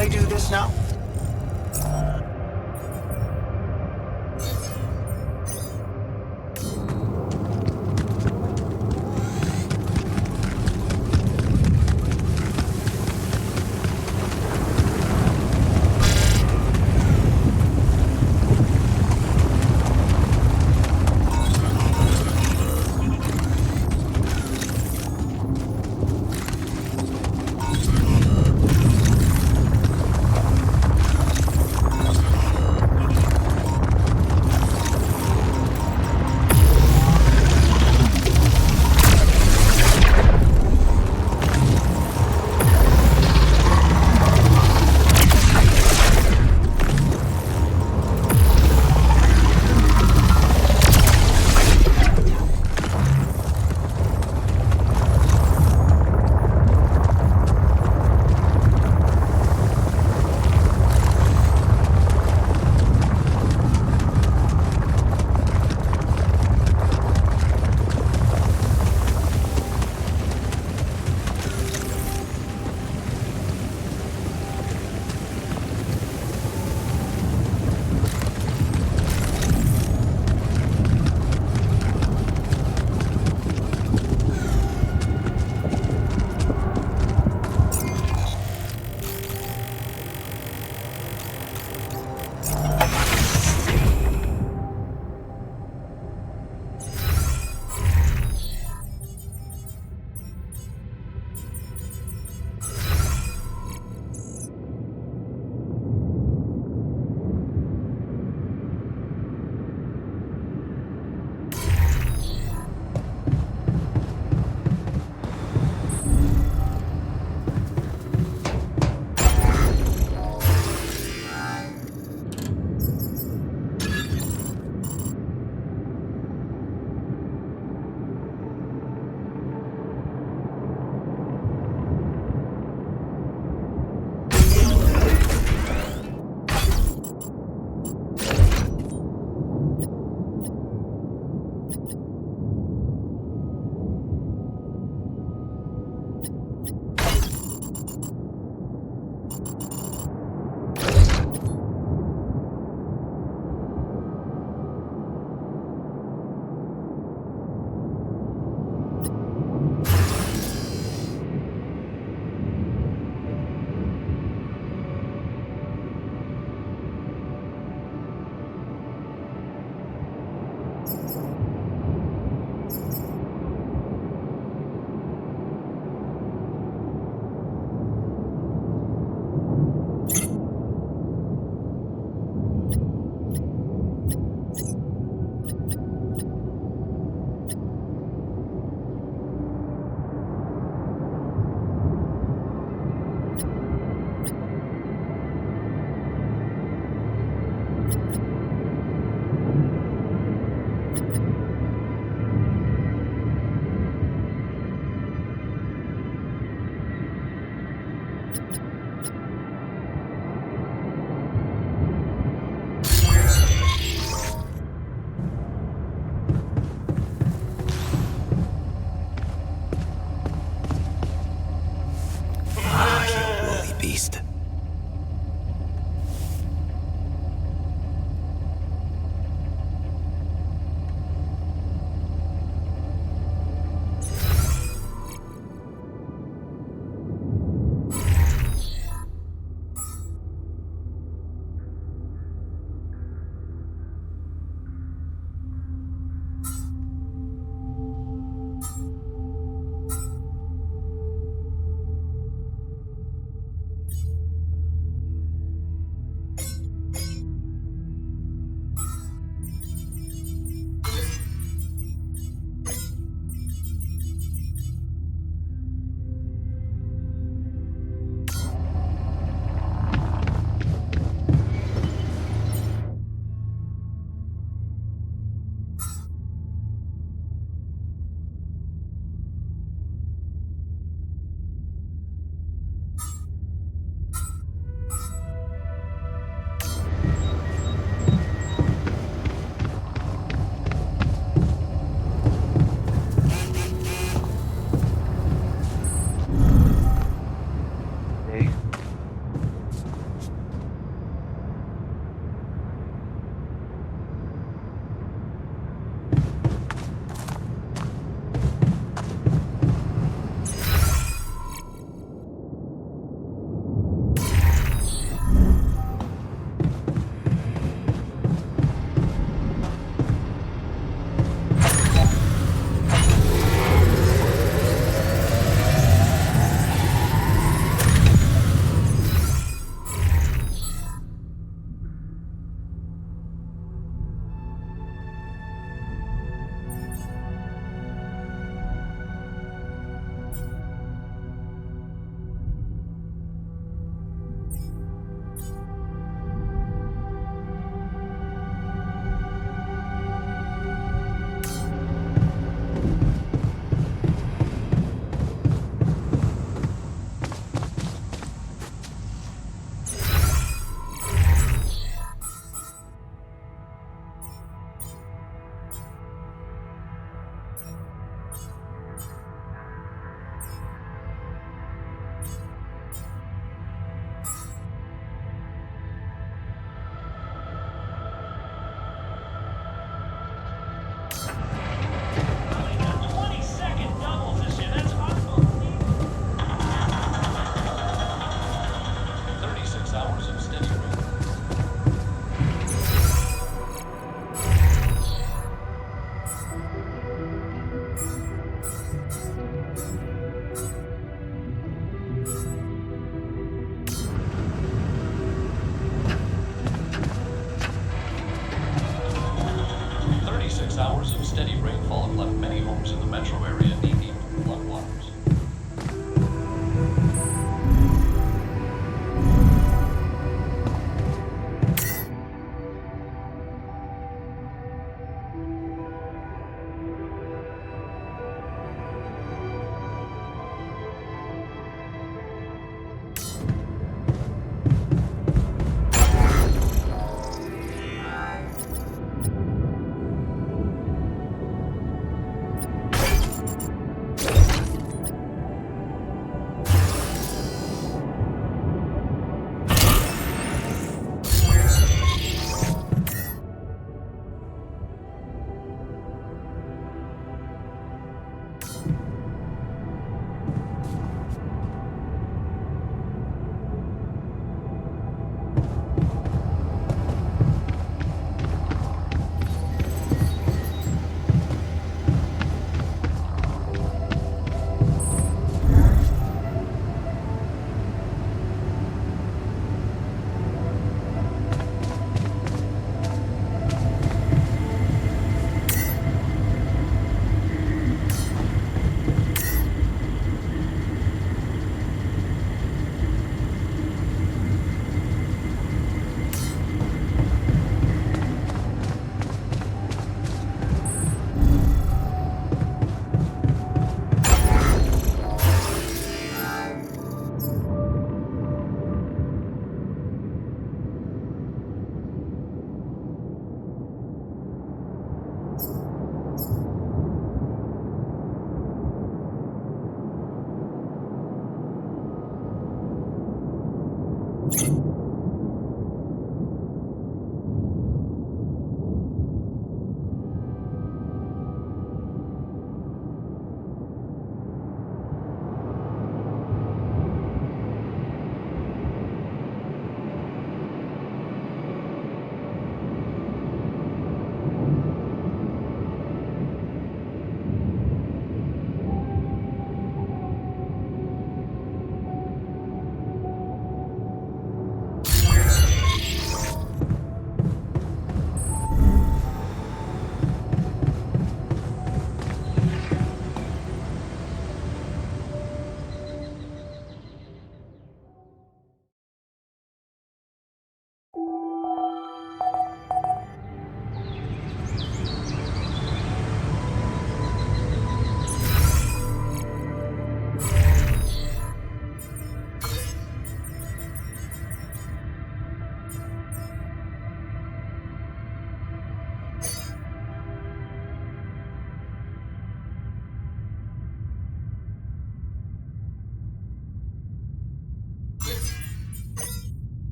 I do this now?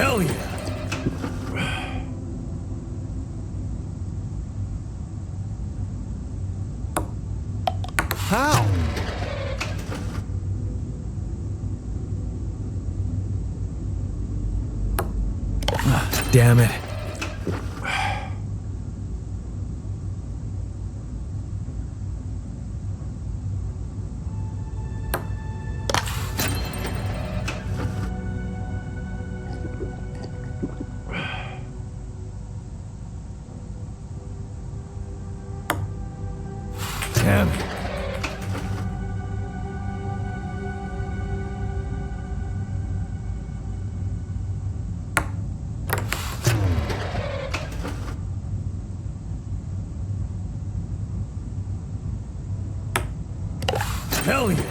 Hell yeah! How? Damn it. Damn it. Hell yeah!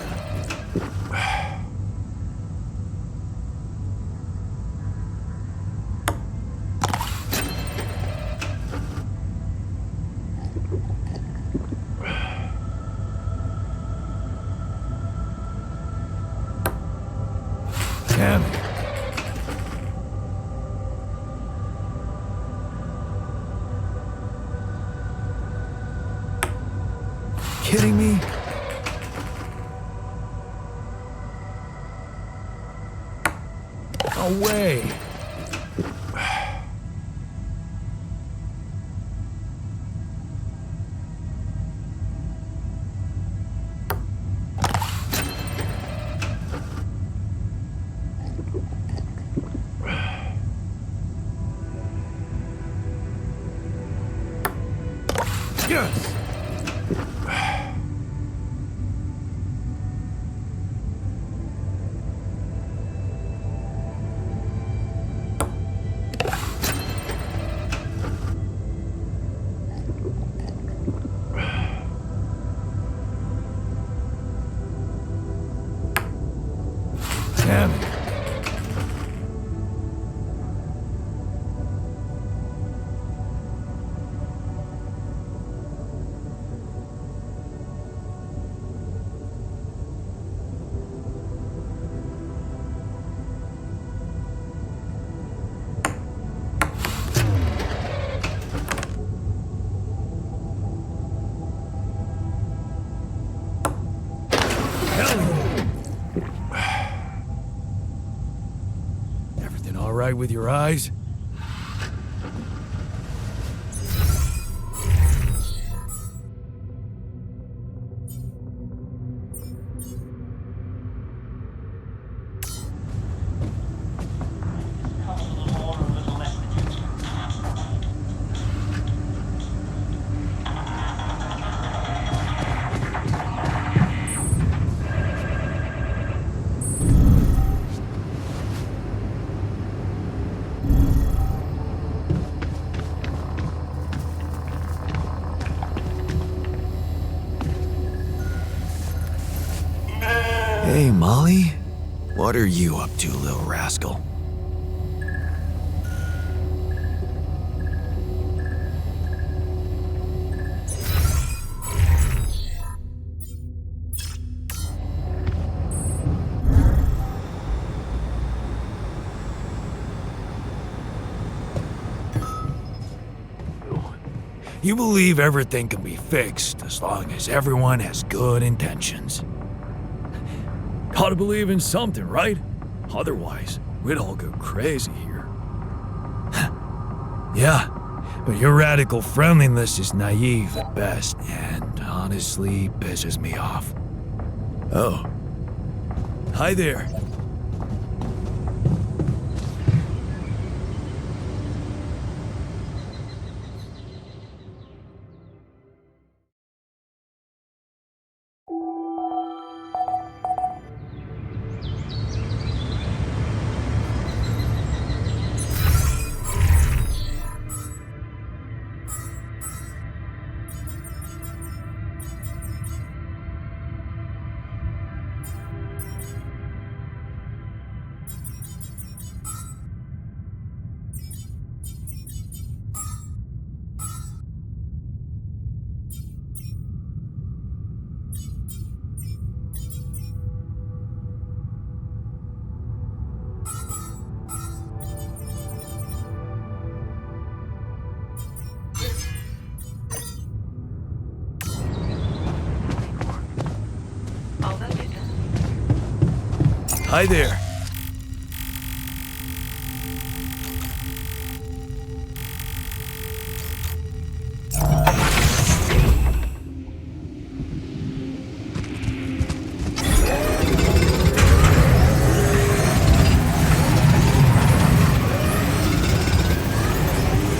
Damn it. Kidding me? No way. Yes. Damn it. Everything all right with your eyes? Hey, Molly. What are you up to, little rascal? You believe everything can be fixed as long as everyone has good intentions. Gotta believe in something, right? Otherwise, we'd all go crazy here. Yeah, but your radical friendliness is naive at best, and honestly pisses me off. Oh. Hi there. Hi there.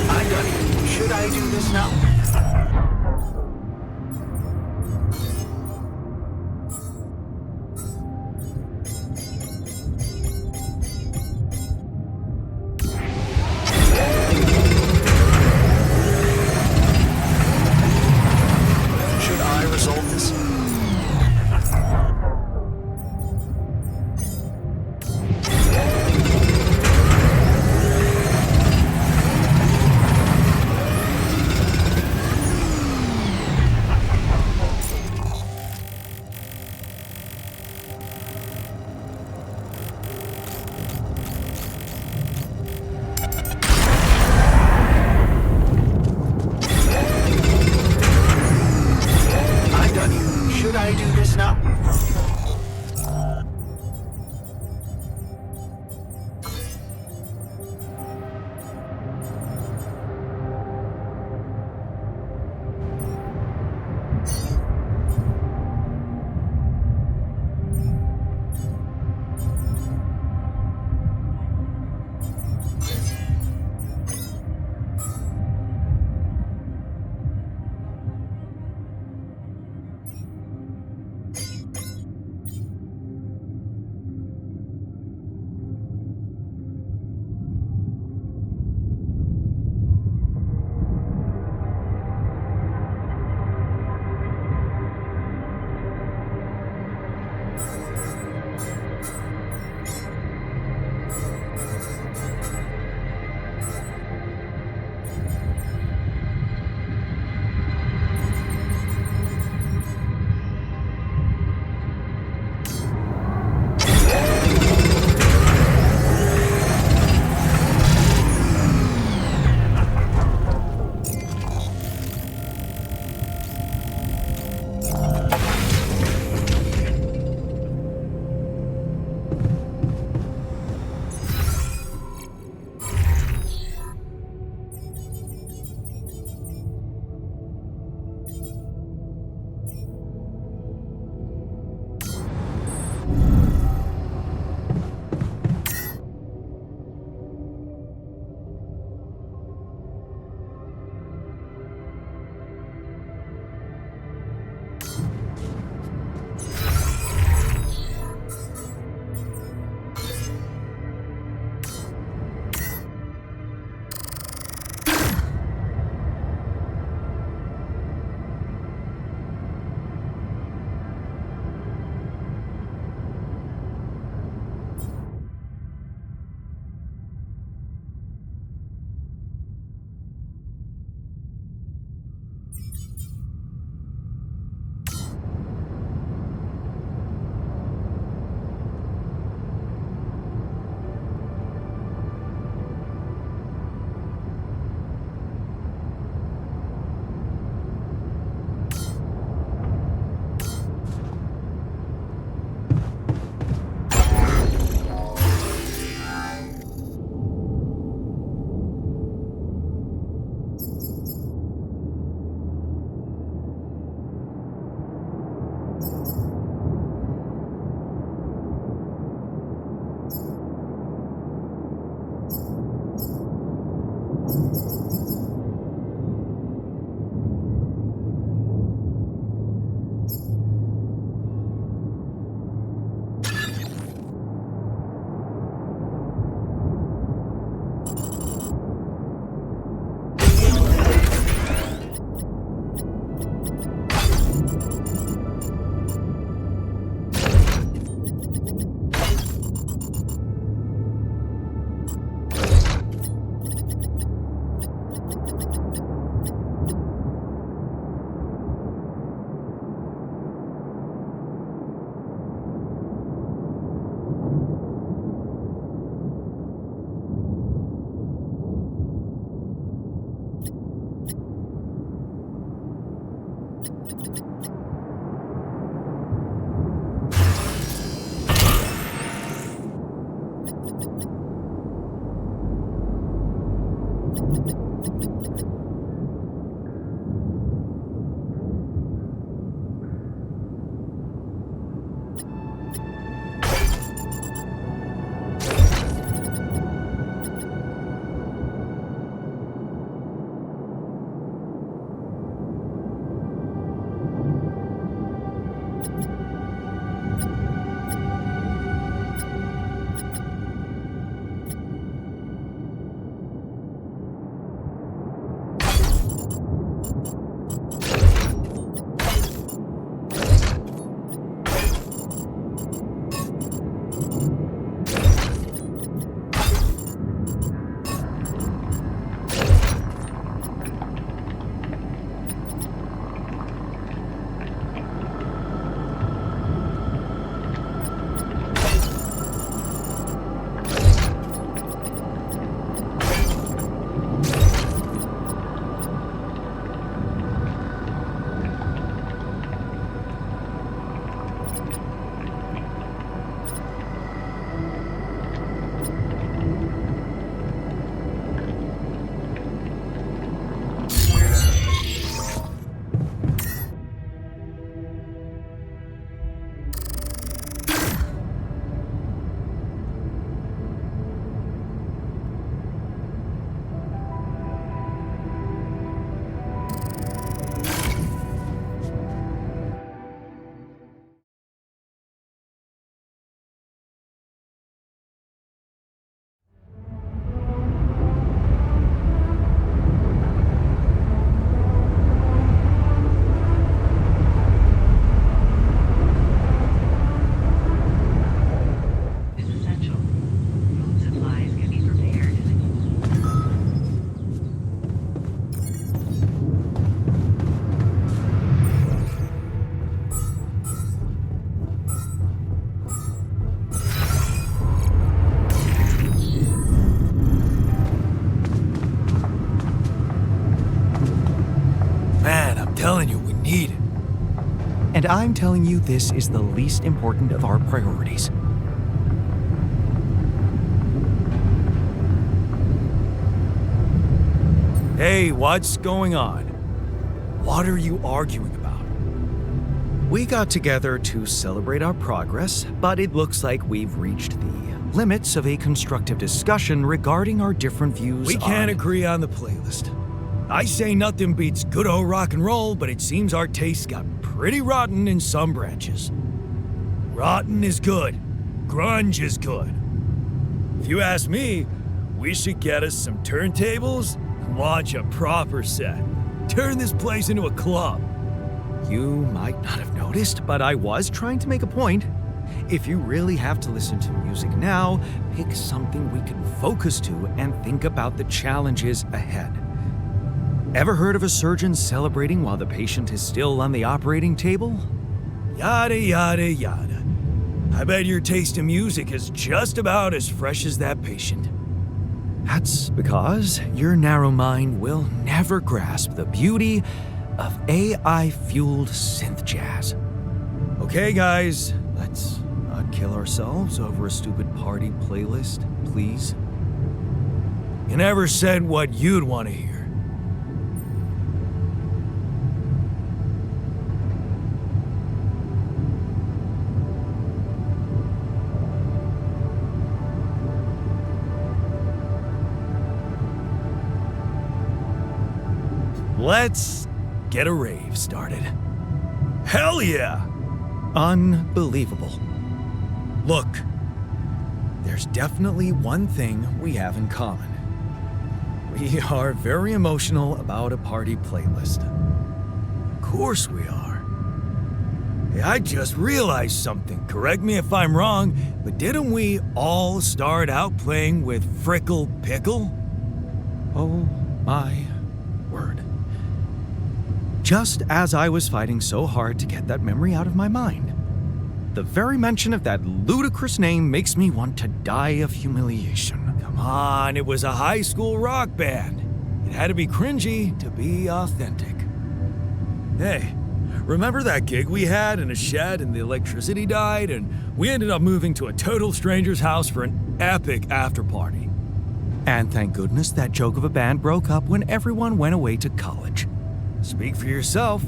I'm done. Should I do this now? Should I resolve this? I'm done here. Should I do this now? Telling you, we need it. And I'm telling you this is the least important of our priorities. Hey, what's going on? What are you arguing about? We got together to celebrate our progress, but it looks like we've reached the limits of a constructive discussion regarding our different views We can't agree on the playlist. I say nothing beats good old rock and roll, but it seems our tastes got pretty rotten in some branches. Rotten is good. Grunge is good. If you ask me, we should get us some turntables and launch a proper set. Turn this place into a club. You might not have noticed, but I was trying to make a point. If you really have to listen to music now, pick something we can focus to and think about the challenges ahead. Ever heard of a surgeon celebrating while the patient is still on the operating table? Yada, yada, yada. I bet your taste in music is just about as fresh as that patient. That's because your narrow mind will never grasp the beauty of AI-fueled synth jazz. Okay, guys, let's not kill ourselves over a stupid party playlist, please. You never said what you'd want to hear. Let's get a rave started. Hell yeah! Unbelievable. Look, there's definitely one thing we have in common. We are very emotional about a party playlist. Of course we are. Hey, I just realized something. Correct me if I'm wrong, but didn't we all start out playing with Frickle Pickle? Oh my word. Just as I was fighting so hard to get that memory out of my mind, the very mention of that ludicrous name makes me want to die of humiliation. Come on, it was a high school rock band. It had to be cringy to be authentic. Hey, remember that gig we had in a shed and the electricity died and we ended up moving to a total stranger's house for an epic after party? And thank goodness that joke of a band broke up when everyone went away to college. Speak for yourself.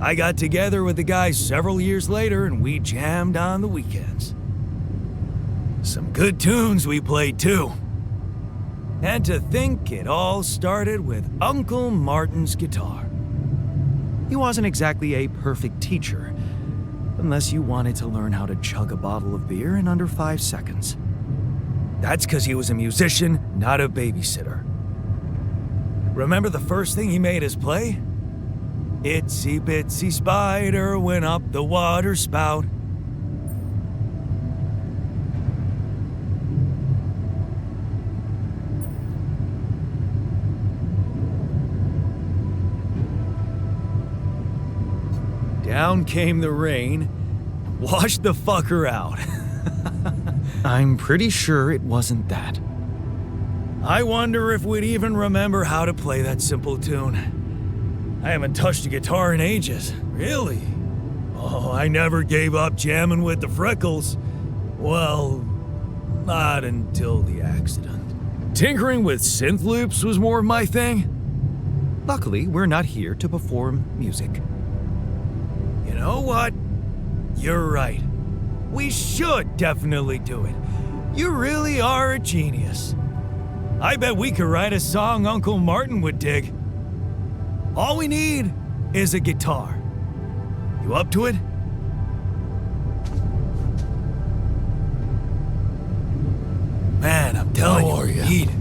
I got together with the guys several years later and we jammed on the weekends. Some good tunes we played too. And to think it all started with Uncle Martin's guitar. He wasn't exactly a perfect teacher, unless you wanted to learn how to chug a bottle of beer in under 5 seconds. That's because he was a musician, not a babysitter. Remember the first thing he made us play? Itsy bitsy spider went up the water spout. Down came the rain, washed the fucker out. I'm pretty sure it wasn't that. I wonder if we'd even remember how to play that simple tune. I haven't touched a guitar in ages. Really? Oh, I never gave up jamming with the Freckles. Well, not until the accident. Tinkering with synth loops was more of my thing. Luckily, we're not here to perform music. You know what? You're right. We should definitely do it. You really are a genius. I bet we could write a song Uncle Martin would dig. All we need is a guitar. You up to it? Man, I'm telling you, we need it.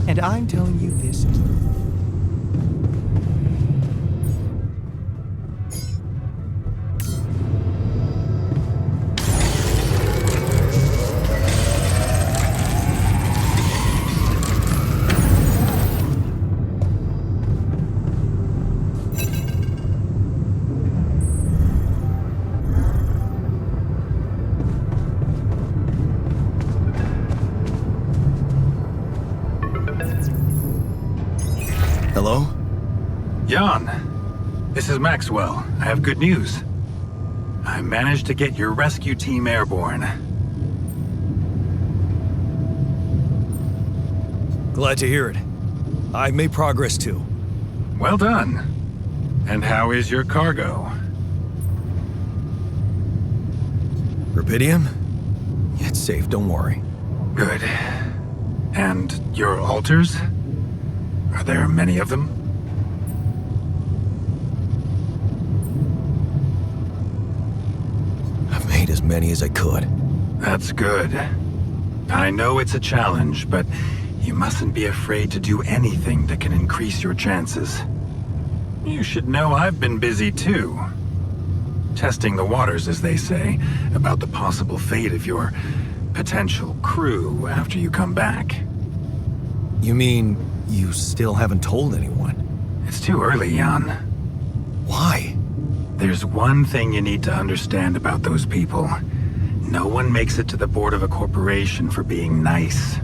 And I'm telling you this is... Hello? Jan, this is Maxwell. I have good news. I managed to get your rescue team airborne. Glad to hear it. I've made progress too. Well done. And how is your cargo? Rubidium? It's safe, don't worry. Good. And your altars? Are there many of them? I've made as many as I could. That's good. I know it's a challenge, but you mustn't be afraid to do anything that can increase your chances. You should know I've been busy too. Testing the waters, as they say, about the possible fate of your potential crew after you come back. You mean you still haven't told anyone? It's too early, Jan. Why? There's one thing you need to understand about those people. No one makes it to the board of a corporation for being nice.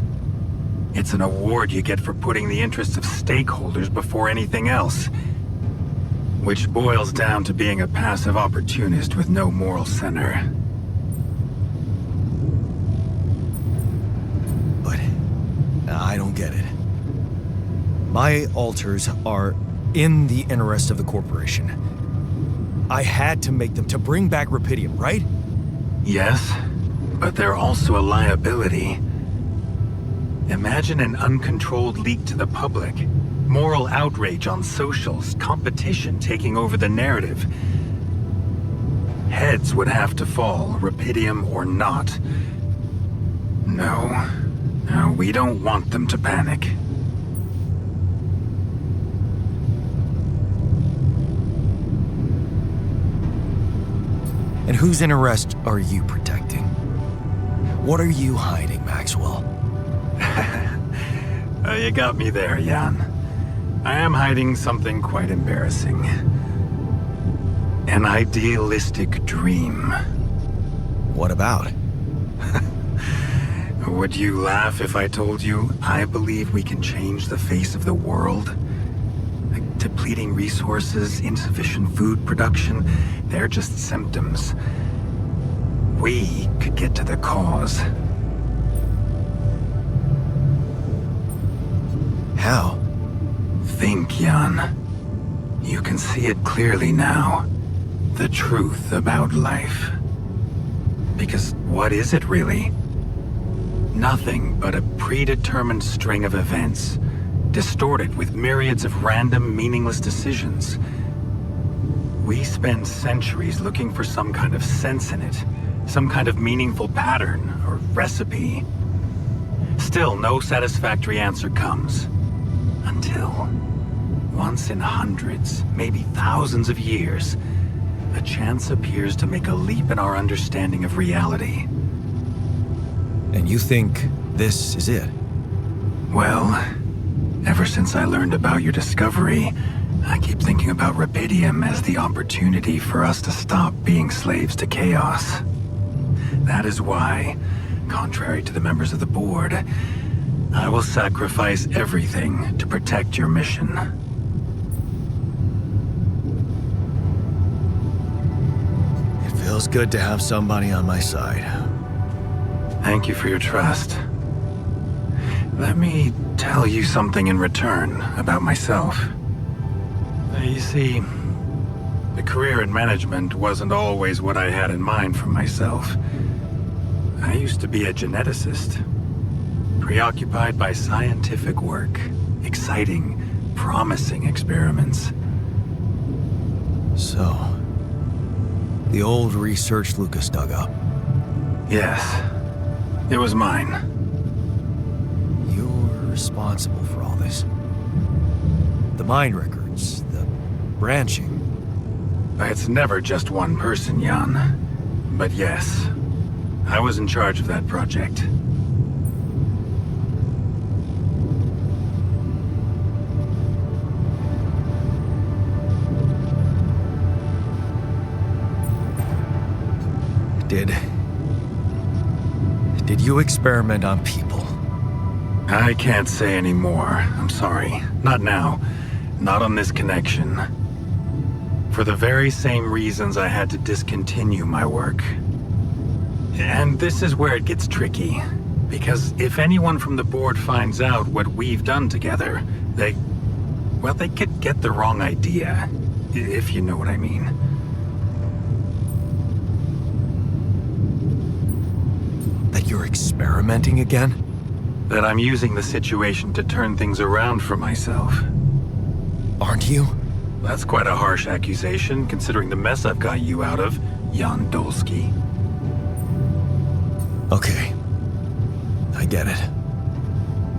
It's an award you get for putting the interests of stakeholders before anything else. Which boils down to being a passive opportunist with no moral center. But I don't get it. My altars are in the interest of the corporation. I had to make them to bring back Rubidium, right? Yes, but they're also a liability. Imagine an uncontrolled leak to the public. Moral outrage on socials, competition taking over the narrative. Heads would have to fall, Rubidium or not. No, we don't want them to panic. And whose interest are you protecting? What are you hiding, Maxwell? You got me there, Jan. I am hiding something quite embarrassing. An idealistic dream. What about? Would you laugh if I told you I believe we can change the face of the world? Like depleting resources, insufficient food production, they're just symptoms. We could get to the cause. How? Think, Jan. You can see it clearly now. The truth about life. Because what is it really? Nothing but a predetermined string of events, distorted with myriads of random, meaningless decisions. We spend centuries looking for some kind of sense in it, some kind of meaningful pattern or recipe. Still, no satisfactory answer comes. Until, once in hundreds, maybe thousands of years, a chance appears to make a leap in our understanding of reality. And you think this is it? Well, ever since I learned about your discovery, I keep thinking about Rapidium as the opportunity for us to stop being slaves to chaos. That is why, contrary to the members of the board, I will sacrifice everything to protect your mission. It feels good to have somebody on my side. Thank you for your trust. Let me tell you something in return about myself. You see, the career in management wasn't always what I had in mind for myself. I used to be a geneticist, preoccupied by scientific work, exciting, promising experiments. So, the old research Lucas dug up. Yes, it was mine. You're responsible for all this. The mine records, the branching. It's never just one person, Jan. But yes, I was in charge of that project. Did you experiment on people? I can't say any more. I'm sorry. Not now. Not on this connection. For the very same reasons I had to discontinue my work. And this is where it gets tricky. Because if anyone from the board finds out what we've done together, they could get the wrong idea. If you know what I mean. That you're experimenting again? That I'm using the situation to turn things around for myself. Aren't you? That's quite a harsh accusation, considering the mess I've got you out of, Jan Dolsky. Okay. I get it.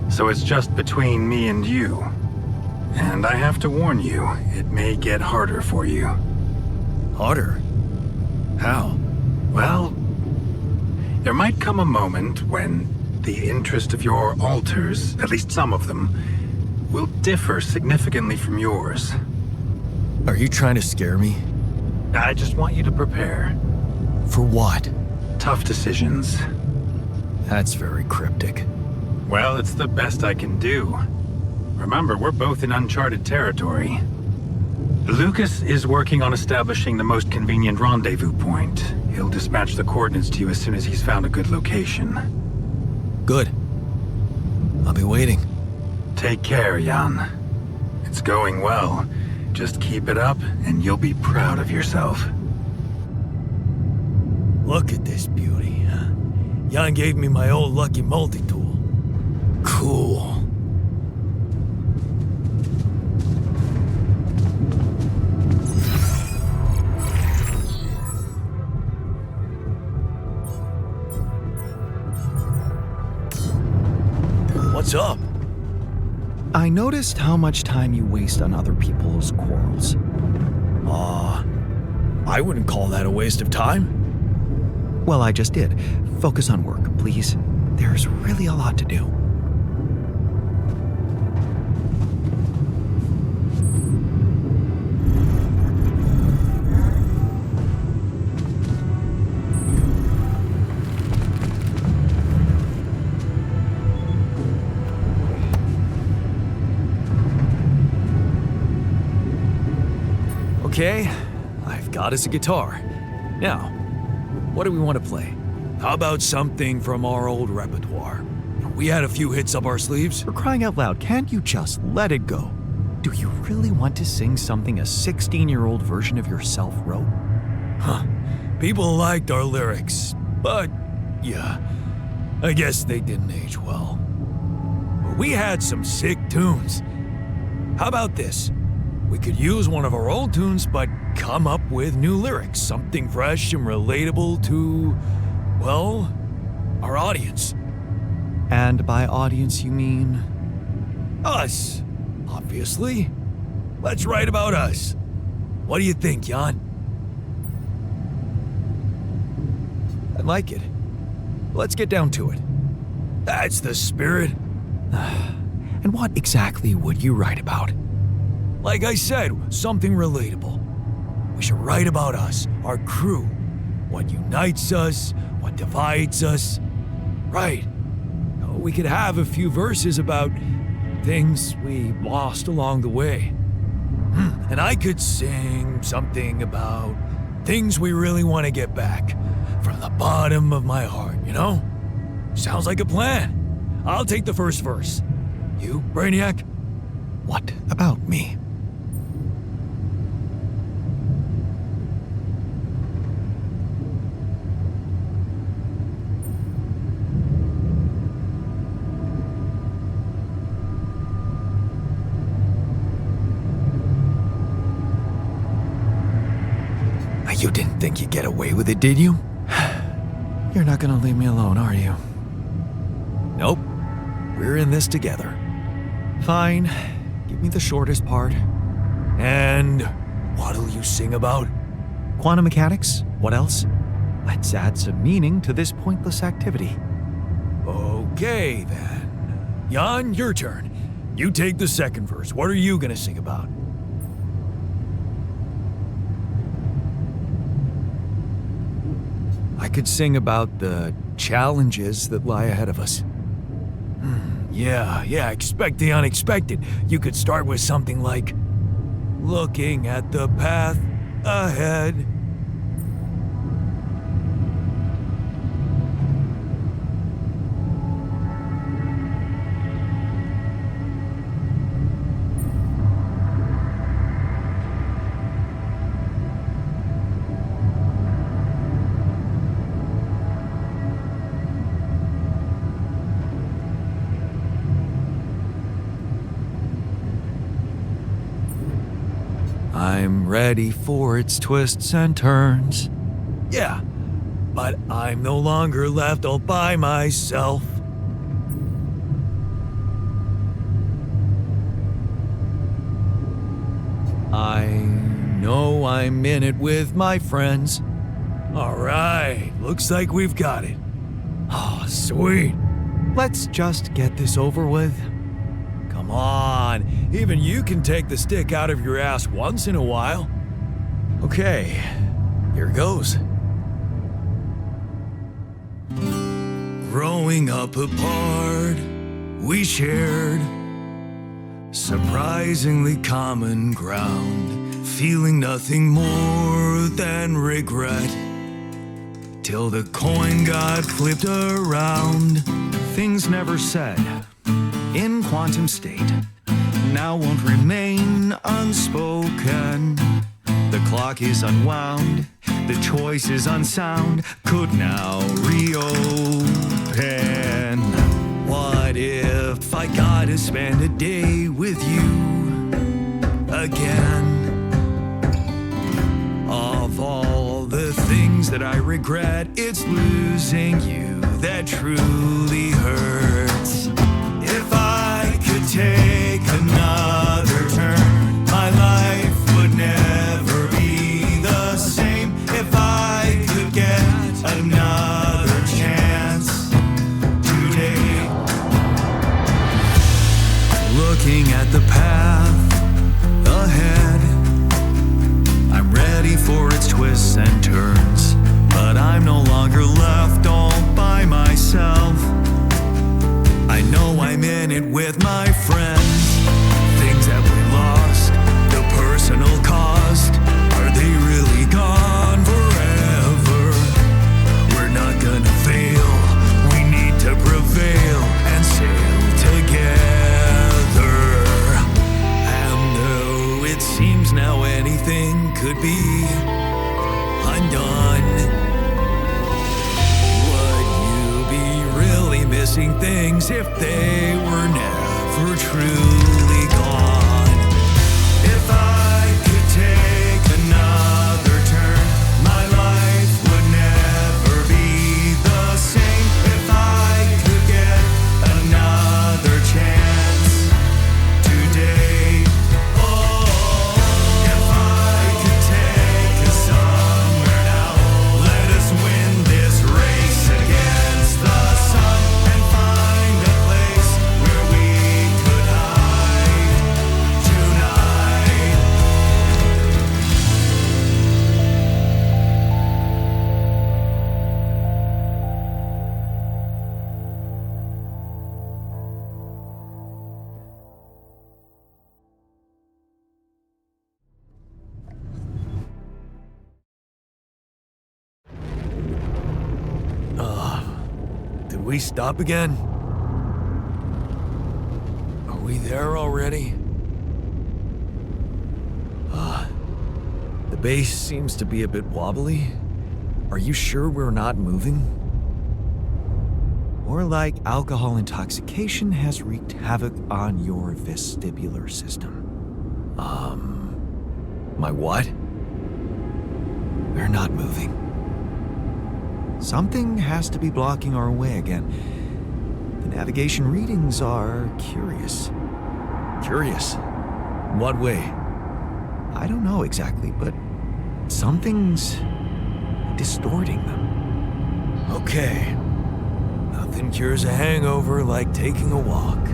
So it's just between me and you. And I have to warn you, it may get harder for you. Harder? How? Well, there might come a moment when the interest of your alters, at least some of them, will differ significantly from yours. Are you trying to scare me? I just want you to prepare. For what? Tough decisions. That's very cryptic. Well, it's the best I can do. Remember, we're both in uncharted territory. Lucas is working on establishing the most convenient rendezvous point. He'll dispatch the coordinates to you as soon as he's found a good location. Good. I'll be waiting. Take care, Jan. It's going well. Just keep it up, and you'll be proud of yourself. Look at this beauty, huh? Jan gave me my old lucky multi-tool. Cool. What's up? I noticed how much time you waste on other people's quarrels. I wouldn't call that a waste of time. Well, I just did. Focus on work, please. There's really a lot to do. Okay, I've got us a guitar. Now, what do we want to play? How about something from our old repertoire? we had a few hits up our sleeves. For crying out loud, can't you just let it go? Do you really want to sing something a 16-year-old version of yourself wrote? Huh. People liked our lyrics, but yeah, I guess they didn't age well. But we had some sick tunes. How about this? We could use one of our old tunes, but come up with new lyrics, something fresh and relatable to, well, our audience. And by audience, you mean? Us, obviously. Let's write about us. What do you think, Jan? I like it. Let's get down to it. That's the spirit. And what exactly would you write about? Like I said, something relatable. We should write about us, our crew. What unites us, what divides us. Right. We could have a few verses about things we lost along the way. And I could sing something about things we really want to get back. From the bottom of my heart, you know? Sounds like a plan. I'll take the first verse. You, Brainiac? What about me? You didn't think you'd get away with it, did you? You're not gonna leave me alone, are you? Nope. We're in this together. Fine. Give me the shortest part. And what'll you sing about? Quantum mechanics? What else? Let's add some meaning to this pointless activity. Okay, then. Jan, your turn. You take the second verse. What are you gonna sing about? I could sing about the challenges that lie ahead of us. Yeah, expect the unexpected. You could start with something like, looking at the path ahead. I'm ready for its twists and turns. Yeah, but I'm no longer left all by myself. I know I'm in it with my friends. All right, looks like we've got it. Oh, sweet. Let's just get this over with. Come on, even you can take the stick out of your ass once in a while. Okay, here goes. Growing up apart, we shared surprisingly common ground, feeling nothing more than regret. Till the coin got flipped around. Things never said in quantum state now won't remain unspoken. The clock is unwound, the choice is unsound, could now reopen. What if I gotta spend a day with you again? Of all the things that I regret, it's losing you that truly hurts. If I could take another turn, my life would never be the same. If I could get another chance today. Looking at the path ahead, I'm ready for its twists and turns, but I'm no longer left all by myself. I know I'm in it with my friends. Things that we lost, the personal cost, are they really gone forever? We're not gonna fail, we need to prevail, and could be undone? Would you be really missing things if they were never truly gone? If I could take another turn, my life would never be the same. If I could get another chance today, oh, if I could take us somewhere now, let us win this race against the sun and find a place where we could hide tonight. Did we stop again? Are we there already? The base seems to be a bit wobbly. Are you sure we're not moving? Or like alcohol intoxication has wreaked havoc on your vestibular system. My what? We're not moving. Something has to be blocking our way again. The navigation readings are curious. Curious? In what way? I don't know exactly, but something's distorting them. Okay. Nothing cures a hangover like taking a walk.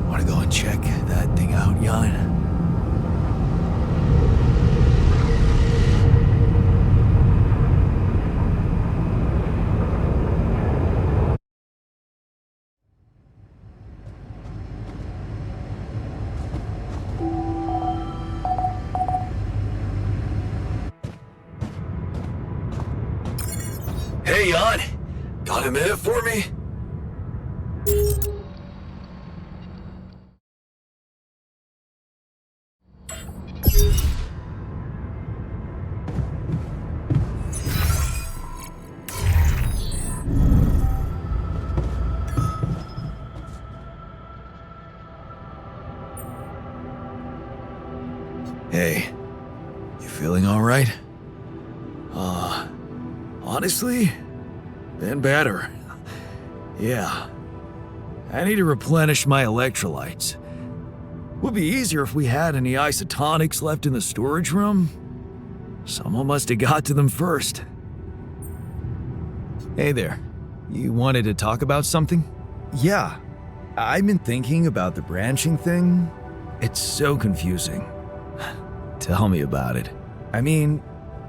Wanna go and check that thing out, Jan? Hey, Jan. Got a minute for me? Hey, you feeling all right? Honestly, been better. Yeah. I need to replenish my electrolytes. Would be easier if we had any isotonics left in the storage room. Someone must have got to them first. Hey there. You wanted to talk about something? Yeah. I've been thinking about the branching thing. It's so confusing. Tell me about it. I mean,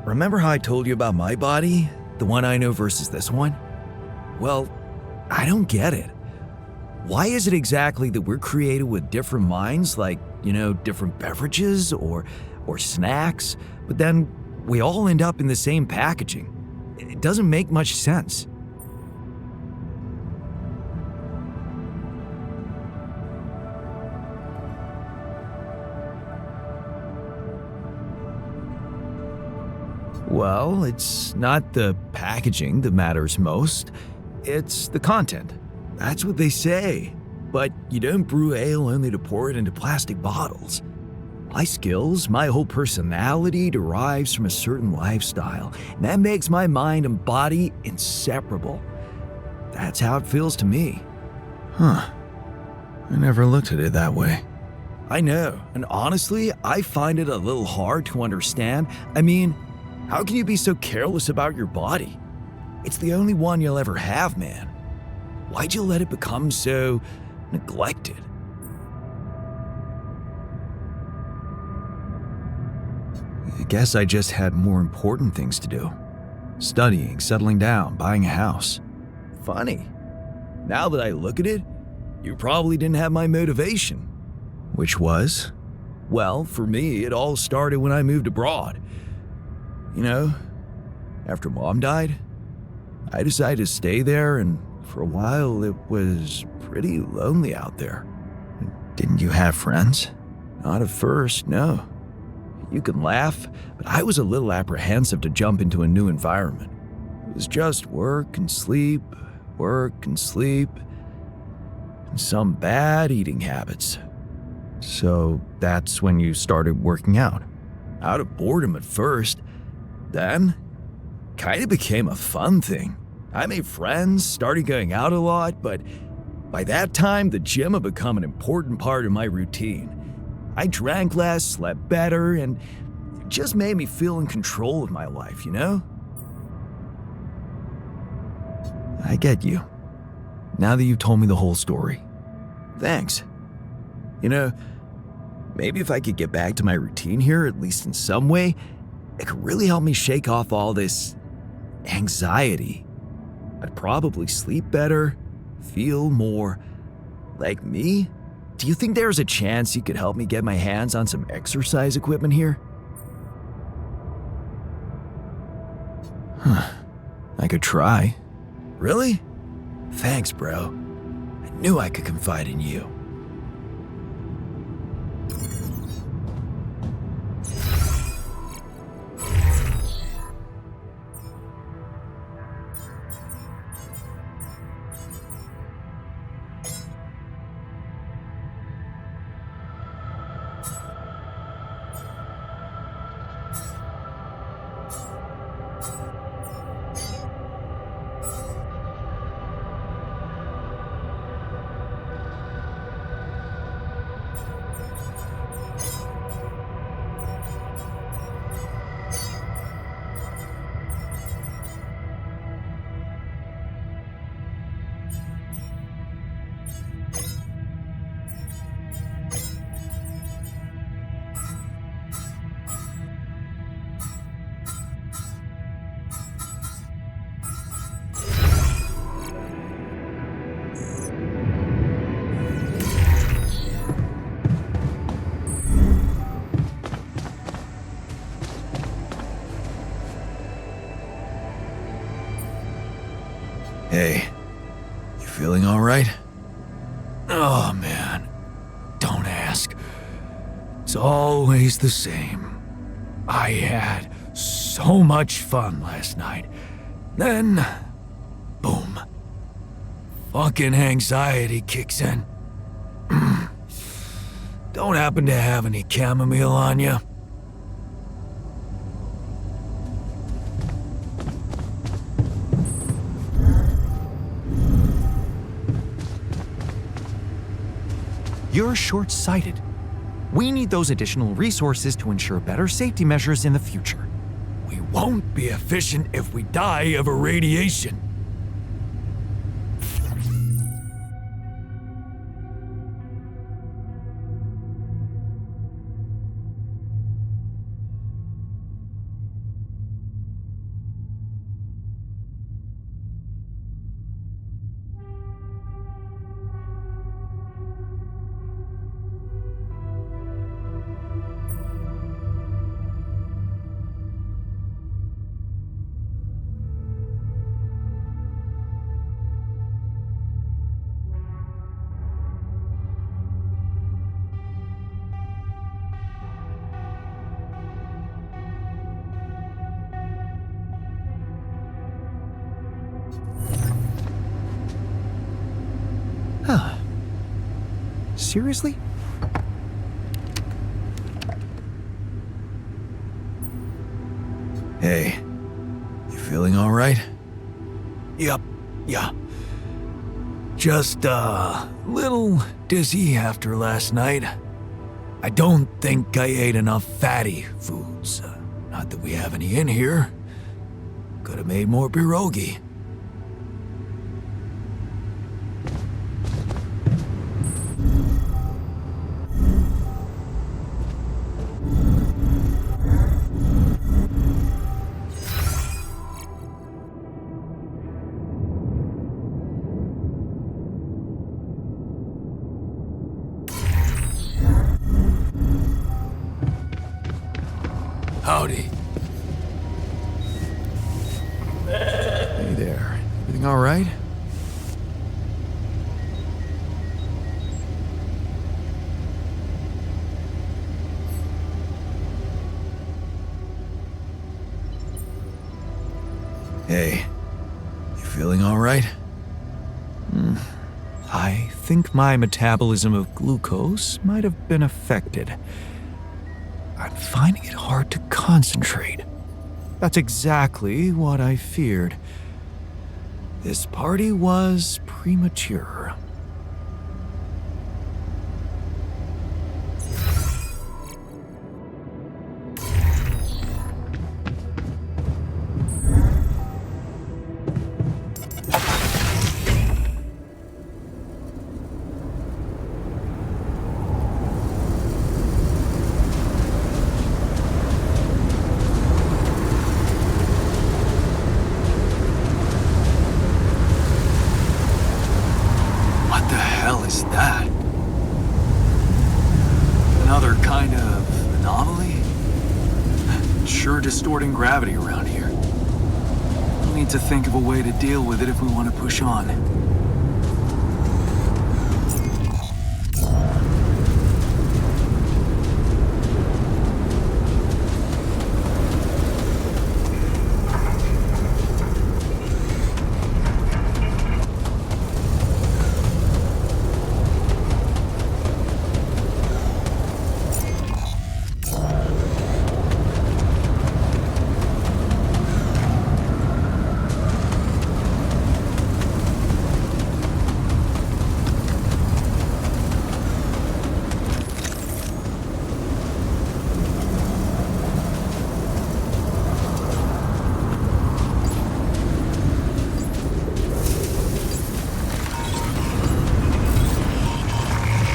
remember how I told you about my body? The one I know versus this one? Well, I don't get it. Why is it exactly that we're created with different minds, like, different beverages or snacks, but then we all end up in the same packaging? It doesn't make much sense. Well, it's not the packaging that matters most. It's the content. That's what they say. But you don't brew ale only to pour it into plastic bottles. My skills, my whole personality derives from a certain lifestyle, and that makes my mind and body inseparable. That's how it feels to me. Huh. I never looked at it that way. I know, and honestly, I find it a little hard to understand. I mean, how can you be so careless about your body? It's the only one you'll ever have, man. Why'd you let it become so neglected? I guess I just had more important things to do. Studying, settling down, buying a house. Funny. Now that I look at it, you probably didn't have my motivation. Which was? Well, for me, it all started when I moved abroad. After Mom died, I decided to stay there, and for a while it was pretty lonely out there. Didn't you have friends? Not at first, no. You can laugh, but I was a little apprehensive to jump into a new environment. It was just work and sleep, and some bad eating habits. So that's when you started working out. Out of boredom at first, then kind of became a fun thing. I made friends, started going out a lot, but by that time, the gym had become an important part of my routine. I drank less, slept better, and it just made me feel in control of my life, you know? I get you. Now that you've told me the whole story. Thanks. You know, maybe if I could get back to my routine here, at least in some way, it could really help me shake off all this anxiety. I'd probably sleep better, feel more like me. Do you think there's a chance you could help me get my hands on some exercise equipment here? I could try. Really? Thanks, bro. I knew I could confide in you. Hey, you feeling all right? Oh man, don't ask. It's always the same. I had so much fun last night. Then, boom. Fucking anxiety kicks in. Don't happen to have any chamomile on you? You're short-sighted. We need those additional resources to ensure better safety measures in the future. We won't be efficient if we die of irradiation. Huh. Seriously? Hey, you feeling all right? Yep, yeah. Just a little dizzy after last night. I don't think I ate enough fatty foods. Not that we have any in here. Could have made more pierogi. Howdy. Hey there. Everything all right? Hey, you feeling all right? I think my metabolism of glucose might have been affected. I'm finding it hard to concentrate. That's exactly what I feared. This party was premature. What the hell is that? Another kind of anomaly? Sure distorting gravity around here. We'll need to think of a way to deal with it if we want to push on.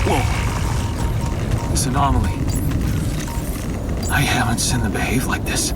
Whoa. This anomaly. I haven't seen them behave like this.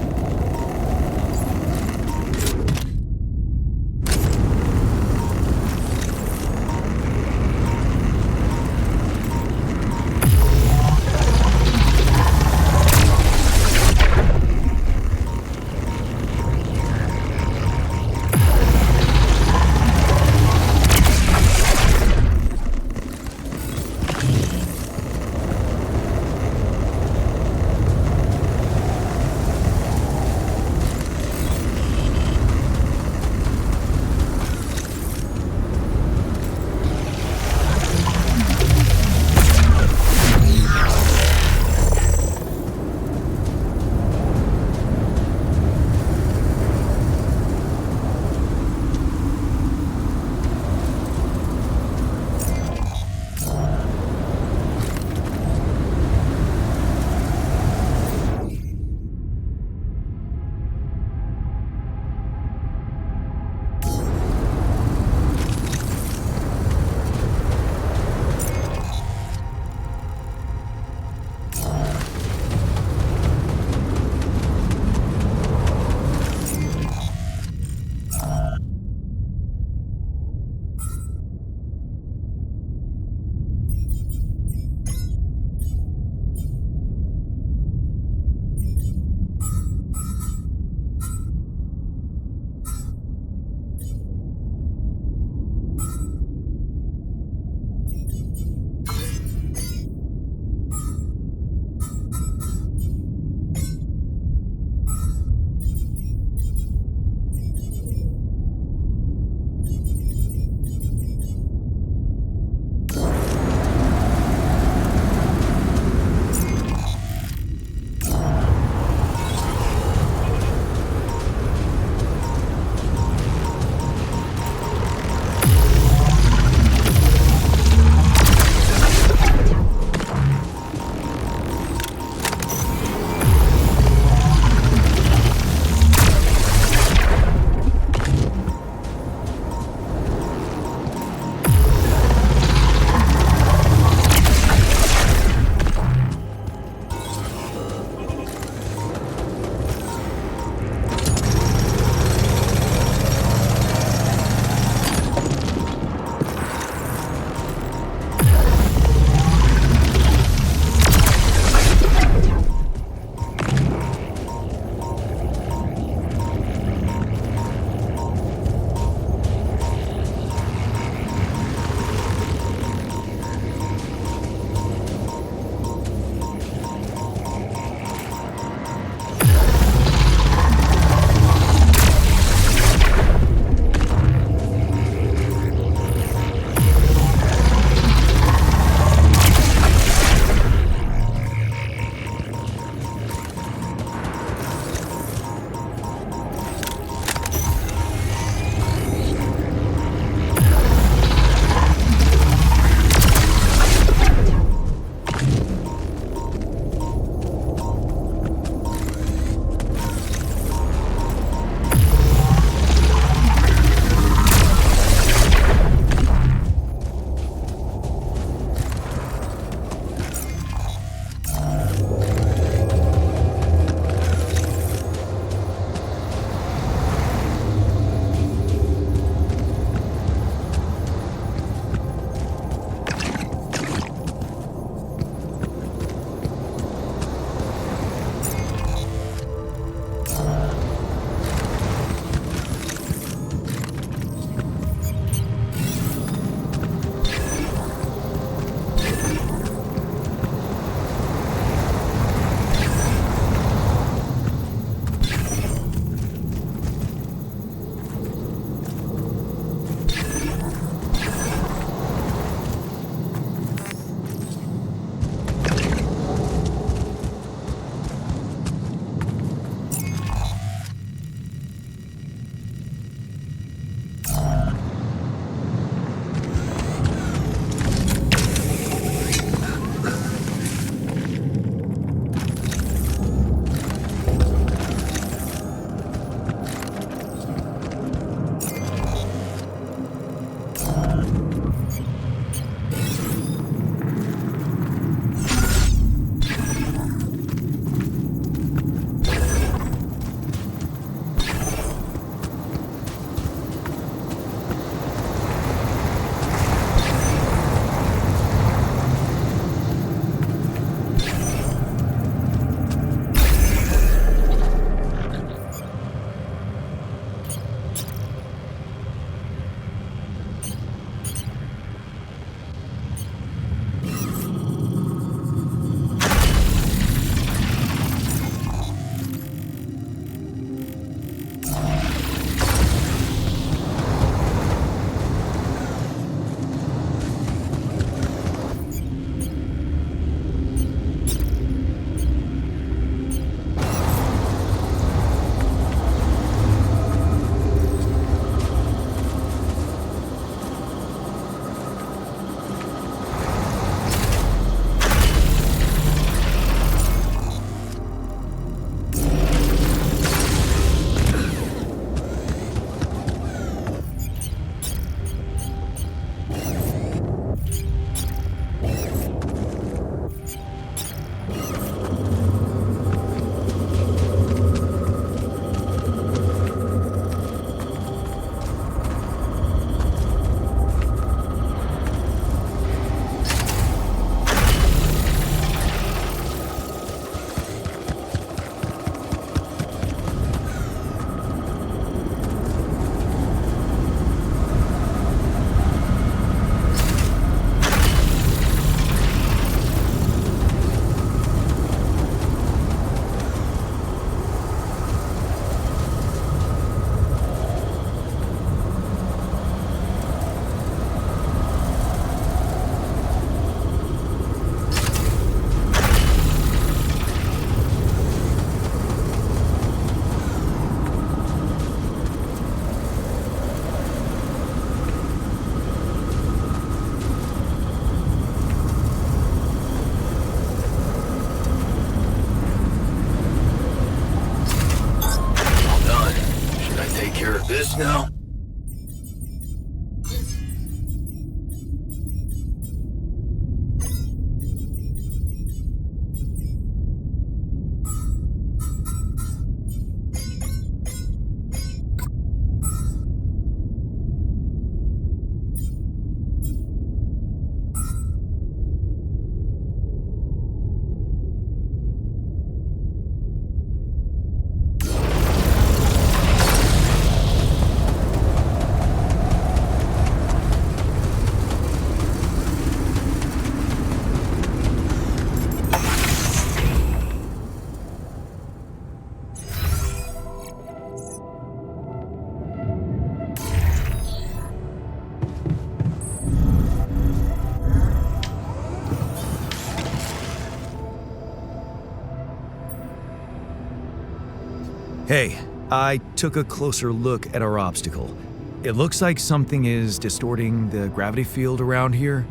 Hey, I took a closer look at our obstacle. It looks like something is distorting the gravity field around here.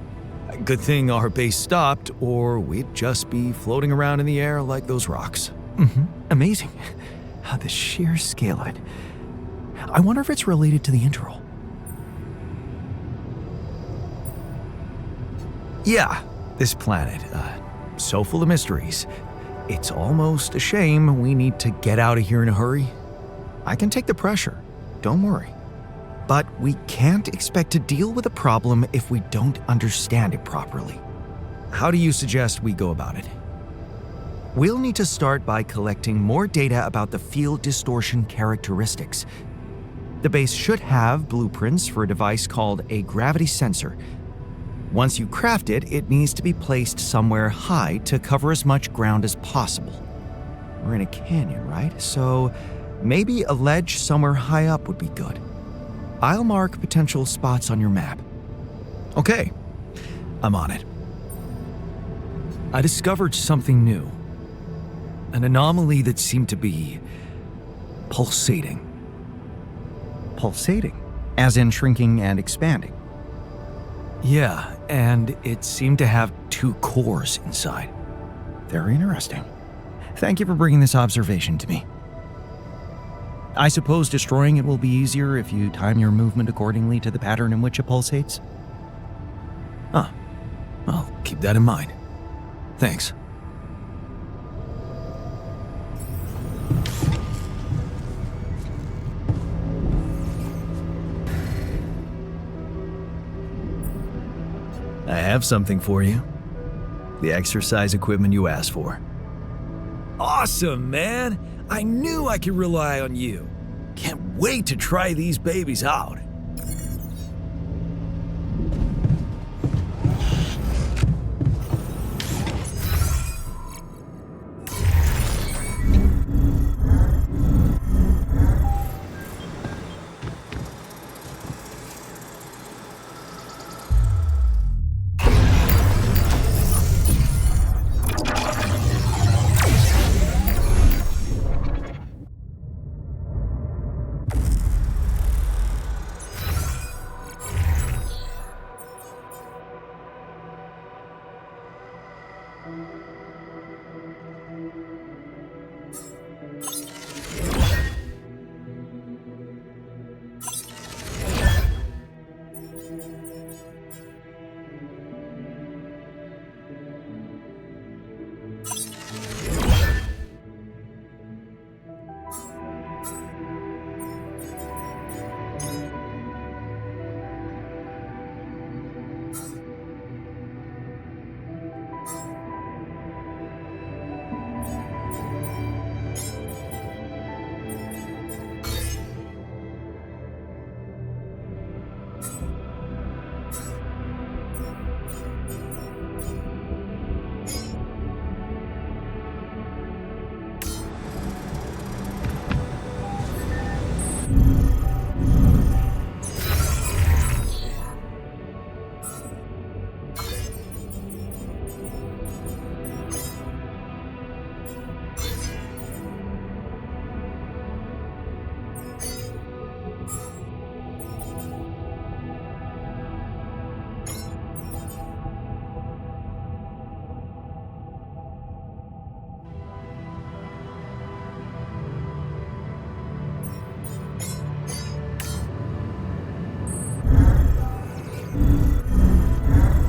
Good thing our base stopped, or we'd just be floating around in the air like those rocks. Amazing. The sheer scale of it. I wonder if it's related to the interval. Yeah, this planet, so full of mysteries. It's almost a shame we need to get out of here in a hurry. I can take the pressure, don't worry. But we can't expect to deal with a problem if we don't understand it properly. How do you suggest we go about it? We'll need to start by collecting more data about the field distortion characteristics. The base should have blueprints for a device called a gravity sensor. Once you craft it, it needs to be placed somewhere high to cover as much ground as possible. We're in a canyon, right? So maybe a ledge somewhere high up would be good. I'll mark potential spots on your map. Okay, I'm on it. I discovered something new. An anomaly that seemed to be pulsating. Pulsating, as in shrinking and expanding. Yeah, and it seemed to have 2 cores inside. Very interesting. Thank you for bringing this observation to me. I suppose destroying it will be easier if you time your movement accordingly to the pattern in which it pulsates? I'll keep that in mind. Thanks. I have something for you. The exercise equipment you asked for. Awesome, man! I knew I could rely on you. Can't wait to try these babies out.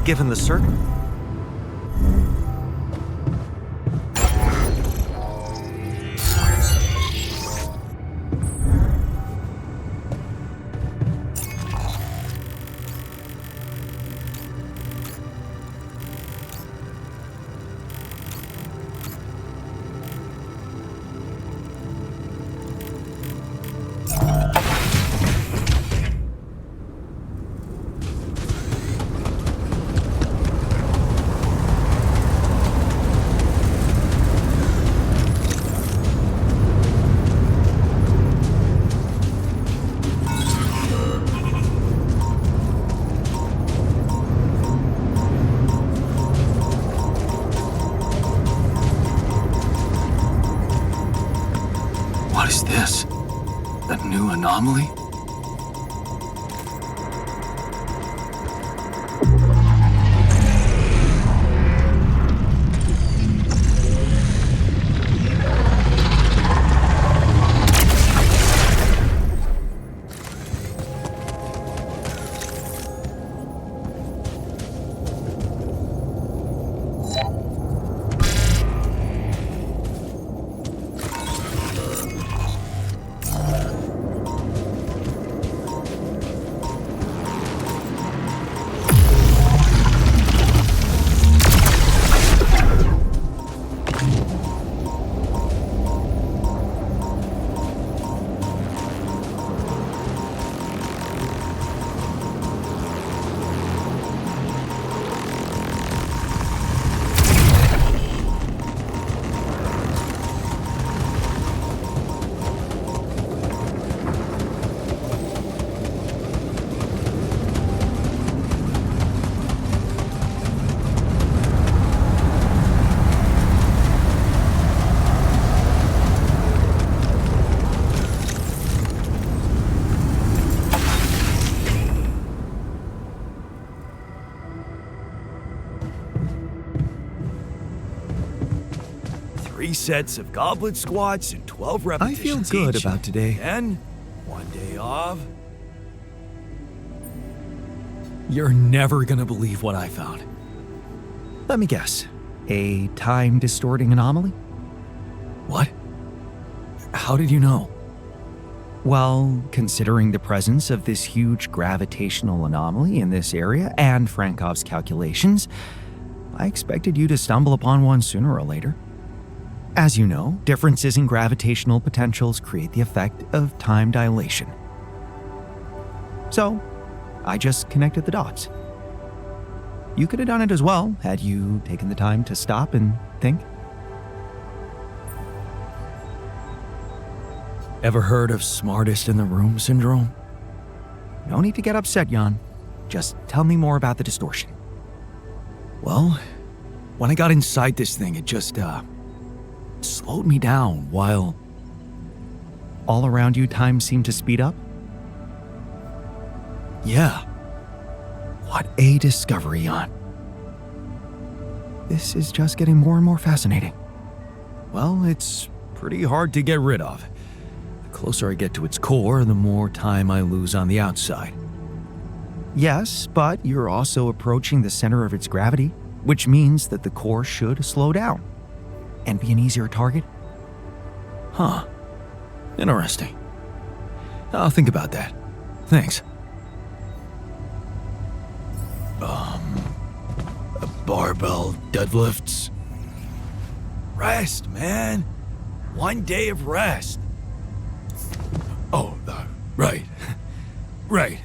Given the circle. anomaly? Three sets of goblet squats and 12 I repetitions feel good each. about today. Then, one day off. You're never gonna believe what I found. Let me guess. A time-distorting anomaly? What? How did you know? Well, considering the presence of this huge gravitational anomaly in this area and Frankov's calculations, I expected you to stumble upon one sooner or later. As you know, differences in gravitational potentials create the effect of time dilation. So, I just connected the dots. You could have done it as well had you taken the time to stop and think. Ever heard of smartest in the room syndrome? No need to get upset, Jan. Just tell me more about the distortion. Well, when I got inside this thing, it just, slowed me down while... All around you, time seemed to speed up? Yeah. What a discovery, Jan. This is just getting more and more fascinating. Well, it's pretty hard to get rid of. The closer I get to its core, the more time I lose on the outside. Yes, but you're also approaching the center of its gravity, which means that the core should slow down and be an easier target. Huh. Interesting. I'll think about that. Thanks. Barbell deadlifts. Rest, man. One day of rest. Oh, right. Right.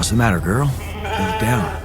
What's the matter, girl? You look down.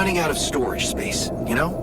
running out of storage space, you know?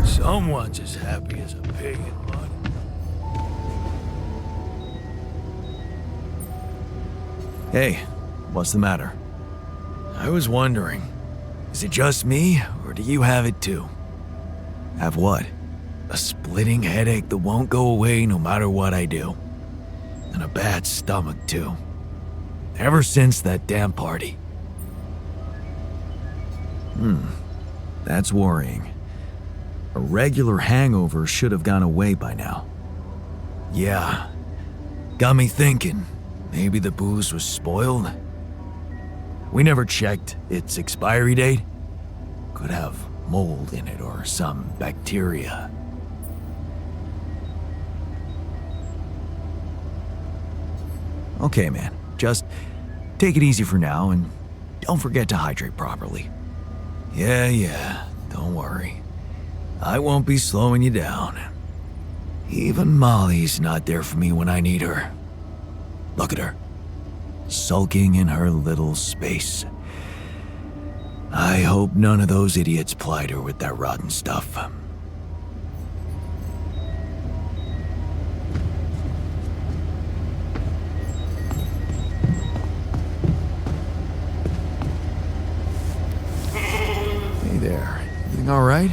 Someone's as happy as a pig in mud. Hey, what's the matter? I was wondering, is it just me, or do you have it too? Have what? A splitting headache that won't go away no matter what I do. And a bad stomach too. Ever since that damn party. That's worrying. A regular hangover should have gone away by now. Yeah. Got me thinking, maybe the booze was spoiled? We never checked its expiry date. Could have mold in it or some bacteria. Okay, man. Just take it easy for now and don't forget to hydrate properly. Yeah, don't worry. I won't be slowing you down. Even Molly's not there for me when I need her. Look at her, sulking in her little space. I hope none of those idiots plied her with that rotten stuff. Hey there. Everything all right?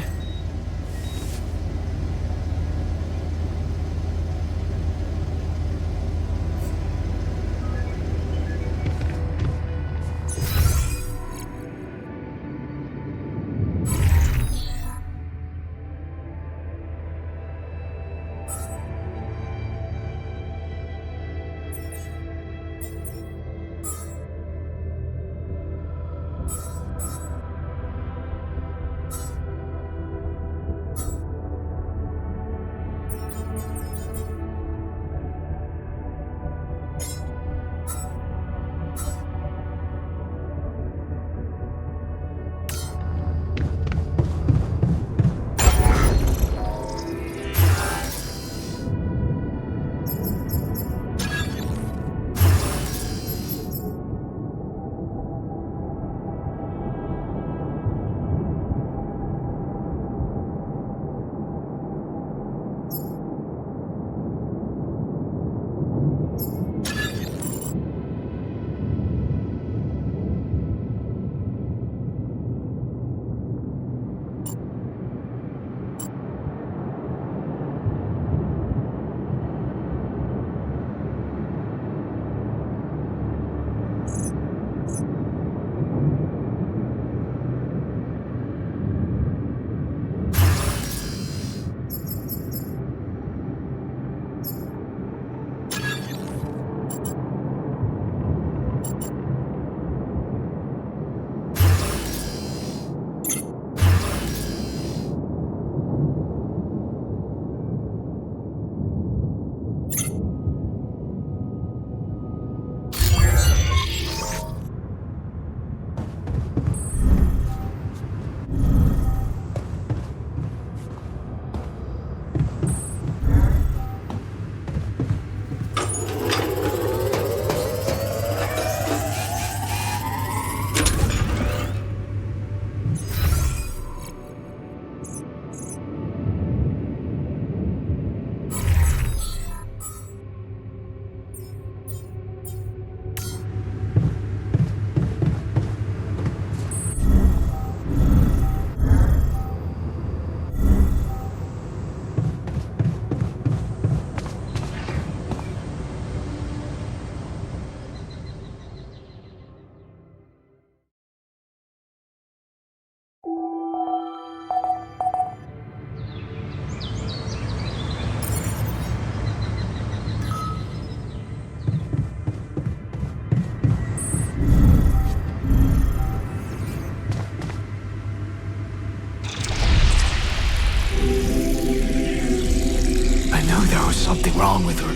Something wrong with her.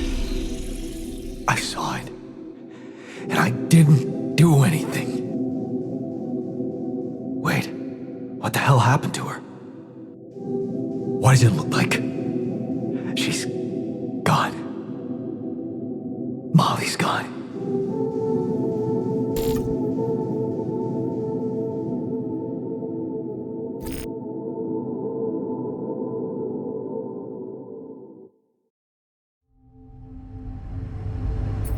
I saw it, and I didn't do anything. Wait, what the hell happened to her? What does it look like? She's gone. Molly's gone.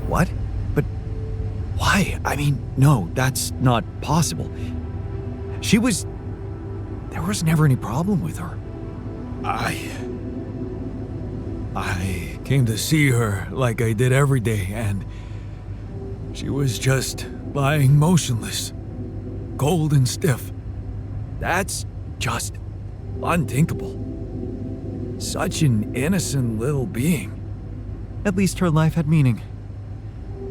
What? But why? I mean, no, that's not possible. There was never any problem with her. I came to see her like I did every day, and she was just lying motionless, cold and stiff. That's just unthinkable. Such an innocent little being. At least her life had meaning.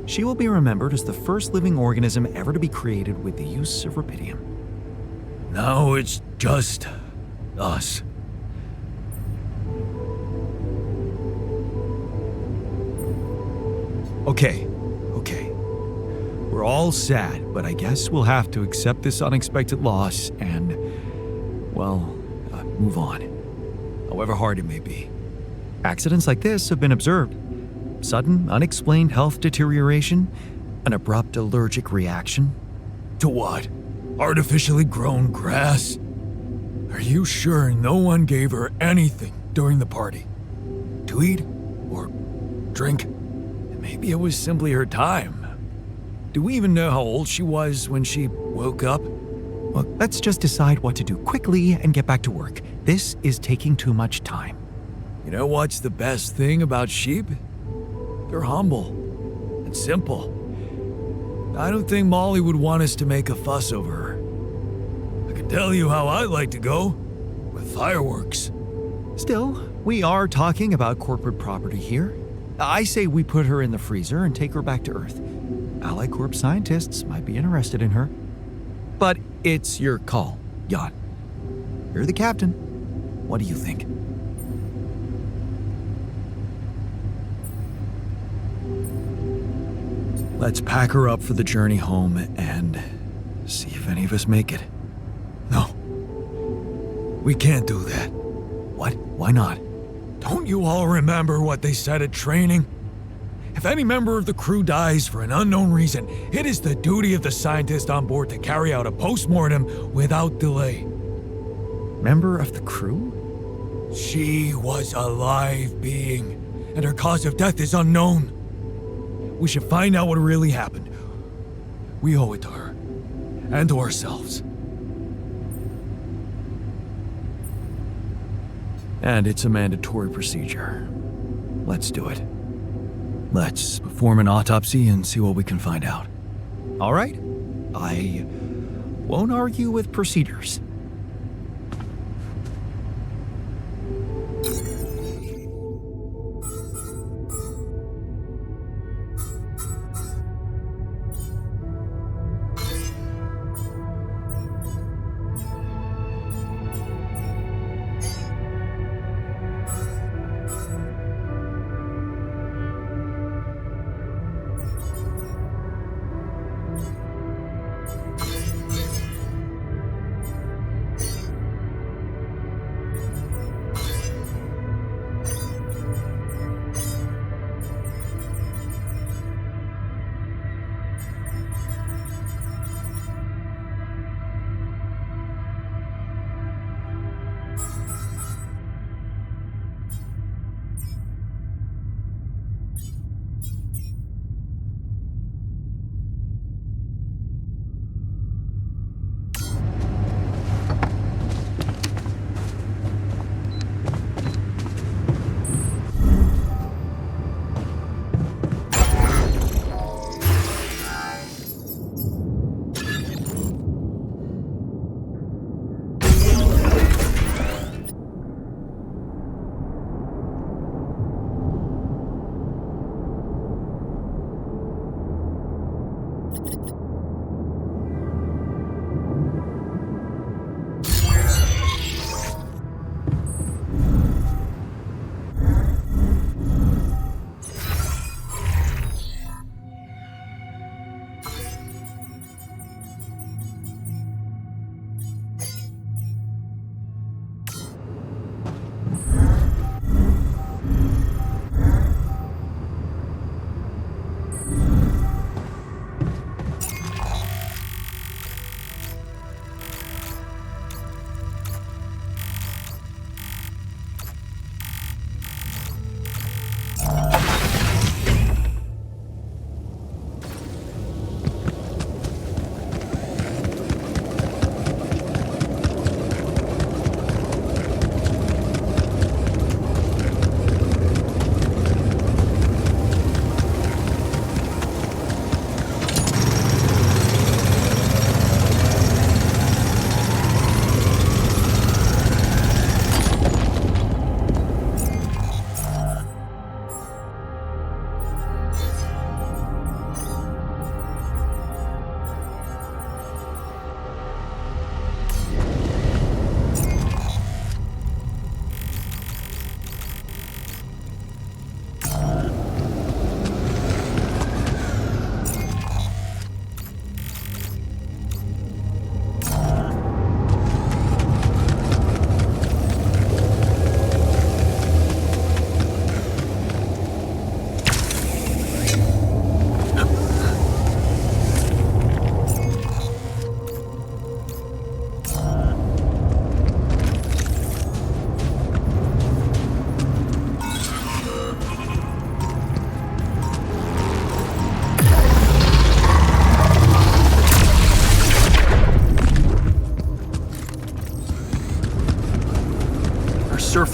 She will be remembered as the first living organism ever to be created with the use of rubidium. Now it's just us. Okay. We're all sad, but I guess we'll have to accept this unexpected loss and, move on. However hard it may be. Accidents like this have been observed. Sudden, unexplained health deterioration, an abrupt allergic reaction. To what? Artificially grown grass? Are you sure no one gave her anything during the party? To eat? Or drink? Maybe it was simply her time. Do we even know how old she was when she woke up? Well, let's just decide what to do quickly and get back to work. This is taking too much time. You know what's the best thing about sheep? They're humble and simple. I don't think Molly would want us to make a fuss over her. I can tell you how I like to go. With fireworks. Still, we are talking about corporate property here. I say we put her in the freezer and take her back to Earth. Allied Corp scientists might be interested in her. But it's your call, Jan. You're the captain. What do you think? Let's pack her up for the journey home and see if any of us make it. No. We can't do that. What? Why not? Don't you all remember what they said at training? If any member of the crew dies for an unknown reason, it is the duty of the scientist on board to carry out a post-mortem without delay. Member of the crew? She was a live being, and her cause of death is unknown. We should find out what really happened. We owe it to her, and to ourselves. And it's a mandatory procedure. Let's do it. Let's perform an autopsy and see what we can find out. All right. I won't argue with procedures.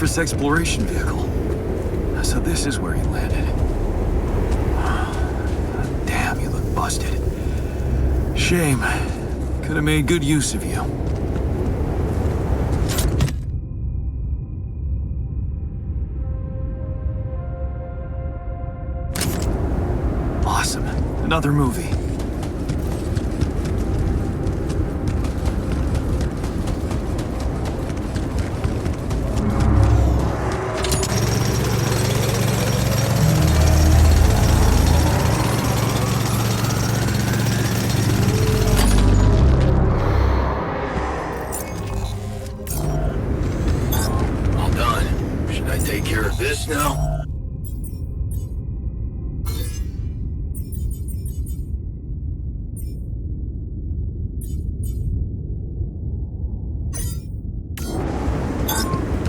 surface exploration vehicle. So this is where he landed. Damn, you look busted. Shame. Could have made good use of you. Awesome. Another movie. All done. Should I take care of this now?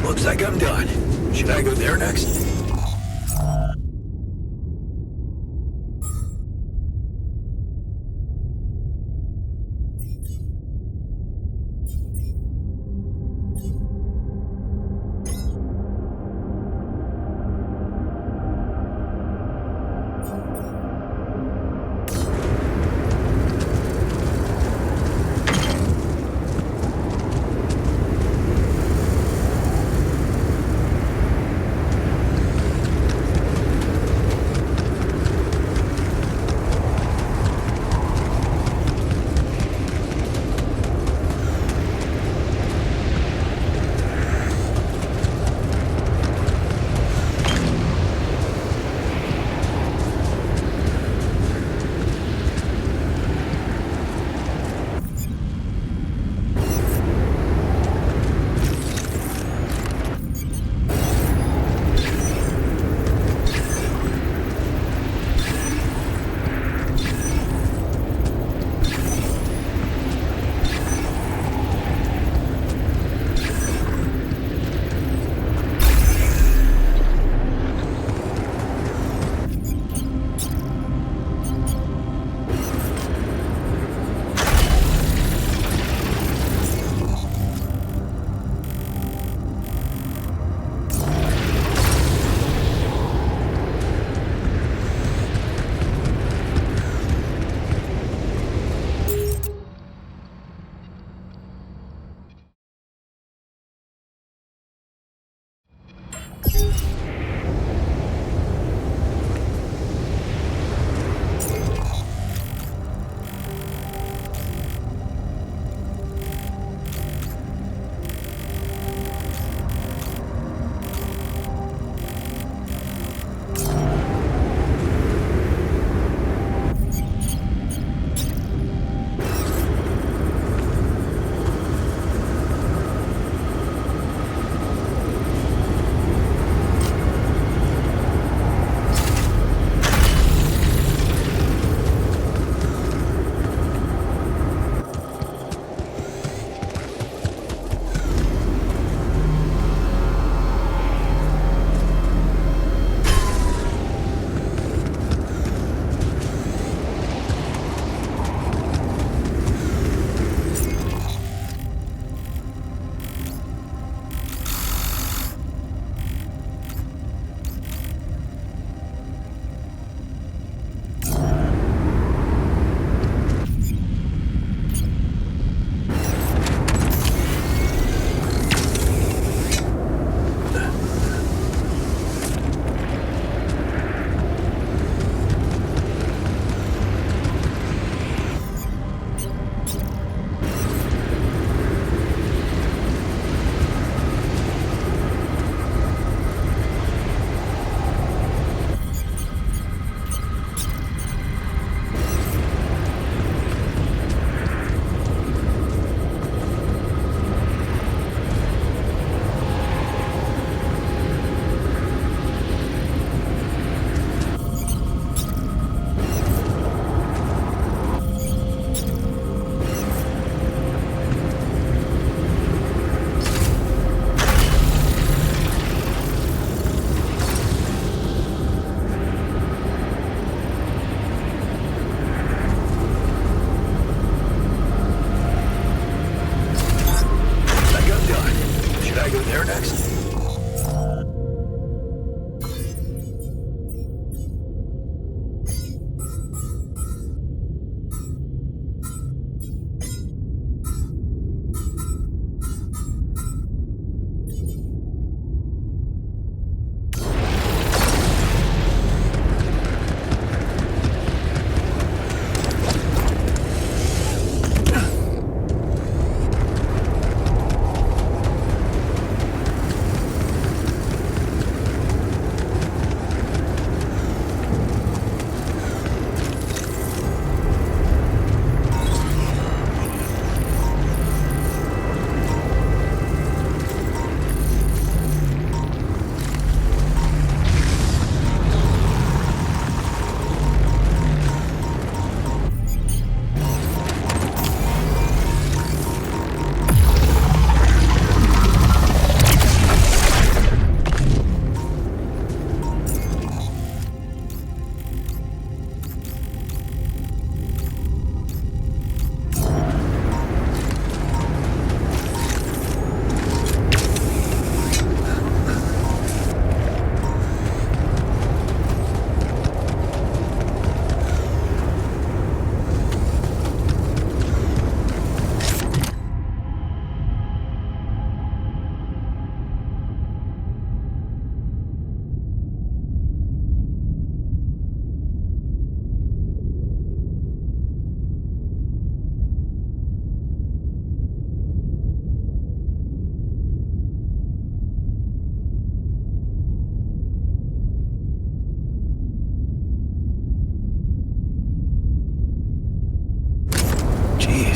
Looks like I'm done. Should I go there next?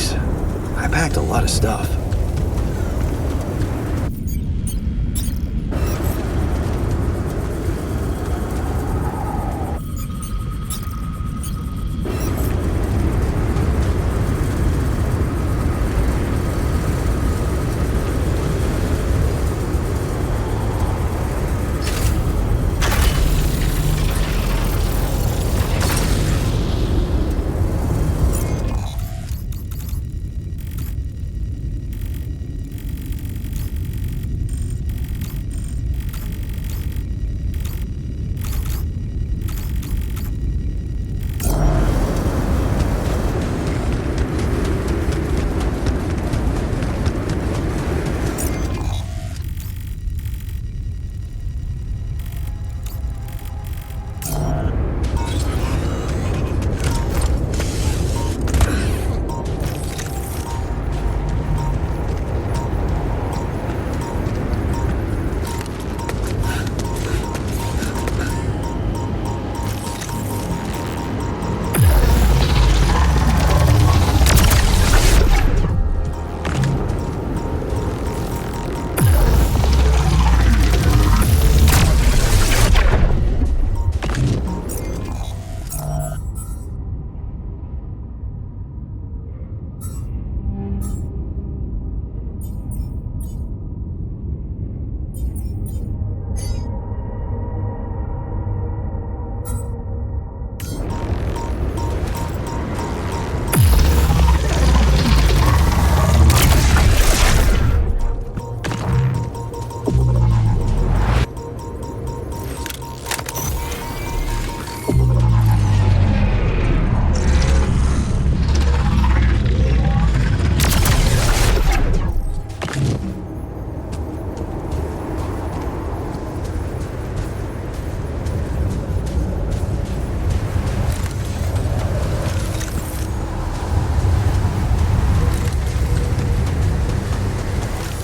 Jeez, I packed a lot of stuff.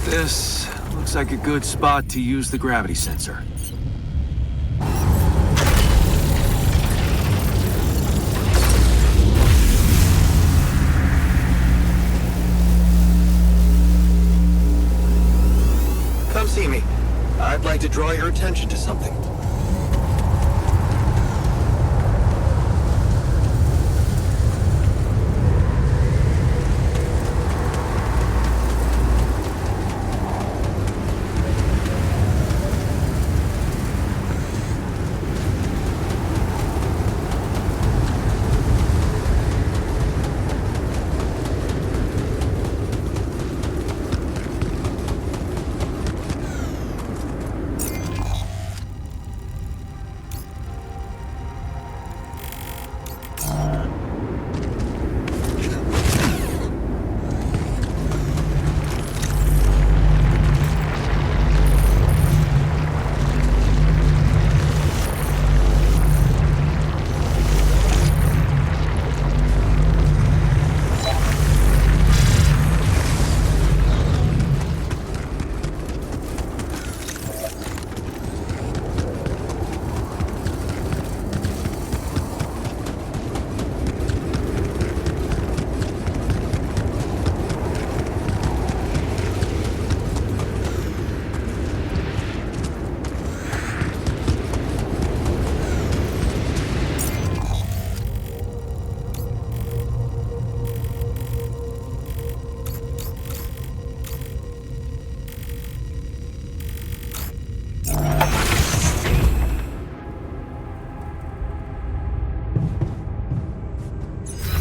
This looks like a good spot to use the gravity sensor. Come see me. I'd like to draw your attention to something.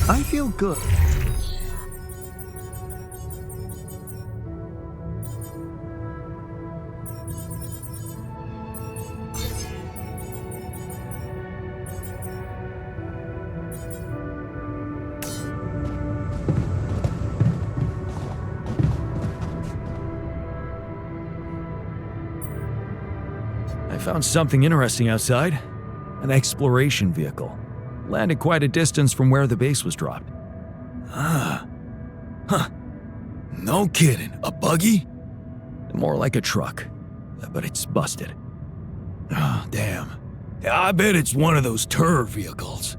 I feel good. I found something interesting outside. An exploration vehicle. Landed quite a distance from where the base was dropped. Ah. Huh. No kidding. A buggy? More like a truck. But it's busted. Ah, damn. I bet it's one of those tour vehicles.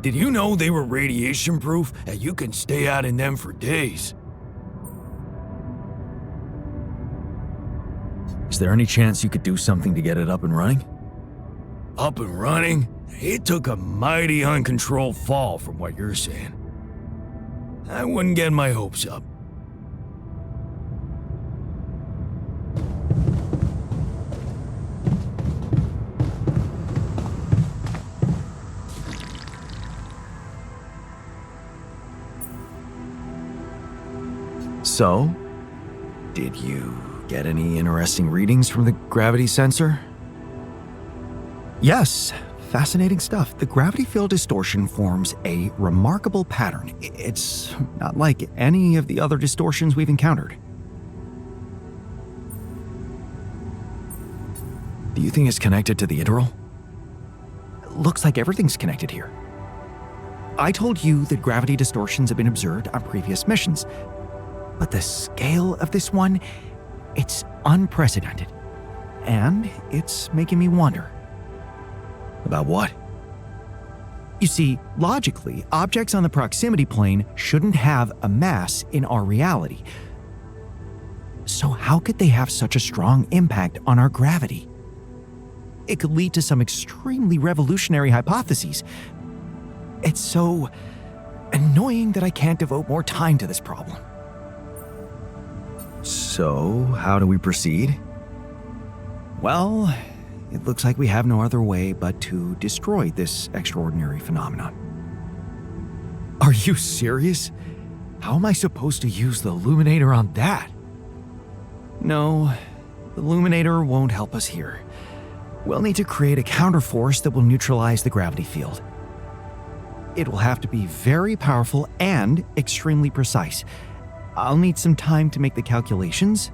Did you know they were radiation proof and you can stay out in them for days? Is there any chance you could do something to get it up and running? Up and running? It took a mighty uncontrolled fall from what you're saying. I wouldn't get my hopes up. So, did you get any interesting readings from the gravity sensor? Yes, fascinating stuff. The gravity field distortion forms a remarkable pattern. It's not like any of the other distortions we've encountered. Do you think it's connected to the interval? Looks like everything's connected here. I told you that gravity distortions have been observed on previous missions, but the scale of this one, it's unprecedented. And it's making me wonder. About what? You see, logically, objects on the proximity plane shouldn't have a mass in our reality. So how could they have such a strong impact on our gravity? It could lead to some extremely revolutionary hypotheses. It's so annoying that I can't devote more time to this problem. So, how do we proceed? Well, it looks like we have no other way but to destroy this extraordinary phenomenon. Are you serious? How am I supposed to use the illuminator on that? No, the illuminator won't help us here. We'll need to create a counterforce that will neutralize the gravity field. It will have to be very powerful and extremely precise. I'll need some time to make the calculations.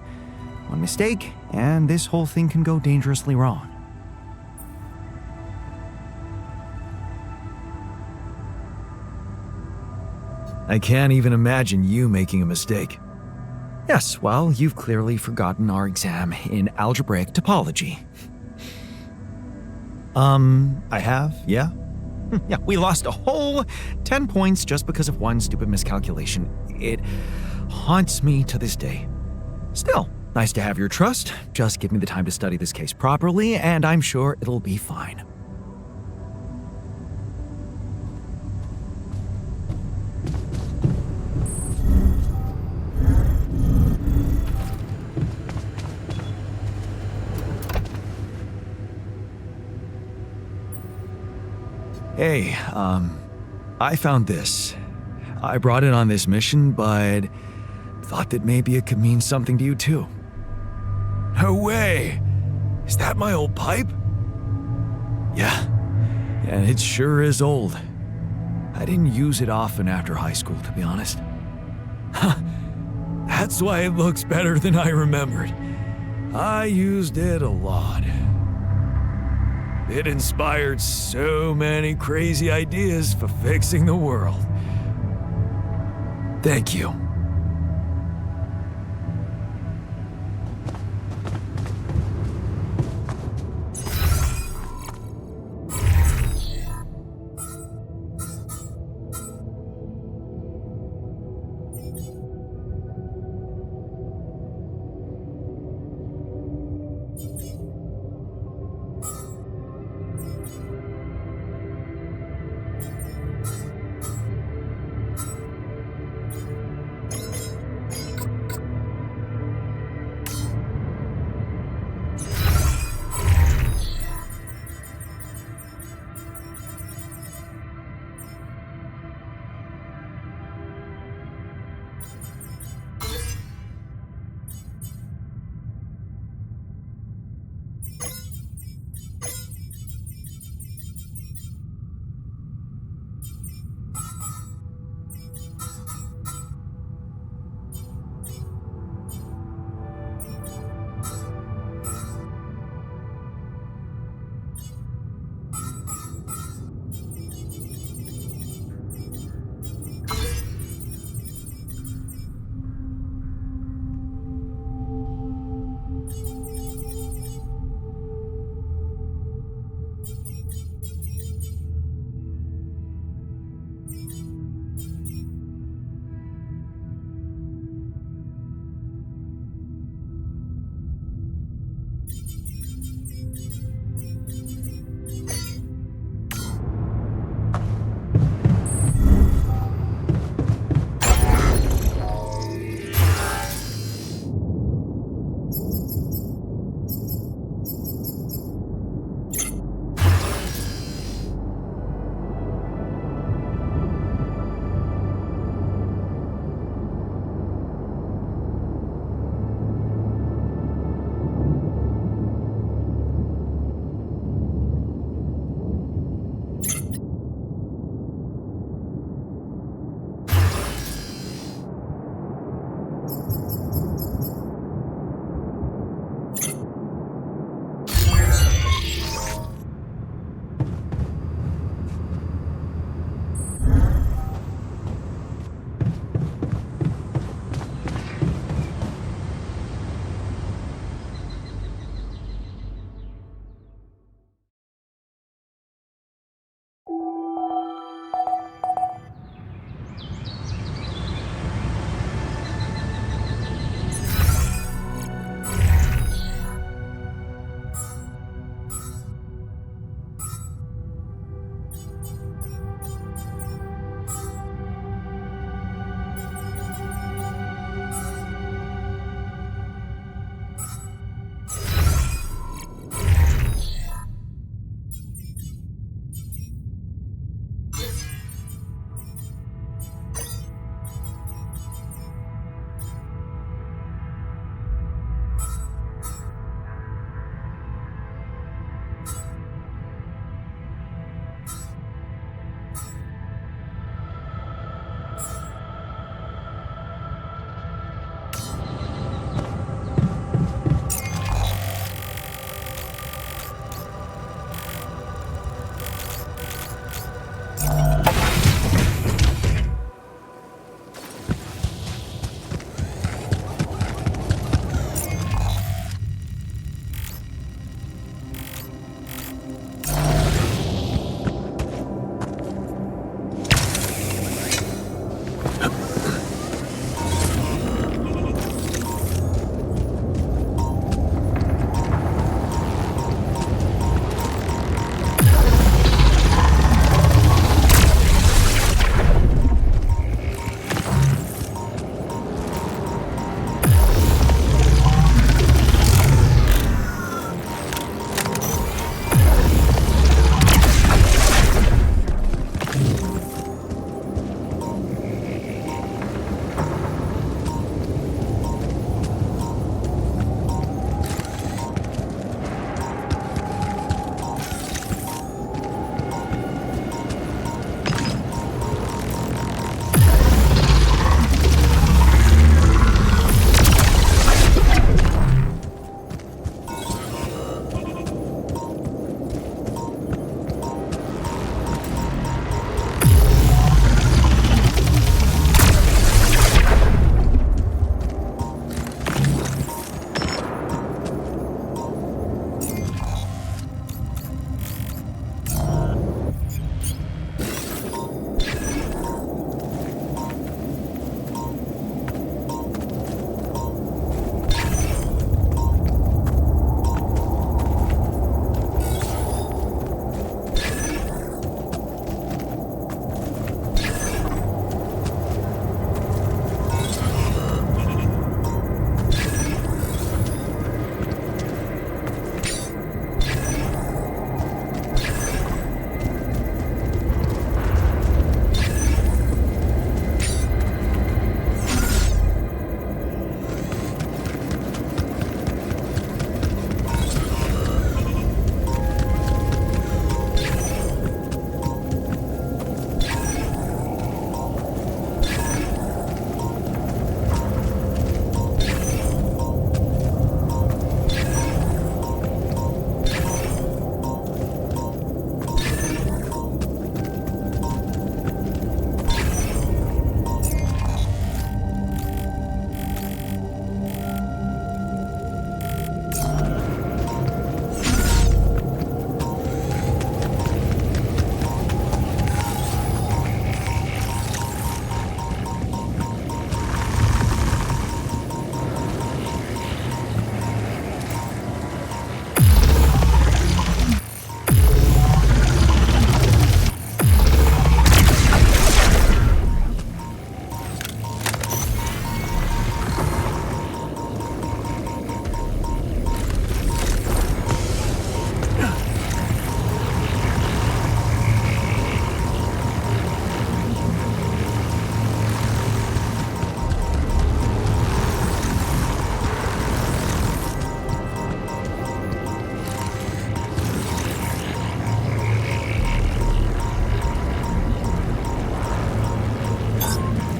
One mistake, and this whole thing can go dangerously wrong. I can't even imagine you making a mistake. Yes, well, you've clearly forgotten our exam in algebraic topology. I have, yeah? Yeah, we lost a whole 10 points just because of one stupid miscalculation. It haunts me to this day. Still, nice to have your trust. Just give me the time to study this case properly, and I'm sure it'll be fine. Hey, I found this. I brought it on this mission, but thought that maybe it could mean something to you too. No way! Is that my old pipe? Yeah, and it sure is old. I didn't use it often after high school, to be honest. That's why it looks better than I remembered. I used it a lot. It inspired so many crazy ideas for fixing the world. Thank you.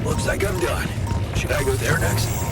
Looks like I'm done. Should I go there next?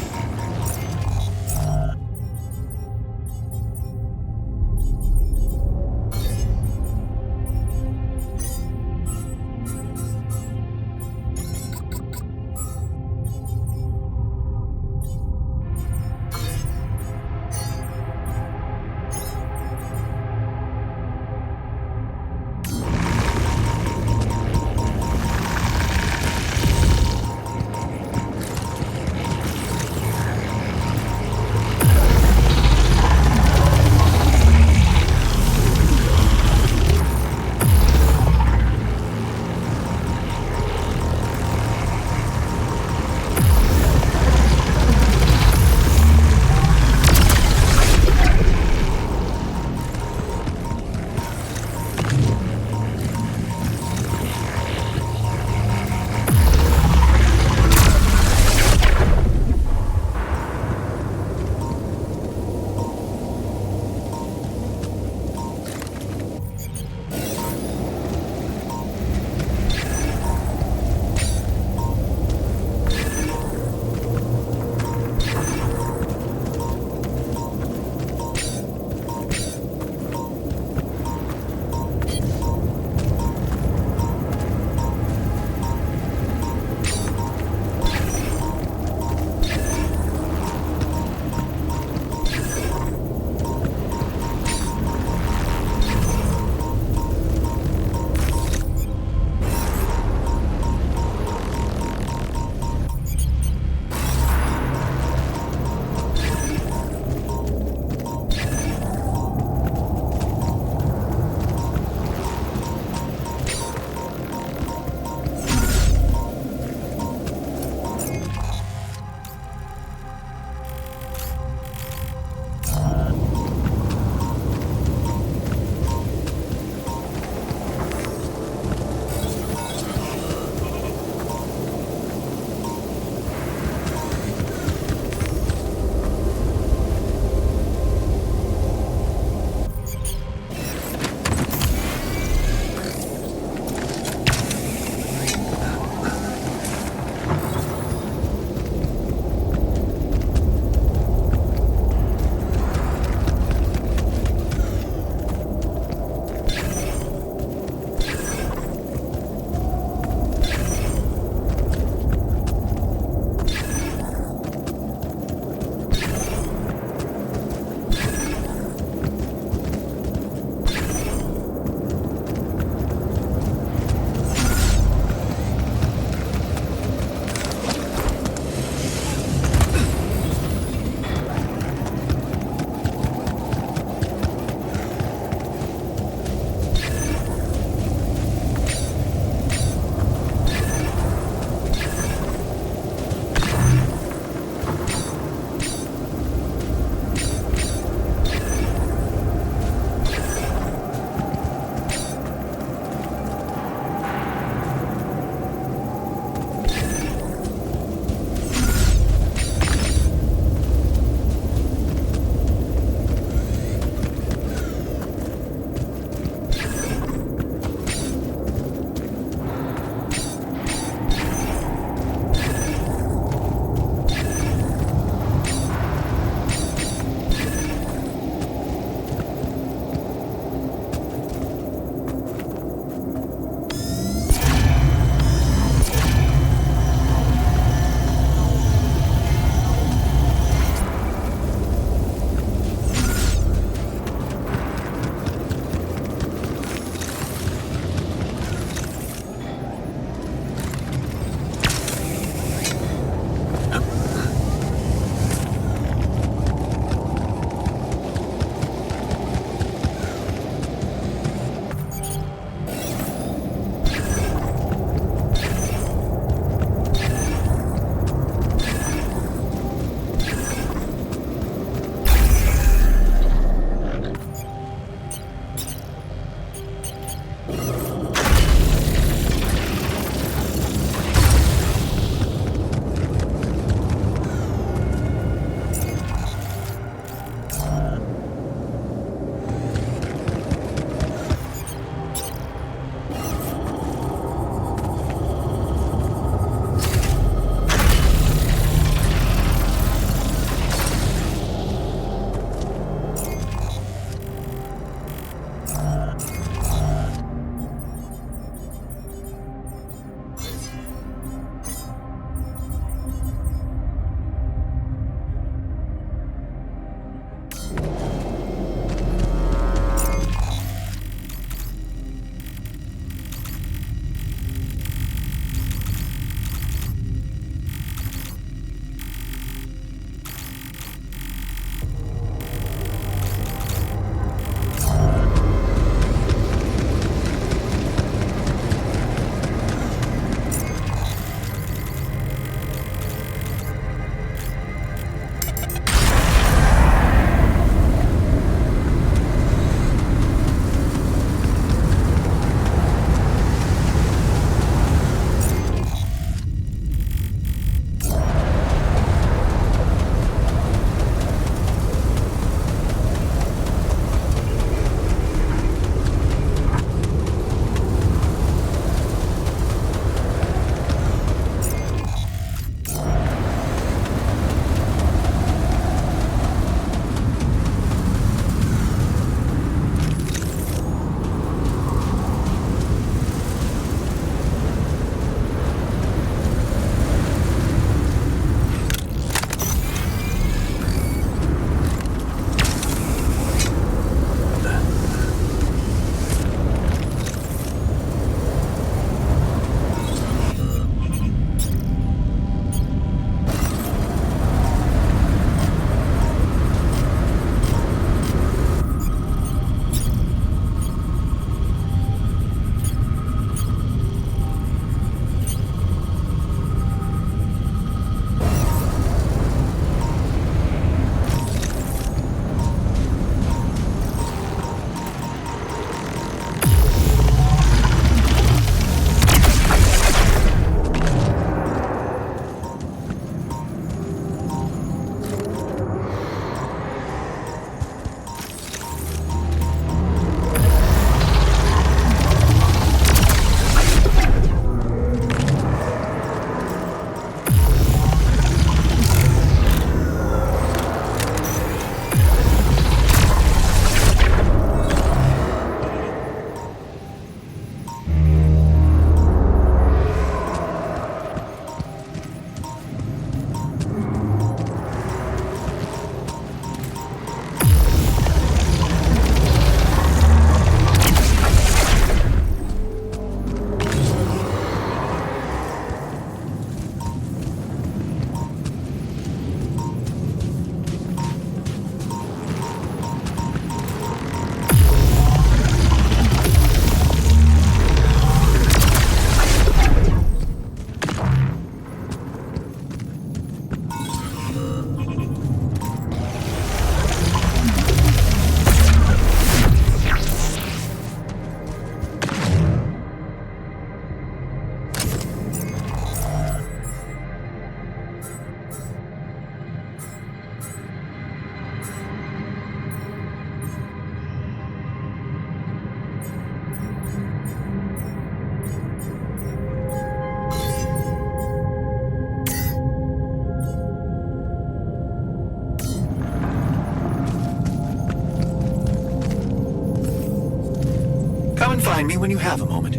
Find me when you have a moment.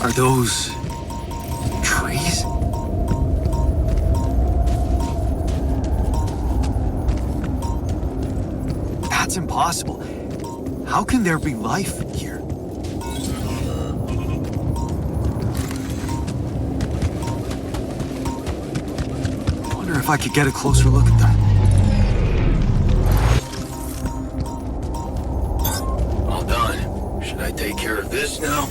Are those trees? That's impossible. How can there be life here? if I could get a closer look at them. All done. Should I take care of this now?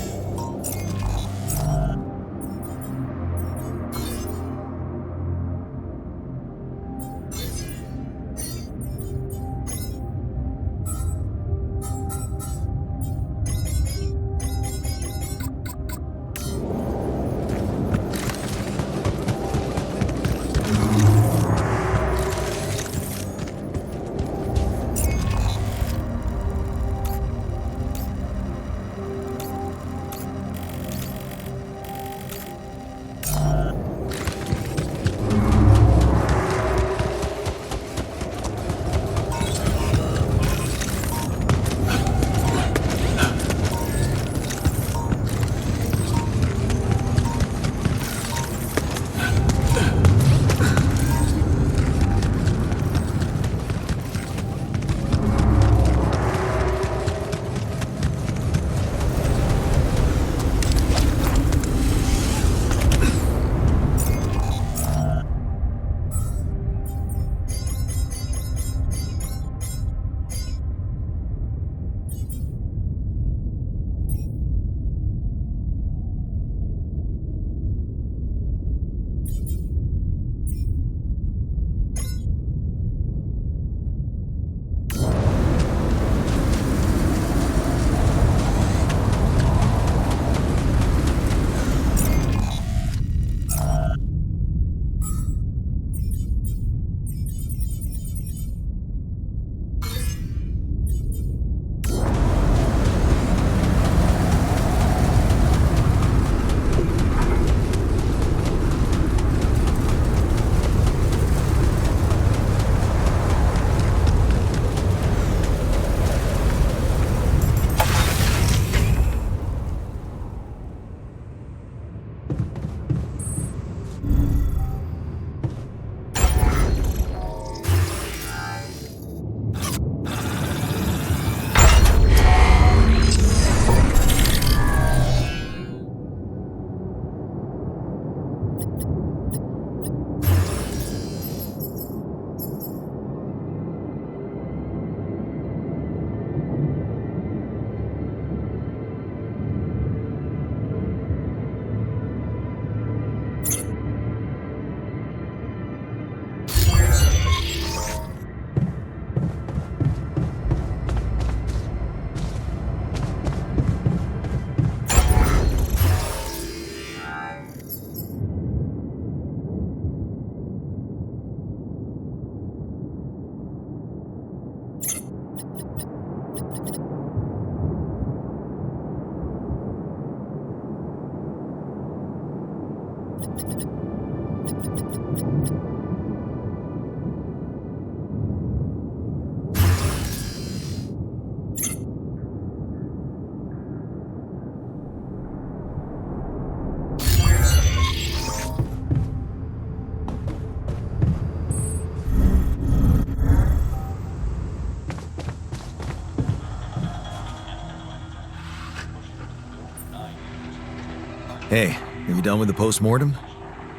Hey, are you done with the post-mortem?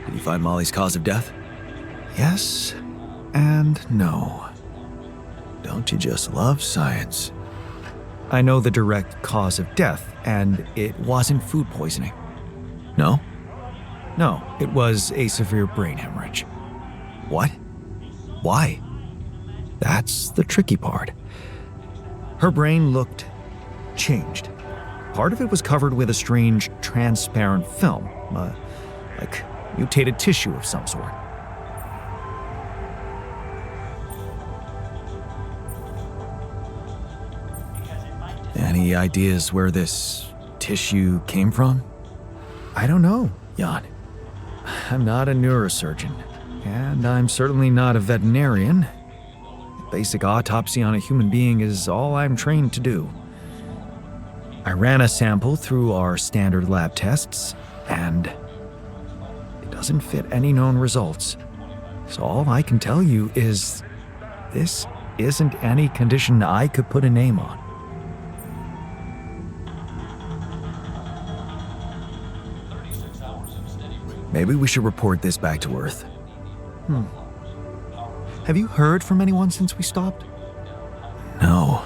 Did you find Molly's cause of death? Yes and no. Don't you just love science? I know the direct cause of death, and it wasn't food poisoning. No? No, it was a severe brain hemorrhage. What? Why? That's the tricky part. Her brain looked changed. Part of it was covered with a strange, transparent film, like mutated tissue of some sort. Any ideas where this tissue came from? I don't know. Jan. I'm not a neurosurgeon, and I'm certainly not a veterinarian. A basic autopsy on a human being is all I'm trained to do. I ran a sample through our standard lab tests, and it doesn't fit any known results. So all I can tell you is this isn't any condition I could put a name on. Maybe we should report this back to Earth. Have you heard from anyone since we stopped? No.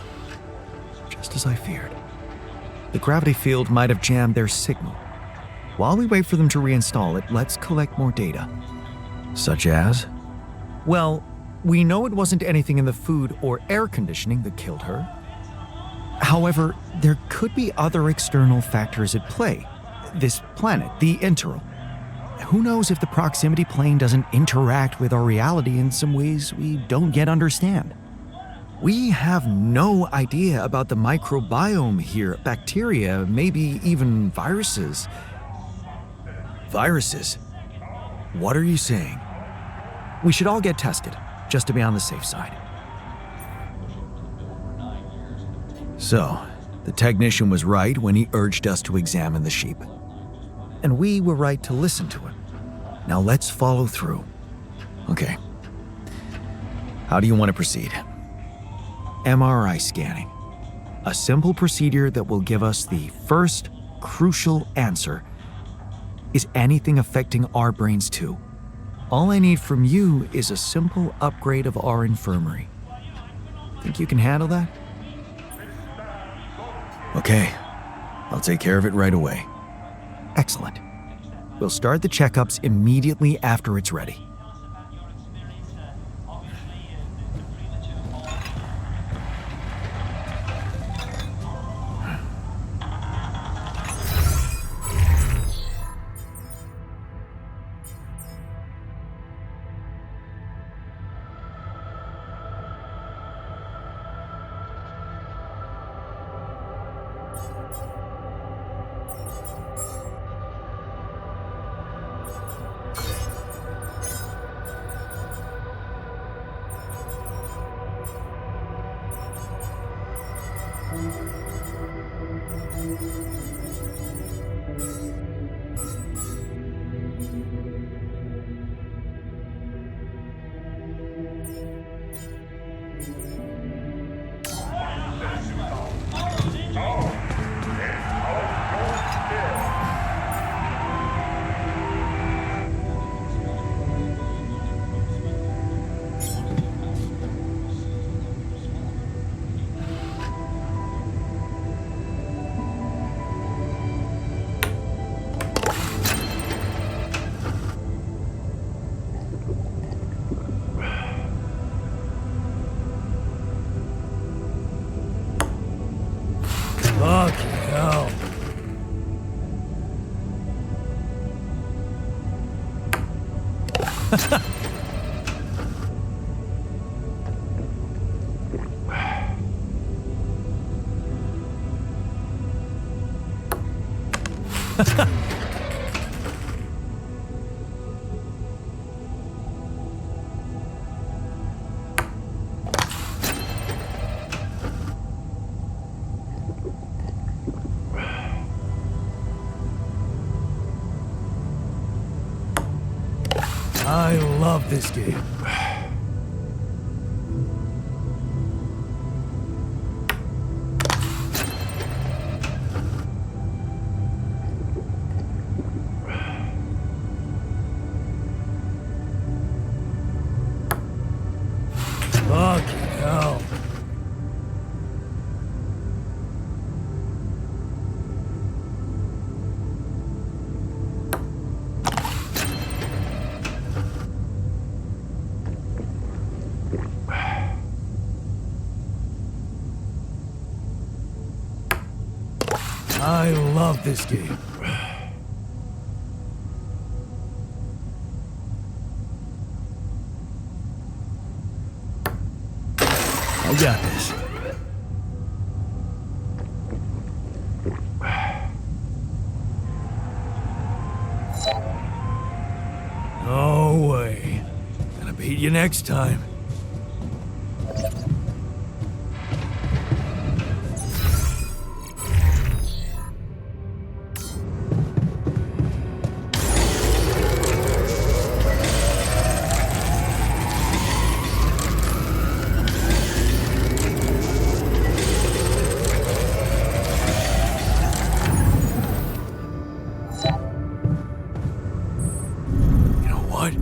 Just as I feared. The gravity field might have jammed their signal. While we wait for them to reinstall it, let's collect more data. Such as? Well, we know it wasn't anything in the food or air conditioning that killed her. However, there could be other external factors at play. This planet, the Interal. Who knows if the proximity plane doesn't interact with our reality in some ways we don't yet understand? We have no idea about the microbiome here, bacteria, maybe even viruses. Viruses? What are you saying? We should all get tested, just to be on the safe side. So, the technician was right when he urged us to examine the sheep. And we were right to listen to him. Now let's follow through. Okay. How do you want to proceed? MRI scanning. A simple procedure that will give us the first crucial answer. Is anything affecting our brains too? All I need from you is a simple upgrade of our infirmary. Think you can handle that? Okay. I'll take care of it right away. Excellent. We'll start the checkups immediately after it's ready. Fucking hell. I love this game. Fucking hell. I love this game. I got this. No way. Gonna beat you next time. You know what?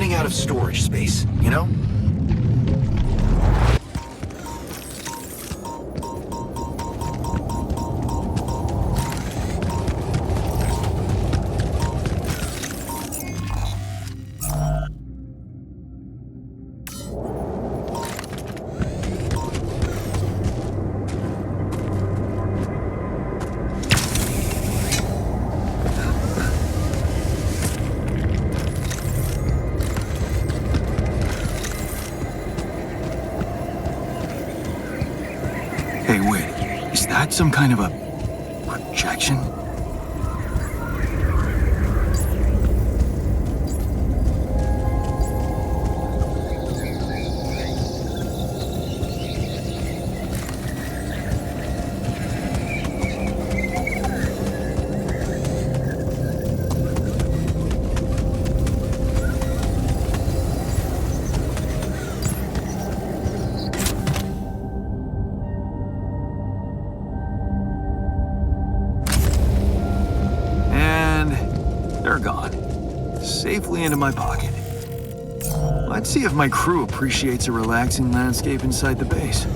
running out of storage space, you know? Hey, wait. Is that some kind of a projection? They're gone. Safely into my pocket. Let's see if my crew appreciates a relaxing landscape inside the base.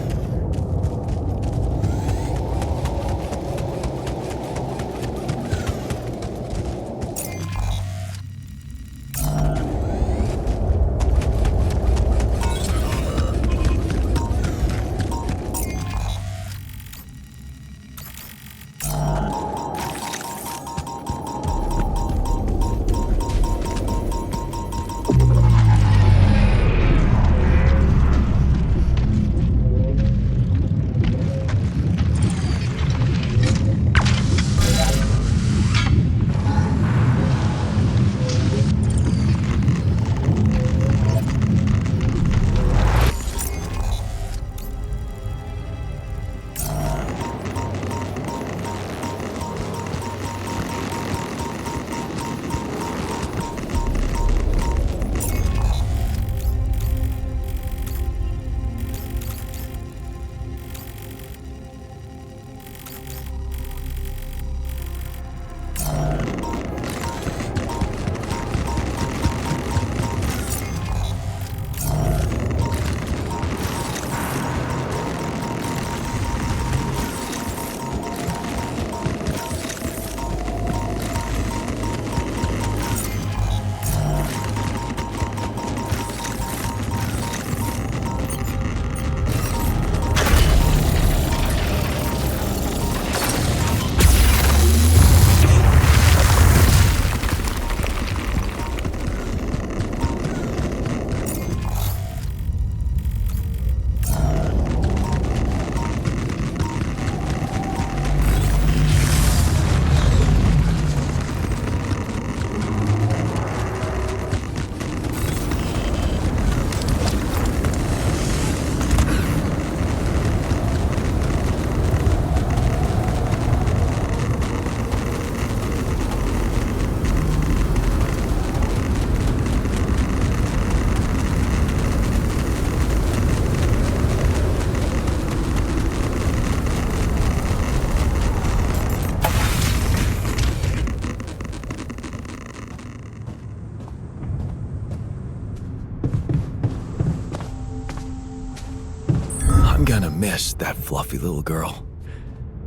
I'm gonna miss that fluffy little girl.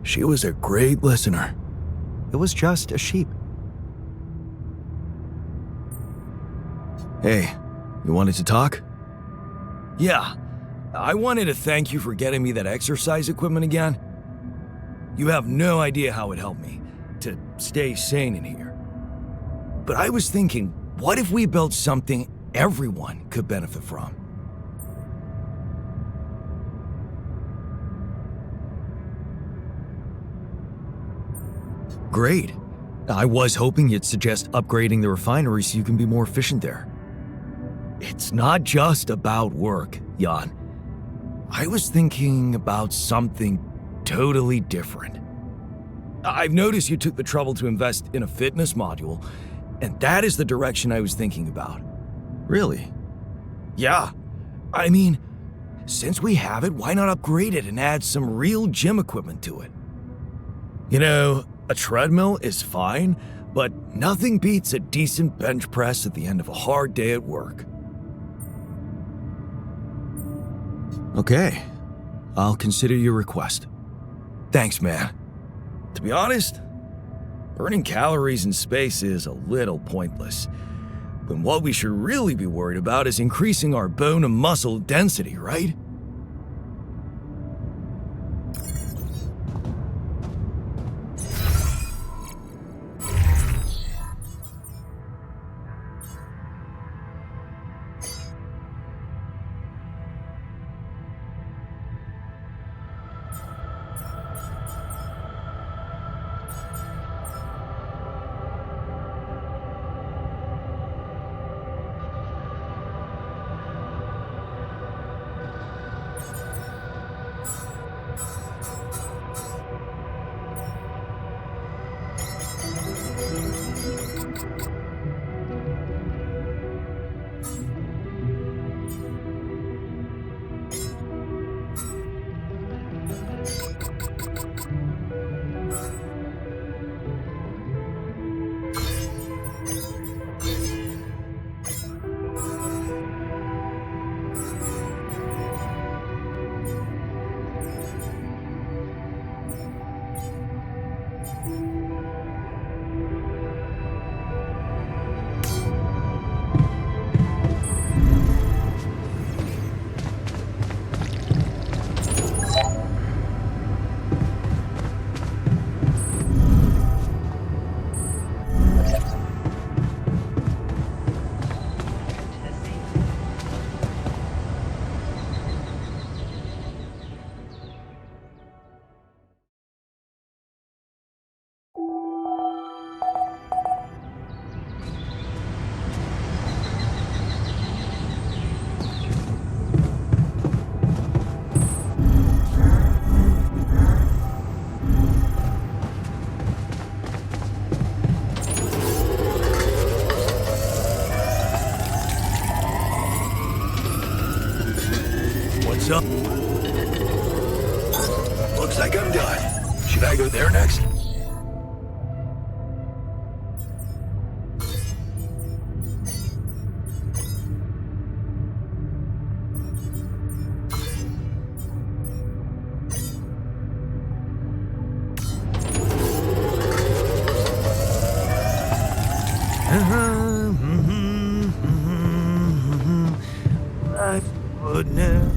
She was a great listener. It was just a sheep. Hey, you wanted to talk? Yeah, I wanted to thank you for getting me that exercise equipment again. You have no idea how it helped me to stay sane in here. But I was thinking, what if we built something everyone could benefit from? Great. I was hoping you'd suggest upgrading the refinery so you can be more efficient there. It's not just about work, Jan. I was thinking about something totally different. I've noticed you took the trouble to invest in a fitness module, and that is the direction I was thinking about. Really? Yeah. I mean, since we have it, why not upgrade it and add some real gym equipment to it? You know, a treadmill is fine, but nothing beats a decent bench press at the end of a hard day at work. Okay, I'll consider your request. Thanks, man. To be honest, burning calories in space is a little pointless. When what we should really be worried about is increasing our bone and muscle density, right? What's up? Looks like I'm done. Should I go there next? I would never.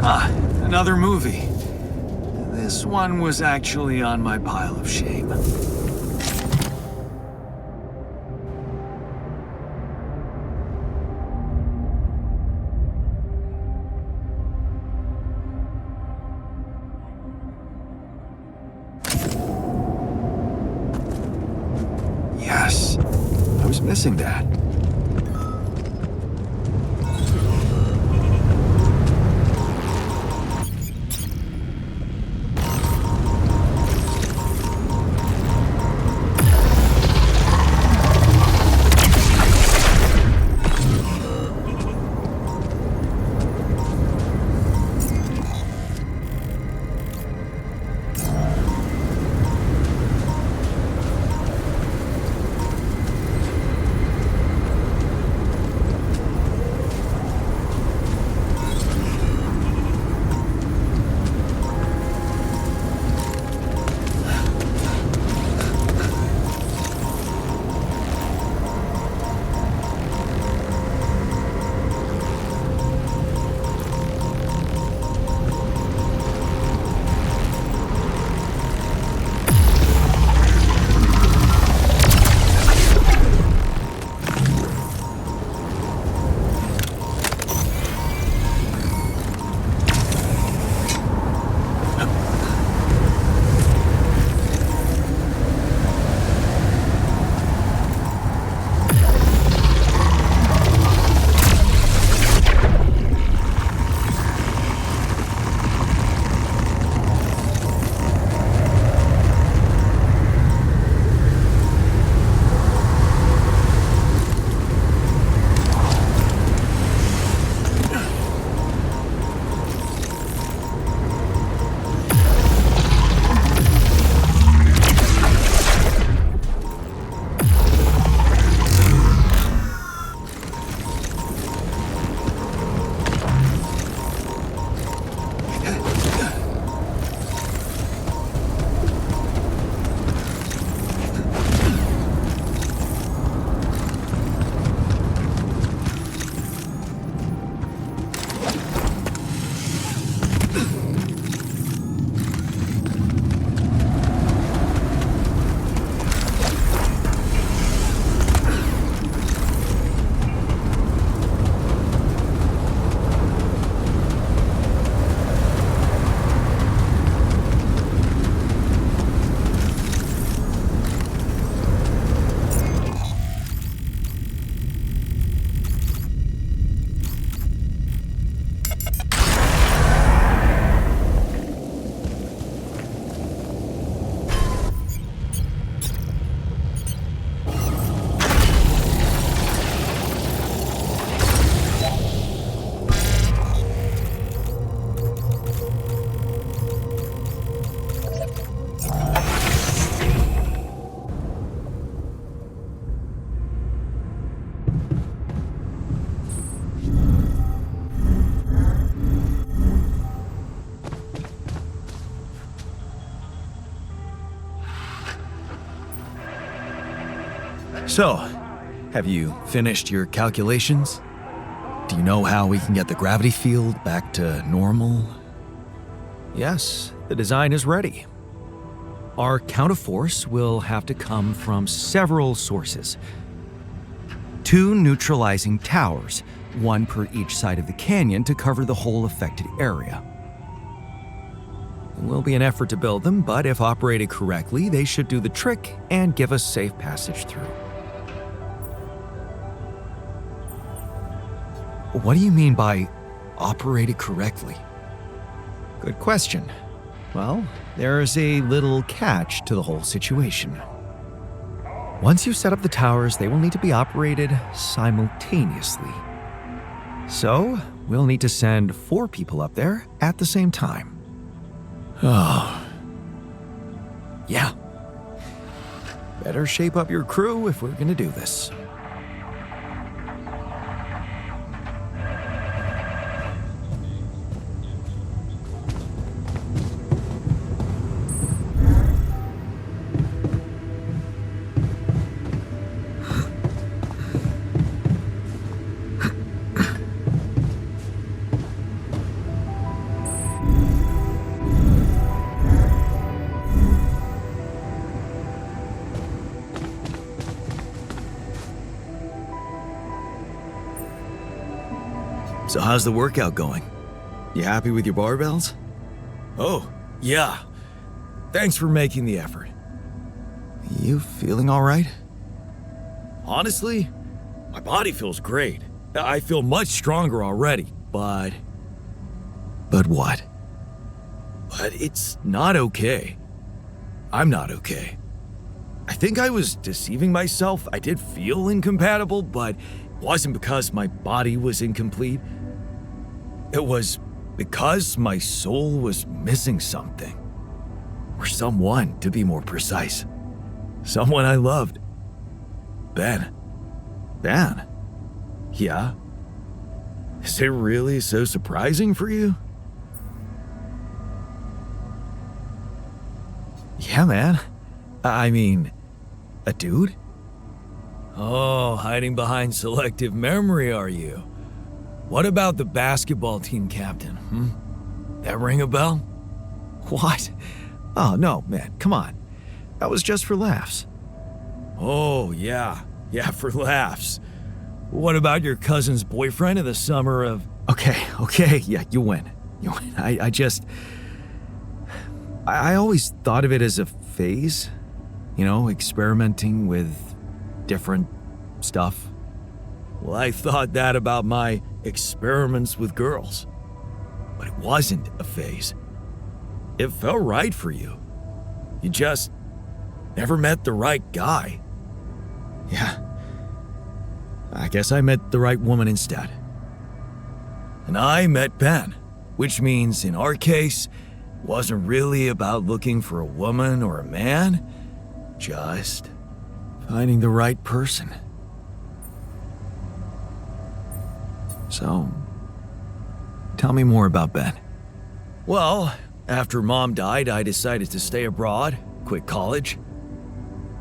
Another movie. This one was actually on my pile of shame. Yes, I was missing that. So, have you finished your calculations? Do you know how we can get the gravity field back to normal? Yes, the design is ready. Our counterforce will have to come from several sources. 2 neutralizing towers, 1 per each side of the canyon to cover the whole affected area. It will be an effort to build them, but if operated correctly, they should do the trick and give us safe passage through. What do you mean by operated correctly? Good question. Well, there's a little catch to the whole situation. Once you set up the towers, they will need to be operated simultaneously. So, we'll need to send 4 people up there at the same time. Oh, Yeah. Better shape up your crew if we're gonna do this. So how's the workout going? You happy with your barbells? Oh, yeah. Thanks for making the effort. You feeling all right? Honestly, my body feels great. I feel much stronger already, but But what? it's not okay. I'm not okay. I think I was deceiving myself. I did feel incompatible, but it wasn't because my body was incomplete. It was because my soul was missing something. Or someone, to be more precise. Someone I loved. Ben. Ben? Yeah? Is it really so surprising for you? Yeah, man. I mean, a dude? Oh, hiding behind selective memory, are you? What about the basketball team captain, That ring a bell? What? Oh, no, man, come on. That was just for laughs. Oh, yeah, for laughs. What about your cousin's boyfriend in the summer of... Okay, yeah, you win. I always thought of it as a phase, experimenting with different stuff. Well, I thought that about my experiments with girls. But it wasn't a phase. It felt right for you. You just never met the right guy. Yeah. I guess I met the right woman instead. And I met Ben, which means in our case, it wasn't really about looking for a woman or a man, just finding the right person. So, tell me more about Ben. Well, after Mom died, I decided to stay abroad, quit college.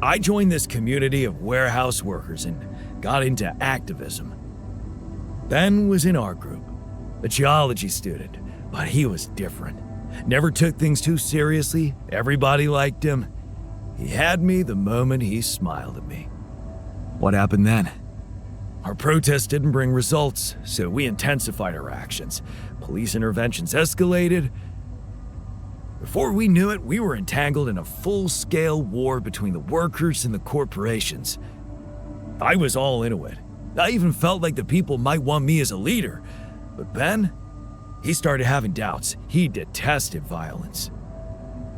I joined this community of warehouse workers and got into activism. Ben was in our group, a geology student, but he was different. Never took things too seriously, everybody liked him. He had me the moment he smiled at me. What happened then? Our protest didn't bring results, so we intensified our actions. Police interventions escalated. Before we knew it, we were entangled in a full-scale war between the workers and the corporations. I was all into it. I even felt like the people might want me as a leader. But Ben, he started having doubts. He detested violence.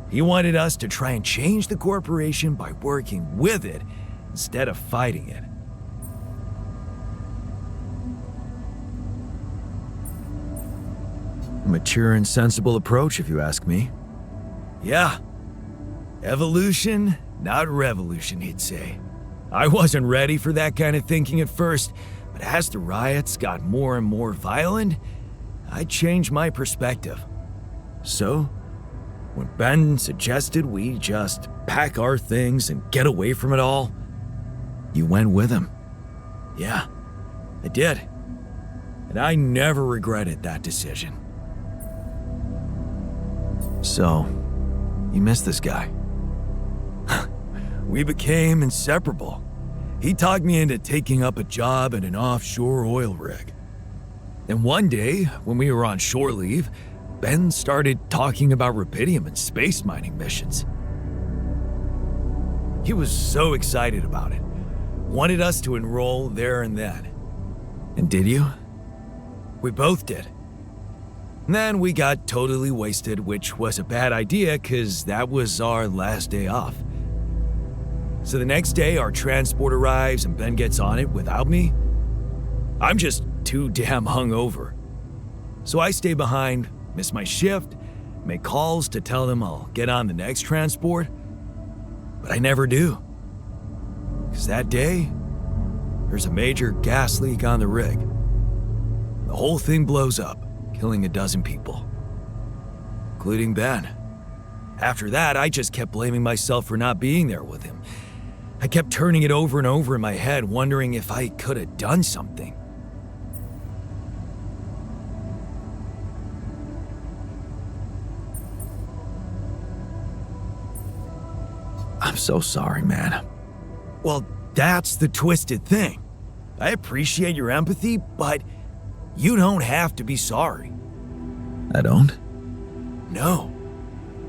He wanted us to try and change the corporation by working with it instead of fighting it. Mature and sensible approach, if you ask me. Yeah. Evolution, not revolution, he'd say. I wasn't ready for that kind of thinking at first, but as the riots got more and more violent, I changed my perspective. So, when Ben suggested we just pack our things and get away from it all, You went with him. yeah, I did. And I never regretted that decision. So, you missed this guy. We became inseparable. He talked me into taking up a job at an offshore oil rig. And one day, when we were on shore leave, Ben started talking about rubidium and space mining missions. He was so excited about it. Wanted us to enroll there and then. And did you? We both did. And then we got totally wasted, which was a bad idea because that was our last day off. So the next day, our transport arrives and Ben gets on it without me. I'm just too damn hungover. So I stay behind, miss my shift, make calls to tell them I'll get on the next transport. But I never do. Because that day, there's a major gas leak on the rig. The whole thing blows up, killing a dozen people, including Ben. After that, I just kept blaming myself for not being there with him. I kept turning it over and over in my head, wondering if I could have done something. I'm so sorry, man. Well, that's the twisted thing. I appreciate your empathy, but You don't have to be sorry. I don't? No.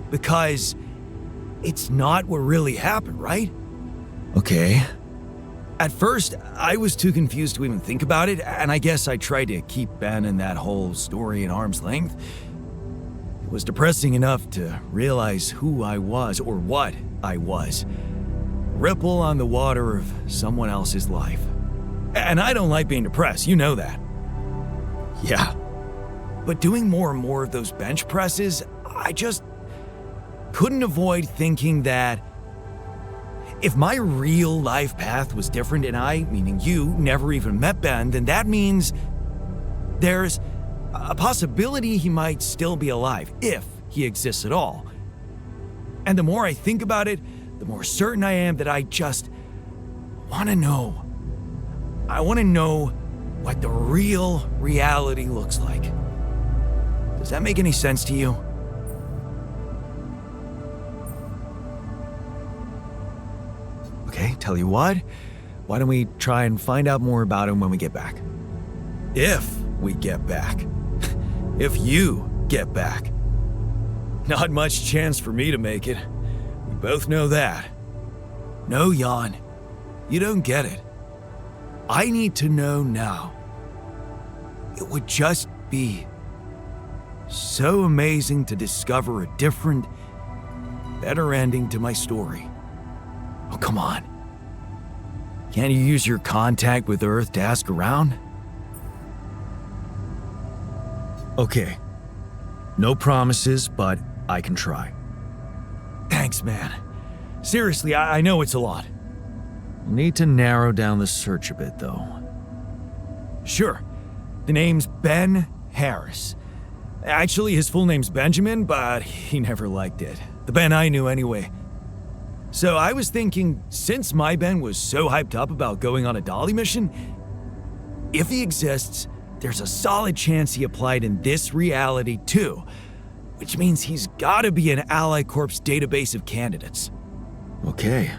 Because it's not what really happened, right? Okay. At first, I was too confused to even think about it, and I guess I tried to keep Ben and that whole story at arm's length. It was depressing enough to realize who I was, or what I was. Ripple on the water of someone else's life. And I don't like being depressed, you know that. Yeah. But doing more and more of those bench presses, I just couldn't avoid thinking that if my real life path was different and I, meaning you, never even met Ben, then that means there's a possibility he might still be alive, if he exists at all. And the more I think about it, the more certain I am that I just want to know. I want to know what the real reality looks like. Does that make any sense to you? Okay, tell you what. Why don't we try and find out more about him when we get back? If we get back. If you get back. Not much chance for me to make it. We both know that. No, Jan. You don't get it. I need to know now. It would just be so amazing to discover a different, better ending to my story. Oh, come on. Can't you use your contact with Earth to ask around? Okay. No promises, but I can try. Thanks, man. Seriously, I know it's a lot. We'll need to narrow down the search a bit, though. Sure. The name's Ben Harris. Actually, his full name's Benjamin, but he never liked it. The Ben I knew anyway. So I was thinking, since my Ben was so hyped up about going on a Dolly mission, if he exists, there's a solid chance he applied in this reality too, which means he's gotta be an Ally Corps database of candidates. Okay.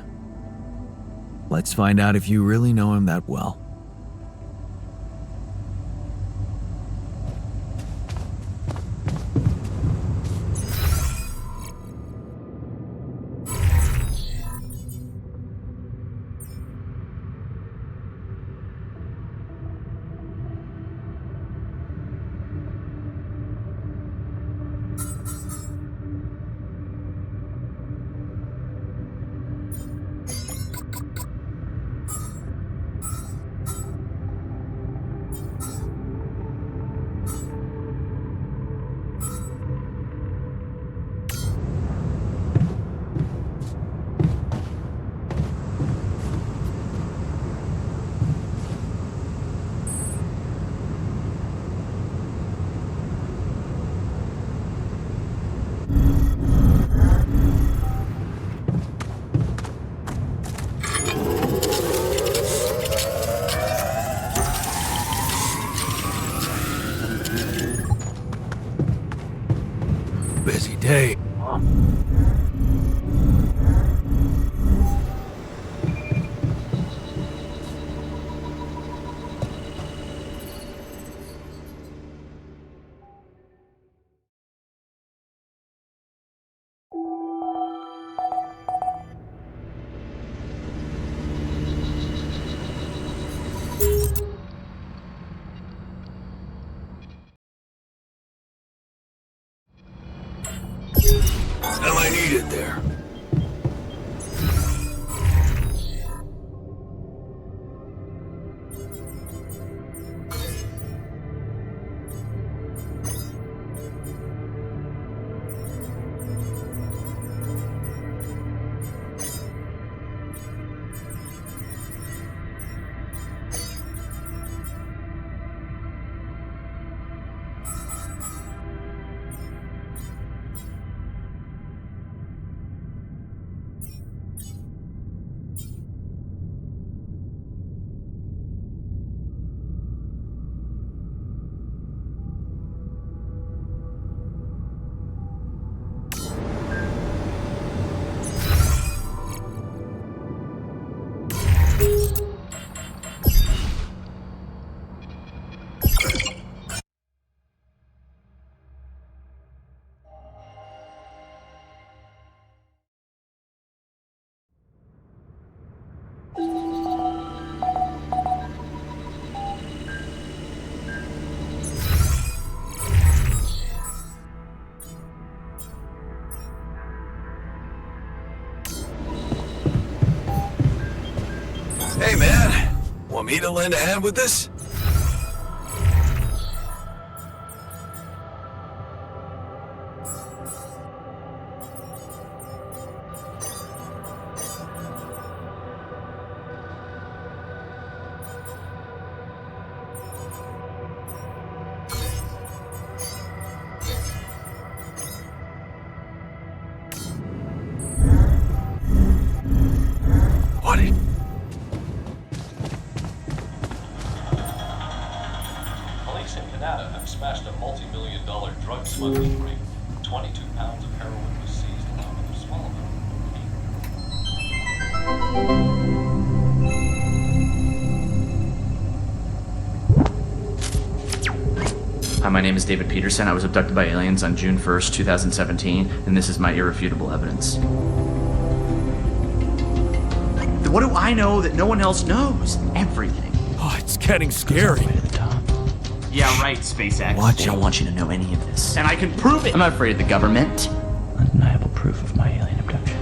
Let's find out if you really know him that well. Busy day. Am I needed there? Want me to lend a hand with this? What? Police in Canada have smashed a multi-million-dollar drug smuggling ring. 22 pounds of heroin was seized along with a small amount of cocaine. Hi, my name is David Peterson. I was abducted by aliens on June 1st, 2017, and this is my irrefutable evidence. What do I know that no one else knows? Everything. Oh, it's getting scary. Yeah, right, SpaceX. Watch They it. don't want you to know any of this. And I can prove it. I'm not afraid of the government. Undeniable proof of my alien abduction.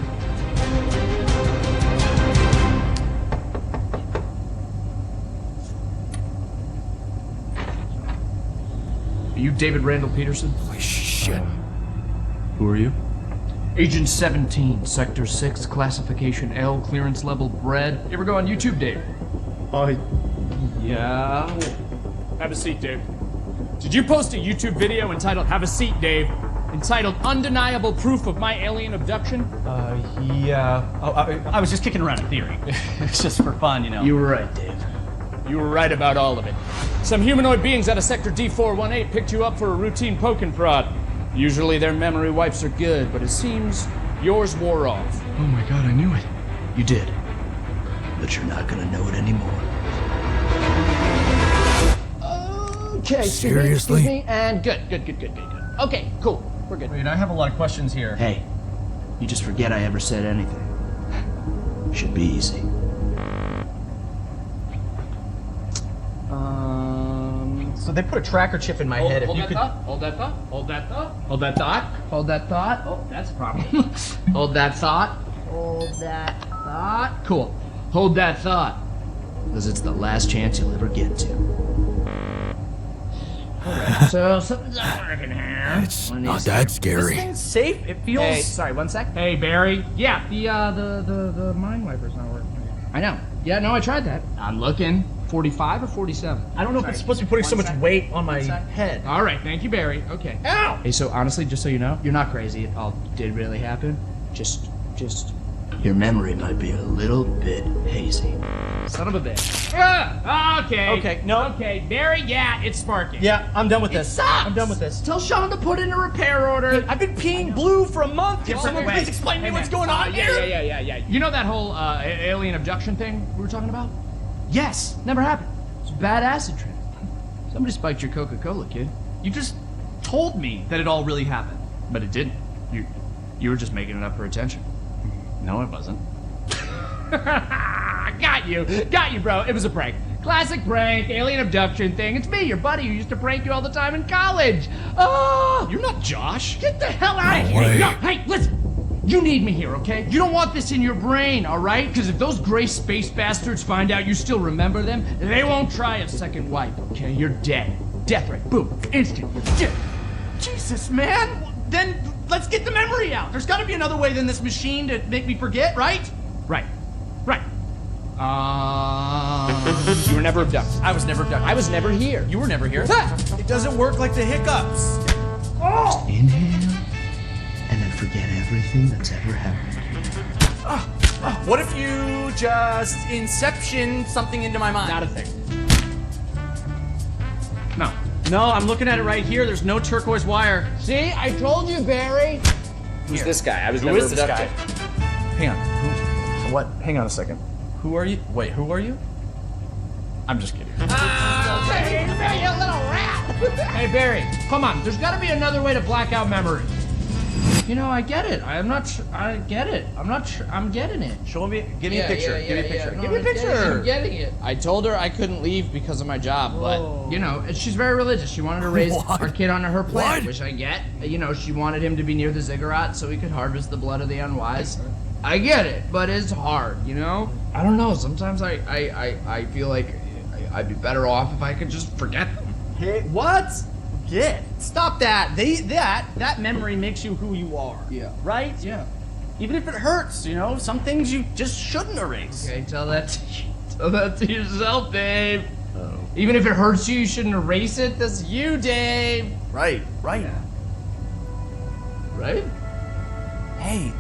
Are you David Randall Peterson? Holy shit. Who are you? Agent 17, Sector 6, Classification L, Clearance Level Bred. You ever go on YouTube, Dave? Yeah. Have a seat, Dave. Did you post a YouTube video entitled Have a Seat, Dave? Entitled Undeniable Proof of My Alien Abduction? Yeah. Oh, I was just kicking around a theory. It's just for fun, you know. You were right, Dave. You were right about all of it. Some humanoid beings out of Sector D418 picked you up for a routine poke and prod. Usually their memory wipes are good, but it seems yours wore off. Oh my god, I knew it. You did. But you're not gonna know it anymore. Okay, Seriously? excuse me, and good. Okay, cool. We're good. Wait, I have a lot of questions here. Hey, you just forget I ever said anything. Should be easy. So they put a tracker chip in my head. If Hold you that could. thought. Hold that thought. Hold that thought. Hold that thought. Hold that thought. Oh, that's a problem. Hold that thought. Hold that thought. Cool. Hold that thought. Because it's the last chance you'll ever get to. So something's not working here. It's not that scary. This thing's safe. It feels. Hey. Sorry, one sec. Hey Barry. Yeah, the mind wiper's not working. I know. Yeah, no, I tried that. I'm looking. 45 or 47? I don't know if it's supposed to be putting so much weight on my head. All right, thank you, Barry. Okay. Ow! Hey, so honestly, just so you know, you're not crazy. It all did really happen. Just. Your memory might be a little bit hazy. Son of a bitch. Okay. Okay, no. Okay, Barry, yeah, it's sparking. Yeah, I'm done with It this. sucks. I'm done with this. Tell Sean to put in a repair order. I've been peeing blue for a month. Can someone Wait. please explain to me Hey, what's man. going on here? Yeah. You know that whole alien abduction thing we were talking about? Yes, never happened. It's a bad acid trip. Somebody spiked your Coca-Cola, kid. You just told me that it all really happened. But it didn't. You were just making it up for attention. No, it wasn't. Got you, bro. It was a prank. Classic prank, alien abduction thing. It's me, your buddy, who used to prank you all the time in college. Oh, You're not Josh. get the hell out of No here! way. No, hey, listen. You need me here, okay? You don't want this in your brain, all right? Because if those gray space bastards find out you still remember them, they won't try a second wipe, okay? You're dead. Death rate, boom, instant. You're dead. Jesus, man. Then let's get the memory out. There's got to be another way than this machine to make me forget, right? Right. You were never abducted. I was never abducted. I was never here. You were never here. It doesn't work like the hiccups. Inhale, and then forget everything that's ever happened to you. What if you just inception something into my mind? Not a thing. No. No, I'm looking at it right here. There's no turquoise wire. See, I told you, Barry. Who's this guy? I was Who never is this abducted. Hang on. What? Hang on a second. Who are you? Wait, who are you? I'm just kidding. Hey, Barry, you little rat! Hey, Barry, come on. There's got to be another way to black out memories. You know, I get it. I get it. I'm getting it. Show me. Give me a picture. Give me a picture. No, Give me a picture. I'm getting it. I told her I couldn't leave because of my job, but you know, she's very religious. She wanted to raise What? our kid on her planet, What? which I get. You know, she wanted him to be near the ziggurat so he could harvest the blood of the unwise. I get it, but it's hard. You know. I don't know. Sometimes I feel like I'd be better off if I could just forget them. Hey, what? Forget. Stop that. That memory makes you who you are. Yeah. Right? Yeah. Even if it hurts, you know, some things you just shouldn't erase. Okay, tell that to yourself, Dave. Oh. Even if it hurts you, you shouldn't erase it. That's you, Dave. Right. Yeah. Right? Hey,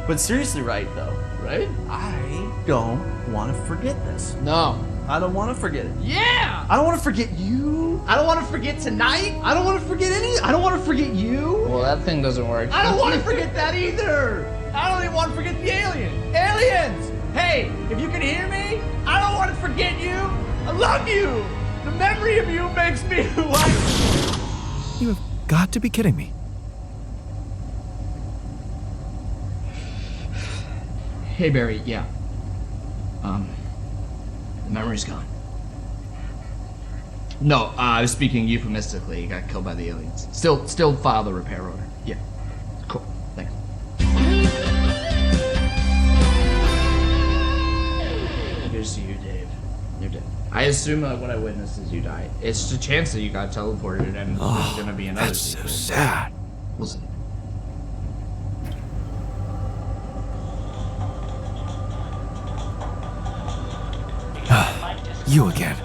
but seriously, right though. Right? I don't want to forget this. No. I don't want to forget it. Yeah! I don't want to forget you. I don't want to forget tonight. I don't want to forget I don't want to forget you. Well, that thing doesn't work. I don't want to forget that either. I don't even want to forget the alien. Aliens! Hey, if you can hear me, I don't want to forget you. I love you. The memory of you makes me who I am. You have got to be kidding me. Hey, Barry, yeah. The memory's gone. No, I was speaking euphemistically. He got killed by the aliens. Still file the repair order. Yeah. Cool. Thanks. Here's to you, Dave. You're dead. I assume what I witnessed is you died. It's just a chance that you got teleported and there's gonna be another That's so sequel. sad. We'll see. You again.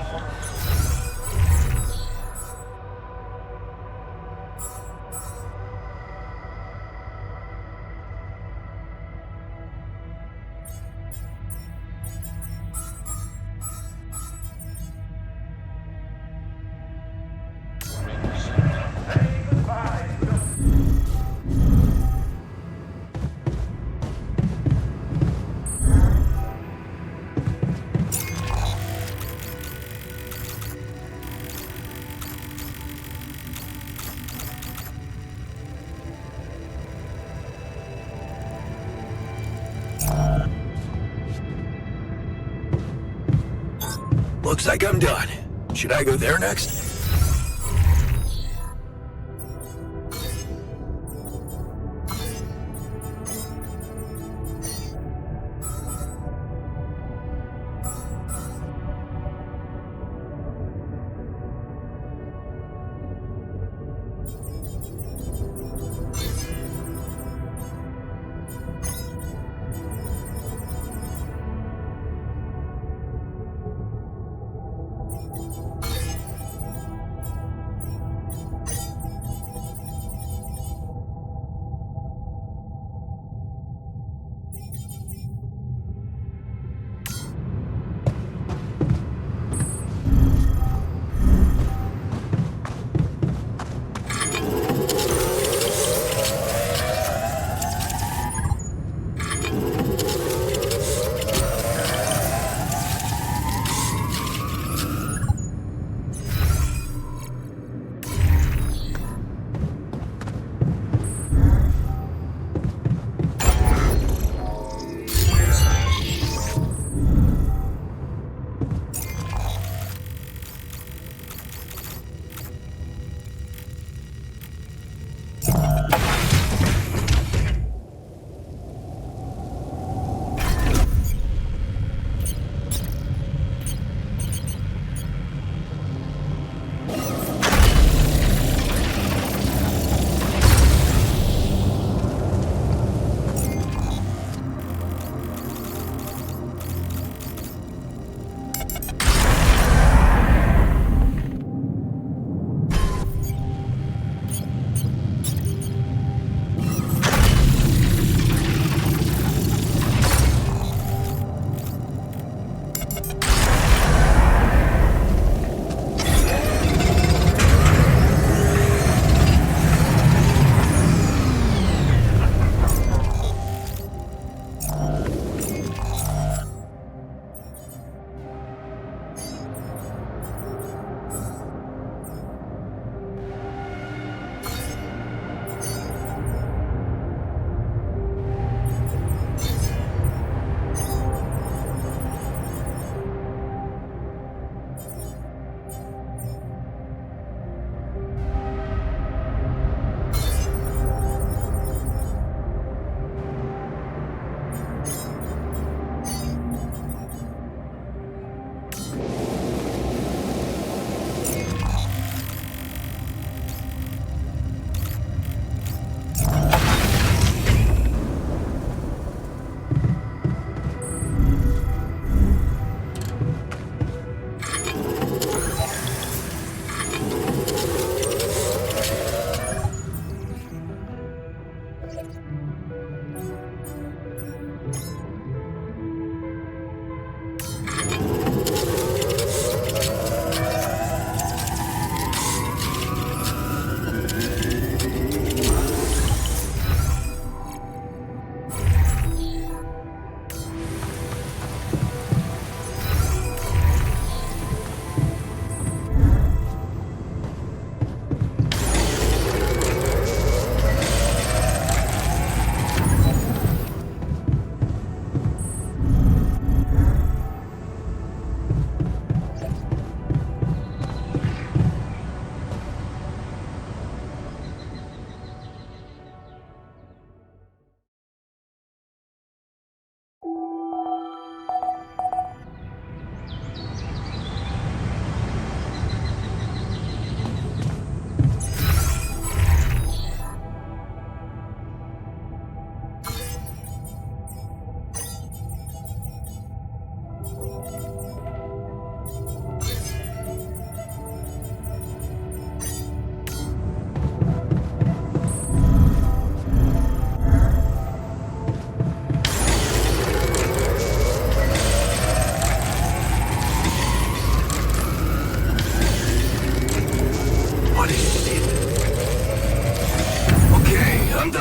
Looks like I'm done. Should I go there next?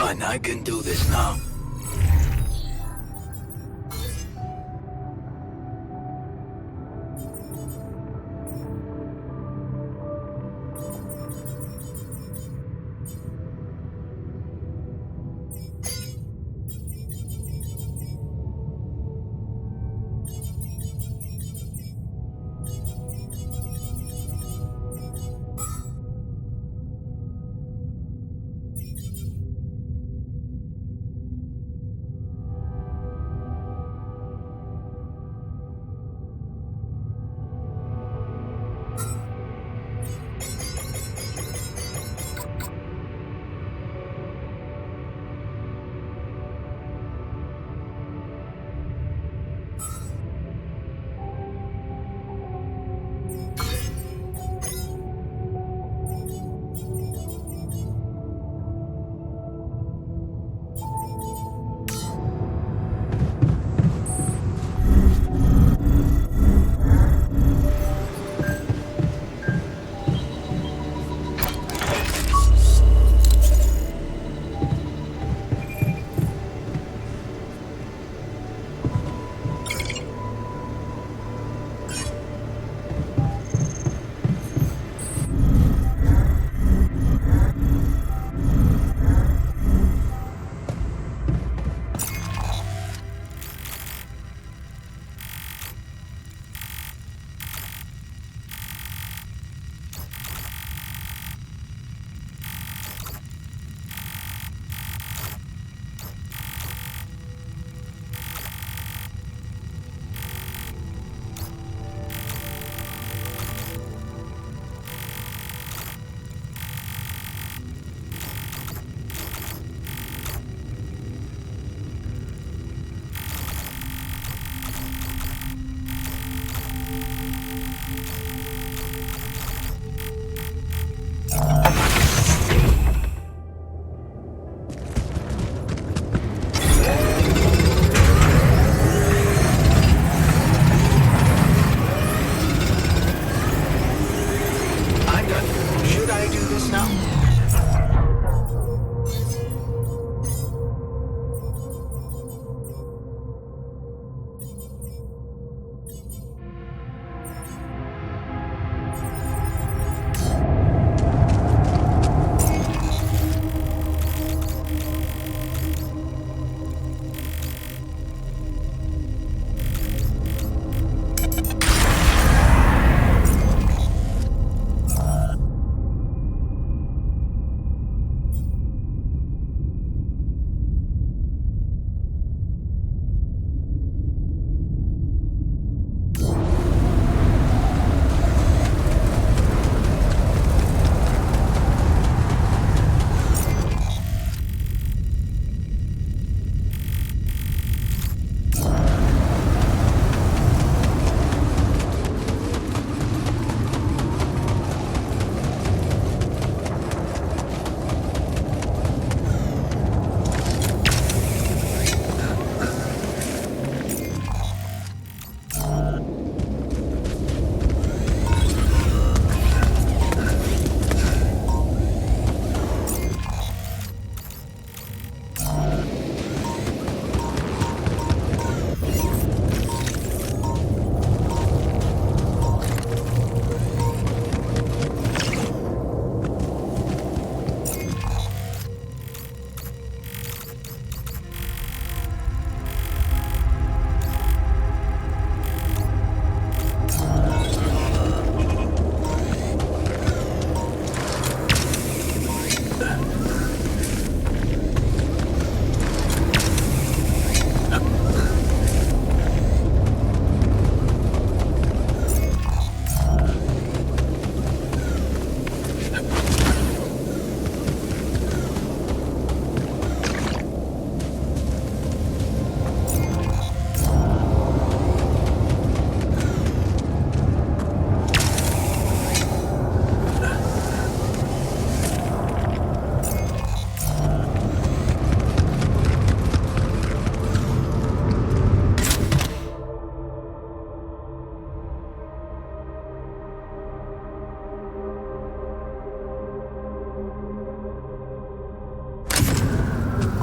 done. I can do this now.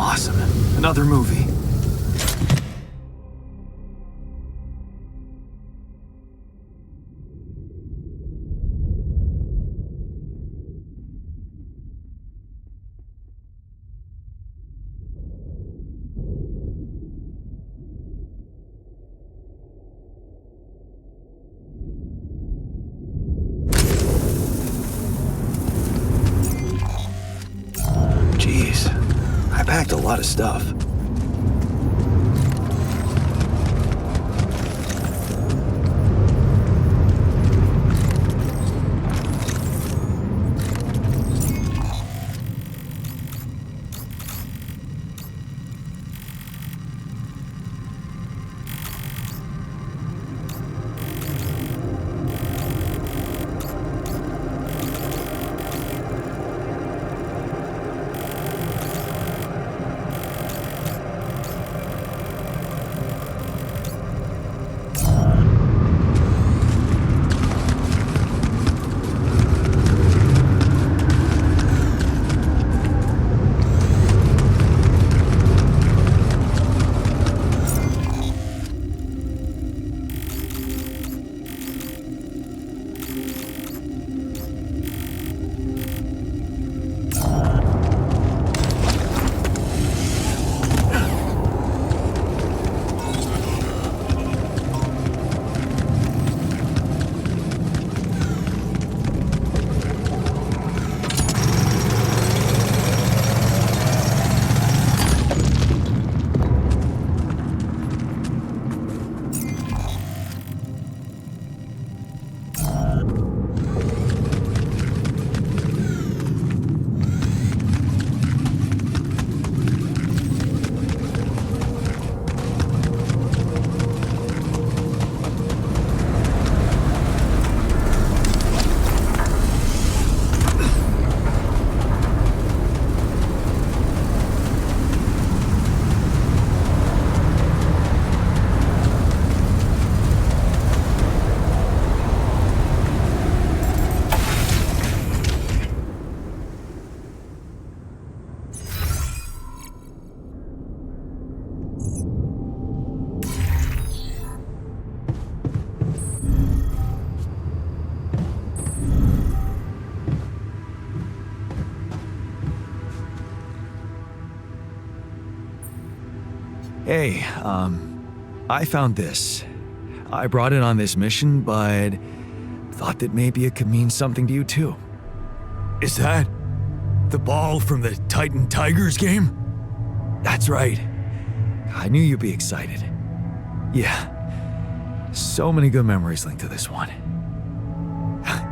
Awesome. Another movie. Jeez, I packed a lot of stuff. Hey, I found this. I brought it on this mission, but thought that maybe it could mean something to you too. Is that the ball from the Titan Tigers game? That's right. I knew you'd be excited. Yeah, so many good memories linked to this one.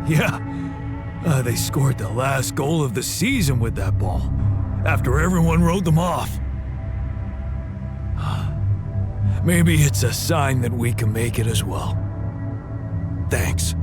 Yeah, they scored the last goal of the season with that ball, after everyone wrote them off. Maybe it's a sign that we can make it as well. Thanks.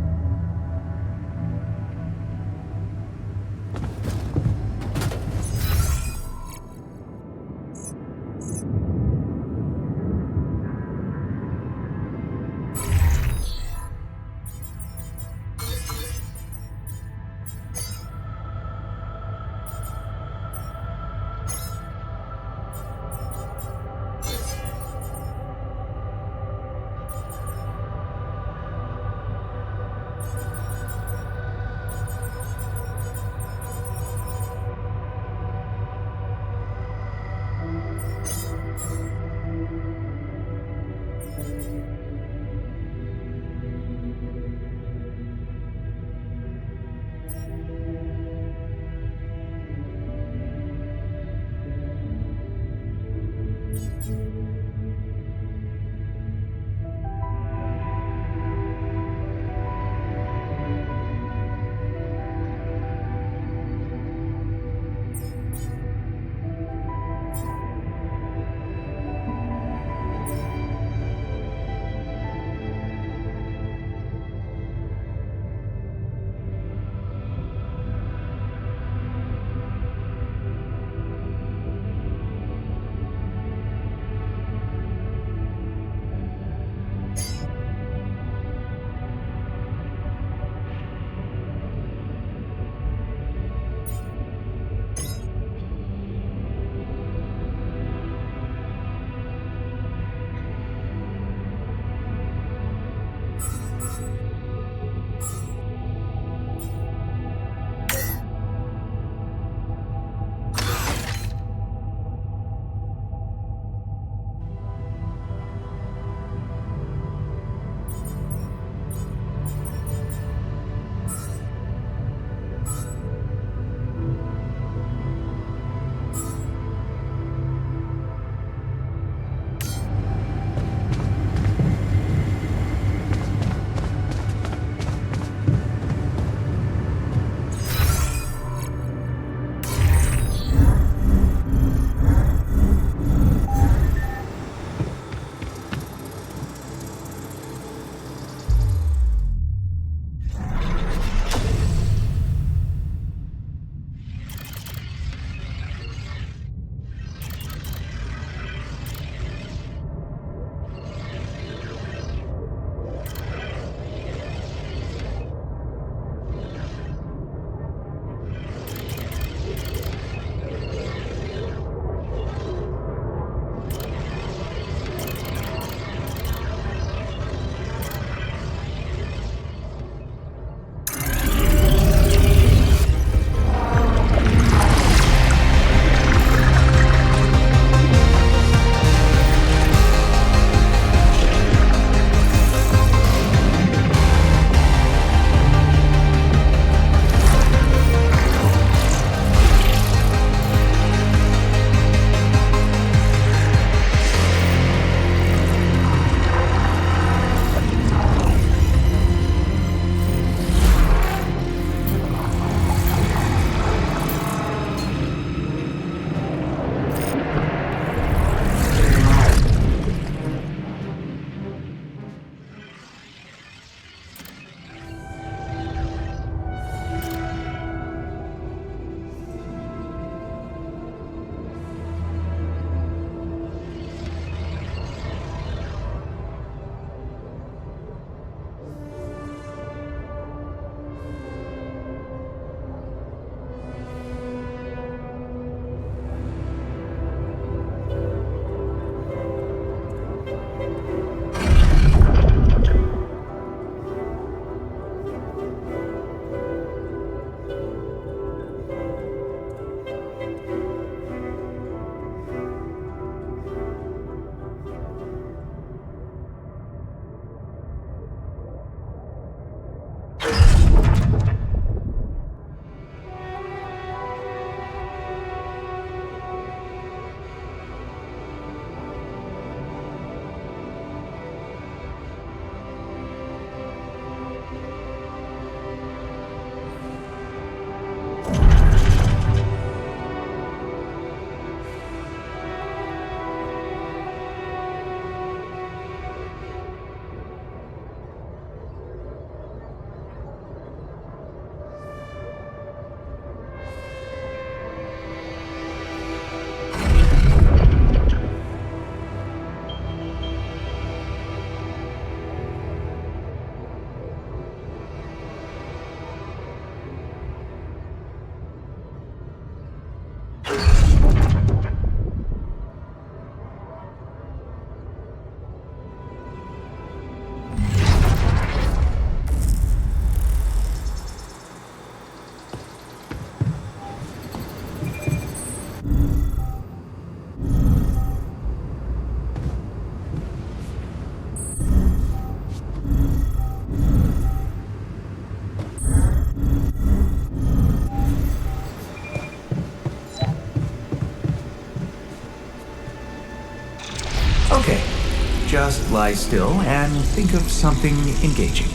just lie still and think of something engaging.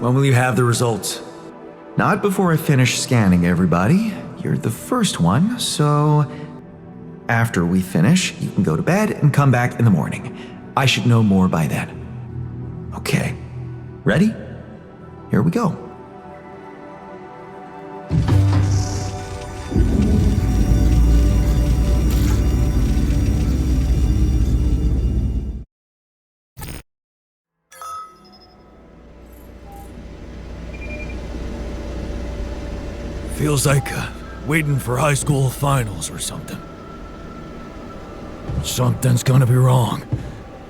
When will you have the results? Not before I finish scanning everybody. You're the first one, so after we finish, you can go to bed and come back in the morning. I should know more by then. Okay, ready? Here we go. Feels like waiting for high school finals or something. Something's gonna be wrong.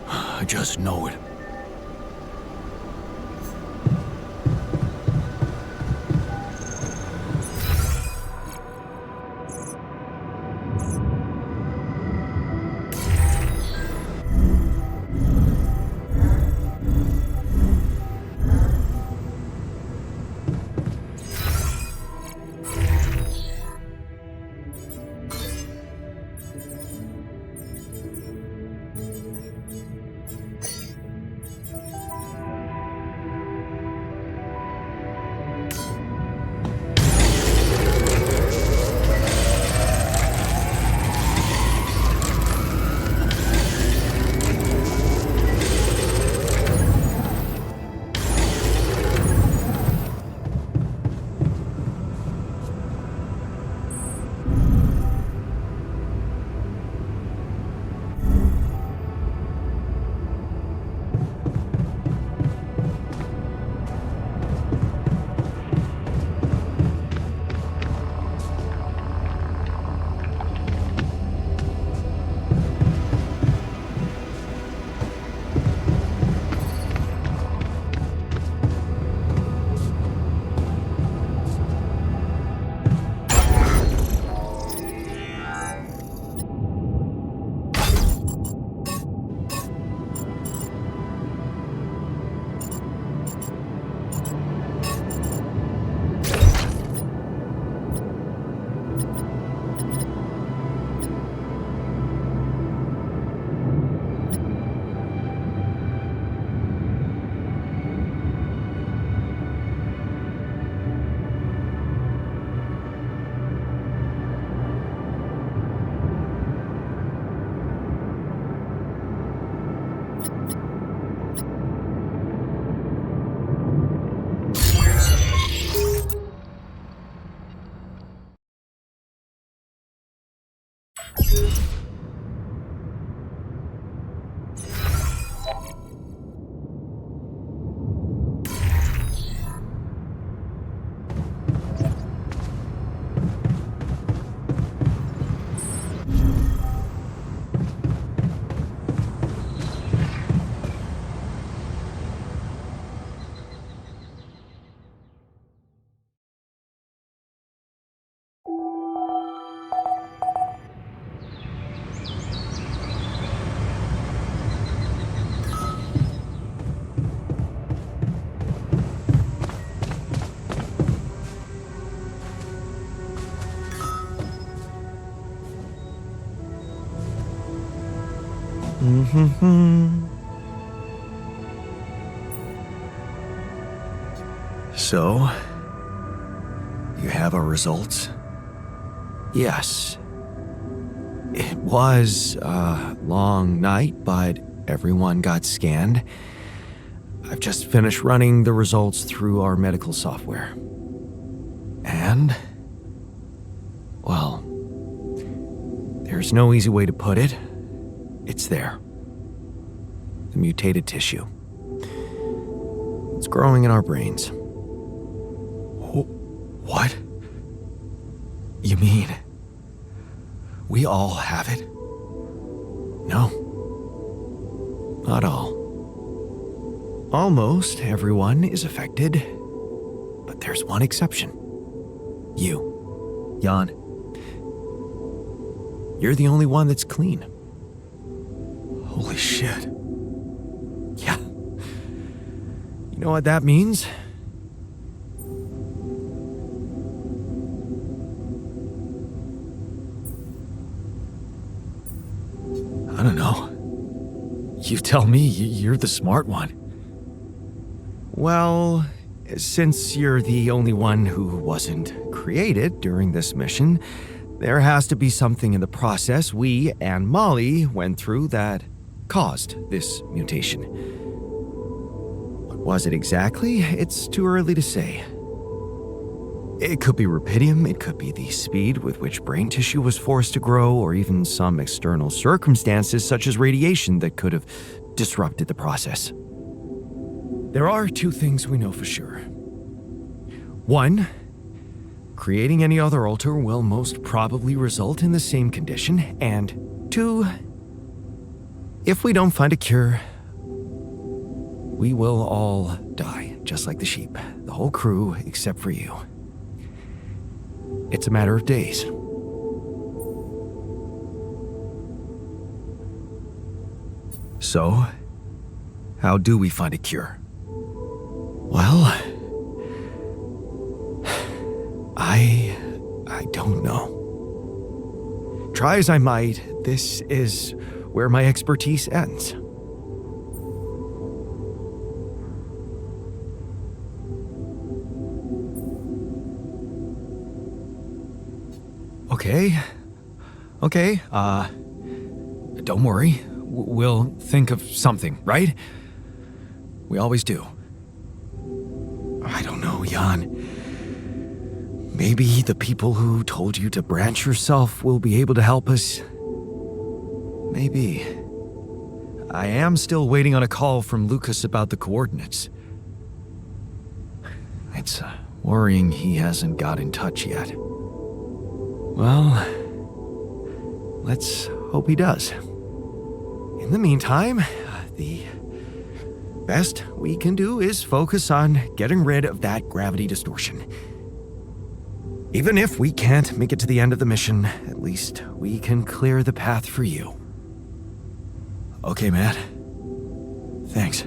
I just know it. So, you have our results? Yes. It was a long night, but everyone got scanned. I've just finished running the results through our medical software. And? Well, there's no easy way to put it. It's there. The mutated tissue. It's growing in our brains. What? You mean we all have it? No. Not all. Almost everyone is affected, but there's one exception. You, Jan. You're the only one that's clean. Holy shit. Yeah. You know what that means? I don't know. You tell me, you're the smart one. Well, since you're the only one who wasn't created during this mission, there has to be something in the process we and Molly went through that caused this mutation. What was it exactly? It's too early to say. It could be rubidium, it could be the speed with which brain tissue was forced to grow, or even some external circumstances such as radiation that could have disrupted the process. There are two things we know for sure. One, creating any other alter will most probably result in the same condition, and two, if we don't find a cure, we will all die, just like the sheep, the whole crew except for you. It's a matter of days. So, how do we find a cure? Well, I don't know. Try as I might, this is where my expertise ends. Okay, don't worry. We'll think of something, right? We always do. I don't know, Jan. Maybe the people who told you to branch yourself will be able to help us. Maybe. I am still waiting on a call from Lucas about the coordinates. It's worrying he hasn't got in touch yet. Well, let's hope he does. In the meantime, the best we can do is focus on getting rid of that gravity distortion. Even if we can't make it to the end of the mission, at least we can clear the path for you. Okay, Matt. Thanks.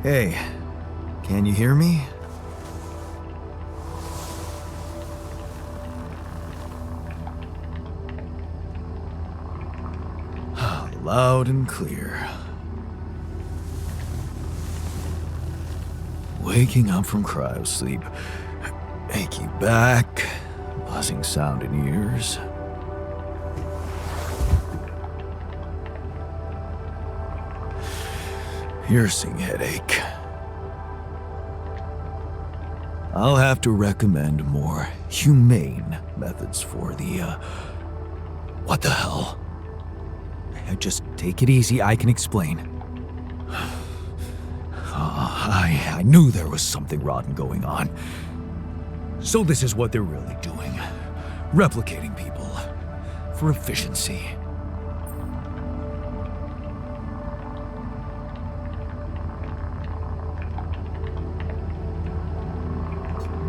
Hey, can you hear me? Loud and clear. Waking up from cryosleep. Achy back. Buzzing sound in ears. Piercing headache. I'll have to recommend more humane methods for the, what the hell? Just take it easy, I can explain. I knew there was something rotten going on. So this is what they're really doing. Replicating people. For efficiency.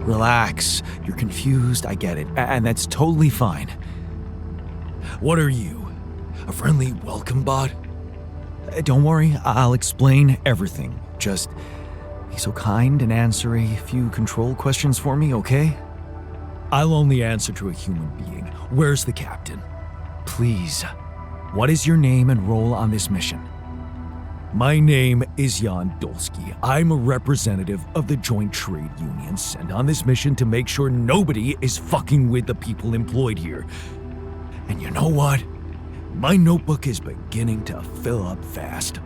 Relax. You're confused, I get it. And that's totally fine. What are you? A friendly welcome bot? Don't worry, I'll explain everything. Just be so kind and answer a few control questions for me, okay? I'll only answer to a human being. Where's the captain? Please. What is your name and role on this mission? My name is Jan Dolsky. I'm a representative of the Joint Trade Union sent on this mission to make sure nobody is fucking with the people employed here. And you know what? My notebook is beginning to fill up fast.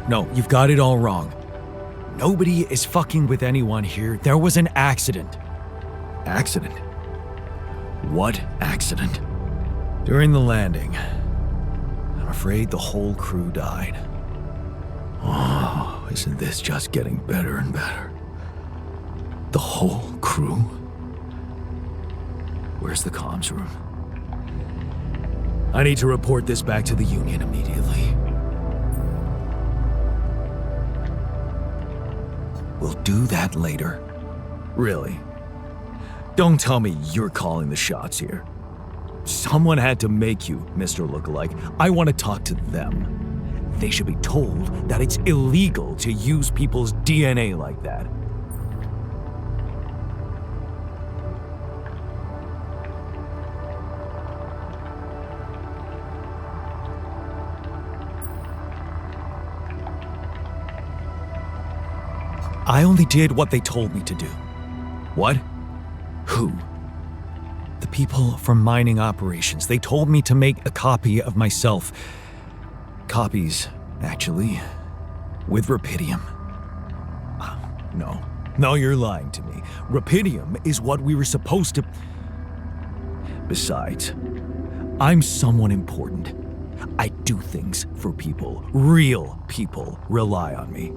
No, you've got it all wrong. Nobody is fucking with anyone here. There was an accident. Accident? What accident? During the landing, I'm afraid the whole crew died. Oh, isn't this just getting better and better? The whole crew? Where's the comms room? I need to report this back to the Union immediately. We'll do that later. Really? Don't tell me you're calling the shots here. Someone had to make you, Mr. Lookalike. I want to talk to them. They should be told that it's illegal to use people's DNA like that. I only did what they told me to do. What? Who? The people from mining operations. They told me to make a copy of myself. Copies, actually, with Rapidium. No, you're lying to me. Rapidium is what we were supposed to... Besides, I'm someone important. I do things for people. Real people rely on me.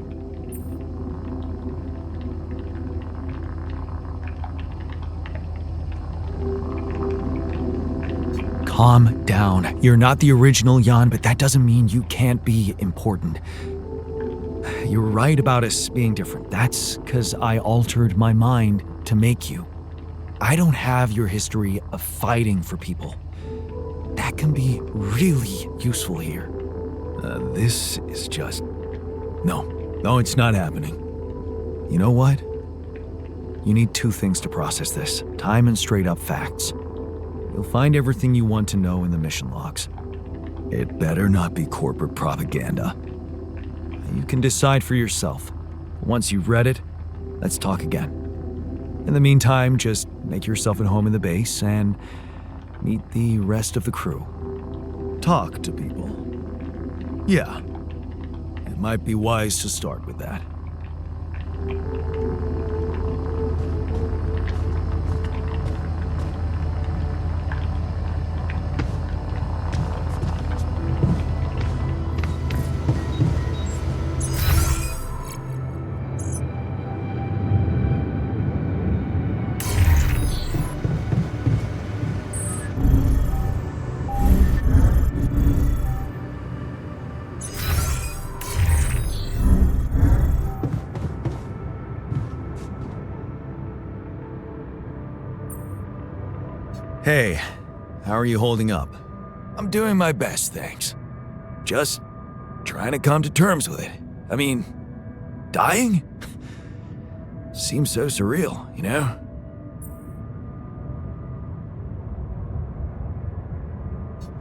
Calm down. You're not the original Jan, but that doesn't mean you can't be important. You're right about us being different. That's because I altered my mind to make you. I don't have your history of fighting for people. That can be really useful here. This is just... No, it's not happening. You know what? You need two things to process this: time and straight up facts. You'll find everything you want to know in the mission logs. It better not be corporate propaganda. You can decide for yourself. Once you've read it, let's talk again. In the meantime, just make yourself at home in the base and meet the rest of the crew. Talk to people. Yeah. It might be wise to start with that. Hey, how are you holding up? I'm doing my best, thanks. Just trying to come to terms with it. I mean, dying? Seems so surreal, you know?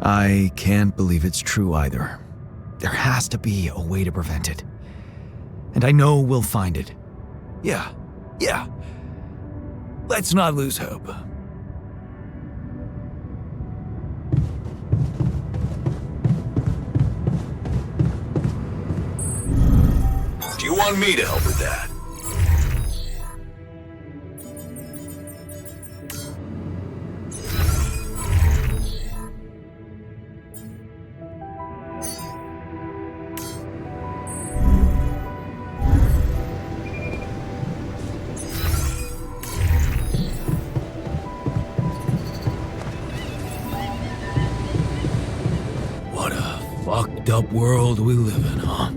I can't believe it's true either. There has to be a way to prevent it. And I know we'll find it. Yeah. Let's not lose hope. Do you want me to help with that? What a fucked up world we live in, huh?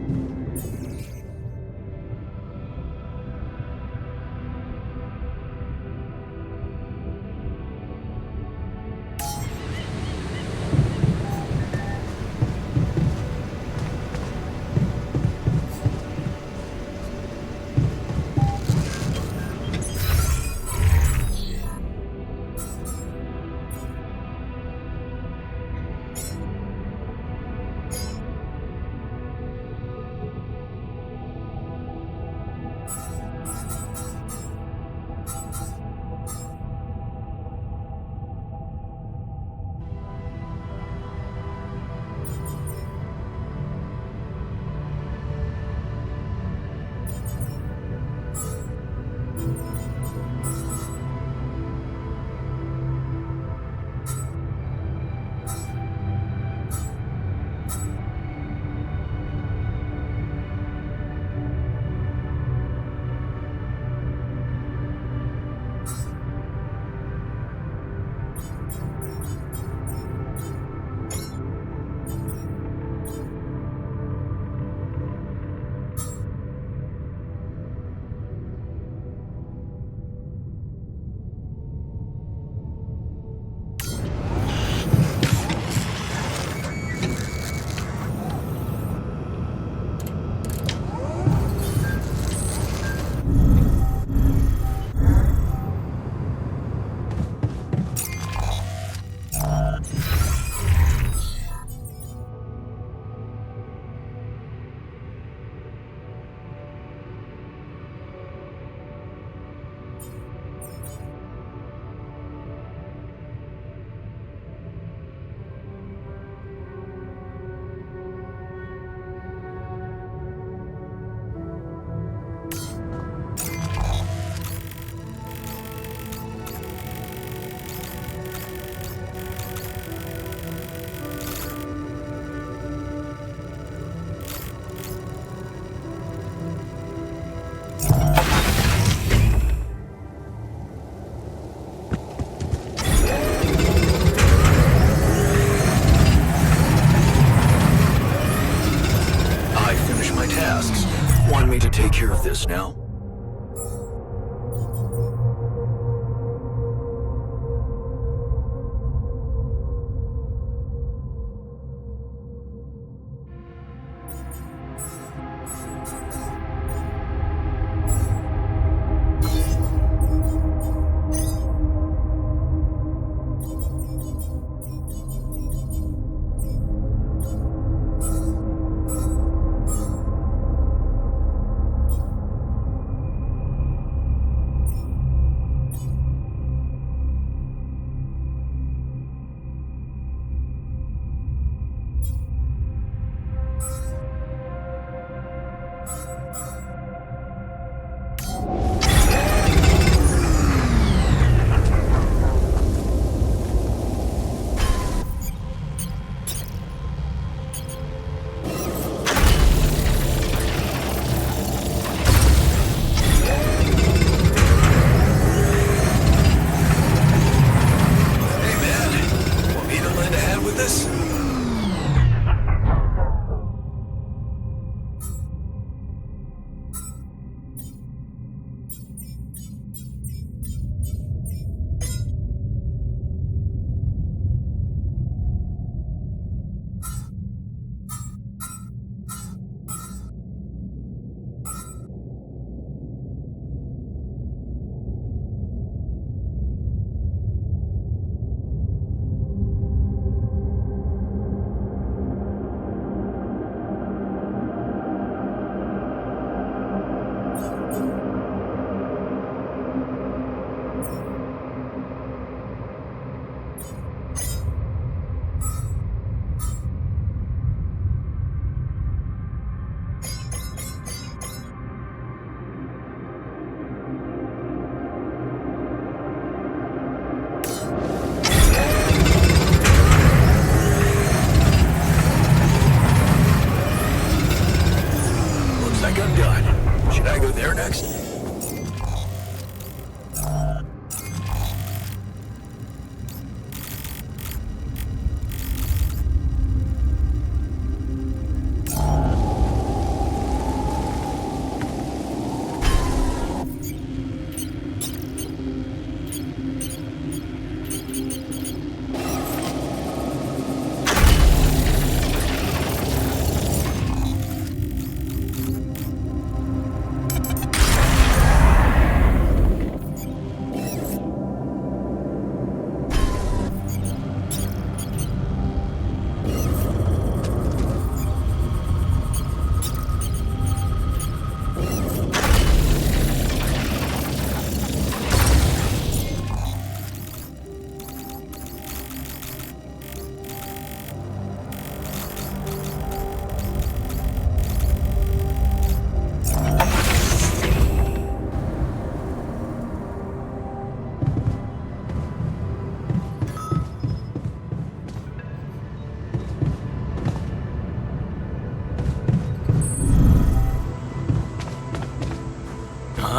Want me to take care of this now?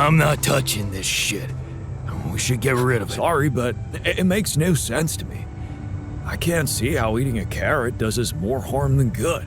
I'm not touching this shit. We should get rid of it. Sorry, but it makes no sense to me. I can't see how eating a carrot does us more harm than good.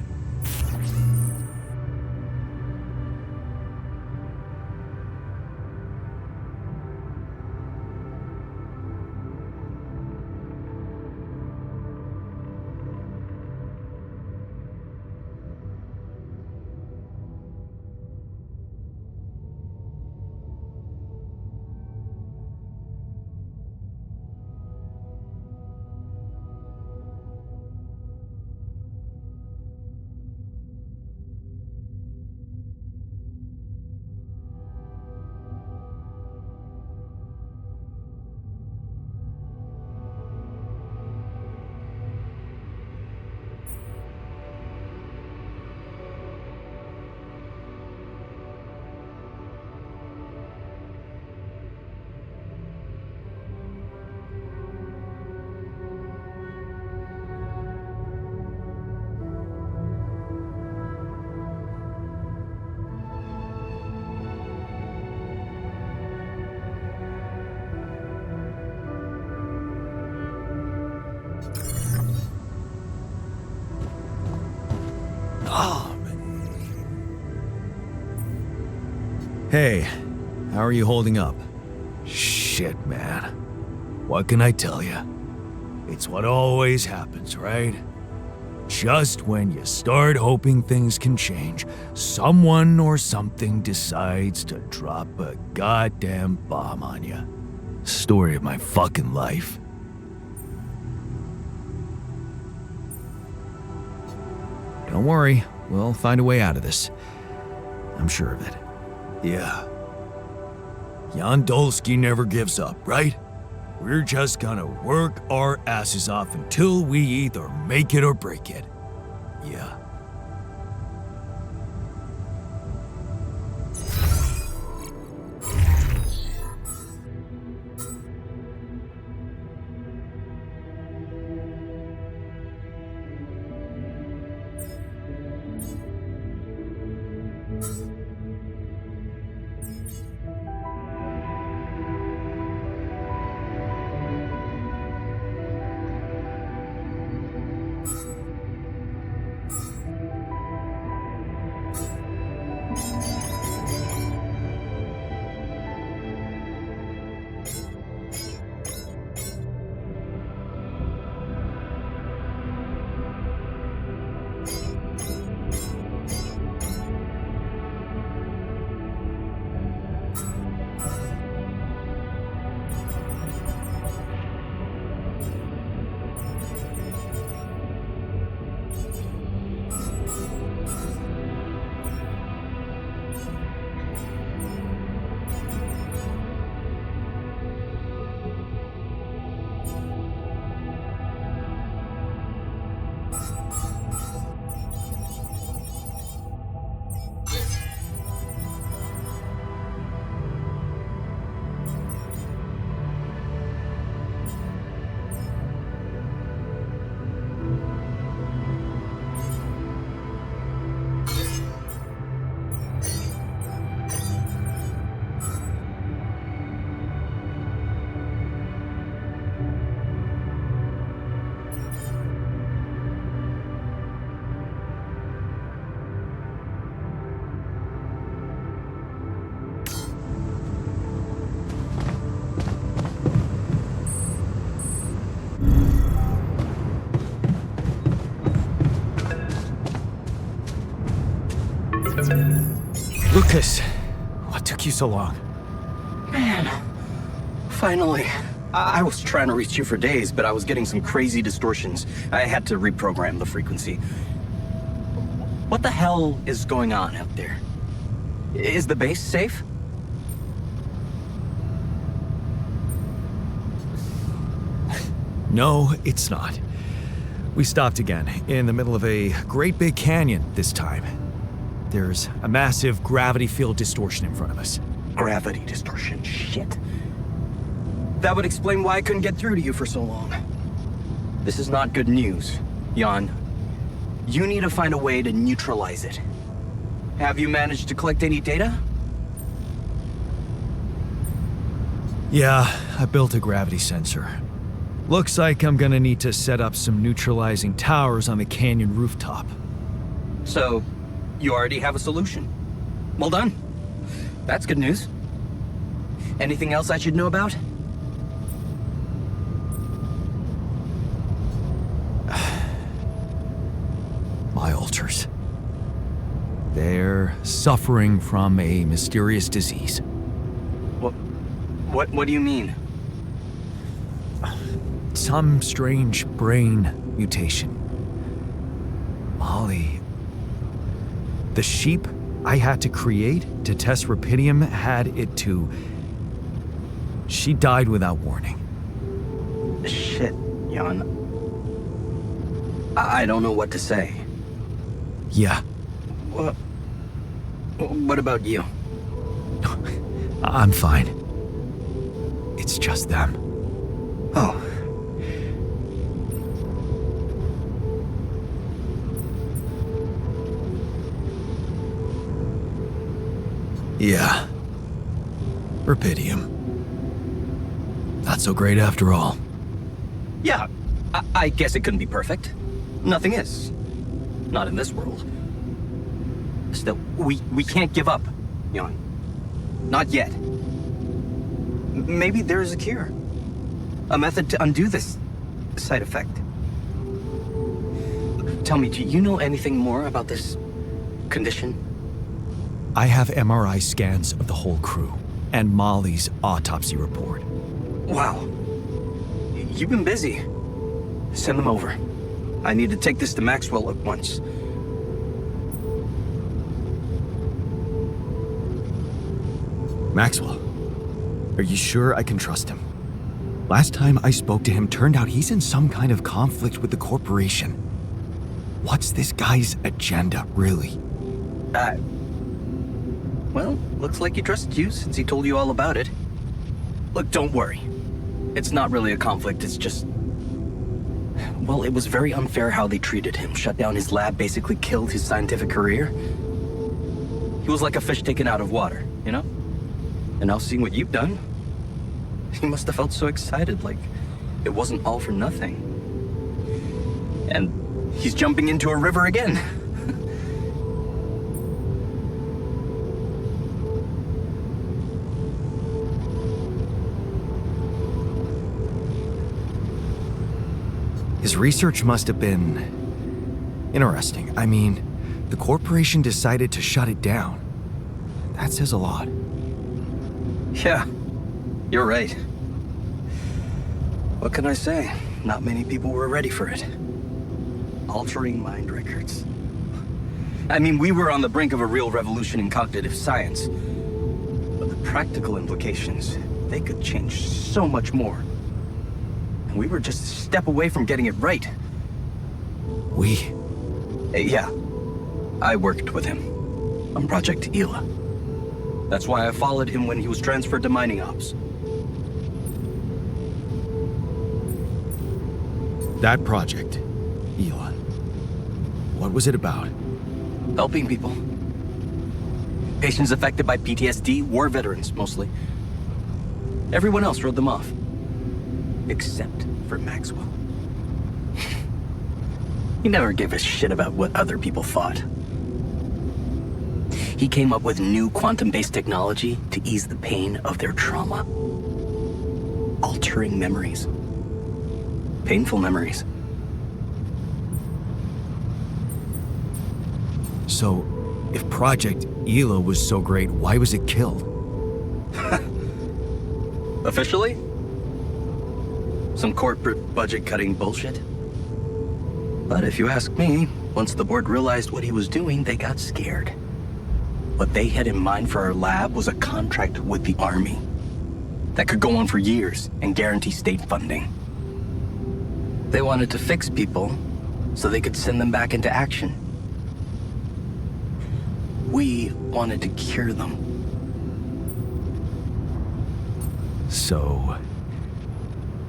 Hey, how are you holding up? Shit, man. What can I tell you? It's what always happens, right? Just when you start hoping things can change, someone or something decides to drop a goddamn bomb on you. Story of my fucking life. Don't worry, we'll find a way out of this. I'm sure of it. Yeah. Jan Dolsky never gives up, right? We're just gonna work our asses off until we either make it or break it. Yeah. Lucas, what took you so long? Man, finally. I was trying to reach you for days, but I was getting some crazy distortions. I had to reprogram the frequency. What the hell is going on out there? Is the base safe? No, it's not. We stopped again, in the middle of a great big canyon this time. There's a massive gravity field distortion in front of us. Gravity distortion, shit. That would explain why I couldn't get through to you for so long. This is not good news, Jan. You need to find a way to neutralize it. Have you managed to collect any data? Yeah, I built a gravity sensor. Looks like I'm gonna need to set up some neutralizing towers on the canyon rooftop. So, you already have a solution. Well done. That's good news. Anything else I should know about? My alters. They're suffering from a mysterious disease. What do you mean? Some strange brain mutation. Molly. The sheep I had to create to test Rapidium had it too. She died without warning. Shit, Jan. I don't know what to say. Yeah, What about you? I'm fine. It's just them. Oh. Yeah. Rapidium. Not so great after all. Yeah, I guess it couldn't be perfect. Nothing is. Not in this world. Still, we can't give up, Jan. Not yet. Maybe there is a cure. A method to undo this side effect. Tell me, do you know anything more about this condition? I have MRI scans of the whole crew and Molly's autopsy report. Wow. You've been busy. Send them over. I need to take this to Maxwell at once. Maxwell, are you sure I can trust him? Last time I spoke to him, turned out he's in some kind of conflict with the corporation. What's this guy's agenda, really? Well, looks like he trusts you since he told you all about it. Look, don't worry. It's not really a conflict, it's just... Well, it was very unfair how they treated him. Shut down his lab, basically killed his scientific career. He was like a fish taken out of water, you know? And now seeing what you've done, he must have felt so excited, like it wasn't all for nothing. And he's jumping into a river again. His research must have been interesting. I mean, the corporation decided to shut it down. That says a lot. Yeah, you're right. What can I say? Not many people were ready for it. Altering mind records. I mean, we were on the brink of a real revolution in cognitive science. But the practical implications, they could change so much more. And we were just a step away from getting it right. We? Yeah. I worked with him on Project Ela. That's why I followed him when he was transferred to mining ops. That project, Ela. What was it about? Helping people. Patients affected by PTSD, war veterans mostly. Everyone else wrote them off. Except for Maxwell. He never gave a shit about what other people thought. He came up with new quantum-based technology to ease the pain of their trauma. Altering memories. Painful memories. So, if Project Ela was so great, why was it killed? Officially? Some corporate budget-cutting bullshit. But if you ask me, once the board realized what he was doing, they got scared. What they had in mind for our lab was a contract with the Army that could go on for years and guarantee state funding. They wanted to fix people so they could send them back into action. We wanted to cure them. So,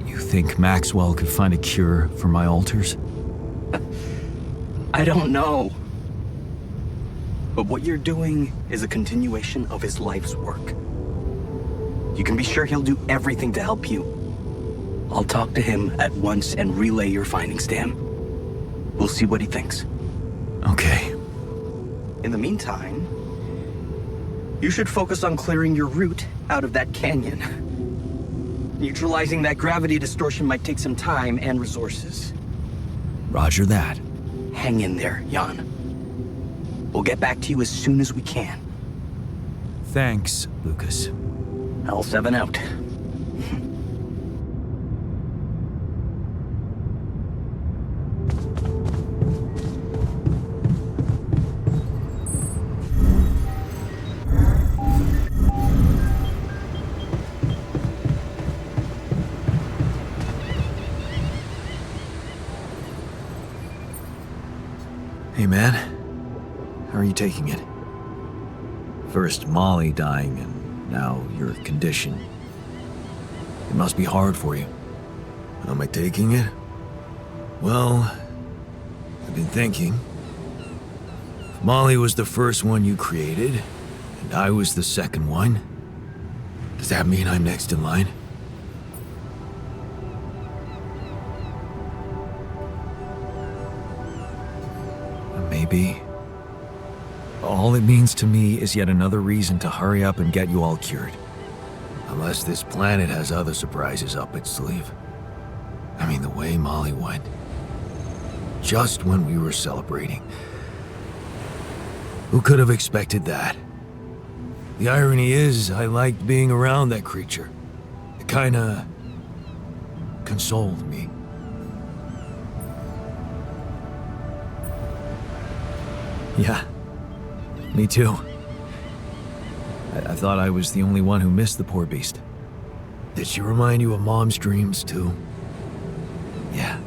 you think Maxwell could find a cure for my alters? I don't know. But what you're doing is a continuation of his life's work. You can be sure he'll do everything to help you. I'll talk to him at once and relay your findings to him. We'll see what he thinks. Okay. In the meantime, you should focus on clearing your route out of that canyon. Neutralizing that gravity distortion might take some time and resources. Roger that. Hang in there, Jan. We'll get back to you as soon as we can. Thanks, Lucas. L7 out. Hey, man. How are you taking it? First Molly dying, and now your condition. It must be hard for you. How am I taking it? Well, I've been thinking. If Molly was the first one you created, and I was the second one, does that mean I'm next in line? Maybe. All it means to me is yet another reason to hurry up and get you all cured. Unless this planet has other surprises up its sleeve. I mean, the way Molly went. Just when we were celebrating. Who could have expected that? The irony is, I liked being around that creature. It kinda consoled me. Yeah, me too. I thought I was the only one who missed the poor beast. Did she remind you of Mom's dreams too? Yeah.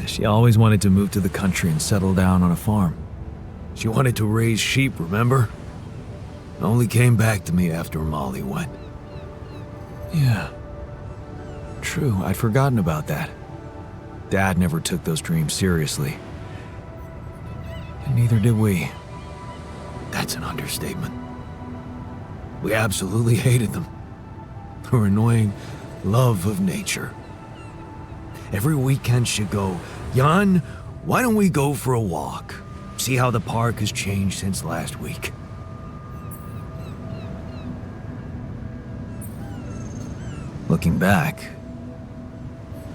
She always wanted to move to the country and settle down on a farm. She wanted to raise sheep, remember? Only came back to me after Molly went. Yeah. True, I'd forgotten about that. Dad never took those dreams seriously. And neither did we. That's an understatement. We absolutely hated them. Her annoying love of nature. Every weekend she'd go, Jan, why don't we go for a walk? See how the park has changed since last week. Looking back,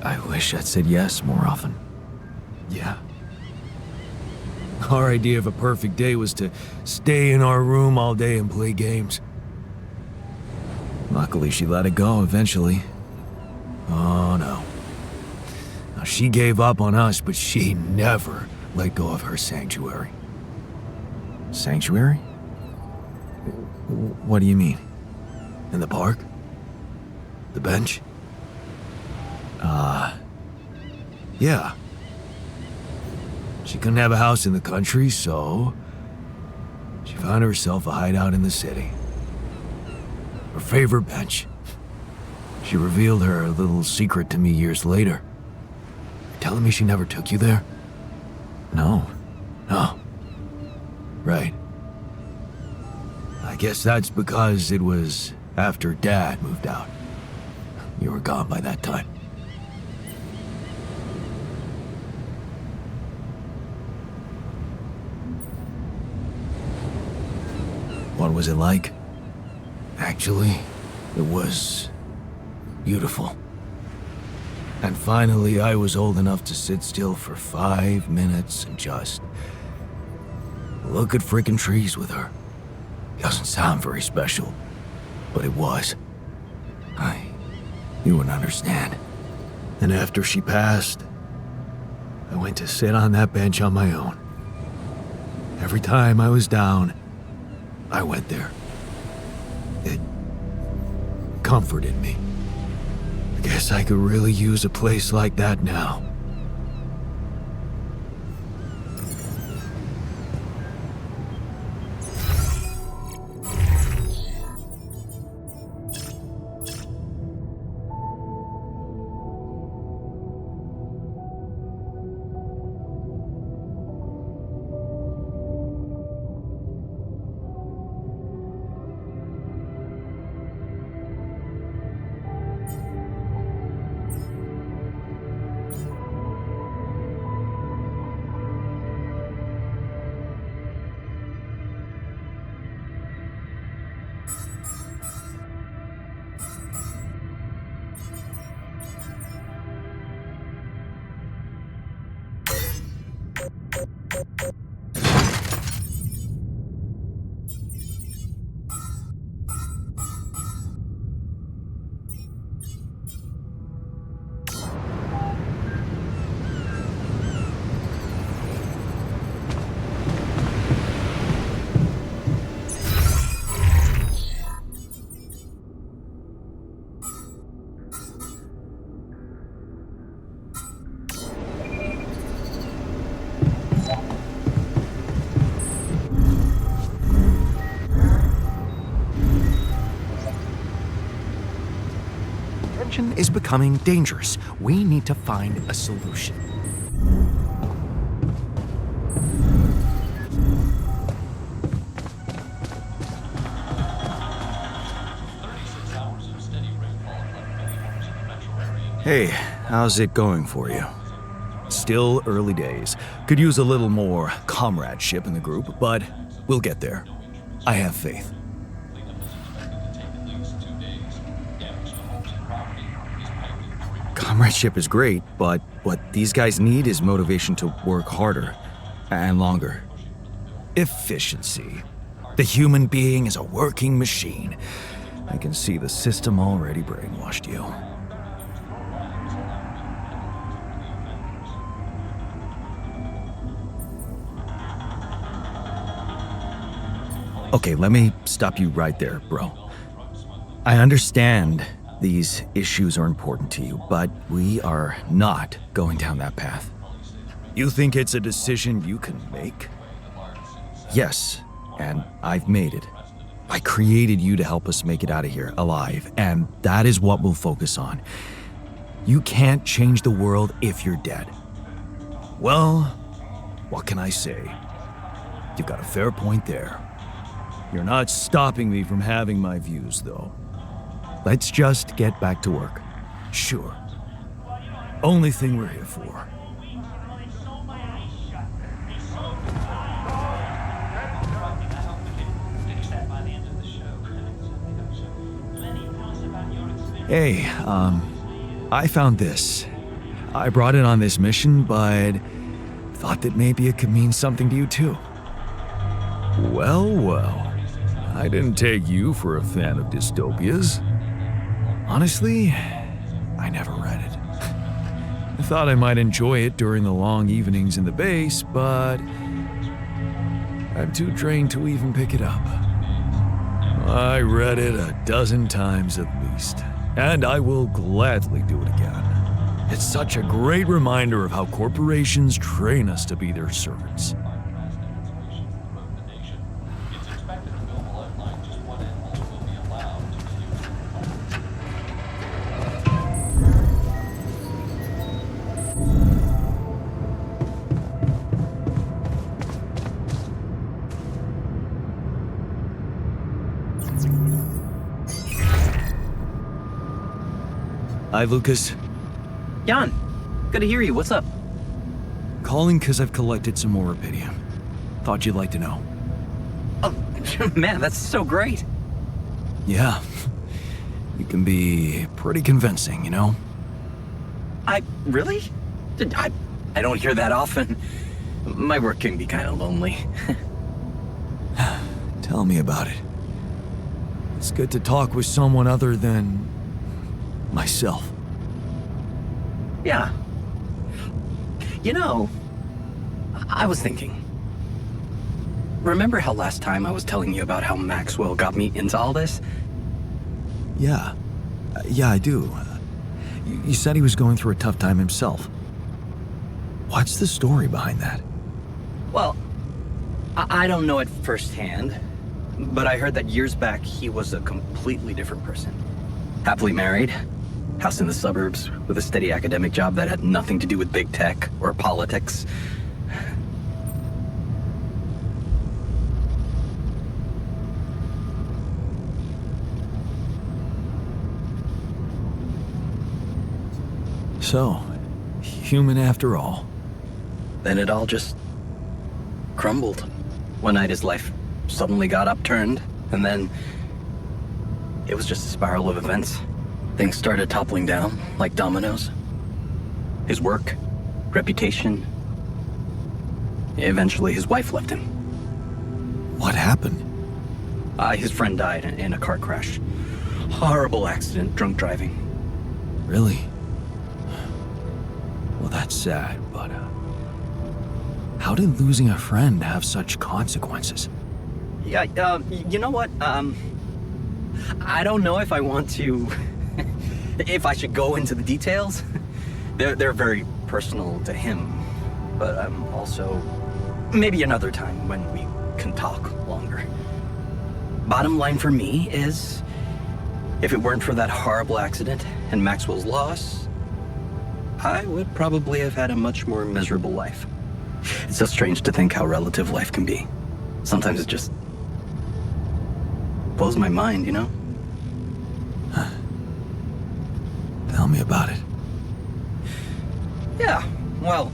I wish I'd said yes more often. Yeah. Our idea of a perfect day was to stay in our room all day and play games. Luckily, she let it go eventually. Oh no. Now, she gave up on us, but she never let go of her sanctuary. Sanctuary? What do you mean? In the park? The bench? Yeah. She couldn't have a house in the country, so she found herself a hideout in the city. Her favorite bench. She revealed her little secret to me years later. You're telling me she never took you there? No. Right. I guess that's because it was after Dad moved out. You were gone by that time. What was it like? Actually, it was beautiful. And finally, I was old enough to sit still for 5 minutes and just look at frickin' trees with her. Doesn't sound very special, but it was. You wouldn't understand. And after she passed, I went to sit on that bench on my own. Every time I was down, I went there. It comforted me. I guess I could really use a place like that now. situation is becoming dangerous. We need to find a solution. Hey, how's it going for you? Still early days. Could use a little more comradeship in the group, but we'll get there. I have faith. Comradeship is great, but what these guys need is motivation to work harder and longer. Efficiency. The human being is a working machine. I can see the system already brainwashed you. Okay, let me stop you right there, bro. I understand these issues are important to you, but we are not going down that path. You think it's a decision you can make? Yes, and I've made it. I created you to help us make it out of here alive, and that is what we'll focus on. You can't change the world if you're dead. Well, what can I say? You've got a fair point there. You're not stopping me from having my views, though. Let's just get back to work. Sure. Only thing we're here for. Hey, I found this. I brought it on this mission, but thought that maybe it could mean something to you too. Well. I didn't take you for a fan of dystopias. Honestly, I never read it. I thought I might enjoy it during the long evenings in the base, but I'm too drained to even pick it up. I read it a dozen times at least, and I will gladly do it again. It's such a great reminder of how corporations train us to be their servants. Hi, Lucas. Jan, good to hear you. What's up? Calling because I've collected some more rubidium. Thought you'd like to know. Oh, man, that's so great. Yeah. You can be pretty convincing, you know? Really? I don't hear that often. My work can be kind of lonely. Tell me about it. It's good to talk with someone other than myself. Yeah. You know, I was thinking. Remember how last time I was telling you about how Maxwell got me into all this? Yeah. Yeah, I do. You said he was going through a tough time himself. What's the story behind that? Well, I don't know it firsthand, but I heard that years back he was a completely different person. Happily married, house in the suburbs, with a steady academic job that had nothing to do with big tech or politics. So, human after all. Then it all just crumbled. One night his life suddenly got upturned, and then it was just a spiral of events. Things started toppling down like dominoes. His work, reputation. Eventually his wife left him. What happened? His friend died in a car crash. Horrible accident, drunk driving. Really? Well, that's sad, but how did losing a friend have such consequences? Yeah, you know what? I don't know if I want to... if I should go into the details. They're very personal to him. But also... maybe another time when we can talk longer. Bottom line for me is... If it weren't for that horrible accident and Maxwell's loss, I would probably have had a much more miserable life. It's so strange to think how relative life can be. Sometimes it just blows my mind, you know? Tell me about it. Yeah, well,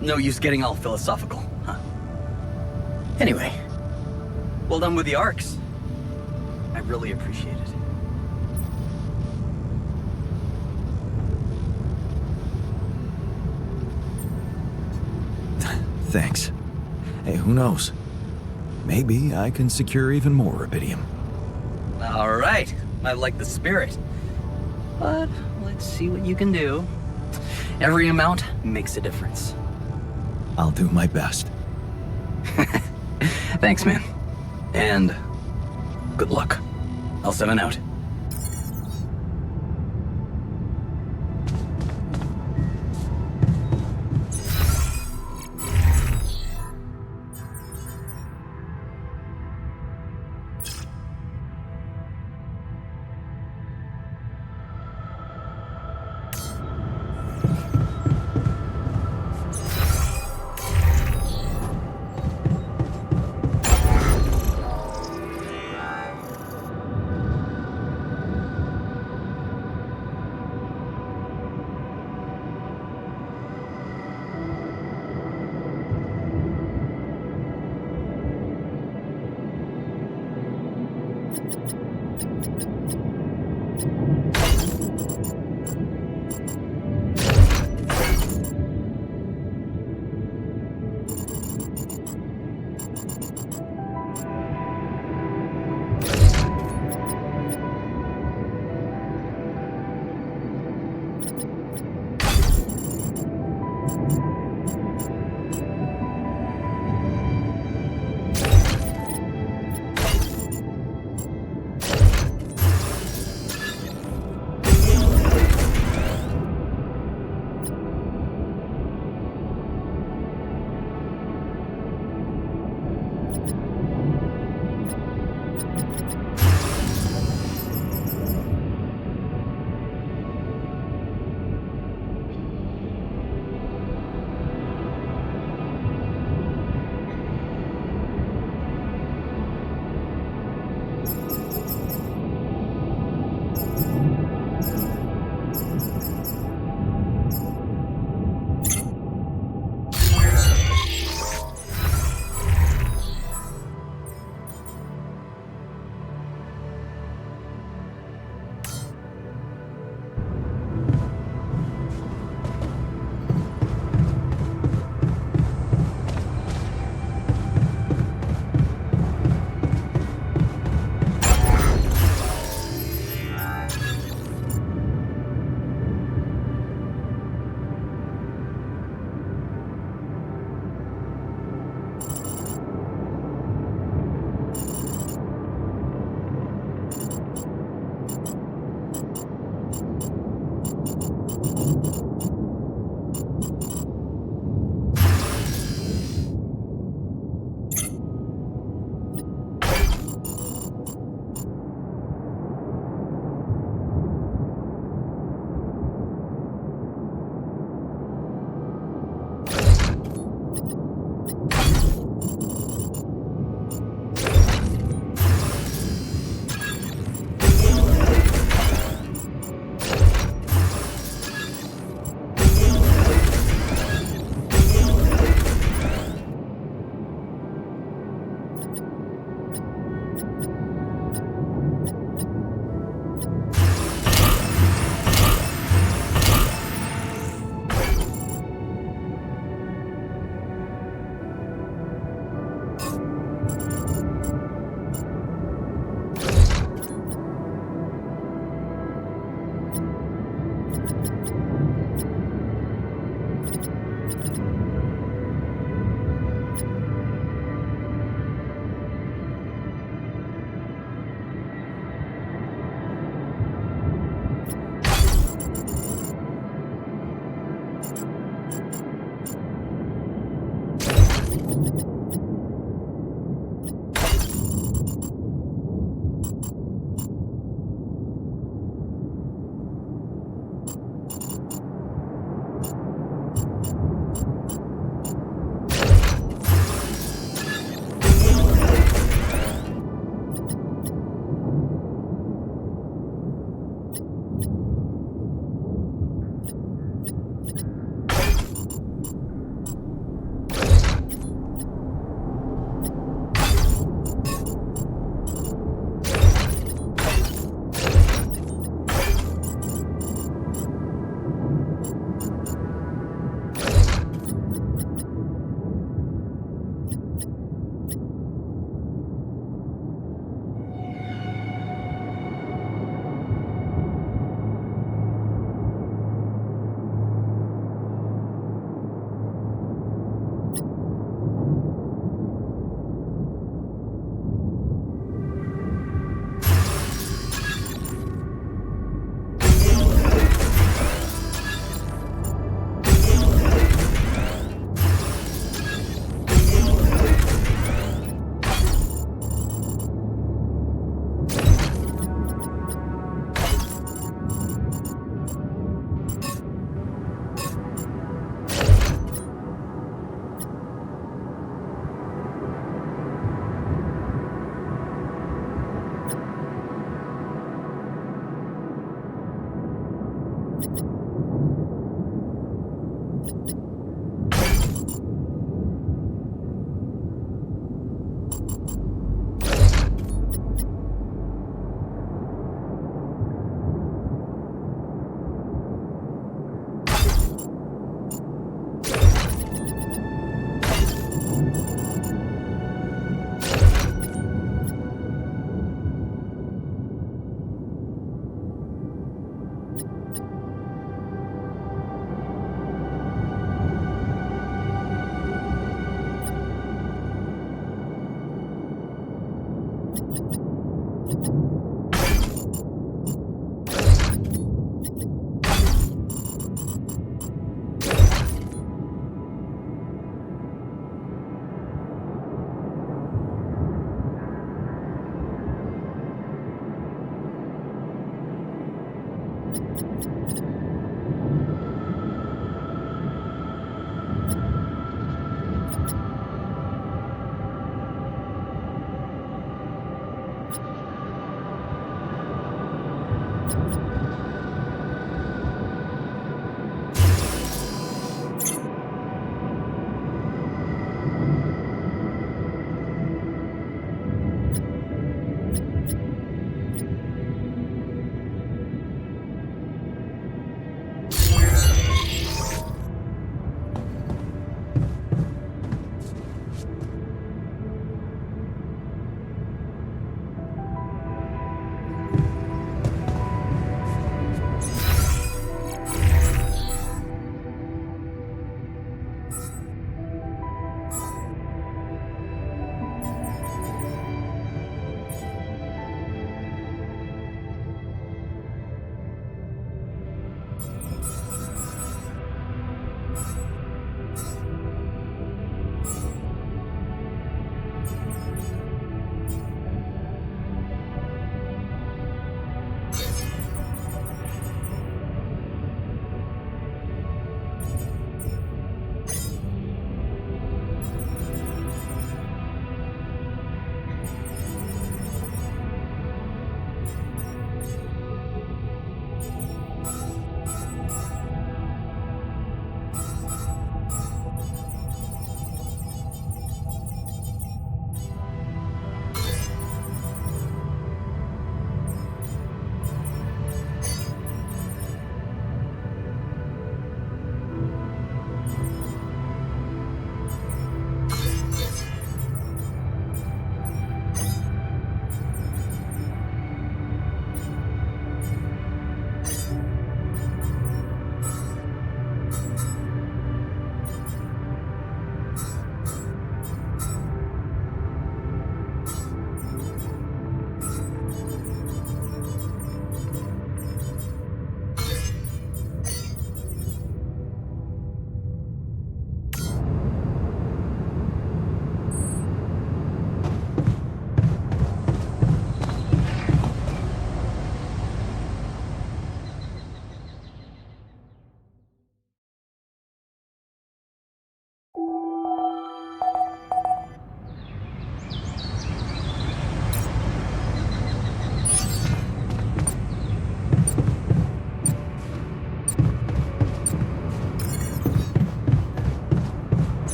no use getting all philosophical, huh? Anyway, well done with the arcs. I really appreciate it. Thanks. Hey, who knows? Maybe I can secure even more rubidium. All right, I like the spirit. But let's see what you can do. Every amount makes a difference. I'll do my best. Thanks, man. And good luck. I'll 7 out.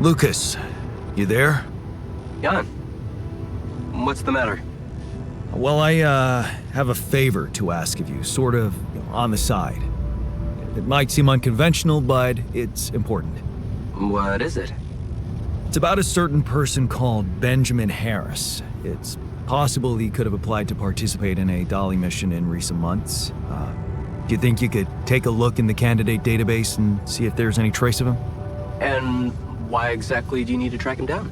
Lucas, you there? Jan, what's the matter? Well, I have a favor to ask of you, sort of on the side. It might seem unconventional, but it's important. What is it? It's about a certain person called Benjamin Harris. It's possible he could have applied to participate in a Dolly mission in recent months. Do you think you could take a look in the candidate database and see if there's any trace of him? And why exactly do you need to track him down?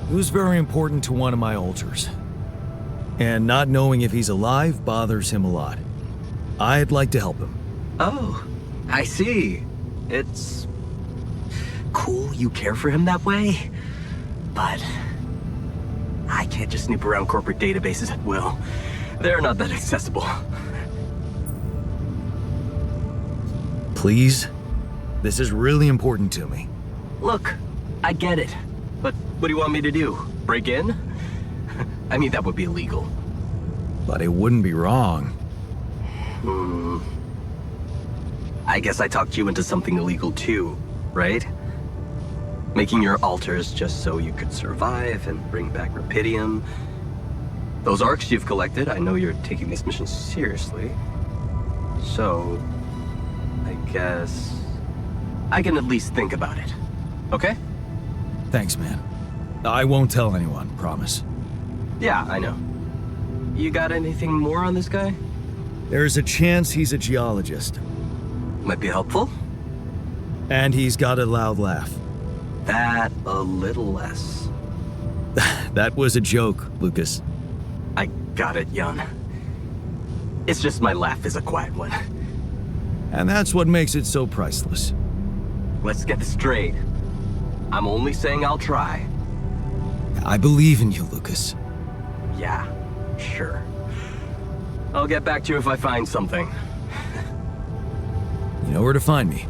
He was very important to one of my alters. And not knowing if he's alive bothers him a lot. I'd like to help him. Oh, I see. It's cool you care for him that way, but I can't just snoop around corporate databases at will. They're not that accessible. Please? This is really important to me. Look, I get it, but what do you want me to do? Break in? I mean, that would be illegal. But it wouldn't be wrong. I I guess I talked you into something illegal too, right? Making your altars just so you could survive and bring back Rapidium. Those arcs you've collected, I know you're taking this mission seriously. So, I guess I can at least think about it. Okay? Thanks, man. I won't tell anyone, promise. Yeah, I know. You got anything more on this guy? There's a chance he's a geologist. Might be helpful. And he's got a loud laugh. That a little less. That was a joke, Lucas. I got it, Jan. It's just my laugh is a quiet one. And that's what makes it so priceless. Let's get this straight. I'm only saying I'll try. I believe in you, Lucas. Yeah, sure. I'll get back to you if I find something. You know where to find me.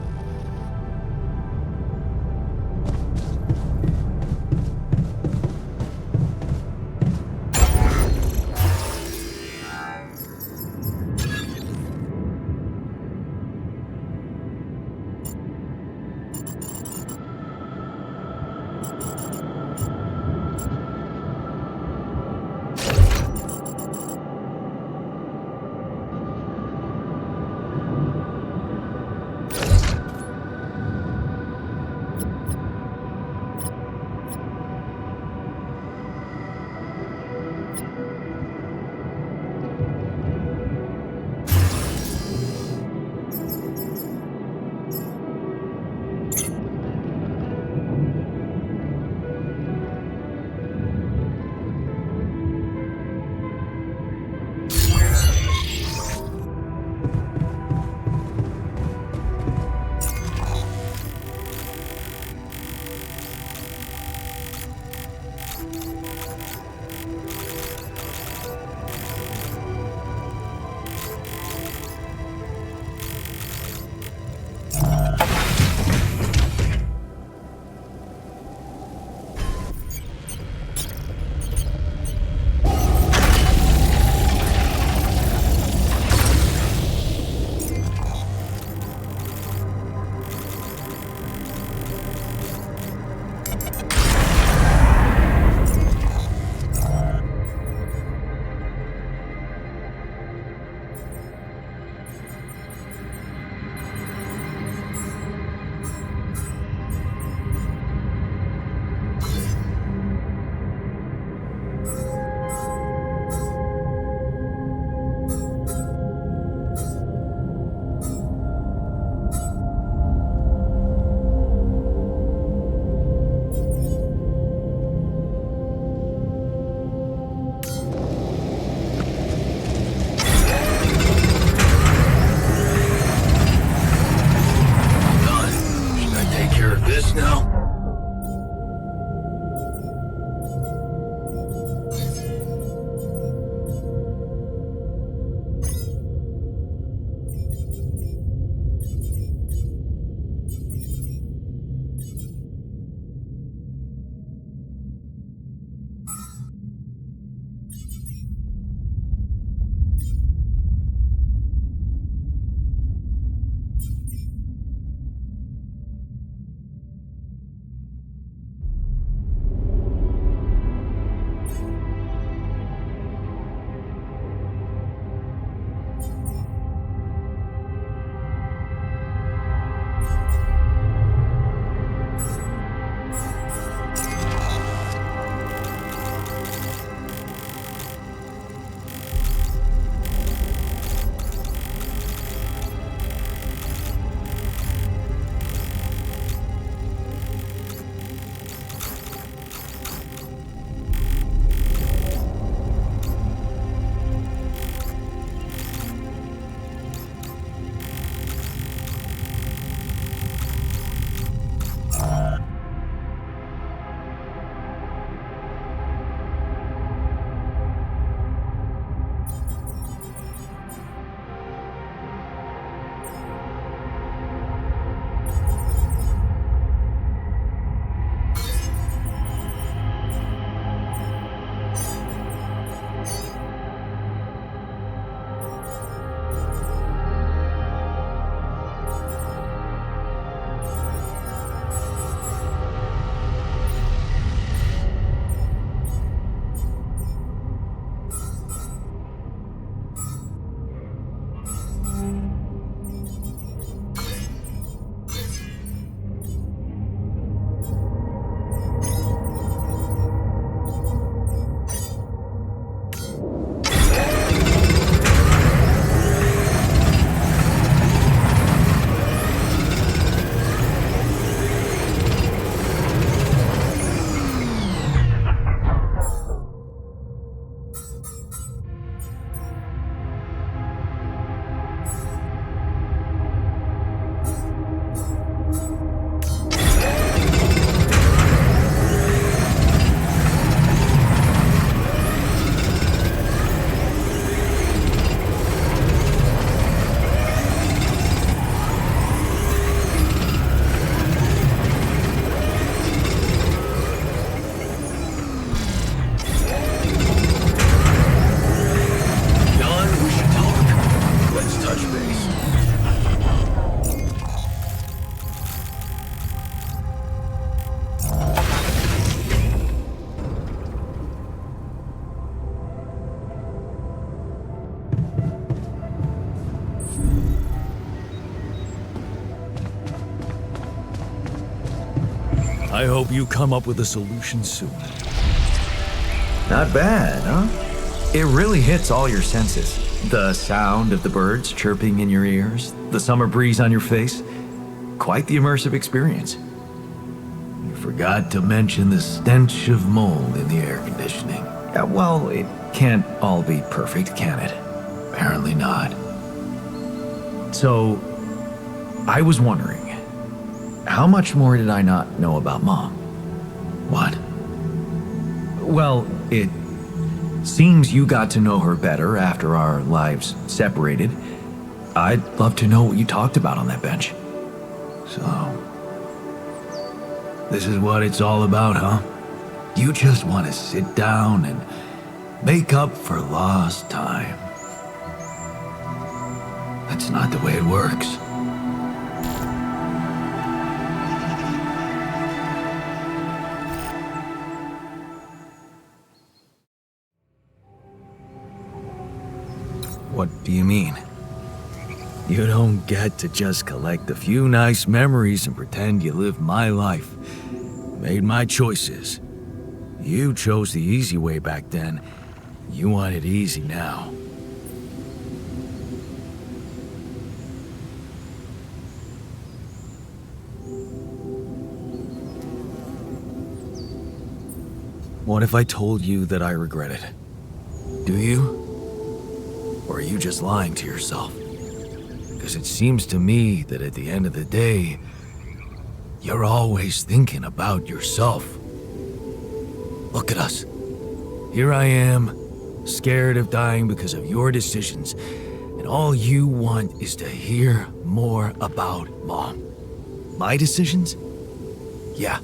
I hope you come up with a solution soon. Not bad, huh? It really hits all your senses. The sound of the birds chirping in your ears, the summer breeze on your face. Quite the immersive experience. You forgot to mention the stench of mold in the air conditioning. Well, it can't all be perfect, can it? Apparently not. So, I was wondering, how much more did I not know about Mom? What? Well, it seems you got to know her better after our lives separated. I'd love to know what you talked about on that bench. So, this is what it's all about, huh? You just want to sit down and make up for lost time. That's not the way it works. What do you mean? You don't get to just collect a few nice memories and pretend you lived my life, made my choices. You chose the easy way back then. You want it easy now. What if I told you that I regret it? Do you? Or are you just lying to yourself? Because it seems to me that at the end of the day, you're always thinking about yourself. Look at us. Here I am, scared of dying because of your decisions, and all you want is to hear more about Mom. My decisions? Yeah.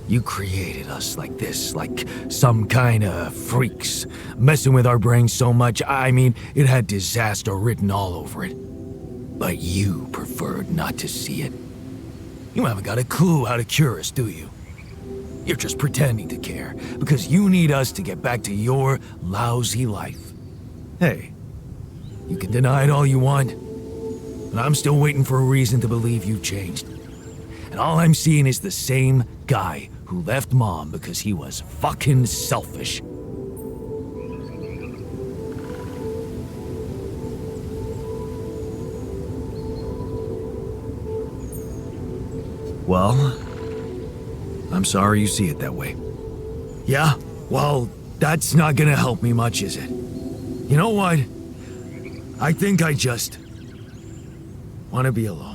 You created us like this, like some kind of freaks, messing with our brains so much, I mean, it had disaster written all over it. But you preferred not to see it. You haven't got a clue how to cure us, do you? You're just pretending to care, because you need us to get back to your lousy life. Hey, you can deny it all you want, but I'm still waiting for a reason to believe you've changed. And all I'm seeing is the same guy who left Mom because he was fucking selfish. Well, I'm sorry you see it that way. Yeah, well, that's not gonna help me much, is it? You know what? I think I just want to be alone.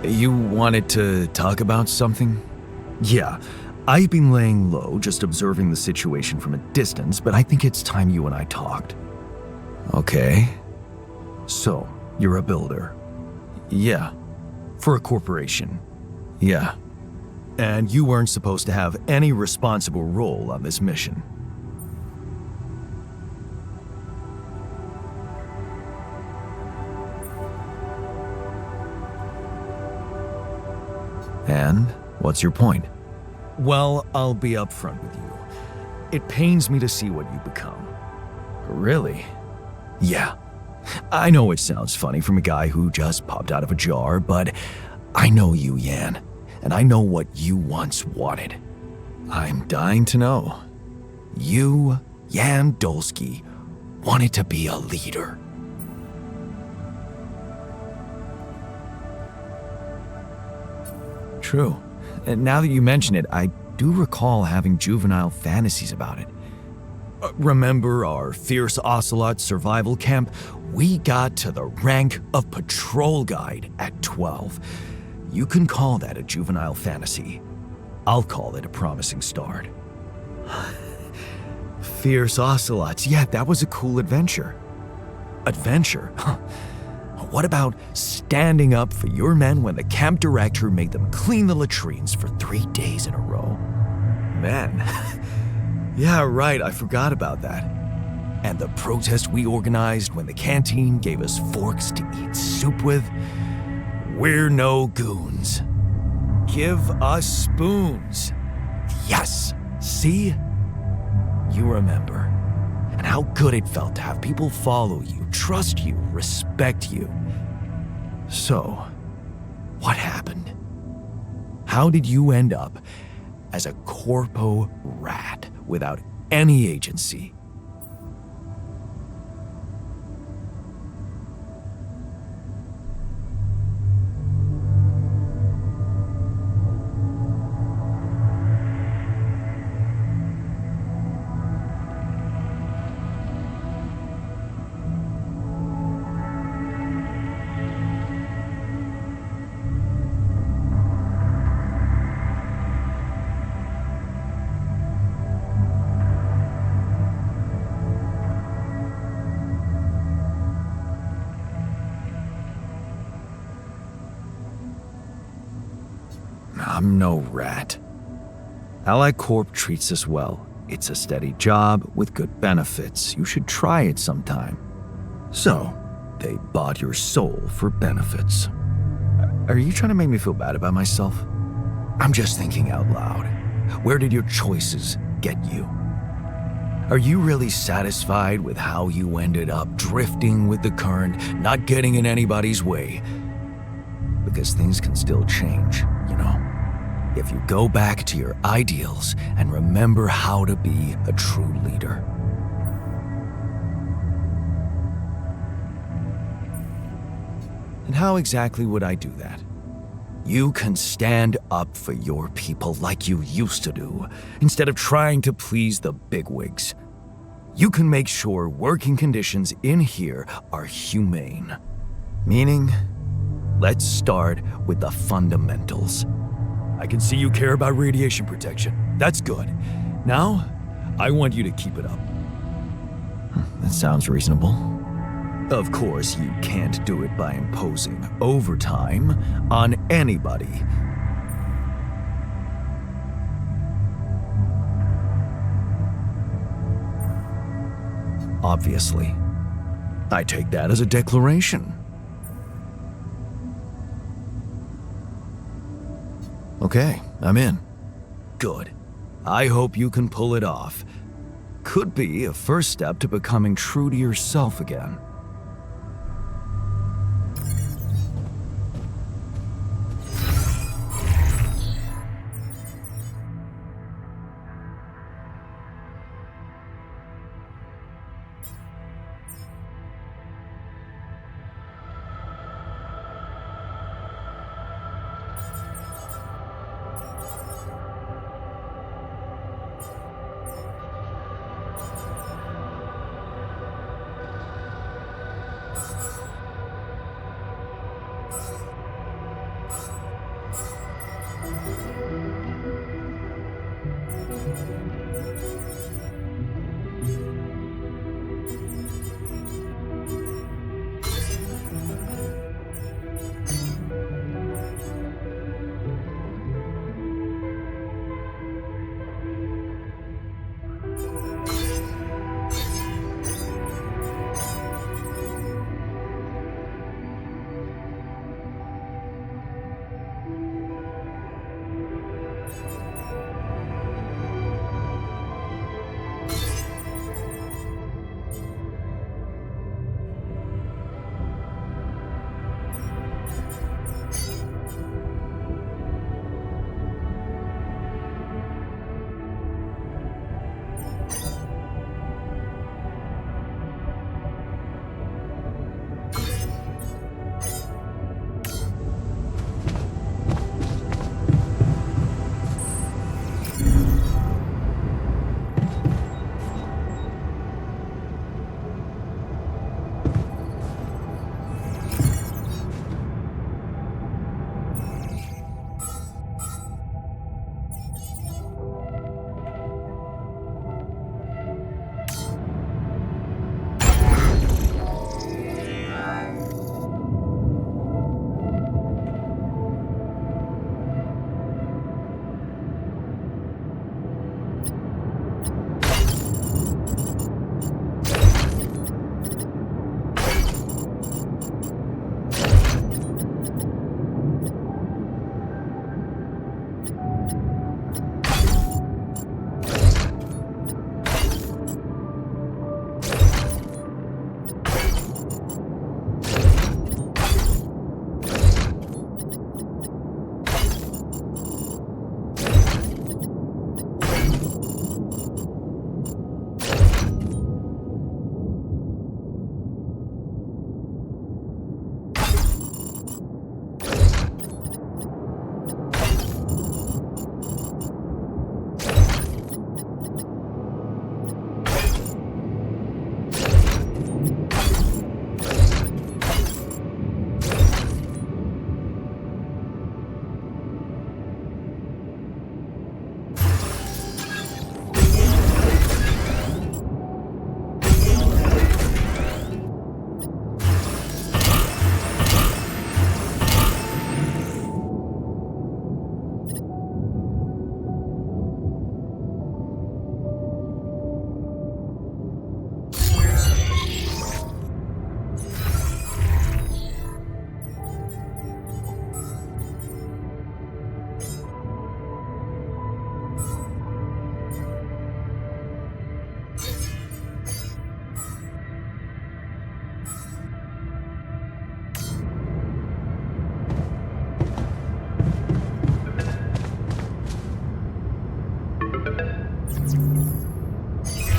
You wanted to talk about something? Yeah, I've been laying low, just observing the situation from a distance, but I think it's time you and I talked. Okay. So, you're a builder? Yeah. For a corporation? Yeah. And you weren't supposed to have any responsible role on this mission? And what's your point? Well, I'll be upfront with you. It pains me to see what you've become. Really? Yeah. I know it sounds funny from a guy who just popped out of a jar, but I know you, Yan, and I know what you once wanted. I'm dying to know. You, Yan Dolsky, wanted to be a leader. True. And now that you mention it, I do recall having juvenile fantasies about it. Remember our Fierce Ocelot survival camp? We got to the rank of patrol guide at 12. You can call that a juvenile fantasy. I'll call it a promising start. Fierce Ocelots, yeah, that was a cool adventure. Adventure? Huh. What about standing up for your men when the camp director made them clean the latrines for 3 days in a row? Man, yeah, right, I forgot about that. And the protest we organized when the canteen gave us forks to eat soup with? We're no goons. Give us spoons. Yes, see? You remember. And how good it felt to have people follow you, trust you, respect you. So, what happened? How did you end up as a corpo rat without any agency? I'm no rat. Allied Corp treats us well. It's a steady job with good benefits. You should try it sometime. So, they bought your soul for benefits. Are you trying to make me feel bad about myself? I'm just thinking out loud. Where did your choices get you? Are you really satisfied with how you ended up drifting with the current, not getting in anybody's way? Because things can still change, you know? If you go back to your ideals and remember how to be a true leader. And how exactly would I do that? You can stand up for your people like you used to do, instead of trying to please the bigwigs. You can make sure working conditions in here are humane. Meaning, let's start with the fundamentals. I can see you care about radiation protection. That's good. Now, I want you to keep it up. That sounds reasonable. Of course, you can't do it by imposing overtime on anybody. Obviously. I take that as a declaration. Okay, I'm in. Good. I hope you can pull it off. Could be a first step to becoming true to yourself again.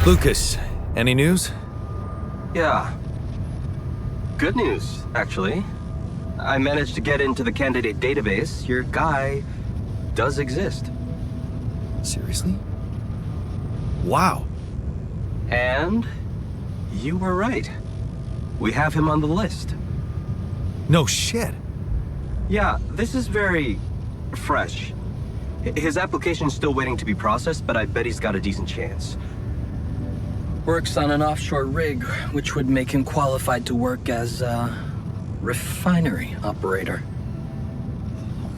Lucas, any news? Yeah. Good news, actually. I managed to get into the candidate database. Your guy does exist. Seriously? Wow. And you were right. We have him on the list. No shit. Yeah, this is very fresh. His application's still waiting to be processed, but I bet he's got a decent chance. Works on an offshore rig, which would make him qualified to work as a refinery operator.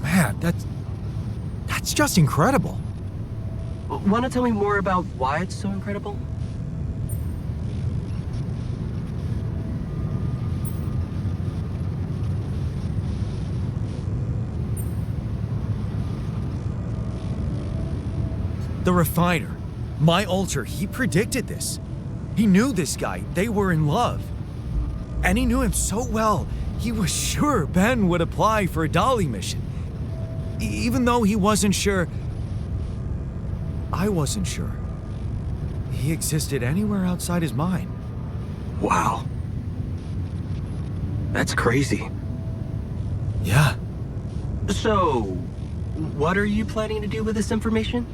Man, that's just incredible. Want to tell me more about why it's so incredible? The refiner. My alter, he predicted this. He knew this guy. They were in love. And he knew him so well, he was sure Ben would apply for a Dolly mission. Even though he wasn't sure, I wasn't sure. He existed anywhere outside his mind. Wow. That's crazy. Yeah. So, what are you planning to do with this information?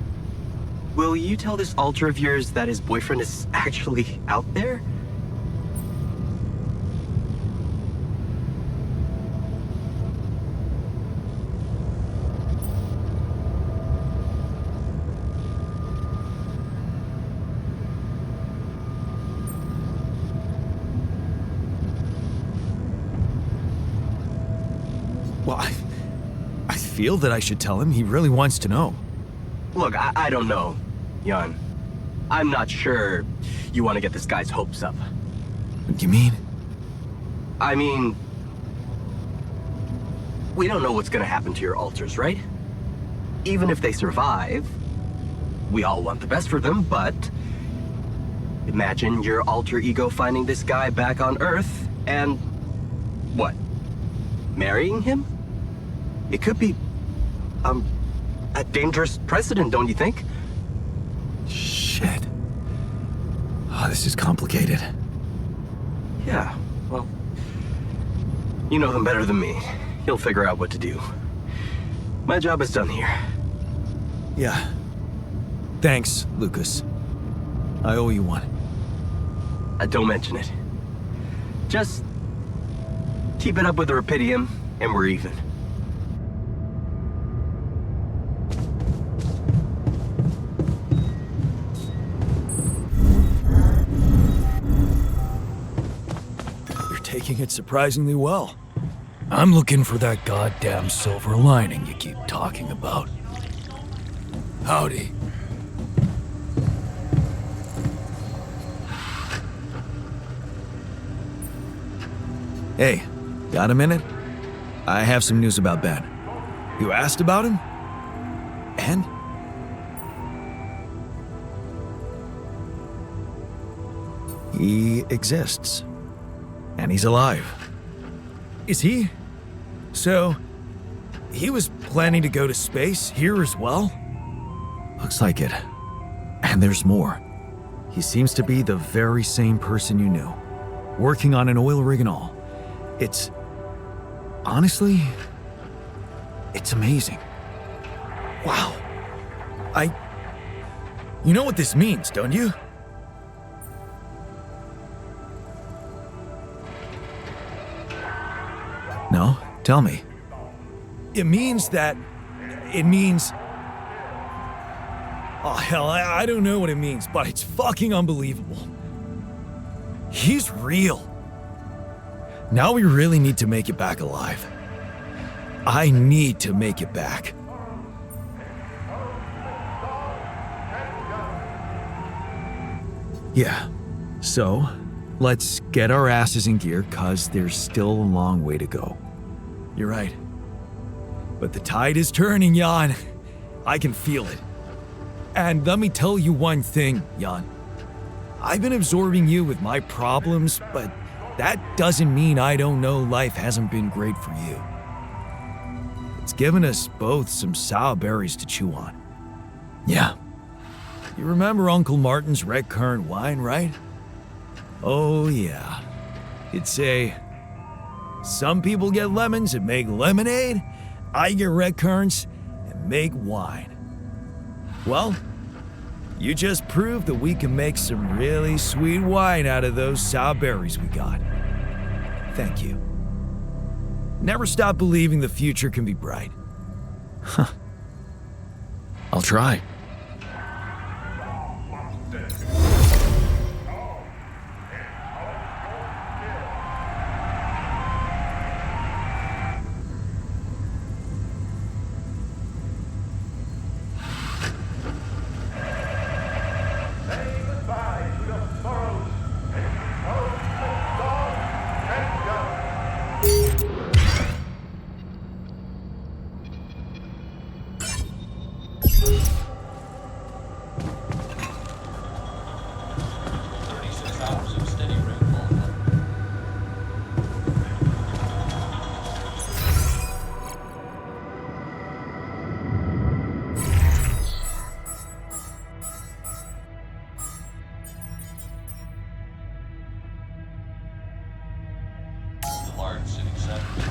Will you tell this alter of yours that his boyfriend is actually out there? Well, I feel that I should tell him. He really wants to know. Look, I don't know, Jan. I'm not sure you want to get this guy's hopes up. What do you mean? I mean, we don't know what's gonna happen to your alters, right? Even if they survive, we all want the best for them, but imagine your alter ego finding this guy back on Earth and what? Marrying him? It could be, a dangerous precedent, don't you think? Shit. Oh, this is complicated. Yeah, well, you know them better than me. He'll figure out what to do. My job is done here. Yeah. Thanks, Lucas. I owe you one. Don't mention it. Just keep it up with the Rapidium, and we're even. Taking it surprisingly well. I'm looking for that goddamn silver lining you keep talking about. Howdy. Hey, got a minute? I have some news about Ben. You asked about him? And? He exists. And he's alive. Is he? So, he was planning to go to space here as well? Looks like it. And there's more. He seems to be the very same person you knew. Working on an oil rig and all. It's... honestly... it's amazing. Wow. You know what this means, don't you? No? Tell me. It means... Oh, hell, I don't know what it means, but it's fucking unbelievable. He's real. Now we really need to make it back alive. I need to make it back. Yeah. So, let's get our asses in gear, 'cause there's still a long way to go. You're right. But the tide is turning, Jan. I can feel it. And let me tell you one thing, Jan. I've been absorbing you with my problems, but that doesn't mean I don't know life hasn't been great for you. It's given us both some sour berries to chew on. Yeah. You remember Uncle Martin's red currant wine, right? Oh, yeah. He'd say, some people get lemons and make lemonade. I get red currants and make wine. Well, you just proved that we can make some really sweet wine out of those sour berries we got. Thank you. Never stop believing the future can be bright. I'll try. Large city centers.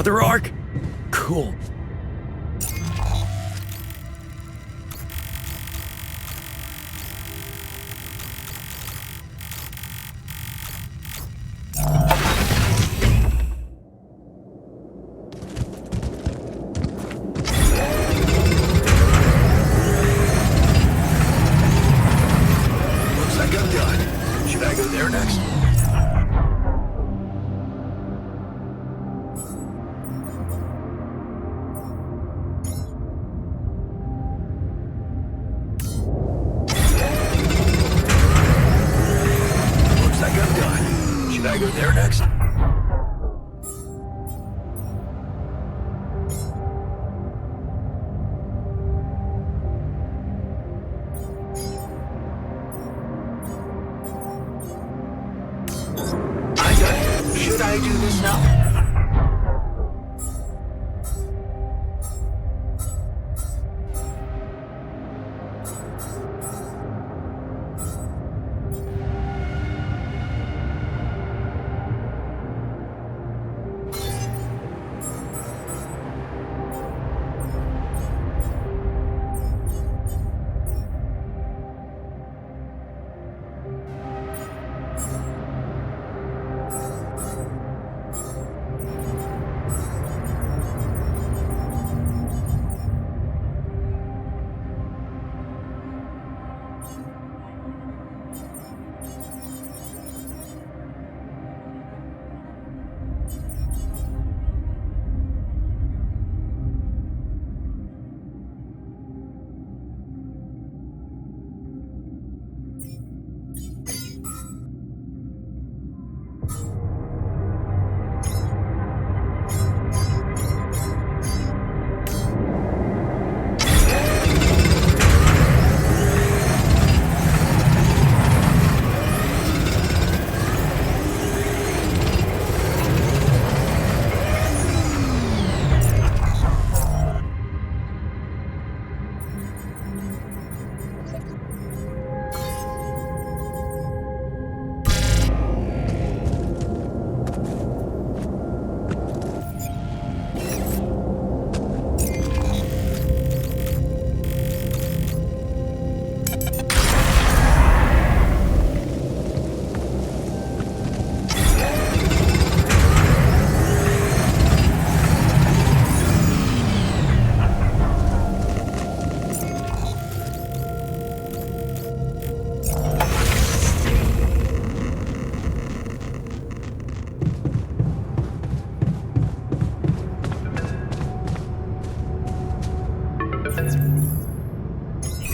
Another arc? Cool. Looks like I'm done. Should I go there next? Looks like I'm done. Should I go there next? I got it. Should I do this now?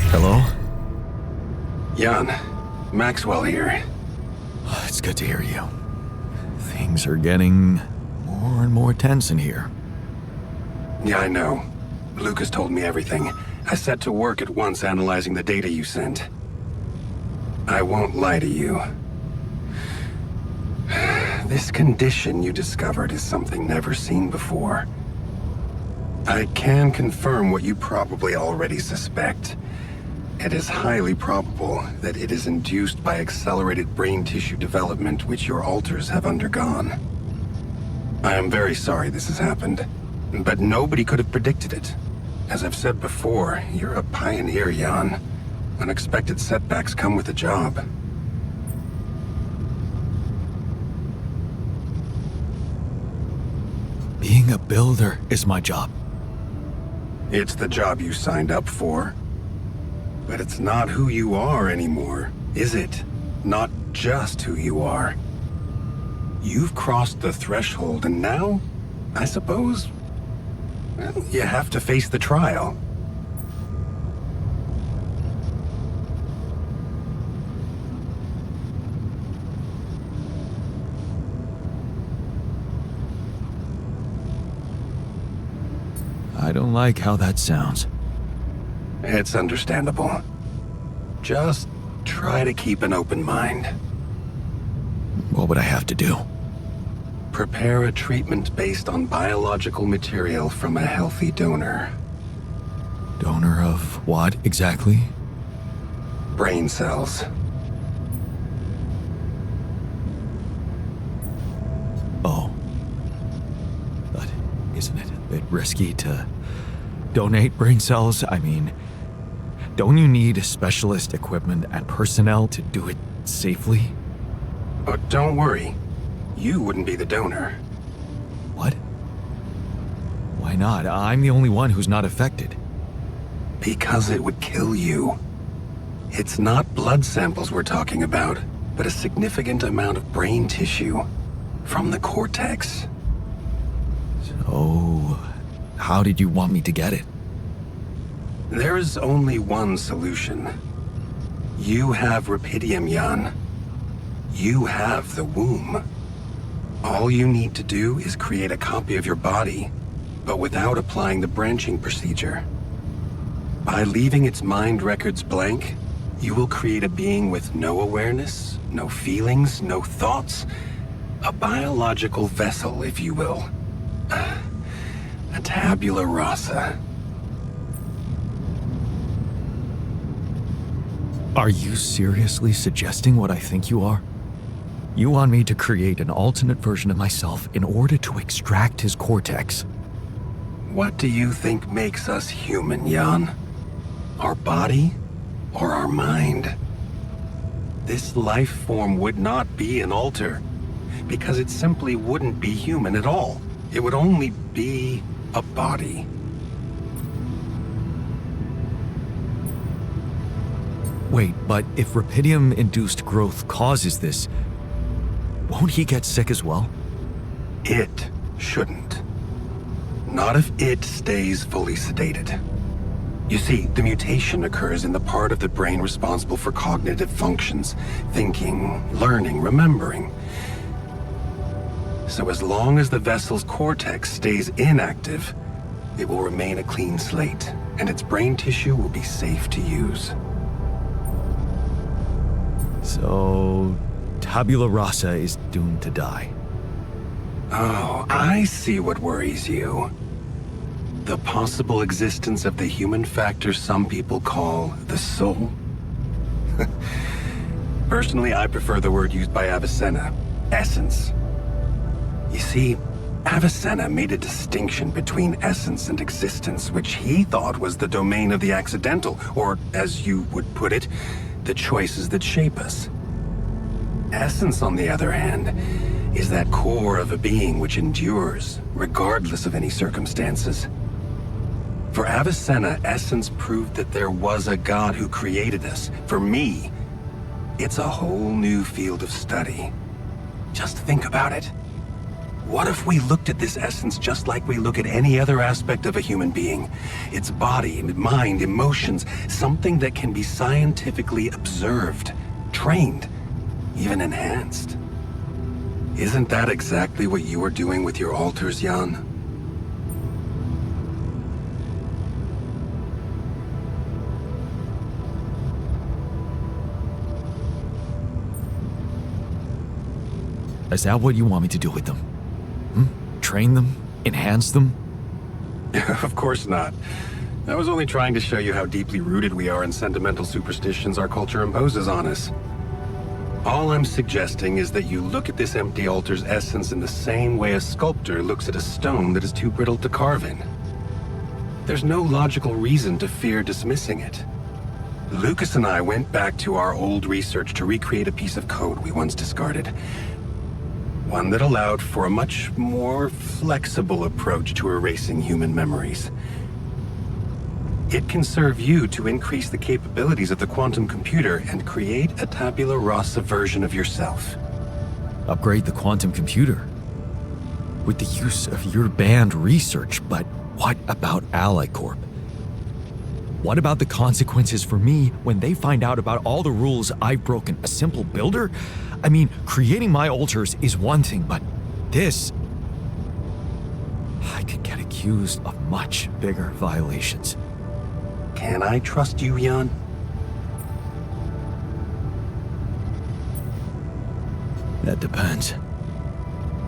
Hello? Jan, Maxwell here. It's good to hear you. Things are getting more and more tense in here. Yeah, I know. Lucas told me everything. I set to work at once analyzing the data you sent. I won't lie to you. This condition you discovered is something never seen before. I can confirm what you probably already suspect. It is highly probable that it is induced by accelerated brain tissue development which your alters have undergone. I am very sorry this has happened, but nobody could have predicted it. As I've said before, you're a pioneer, Jan. Unexpected setbacks come with the job. Being a builder is my job. It's the job you signed up for. But it's not who you are anymore, is it? Not just who you are. You've crossed the threshold, and now, I suppose, well, you have to face the trial. I don't like how that sounds. It's understandable. Just try to keep an open mind. What would I have to do? Prepare a treatment based on biological material from a healthy donor. Donor of what exactly? Brain cells. Oh. But Isn't it a bit risky to donate brain cells? I mean, don't you need specialist equipment and personnel to do it safely? But don't worry, you wouldn't be the donor. What? Why not? I'm the only one who's not affected. Because it would kill you. It's not blood samples we're talking about, but a significant amount of brain tissue from the cortex. So, how did you want me to get it? There is only one solution. You have Rapidium, Jan. You have the womb. All you need to do is create a copy of your body, but without applying the branching procedure. By leaving its mind records blank, you will create a being with no awareness, no feelings, no thoughts. A biological vessel, if you will. A tabula rasa. Are you seriously suggesting what I think you are? You want me to create an alternate version of myself in order to extract his cortex? What do you think makes us human, Jan? Our body or our mind? This life form would not be an alter, because it simply wouldn't be human at all. It would only be a body. Wait, but if Rapidium-induced growth causes this, won't he get sick as well? It shouldn't. Not if it stays fully sedated. You see, the mutation occurs in the part of the brain responsible for cognitive functions, thinking, learning, remembering. So as long as the vessel's cortex stays inactive, it will remain a clean slate, and its brain tissue will be safe to use. So, tabula rasa is doomed to die. Oh, I see what worries you. The possible existence of the human factor some people call the soul. Personally, I prefer the word used by Avicenna, essence. You see, Avicenna made a distinction between essence and existence, which he thought was the domain of the accidental, or, as you would put it, the choices that shape us. Essence, on the other hand, is that core of a being which endures, regardless of any circumstances. For Avicenna, essence proved that there was a God who created us. For me, it's a whole new field of study. Just think about it. What if we looked at this essence just like we look at any other aspect of a human being? Its body, mind, emotions, something that can be scientifically observed, trained, even enhanced. Isn't that exactly what you are doing with your alters, Jan? Is that what you want me to do with them? Train them? Enhance them? Of course not. I was only trying to show you how deeply rooted we are in sentimental superstitions our culture imposes on us. All I'm suggesting is that you look at this empty altar's essence in the same way a sculptor looks at a stone that is too brittle to carve in. There's no logical reason to fear dismissing it. Lucas and I went back to our old research to recreate a piece of code we once discarded. One that allowed for a much more flexible approach to erasing human memories. It can serve you to increase the capabilities of the quantum computer and create a tabula rasa version of yourself. Upgrade the quantum computer? With the use of your banned research, but what about Ally Corp? What about the consequences for me when they find out about all the rules I've broken? A simple builder? I mean, creating my alters is one thing, but this... I could get accused of much bigger violations. Can I trust you, Jan? That depends.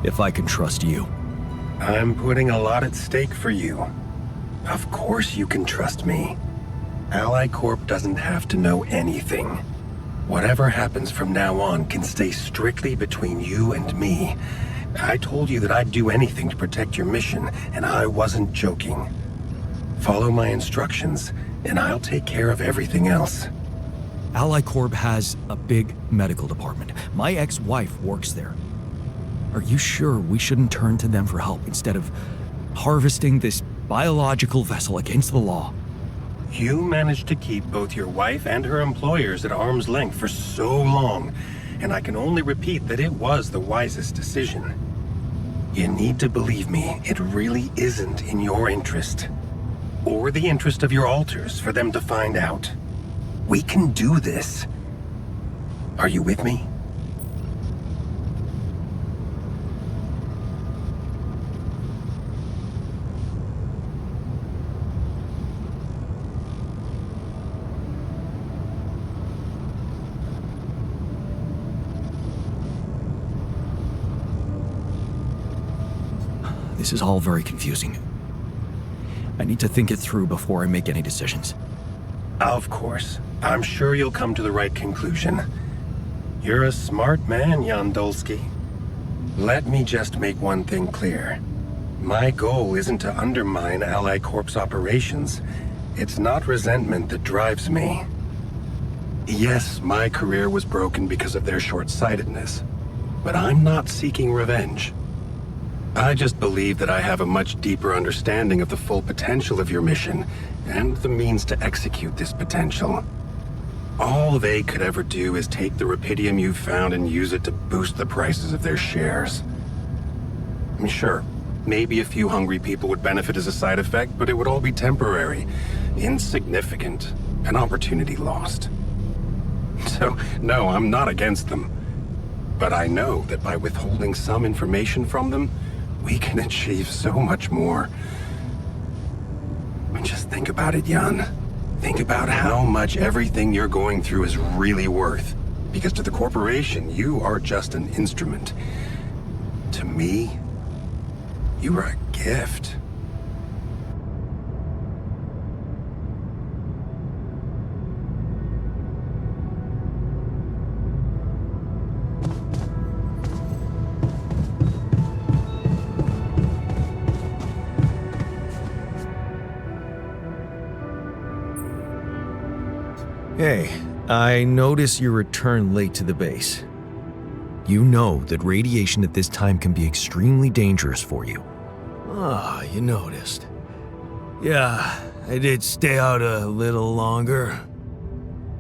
If I can trust you. I'm putting a lot at stake for you. Of course you can trust me. Ally Corp doesn't have to know anything. Whatever happens from now on can stay strictly between you and me. I told you that I'd do anything to protect your mission, and I wasn't joking. Follow my instructions, and I'll take care of everything else. Ally Corp has a big medical department. My ex-wife works there. Are you sure we shouldn't turn to them for help instead of harvesting this biological vessel against the law? You managed to keep both your wife and her employers at arm's length for so long, and I can only repeat that it was the wisest decision. You need to believe me, it really isn't in your interest, or the interest of your alters, for them to find out. We can do this. Are you with me? This is all very confusing. I need to think it through before I make any decisions. Of course. I'm sure you'll come to the right conclusion. You're a smart man, Yandolski. Let me just make one thing clear. My goal isn't to undermine Ally Corp's operations. It's not resentment that drives me. Yes, my career was broken because of their short-sightedness, but I'm not seeking revenge. I just believe that I have a much deeper understanding of the full potential of your mission, and the means to execute this potential. All they could ever do is take the rupidium you've found and use it to boost the prices of their shares. I mean, sure, maybe a few hungry people would benefit as a side effect, but it would all be temporary, insignificant, an opportunity lost. So, no, I'm not against them. But I know that by withholding some information from them, we can achieve so much more. And just think about it, Jan. Think about how much everything you're going through is really worth. Because to the corporation, you are just an instrument. To me, you are a gift. Hey, I notice you returned late to the base. You know that radiation at this time can be extremely dangerous for you. Ah, you noticed. Yeah, I did stay out a little longer.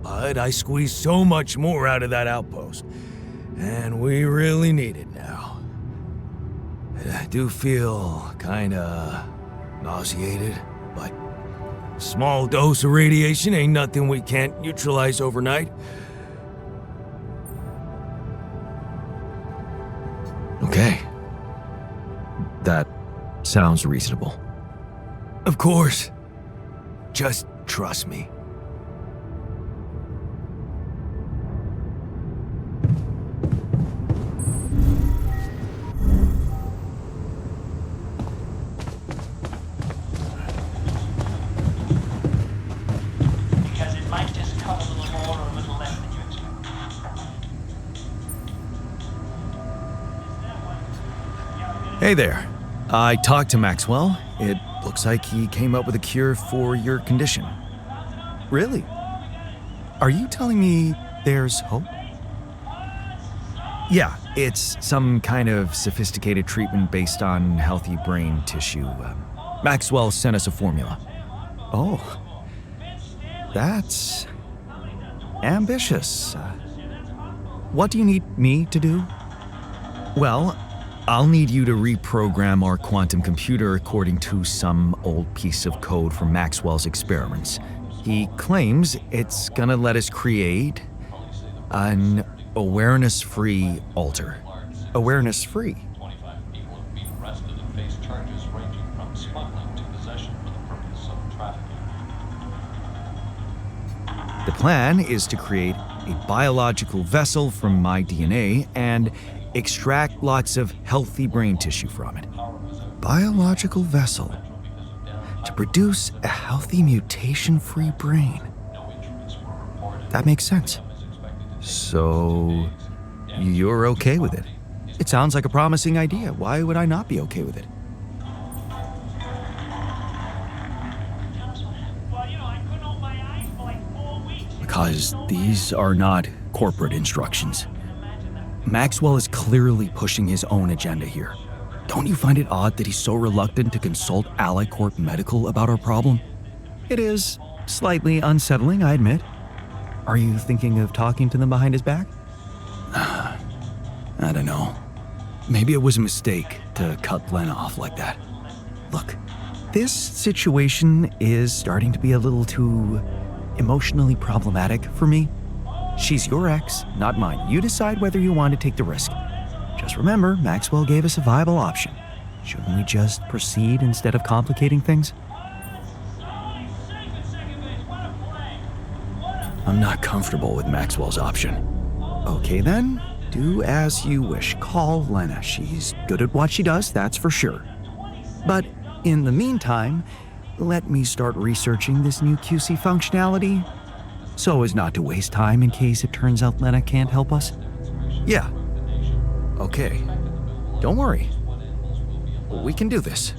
But I squeezed so much more out of that outpost. And we really need it now. I do feel kinda nauseated, but small dose of radiation ain't nothing we can't neutralize overnight. Okay. That sounds reasonable. Of course. Just trust me. Because it might just cut a little more or a little less than you expect. Hey there. I talked to Maxwell. It looks like he came up with a cure for your condition. Really? Are you telling me there's hope? Yeah, it's some kind of sophisticated treatment based on healthy brain tissue. Maxwell sent us a formula. Oh, that's ambitious. What do you need me to do? Well, I'll need you to reprogram our quantum computer according to some old piece of code from Maxwell's experiments. He claims it's gonna let us create an awareness-free alter. Awareness-free? 25 people have been arrested and face charges ranging from smuggling to possession for the purpose of trafficking. The plan is to create a biological vessel from my DNA and extract lots of healthy brain tissue from it. Biological vessel to produce a healthy mutation-free brain. That makes sense. So, you're okay with it? It sounds like a promising idea. Why would I not be okay with it? Because these are not corporate instructions. Maxwell is clearly pushing his own agenda here. Don't you find it odd that he's so reluctant to consult AliCorp Medical about our problem? It is slightly unsettling, I admit. Are you thinking of talking to them behind his back? I don't know. Maybe it was a mistake to cut Lena off like that. Look, this situation is starting to be a little too emotionally problematic for me. She's your ex, not mine. You decide whether you want to take the risk. Just remember, Maxwell gave us a viable option. Shouldn't we just proceed instead of complicating things? I'm not comfortable with Maxwell's option. Okay then, do as you wish. Call Lena. She's good at what she does, that's for sure. But in the meantime, let me start researching this new QC functionality so as not to waste time in case it turns out Lena can't help us. Yeah. Okay. Don't worry. We can do this.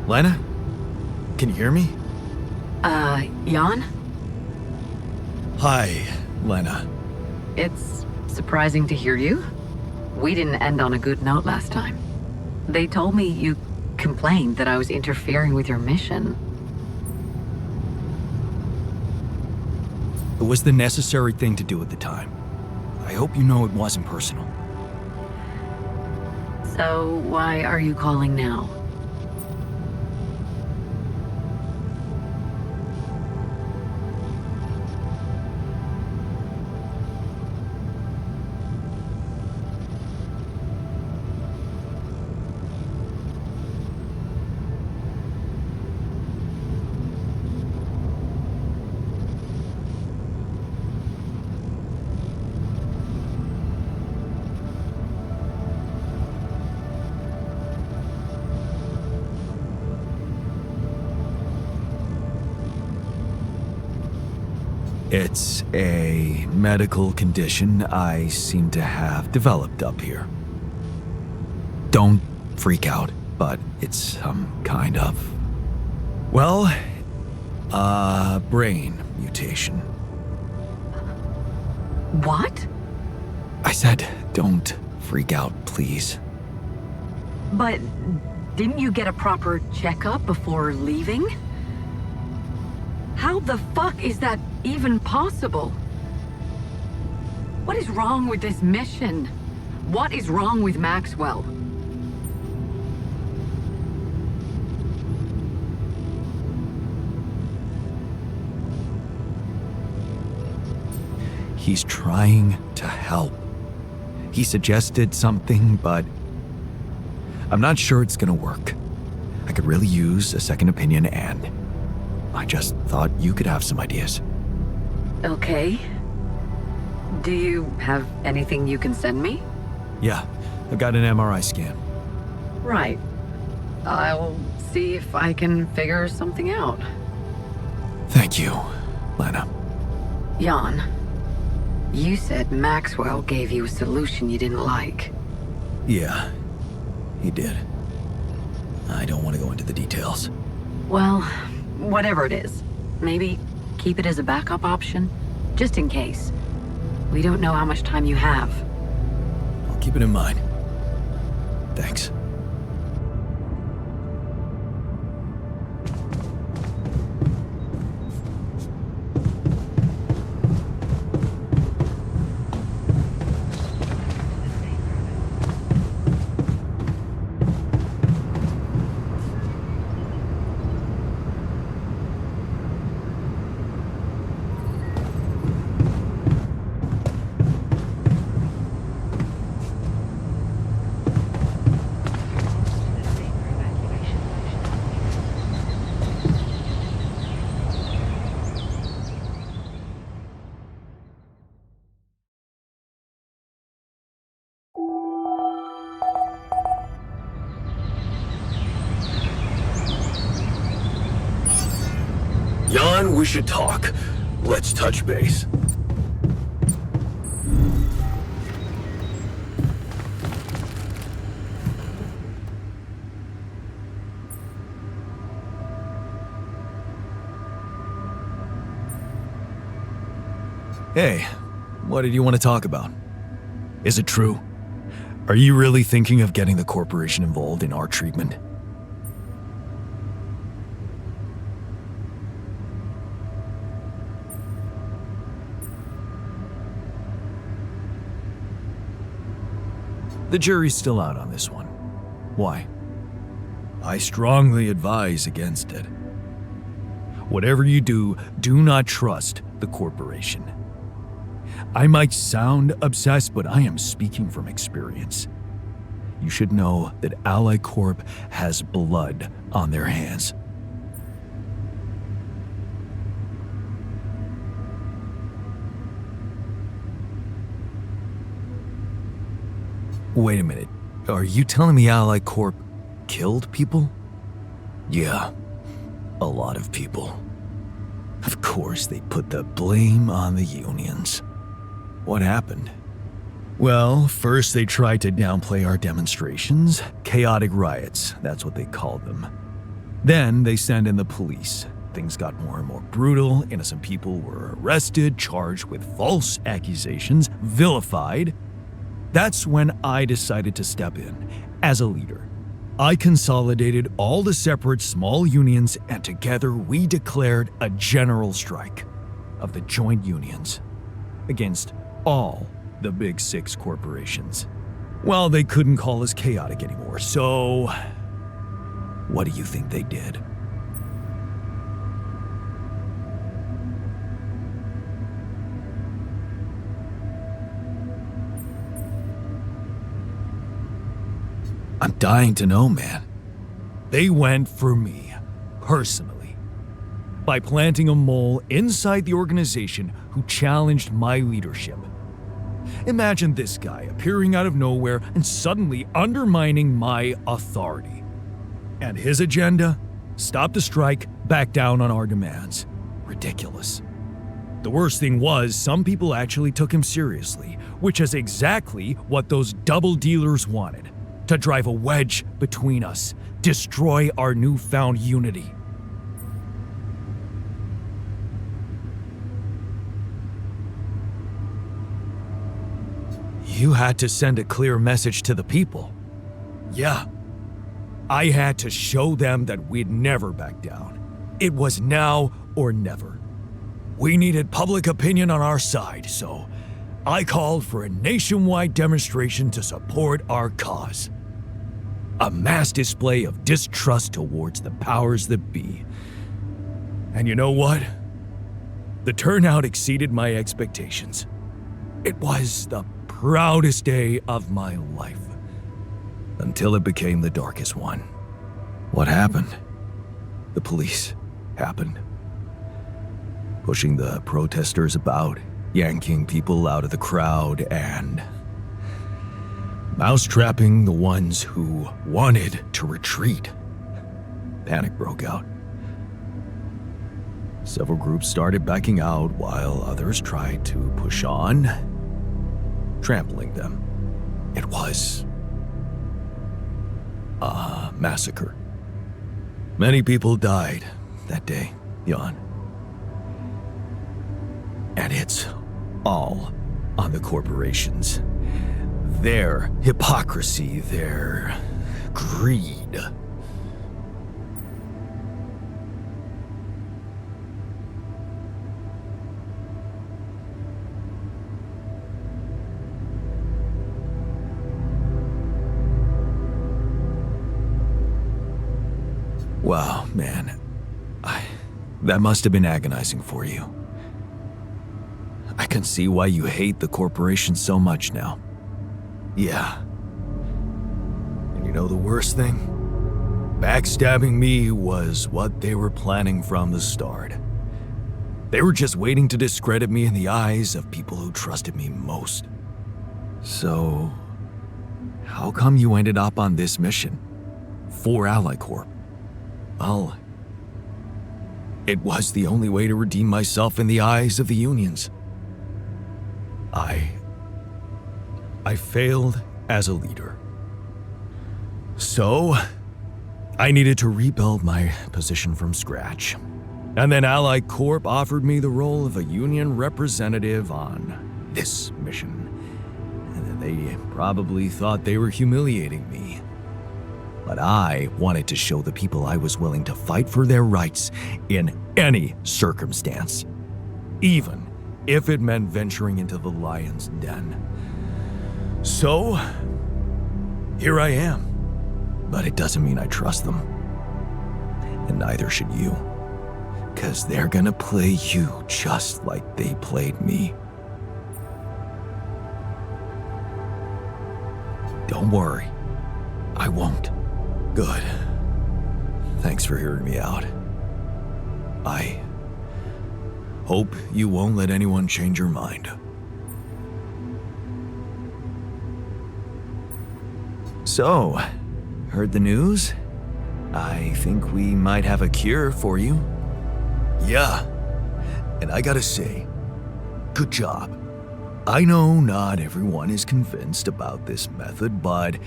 Lena? Can you hear me? Jan? Hi, Lena. It's surprising to hear you. We didn't end on a good note last time. They told me you complained that I was interfering with your mission. It was the necessary thing to do at the time. I hope you know it wasn't personal. So why are you calling now? It's a medical condition I seem to have developed up here. Don't freak out, but it's some kind of, well, brain mutation. What? I said, don't freak out, please. But didn't you get a proper checkup before leaving? How the fuck is that even possible? What is wrong with this mission? What is wrong with Maxwell? He's trying to help. He suggested something, but I'm not sure it's gonna work. I could really use a second opinion, and I just thought you could have some ideas. Okay. Do you have anything you can send me? Yeah, I got an MRI scan. Right. I'll see if I can figure something out. Thank you, Lana. Jan, you said Maxwell gave you a solution you didn't like. Yeah, he did. I don't want to go into the details. Well, whatever it is, maybe keep it as a backup option, just in case. We don't know how much time you have. I'll keep it in mind. Thanks. Jan, we should talk. Let's touch base. Hey, what did you want to talk about? Is it true? Are you really thinking of getting the corporation involved in our treatment? The jury's still out on this one. Why? I strongly advise against it. Whatever you do, do not trust the corporation. I might sound obsessed, but I am speaking from experience. You should know that Ally Corp has blood on their hands. Wait a minute. Are you telling me Ally Corp killed people? Yeah, a lot of people. Of course, they put the blame on the unions. What happened? Well, first they tried to downplay our demonstrations. Chaotic riots, that's what they called them. Then they sent in the police. Things got more and more brutal. Innocent people were arrested, charged with false accusations, vilified. That's when I decided to step in as a leader. I consolidated all the separate small unions, and together we declared a general strike of the joint unions against all the big six corporations. Well, they couldn't call us chaotic anymore, so what do you think they did? I'm dying to know, man. They went for me, personally, by planting a mole inside the organization who challenged my leadership. Imagine this guy appearing out of nowhere and suddenly undermining my authority. And his agenda? Stop the strike, back down on our demands. Ridiculous. The worst thing was, some people actually took him seriously, which is exactly what those double dealers wanted. To drive a wedge between us, destroy our newfound unity. You had to send a clear message to the people. Yeah. I had to show them that we'd never back down. It was now or never. We needed public opinion on our side, so I called for a nationwide demonstration to support our cause. A mass display of distrust towards the powers that be. And you know what? The turnout exceeded my expectations. It was the proudest day of my life. Until it became the darkest one. What happened? The police happened. Pushing the protesters about, yanking people out of the crowd, and mousetrapping the ones who wanted to retreat. Panic broke out. Several groups started backing out while others tried to push on, trampling them. It was a massacre. Many people died that day, Jan. And it's all on the corporations. Their hypocrisy, their greed. Wow, man. That must have been agonizing for you. I can see why you hate the corporation so much now. Yeah. And you know the worst thing? Backstabbing me was what they were planning from the start. They were just waiting to discredit me in the eyes of people who trusted me most. So, how come you ended up on this mission? For Ally Corp? Well, it was the only way to redeem myself in the eyes of the unions. I failed as a leader. So, I needed to rebuild my position from scratch. And then Ally Corp offered me the role of a union representative on this mission. And they probably thought they were humiliating me. But I wanted to show the people I was willing to fight for their rights in any circumstance, even if it meant venturing into the lion's den. So, here I am. But it doesn't mean I trust them. And neither should you. 'Cause they're gonna play you just like they played me. Don't worry. I won't. Good. Thanks for hearing me out. I hope you won't let anyone change your mind. So, heard the news? I think we might have a cure for you. Yeah, and I gotta say, good job. I know not everyone is convinced about this method, but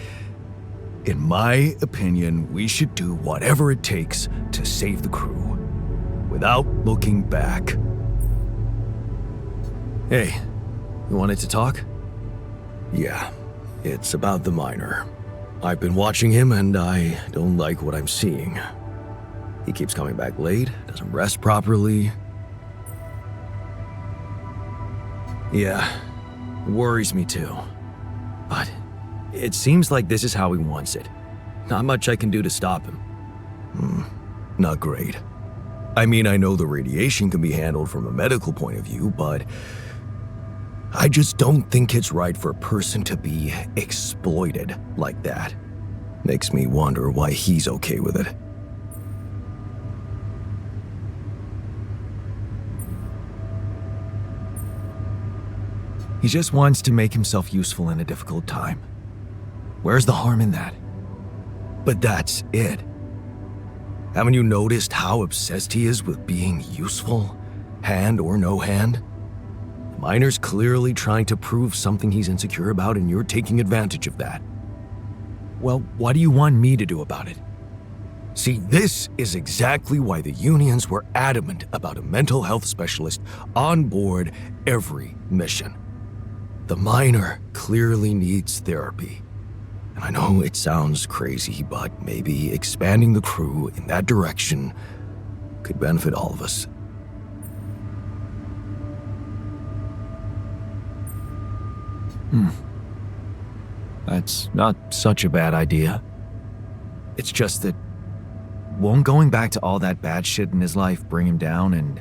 in my opinion, we should do whatever it takes to save the crew, without looking back. Hey, you wanted to talk? Yeah, it's about the miner. I've been watching him and I don't like what I'm seeing. He keeps coming back late, doesn't rest properly. Yeah, it worries me too. But it seems like this is how he wants it. Not much I can do to stop him. Not great. I mean, I know the radiation can be handled from a medical point of view, but I just don't think it's right for a person to be exploited like that. Makes me wonder why he's okay with it. He just wants to make himself useful in a difficult time. Where's the harm in that? But that's it. Haven't you noticed how obsessed he is with being useful, hand or no hand? The miner's clearly trying to prove something he's insecure about, and you're taking advantage of that. Well, what do you want me to do about it? See, this is exactly why the unions were adamant about a mental health specialist on board every mission. The miner clearly needs therapy. And I know it sounds crazy, but maybe expanding the crew in that direction could benefit all of us. That's not such a bad idea. It's just that won't going back to all that bad shit in his life bring him down and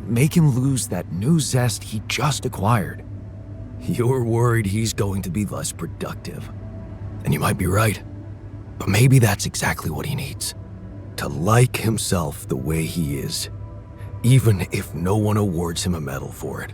make him lose that new zest he just acquired? You're worried he's going to be less productive. And you might be right. But maybe that's exactly what he needs. To like himself the way he is, even if no one awards him a medal for it.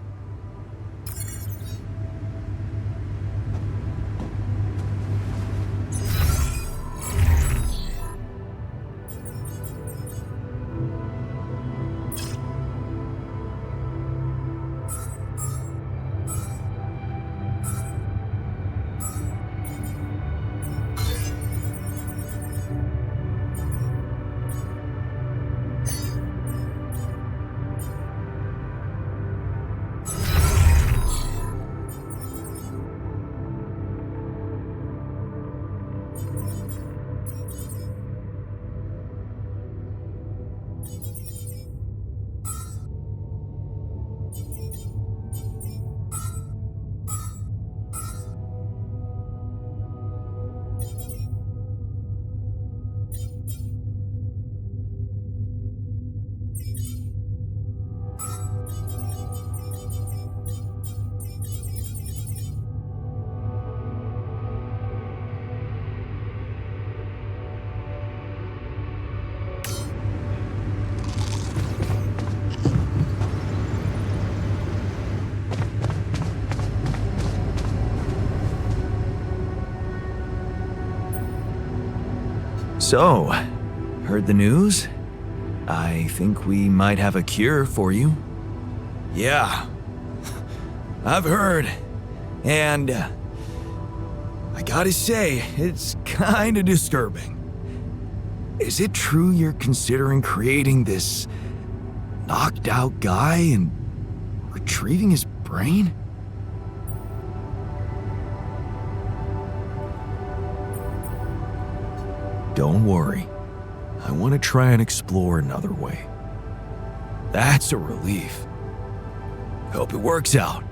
So, heard the news? I think we might have a cure for you. Yeah, I've heard. And I gotta say, it's kinda disturbing. Is it true you're considering creating this knocked out guy and retrieving his brain? Don't worry. I want to try and explore another way. That's a relief. Hope it works out.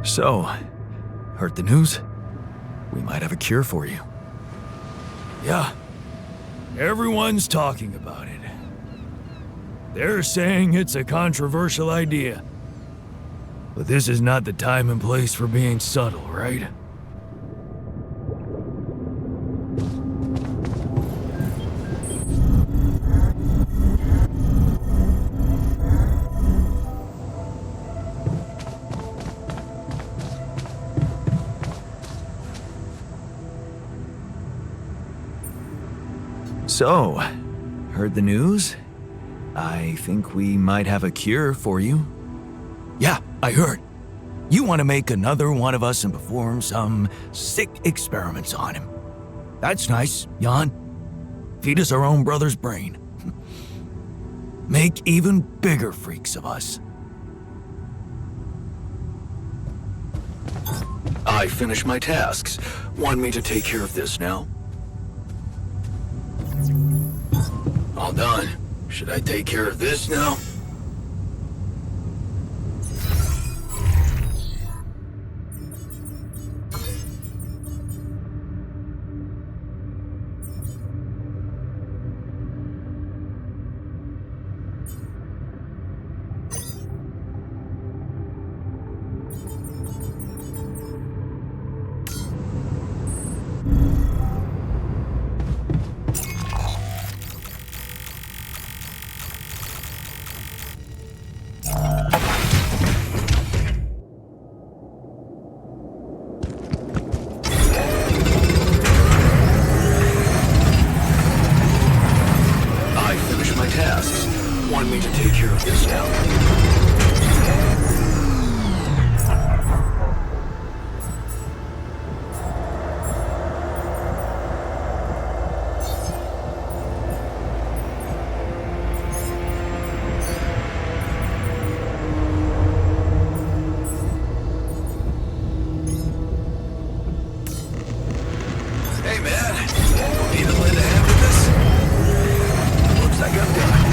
So, heard the news? We might have a cure for you. Yeah, everyone's talking about it. They're saying it's a controversial idea. But this is not the time and place for being subtle, right? So, heard the news? I think we might have a cure for you. Yeah, I heard. You want to make another one of us and perform some sick experiments on him. That's nice, Jan. Feed us our own brother's brain. Make even bigger freaks of us. I finished my tasks. Want me to take care of this now? All done. Should I take care of this now? Want me to take care of this now? Hey man, need to lend a hand with this? Looks like I'm done.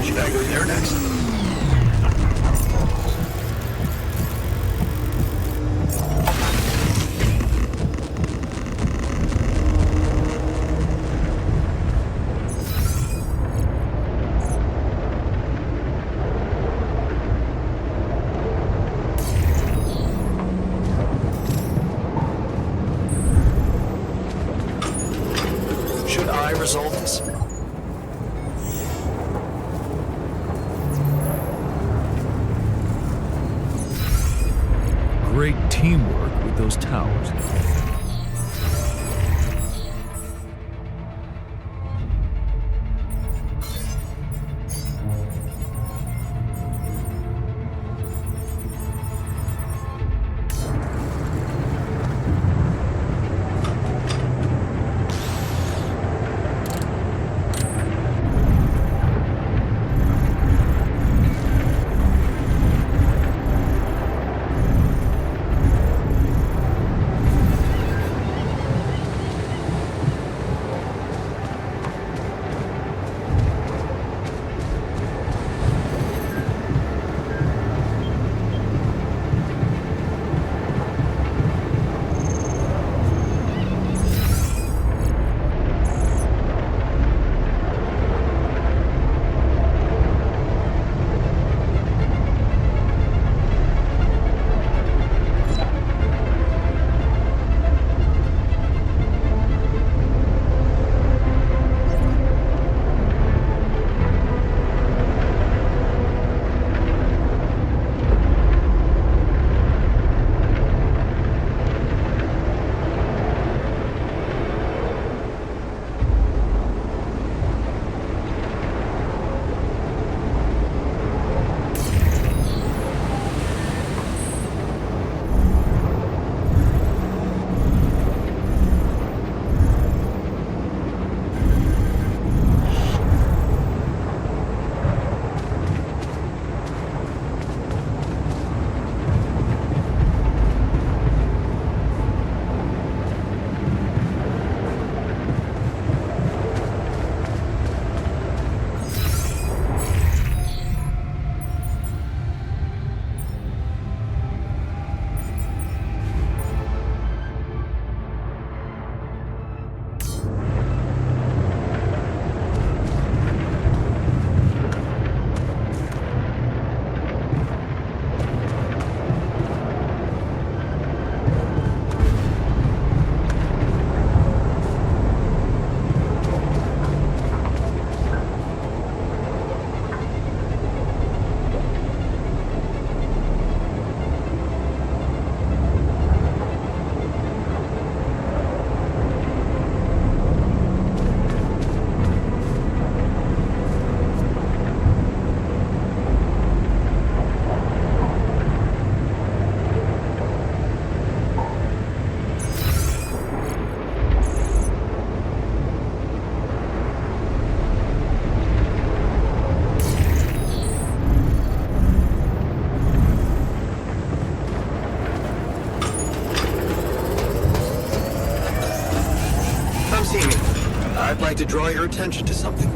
Should I go there next? Should I resolve this? Great teamwork with those towers. to draw your attention to something.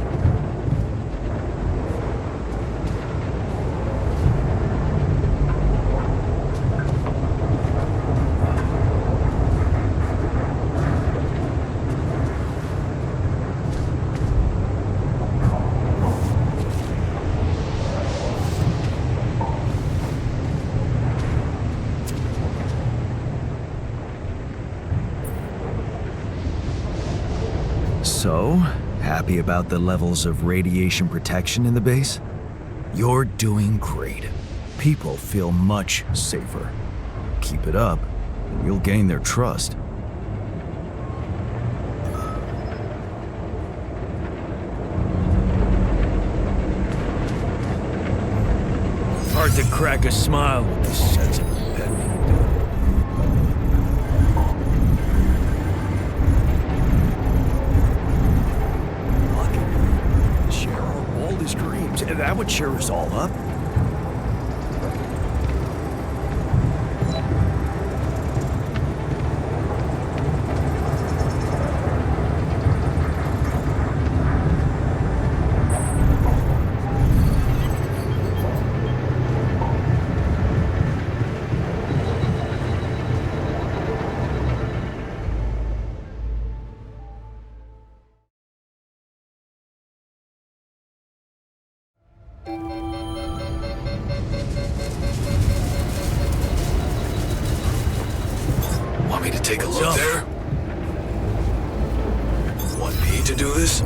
So, happy about the levels of radiation protection in the base? You're doing great. People feel much safer. Keep it up, and you'll gain their trust. Hard to crack a smile with this sense of impending doom. Share our boldest dreams. That would cheer us all up. Want me to take a look Jump. there? Want me to do this?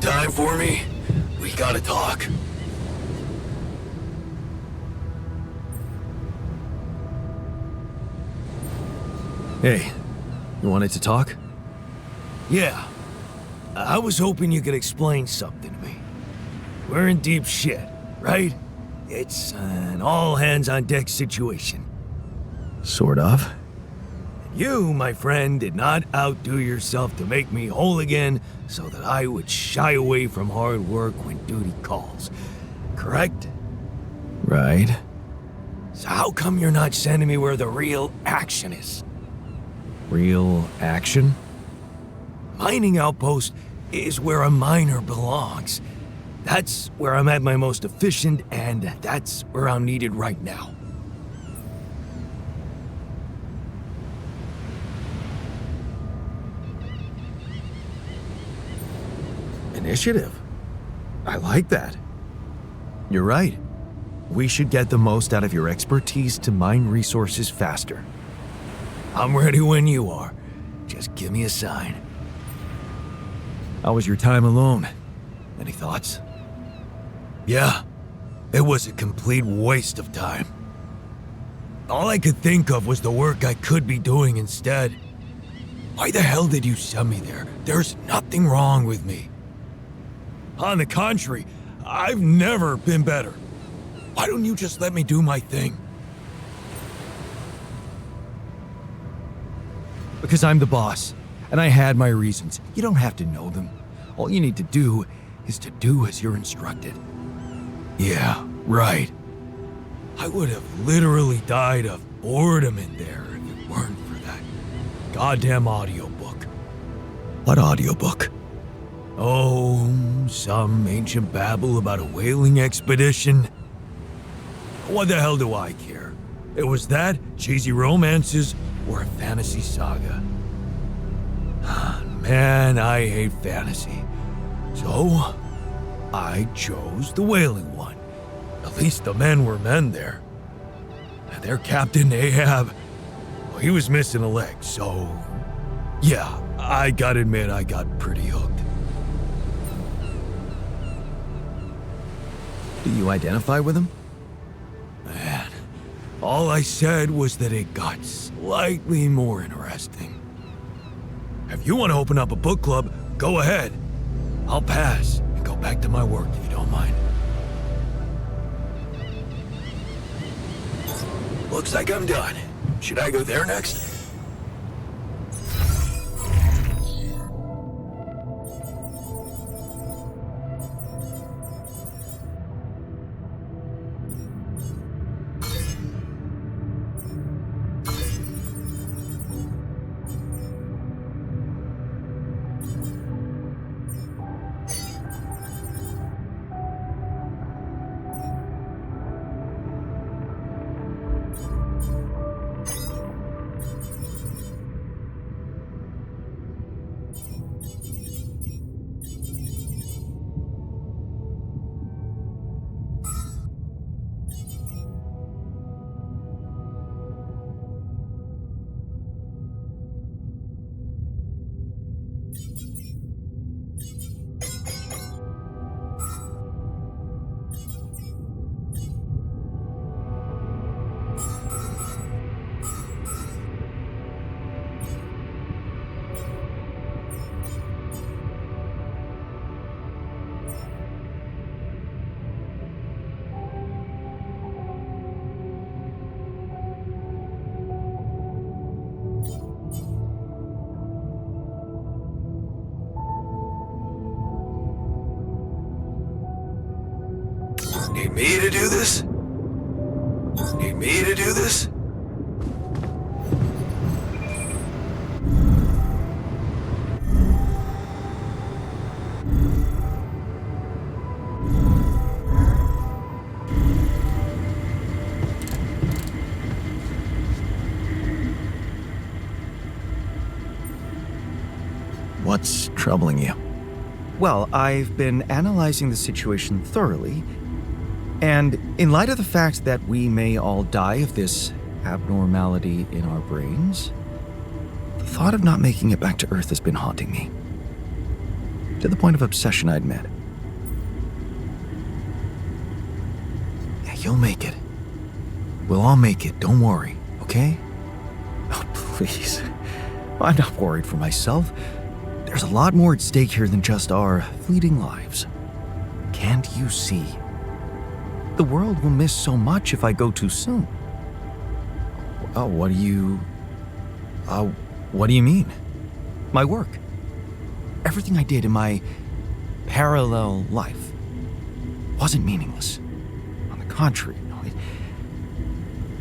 time for me? We gotta talk. Hey, you wanted to talk? Yeah. I was hoping you could explain something to me. We're in deep shit, right? It's an all-hands-on-deck situation. Sort of. You, my friend, did not outdo yourself to make me whole again so that I would shy away from hard work when duty calls. Correct? Right. So how come you're not sending me where the real action is? Real action? Mining outpost is where a miner belongs. That's where I'm at my most efficient, and that's where I'm needed right now. Initiative. I like that. You're right. We should get the most out of your expertise to mine resources faster. I'm ready when you are. Just give me a sign. How was your time alone? Any thoughts? Yeah, it was a complete waste of time. All I could think of was the work I could be doing instead. Why the hell did you send me there? There's nothing wrong with me. On the contrary, I've never been better. Why don't you just let me do my thing? Because I'm the boss, and I had my reasons. You don't have to know them. All you need to do is to do as you're instructed. Yeah, right. I would have literally died of boredom in there if it weren't for that goddamn audiobook. What audiobook? Oh, some ancient babble about a whaling expedition. What the hell do I care? It was that, cheesy romances, or a fantasy saga. Man, I hate fantasy. So, I chose the whaling one. At least the men were men there. And their captain, Ahab, well, he was missing a leg, so... Yeah, I gotta admit I got pretty hooked. Do you identify with him? Man, all I said was that it got slightly more interesting. If you want to open up a book club, go ahead. I'll pass and go back to my work if you don't mind. Looks like I'm done. Should I go there next? Need me to do this? Need me to do this? What's troubling you? Well, I've been analyzing the situation thoroughly, and in light of the fact that we may all die of this abnormality in our brains, the thought of not making it back to Earth has been haunting me. To the point of obsession, I admit. Yeah, you'll make it. We'll all make it, don't worry, okay? Oh, please. I'm not worried for myself. There's a lot more at stake here than just our fleeting lives. Can't you see? The world will miss so much if I go too soon. Oh, what do you mean? My work. Everything I did in my parallel life wasn't meaningless. On the contrary,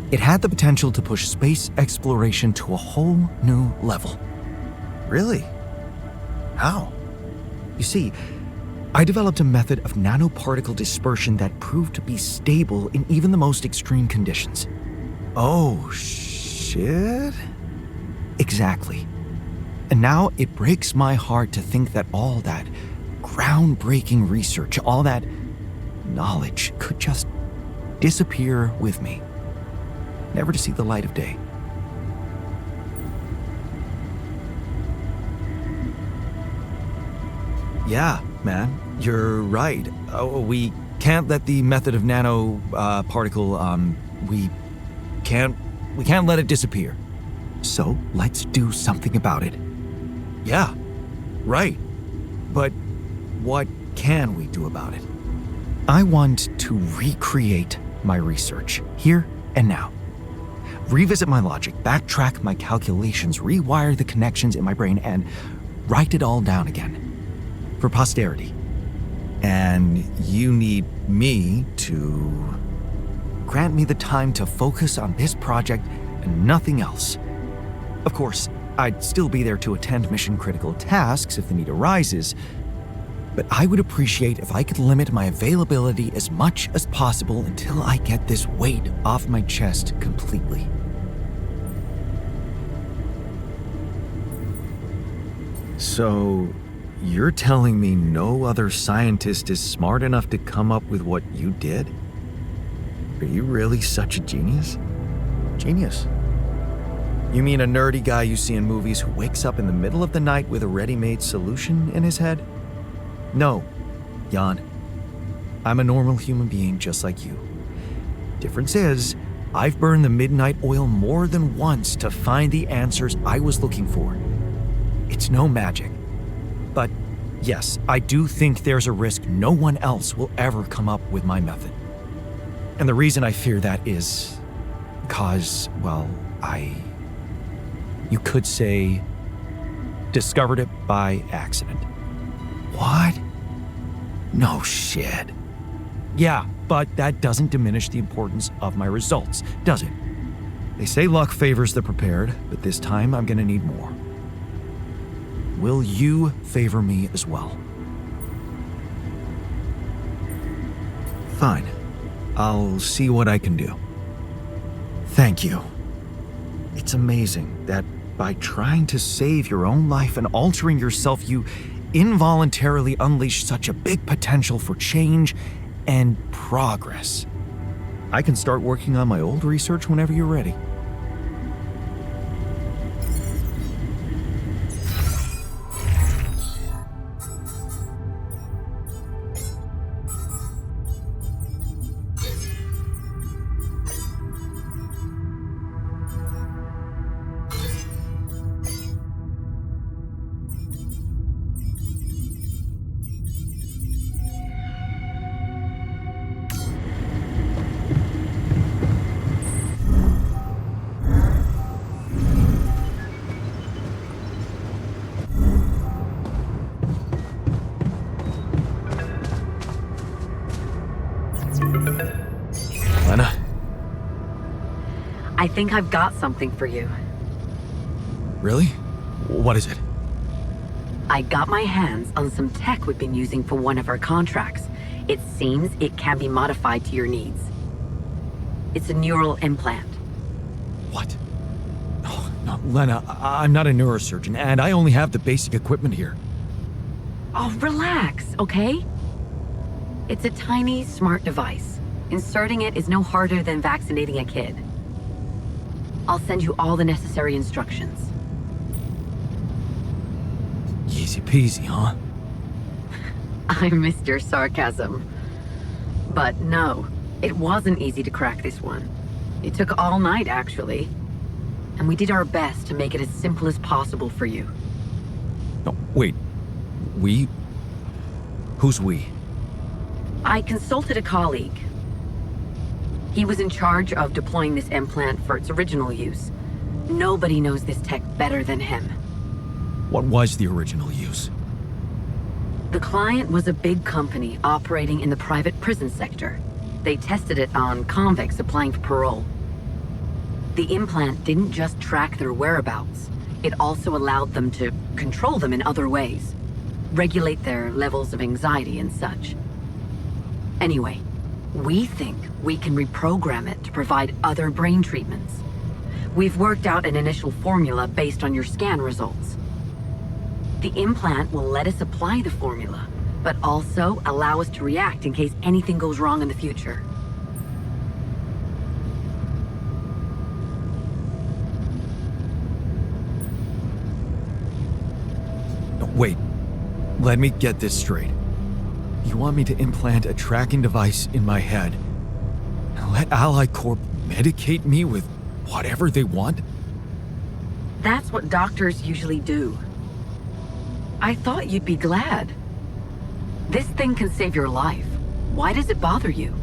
it had the potential to push space exploration to a whole new level. Really? How? You see, I developed a method of nanoparticle dispersion that proved to be stable in even the most extreme conditions. Oh, shit? Exactly. And now it breaks my heart to think that all that groundbreaking research, all that knowledge could just disappear with me, never to see the light of day. Yeah, man, you're right. We can't let the method of nanoparticle, we can't let it disappear. So let's do something about it. Yeah, right. But what can we do about it? I want to recreate my research, here and now. Revisit my logic, backtrack my calculations, rewire the connections in my brain, and write it all down again. For posterity. And you need me to grant me the time to focus on this project and nothing else. Of course, I'd still be there to attend mission-critical tasks if the need arises, but I would appreciate if I could limit my availability as much as possible until I get this weight off my chest completely. So, you're telling me no other scientist is smart enough to come up with what you did? Are you really such a genius? Genius? You mean a nerdy guy you see in movies who wakes up in the middle of the night with a ready-made solution in his head? No, Jan. I'm a normal human being just like you. Difference is, I've burned the midnight oil more than once to find the answers I was looking for. It's no magic. But yes, I do think there's a risk no one else will ever come up with my method. And the reason I fear that is because, well, you could say, discovered it by accident. What? No shit. Yeah, but that doesn't diminish the importance of my results, does it? They say luck favors the prepared, but this time I'm gonna need more. Will you favor me as well? Fine. I'll see what I can do. Thank you. It's amazing that by trying to save your own life and altering yourself, you involuntarily unleash such a big potential for change and progress. I can start working on my old research whenever you're ready. Lena? I think I've got something for you. Really? What is it? I got my hands on some tech we've been using for one of our contracts. It seems it can be modified to your needs. It's a neural implant. What? Oh, no, Lena, I'm not a neurosurgeon, and I only have the basic equipment here. Oh, relax, okay? It's a tiny, smart device. Inserting it is no harder than vaccinating a kid. I'll send you all the necessary instructions. Easy peasy, huh? I missed your sarcasm. But no, it wasn't easy to crack this one. It took all night, actually. And we did our best to make it as simple as possible for you. No, wait. We? Who's we? I consulted a colleague. He was in charge of deploying this implant for its original use. Nobody knows this tech better than him. What was the original use? The client was a big company operating in the private prison sector. They tested it on convicts applying for parole. The implant didn't just track their whereabouts, it also allowed them to control them in other ways, regulate their levels of anxiety and such. Anyway, we think we can reprogram it to provide other brain treatments. We've worked out an initial formula based on your scan results. The implant will let us apply the formula, but also allow us to react in case anything goes wrong in the future. No, wait. Let me get this straight. You want me to implant a tracking device in my head and let Ally Corp medicate me with whatever they want? That's what doctors usually do. I thought you'd be glad. This thing can save your life. Why does it bother you?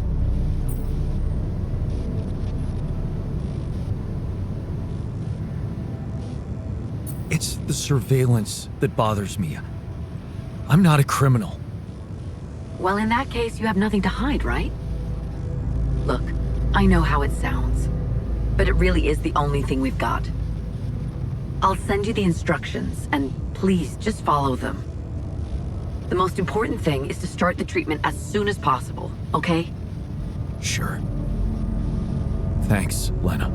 It's the surveillance that bothers me. I'm not a criminal. Well, in that case, you have nothing to hide, right? Look, I know how it sounds, but it really is the only thing we've got. I'll send you the instructions, and please just follow them. The most important thing is to start the treatment as soon as possible, okay? Sure. Thanks, Lena.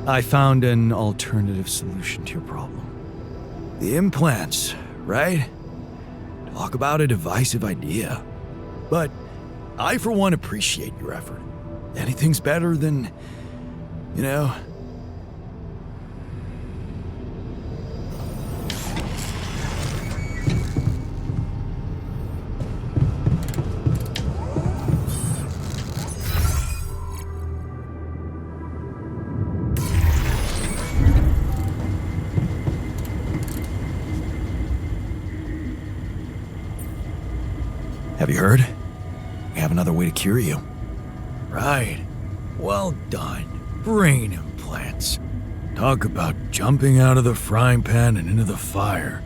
I found an alternative solution to your problem. The implants, right? Talk about a divisive idea. But I, for one, appreciate your effort. Anything's better than, you know... Have you heard? We have another way to cure you. Right. Well done. Brain implants. Talk about jumping out of the frying pan and into the fire.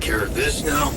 care of this now?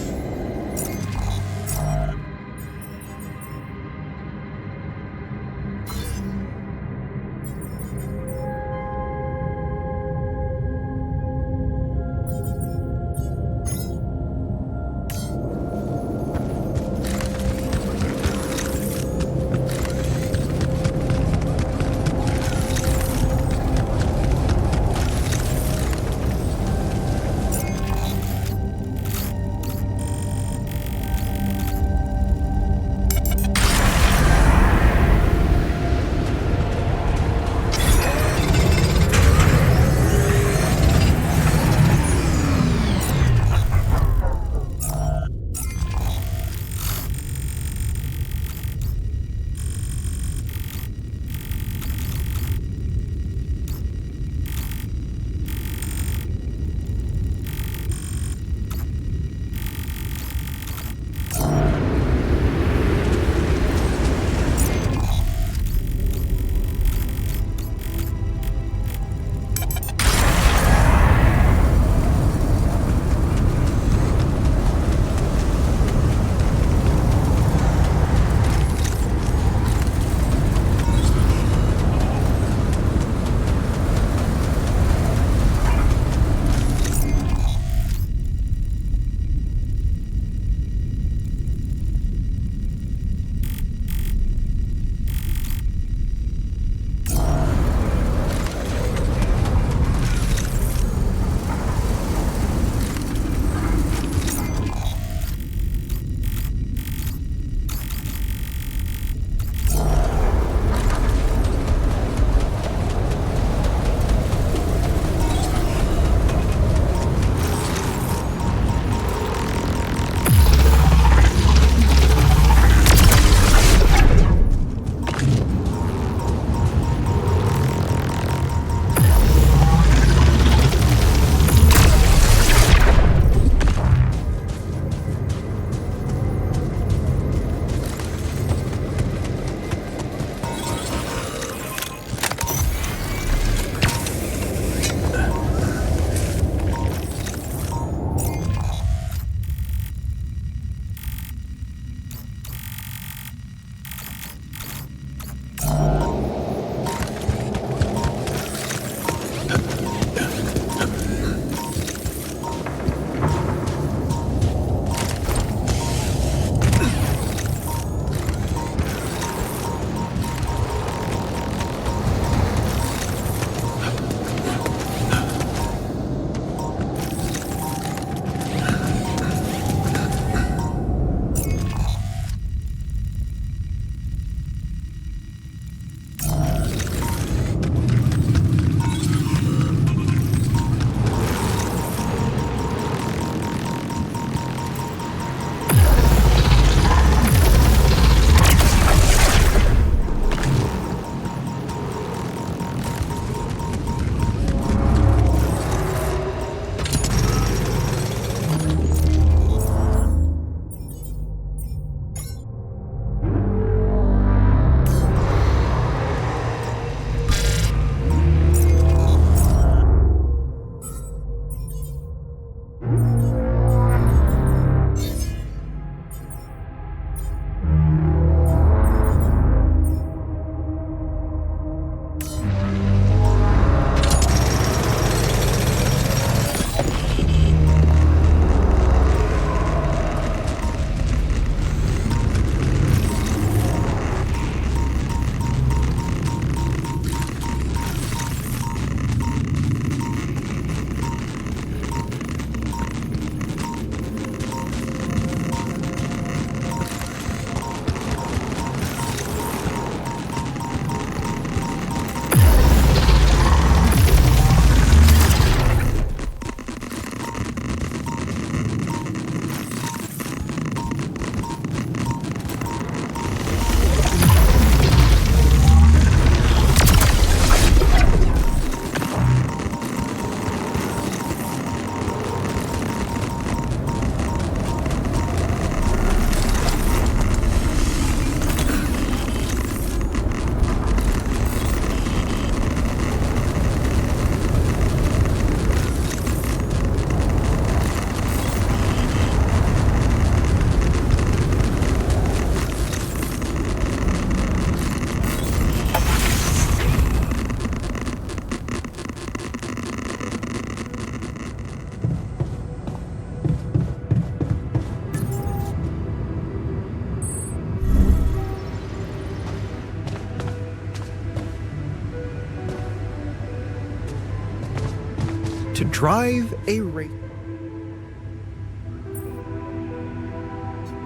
drive a race.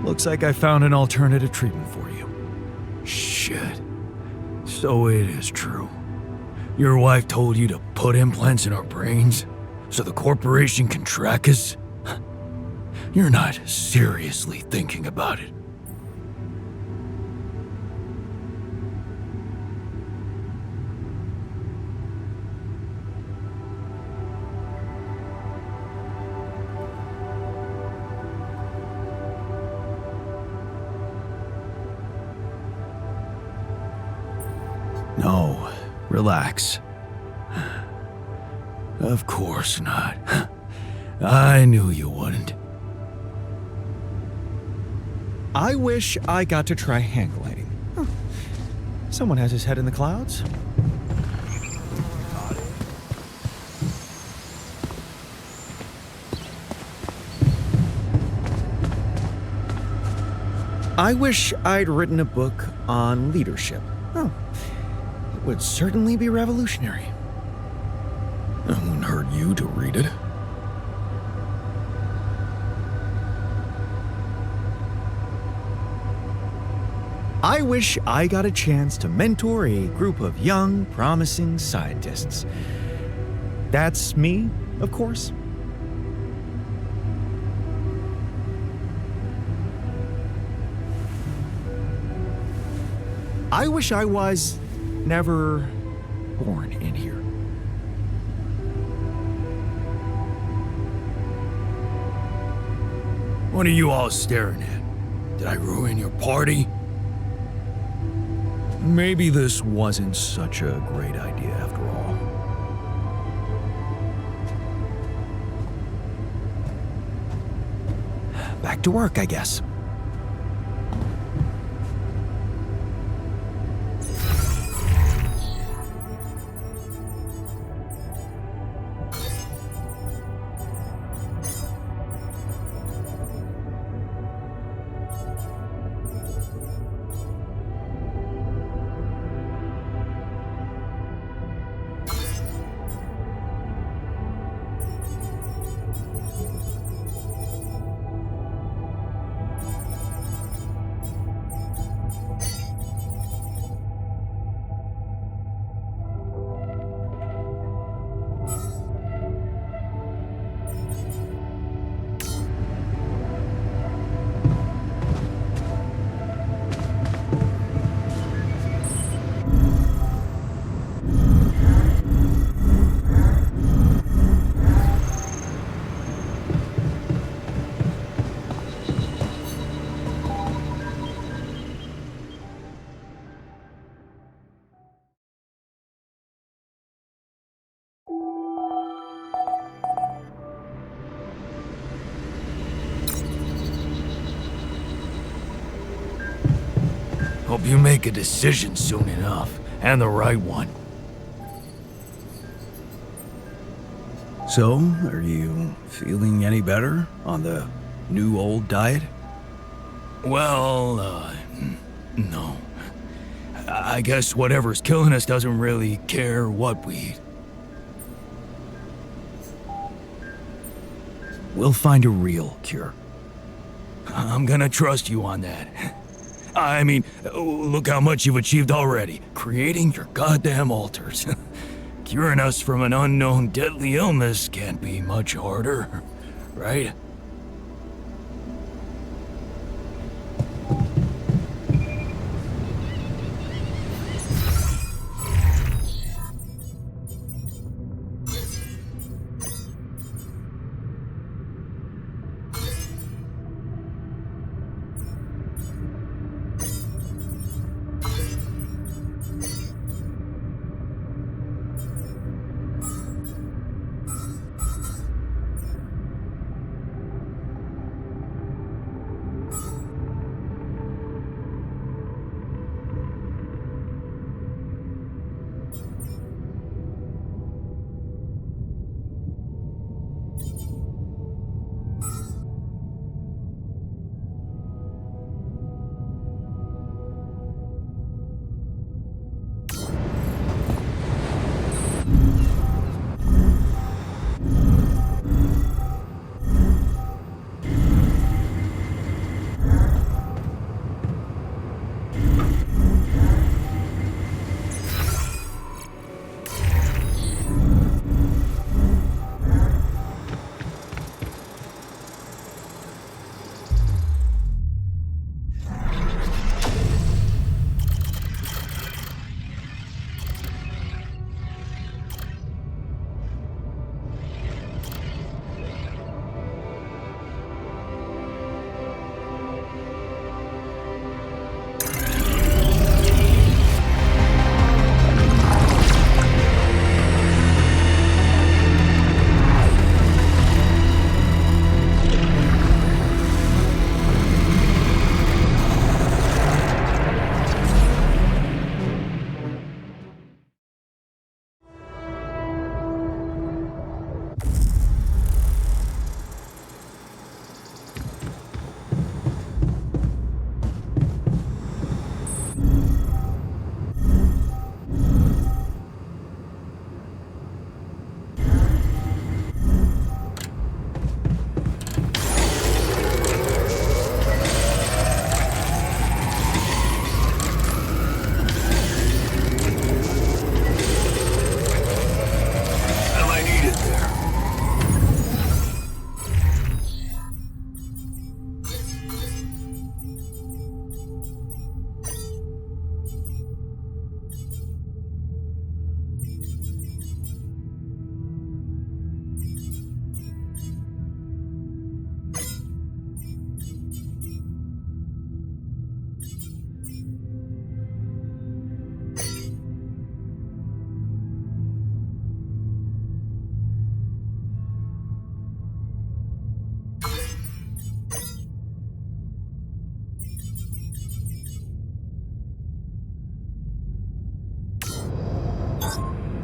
Looks like I found an alternative treatment for you. Shit. So it is true. Your wife told you to put implants in our brains so the corporation can track us? You're not seriously thinking about it. No, relax. Of course not. I knew you wouldn't. I wish I got to try hang gliding. Huh. Someone has his head in the clouds. I wish I'd written a book on leadership. Oh, it would certainly be revolutionary. It wouldn't hurt you to read it. I wish I got a chance to mentor a group of young, promising scientists. That's me, of course. I wish I was never born in here. What are you all staring at? Did I ruin your party? Maybe this wasn't such a great idea after all. Back to work, I guess. Hope you make a decision soon enough, and the right one. So, are you feeling any better on the new old diet? Well, no. I guess whatever's killing us doesn't really care what we eat. We'll find a real cure. I'm gonna trust you on that. I mean, look how much you've achieved already. Creating your goddamn altars. Curing us from an unknown deadly illness can't be much harder, right?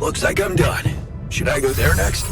Looks like I'm done. Should I go there next?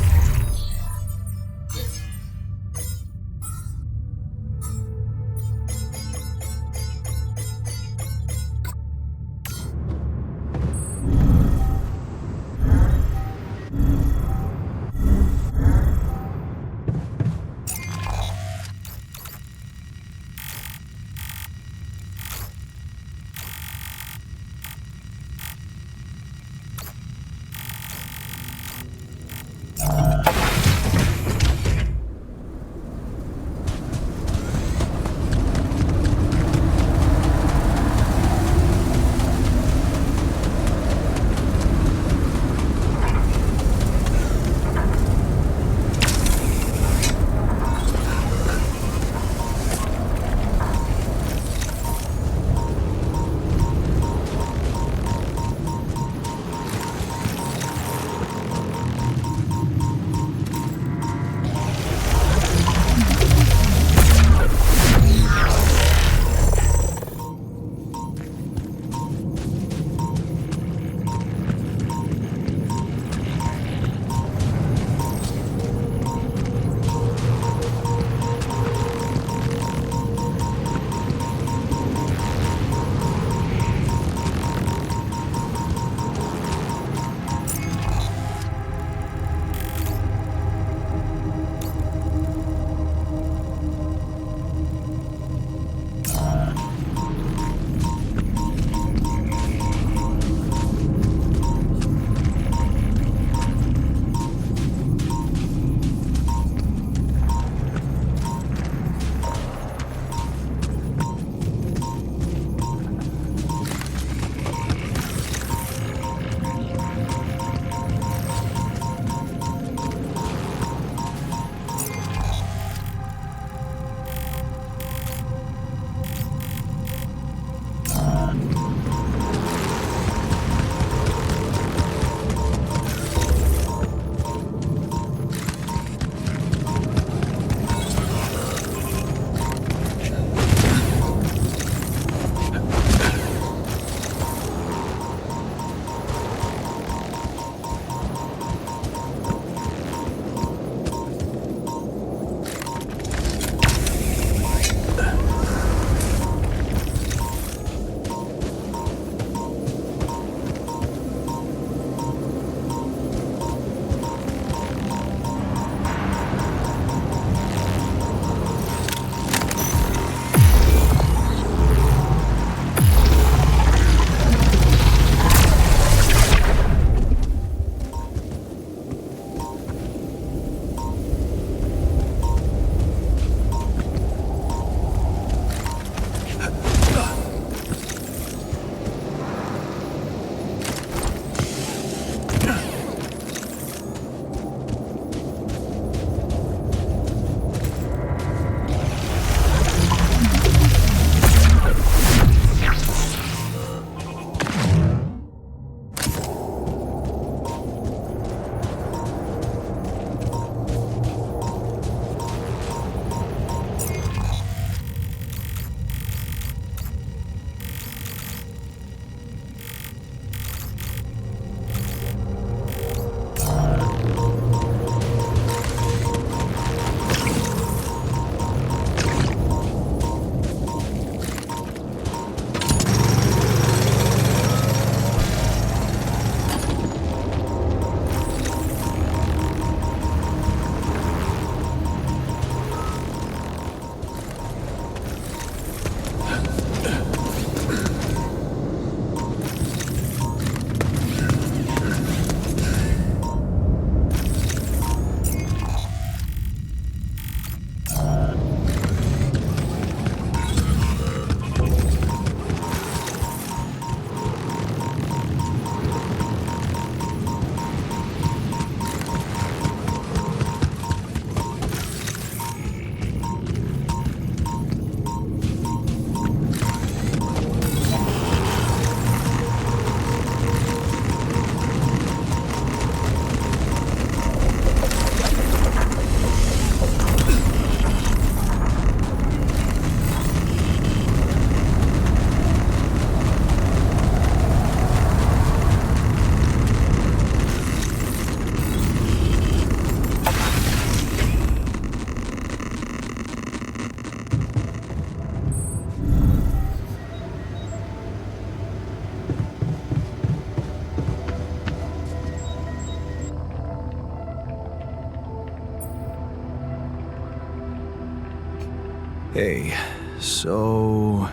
Hey, so...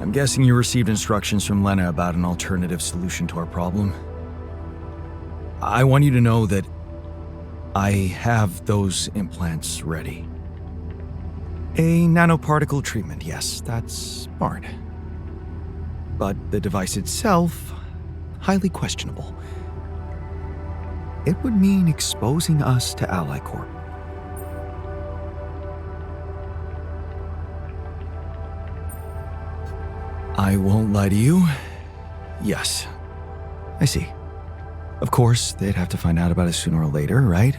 I'm guessing you received instructions from Lena about an alternative solution to our problem. I want you to know that I have those implants ready. A nanoparticle treatment, yes, that's smart. But the device itself, highly questionable. It would mean exposing us to Ally Corp. I won't lie to you. Yes. I see. Of course, they'd have to find out about it sooner or later, right?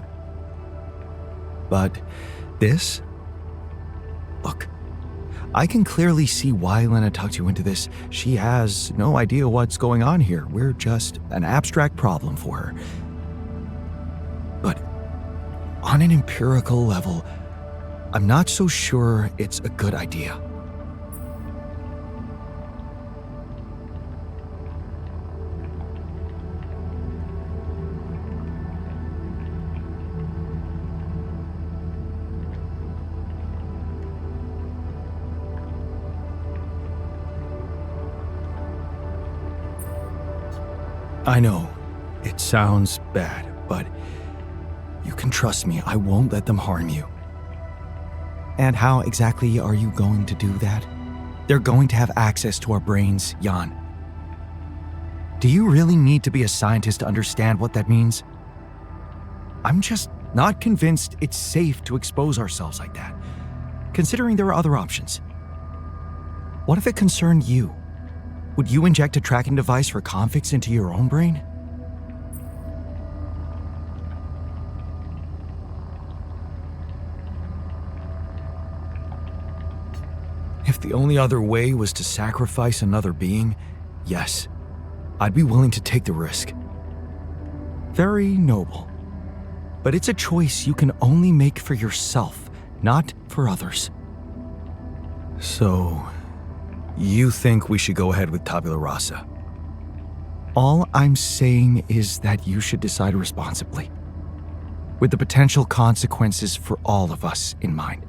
But this? Look, I can clearly see why Lena tucked you into this. She has no idea what's going on here. We're just an abstract problem for her. But on an empirical level, I'm not so sure it's a good idea. I know, it sounds bad, but you can trust me, I won't let them harm you. And how exactly are you going to do that? They're going to have access to our brains, Jan. Do you really need to be a scientist to understand what that means? I'm just not convinced it's safe to expose ourselves like that, considering there are other options. What if it concerned you? Would you inject a tracking device for convicts into your own brain? If the only other way was to sacrifice another being, yes, I'd be willing to take the risk. Very noble. But it's a choice you can only make for yourself, not for others. So... you think we should go ahead with Tabula Rasa? All I'm saying is that you should decide responsibly, with the potential consequences for all of us in mind.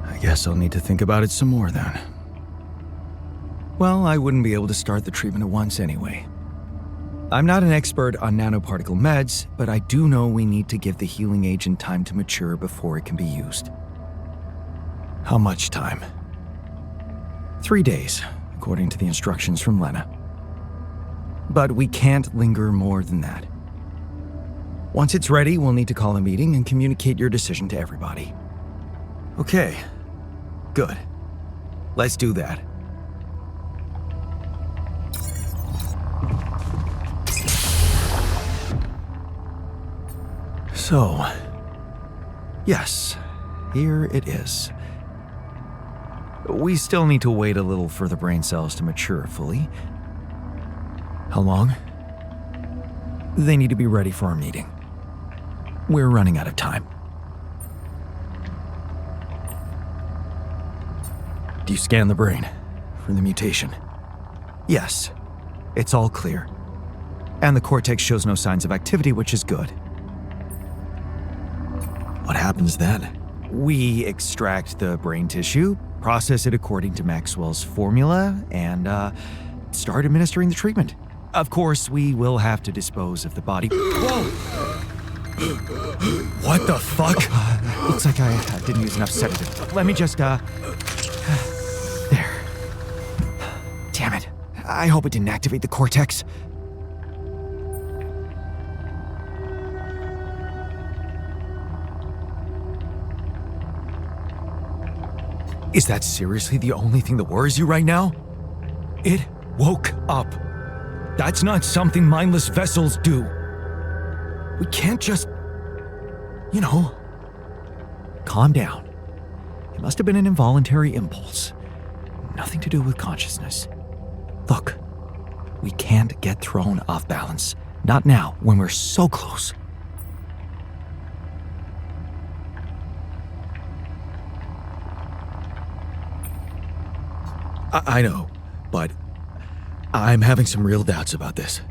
I guess I'll need to think about it some more then. Well, I wouldn't be able to start the treatment at once anyway. I'm not an expert on nanoparticle meds, but I do know we need to give the healing agent time to mature before it can be used. How much time? 3 days, according to the instructions from Lena. But we can't linger more than that. Once it's ready, we'll need to call a meeting and communicate your decision to everybody. Okay, good. Let's do that. So, yes, here it is. We still need to wait a little for the brain cells to mature fully. How long? They need to be ready for our meeting. We're running out of time. Do you scan the brain for the mutation? Yes, it's all clear. And the cortex shows no signs of activity, which is good. What happens then? We extract the brain tissue, process it according to Maxwell's formula, and start administering the treatment. Of course, we will have to dispose of the body. Whoa! What the fuck? Looks like I didn't use enough sedative. Let me just, there. Damn it. I hope it didn't activate the cortex. Is that seriously the only thing that worries you right now? It woke up. That's not something mindless vessels do. We can't just... Calm down. It must have been an involuntary impulse. Nothing to do with consciousness. Look, we can't get thrown off balance. Not now, when we're so close. I know, but I'm having some real doubts about this.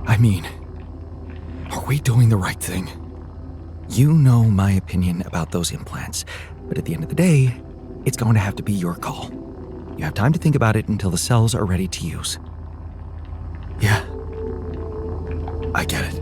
I mean, are we doing the right thing? You know my opinion about those implants, but at the end of the day, it's going to have to be your call. You have time to think about it until the cells are ready to use. Yeah. I get it.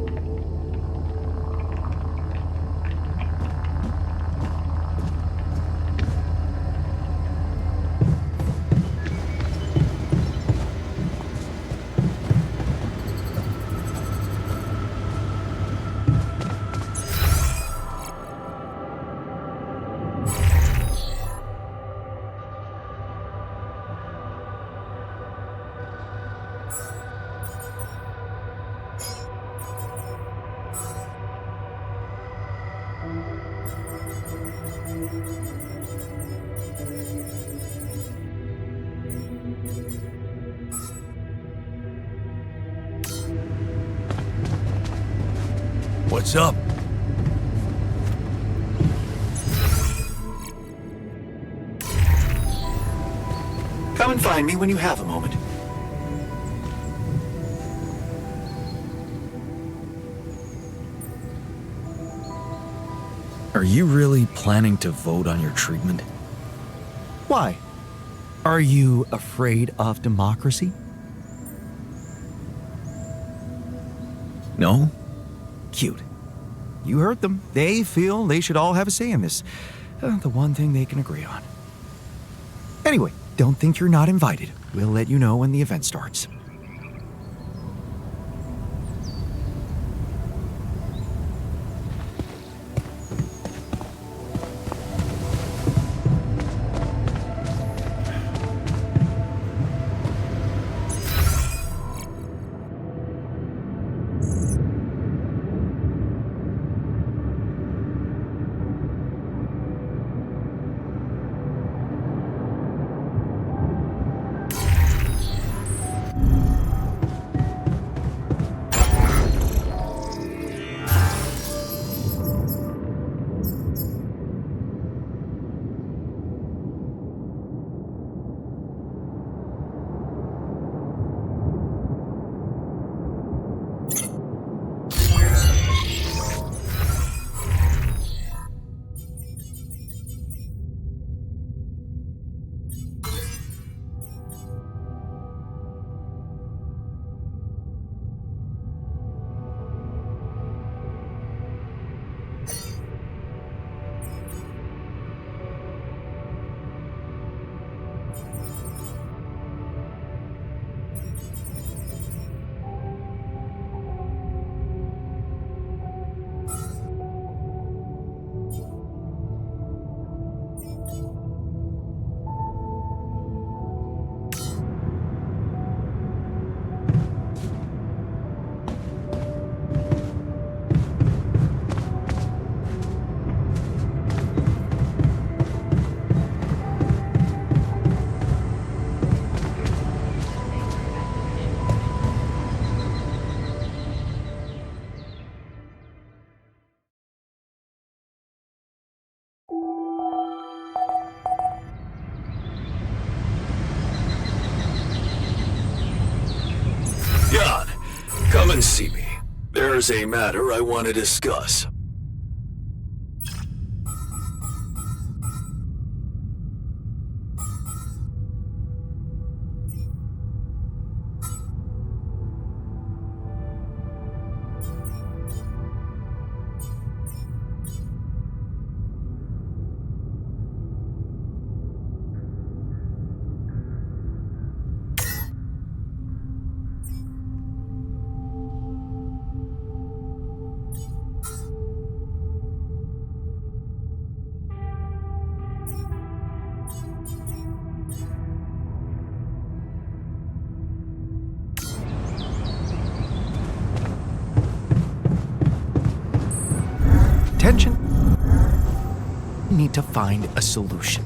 What's up? Come and find me when you have a moment. Are you really planning to vote on your treatment? Why? Are you afraid of democracy? No? Cute. You heard them. They feel they should all have a say in this. The one thing they can agree on. Anyway, don't think you're not invited. We'll let you know when the event starts. Jan, come and see me. There's a matter I want to discuss. Attention. We need to find a solution.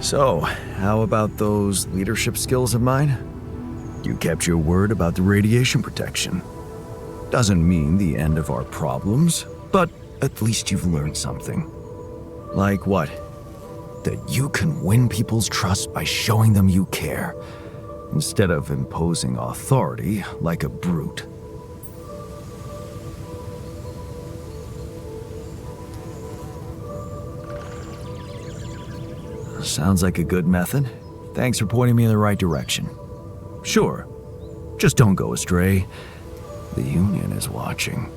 So, how about those leadership skills of mine? You kept your word about the radiation protection. Doesn't mean the end of our problems, but at least you've learned something. Like what? That you can win people's trust by showing them you care, instead of imposing authority like a brute. Sounds like a good method. Thanks for pointing me in the right direction. Sure, just don't go astray. The Union is watching.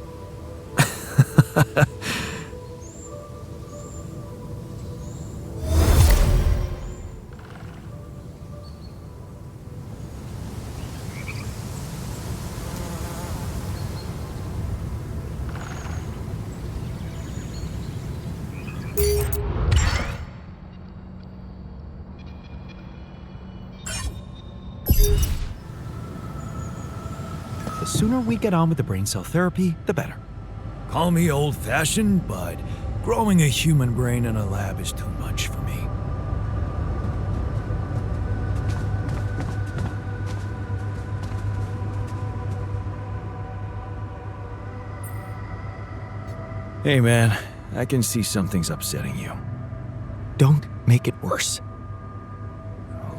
The sooner we get on with the brain cell therapy, the better. Call me old-fashioned, but growing a human brain in a lab is too much for me. Hey man, I can see something's upsetting you. Don't make it worse.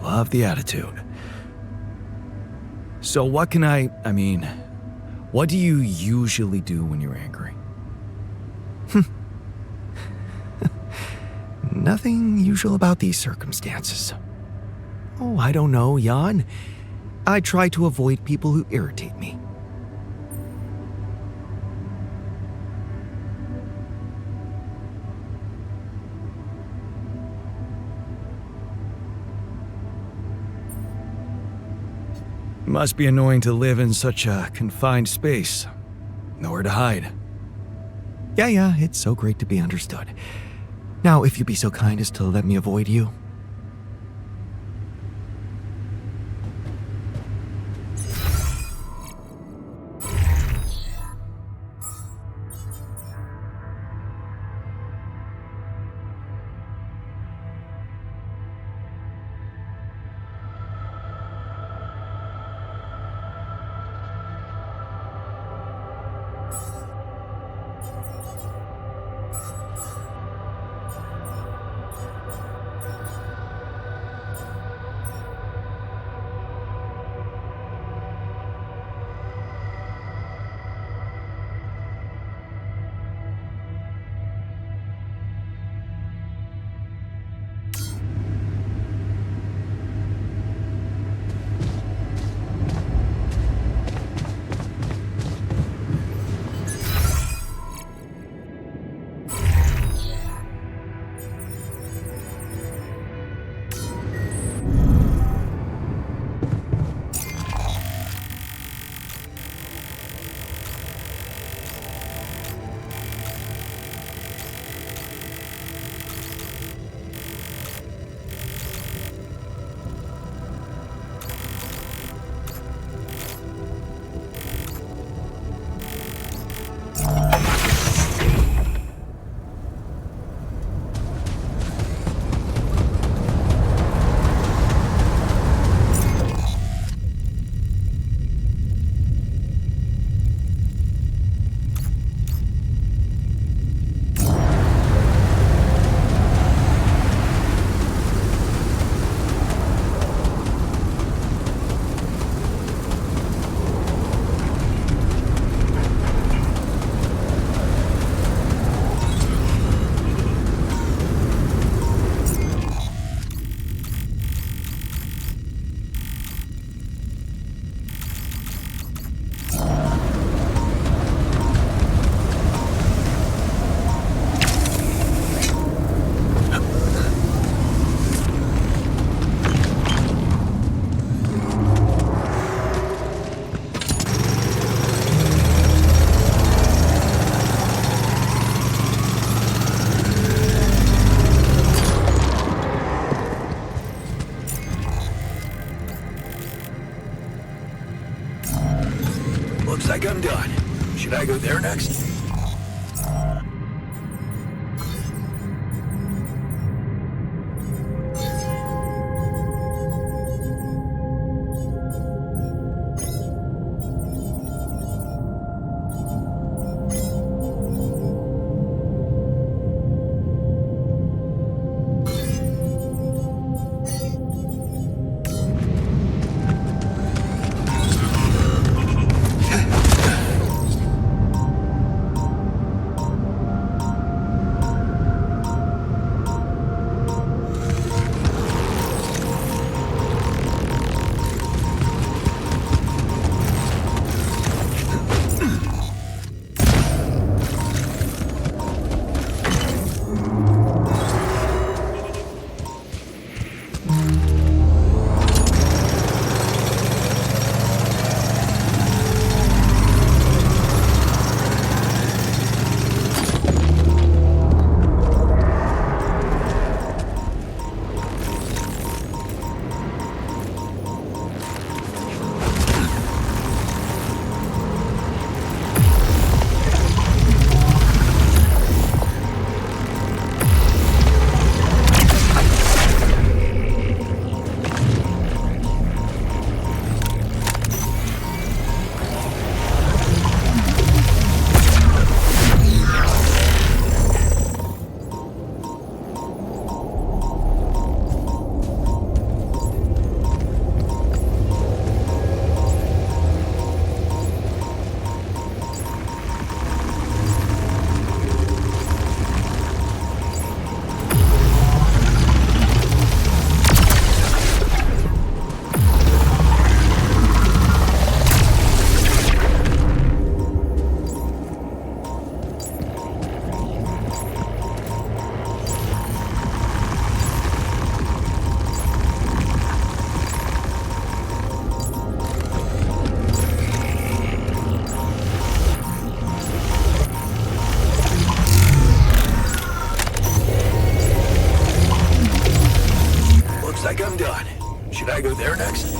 Love the attitude. So what can what do you usually do when you're angry? Nothing usual about these circumstances. Oh, I don't know, Jan. I try to avoid people who irritate me. Must be annoying to live in such a confined space. Nowhere to hide. Yeah, it's so great to be understood. Now, if you'd be so kind as to let me avoid you. Looks like I'm done. Should I go there next? next.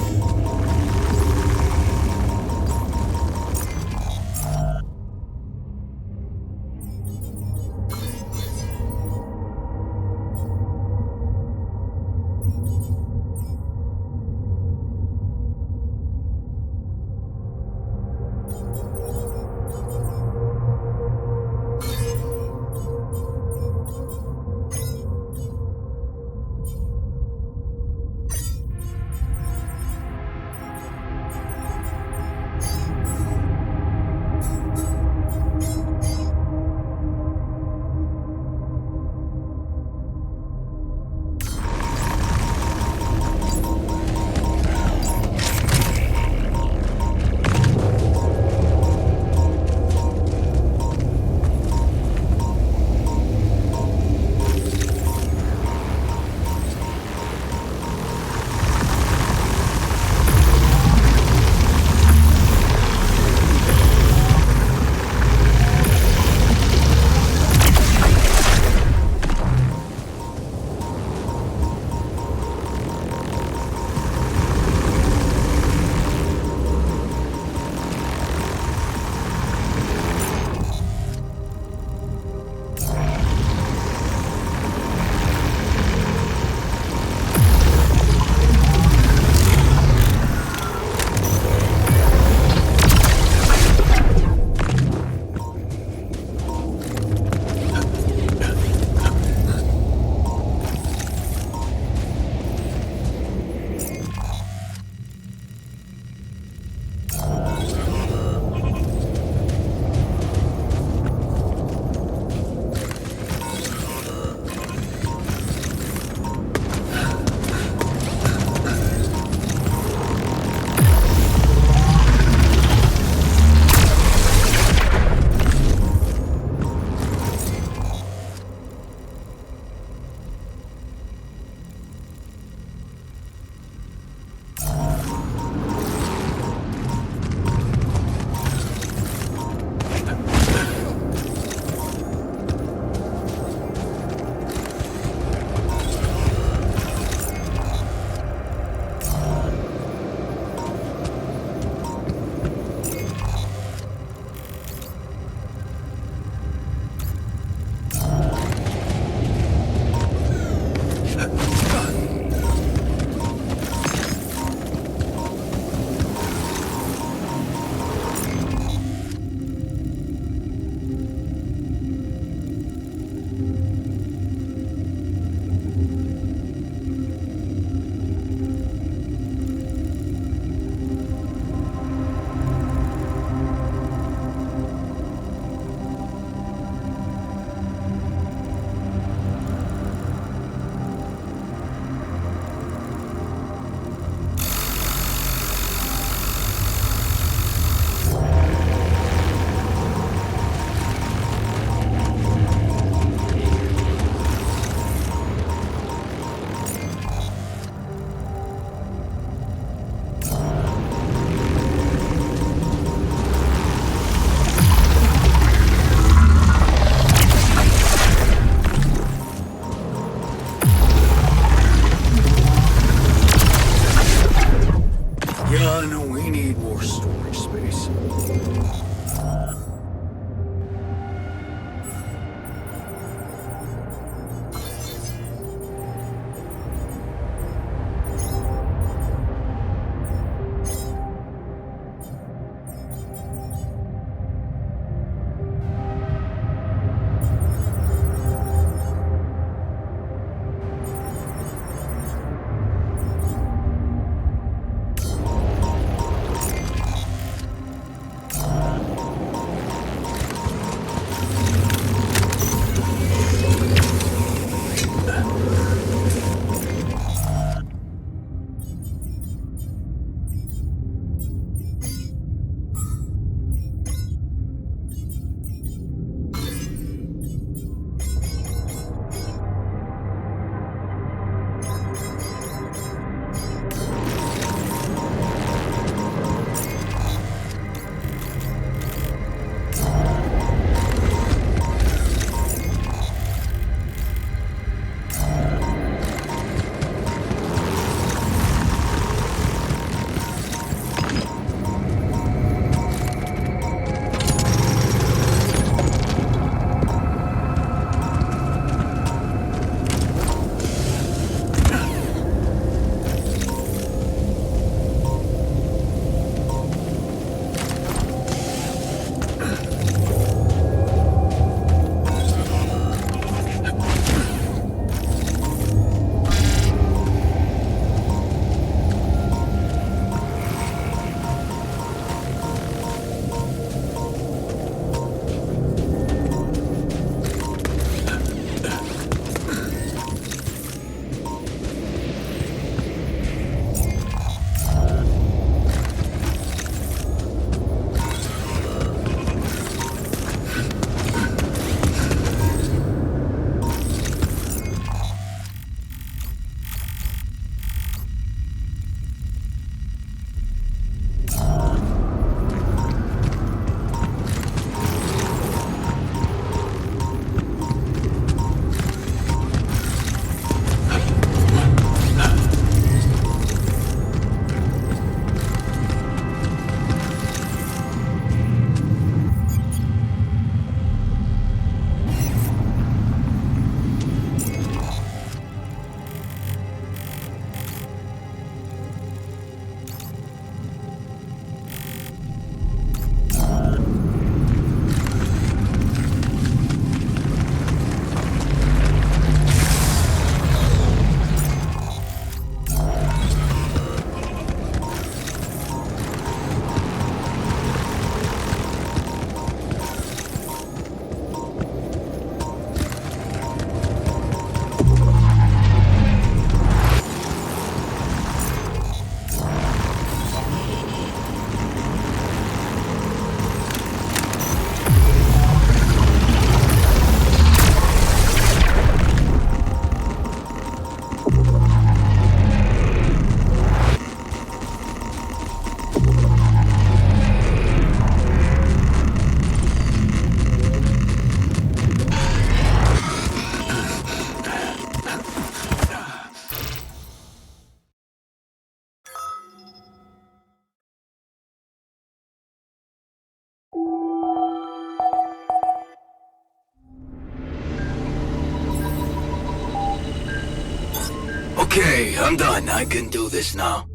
I'm done. I can do this now.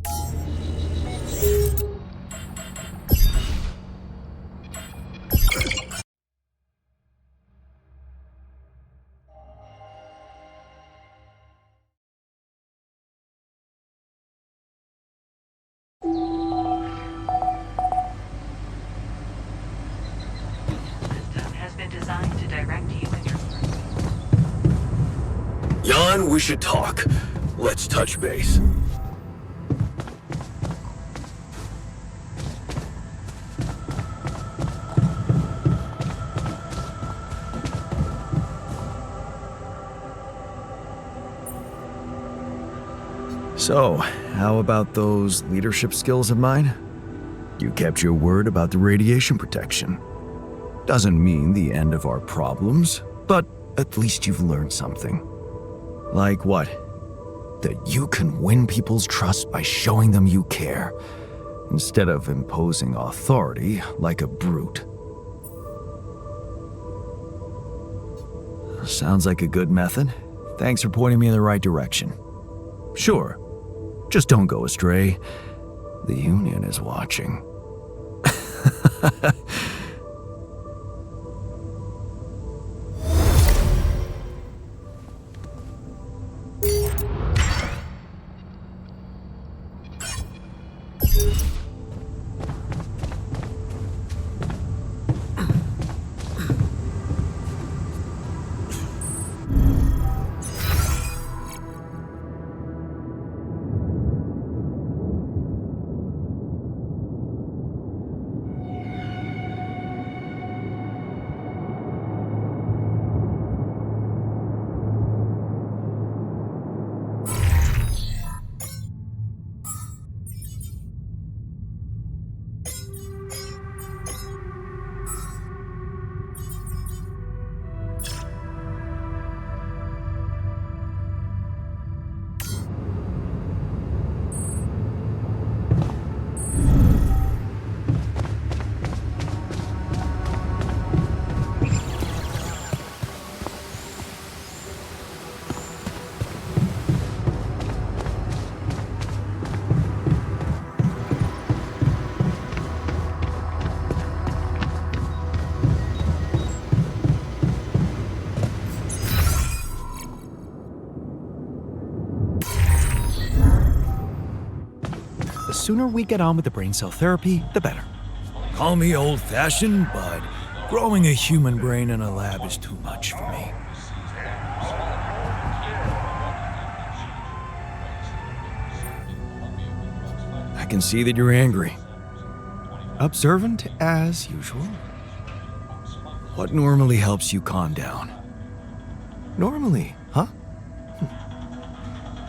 Jan, we should talk. Let's touch base. So, how about those leadership skills of mine? You kept your word about the radiation protection. Doesn't mean the end of our problems, but at least you've learned something. Like what? That you can win people's trust by showing them you care, instead of imposing authority like a brute. Sounds like a good method. Thanks for pointing me in the right direction. Sure, just don't go astray. The Union is watching. The sooner we get on with the brain cell therapy, the better. Call me old-fashioned, but growing a human brain in a lab is too much for me. I can see that you're angry. Observant as usual. What normally helps you calm down? Normally, huh?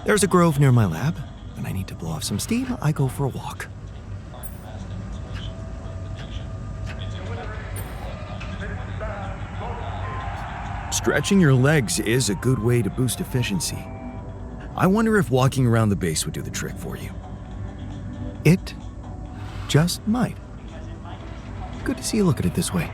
There's a grove near my lab. When I need to blow off some steam, I go for a walk. Stretching your legs is a good way to boost efficiency. I wonder if walking around the base would do the trick for you. It just might. Good to see you look at it this way.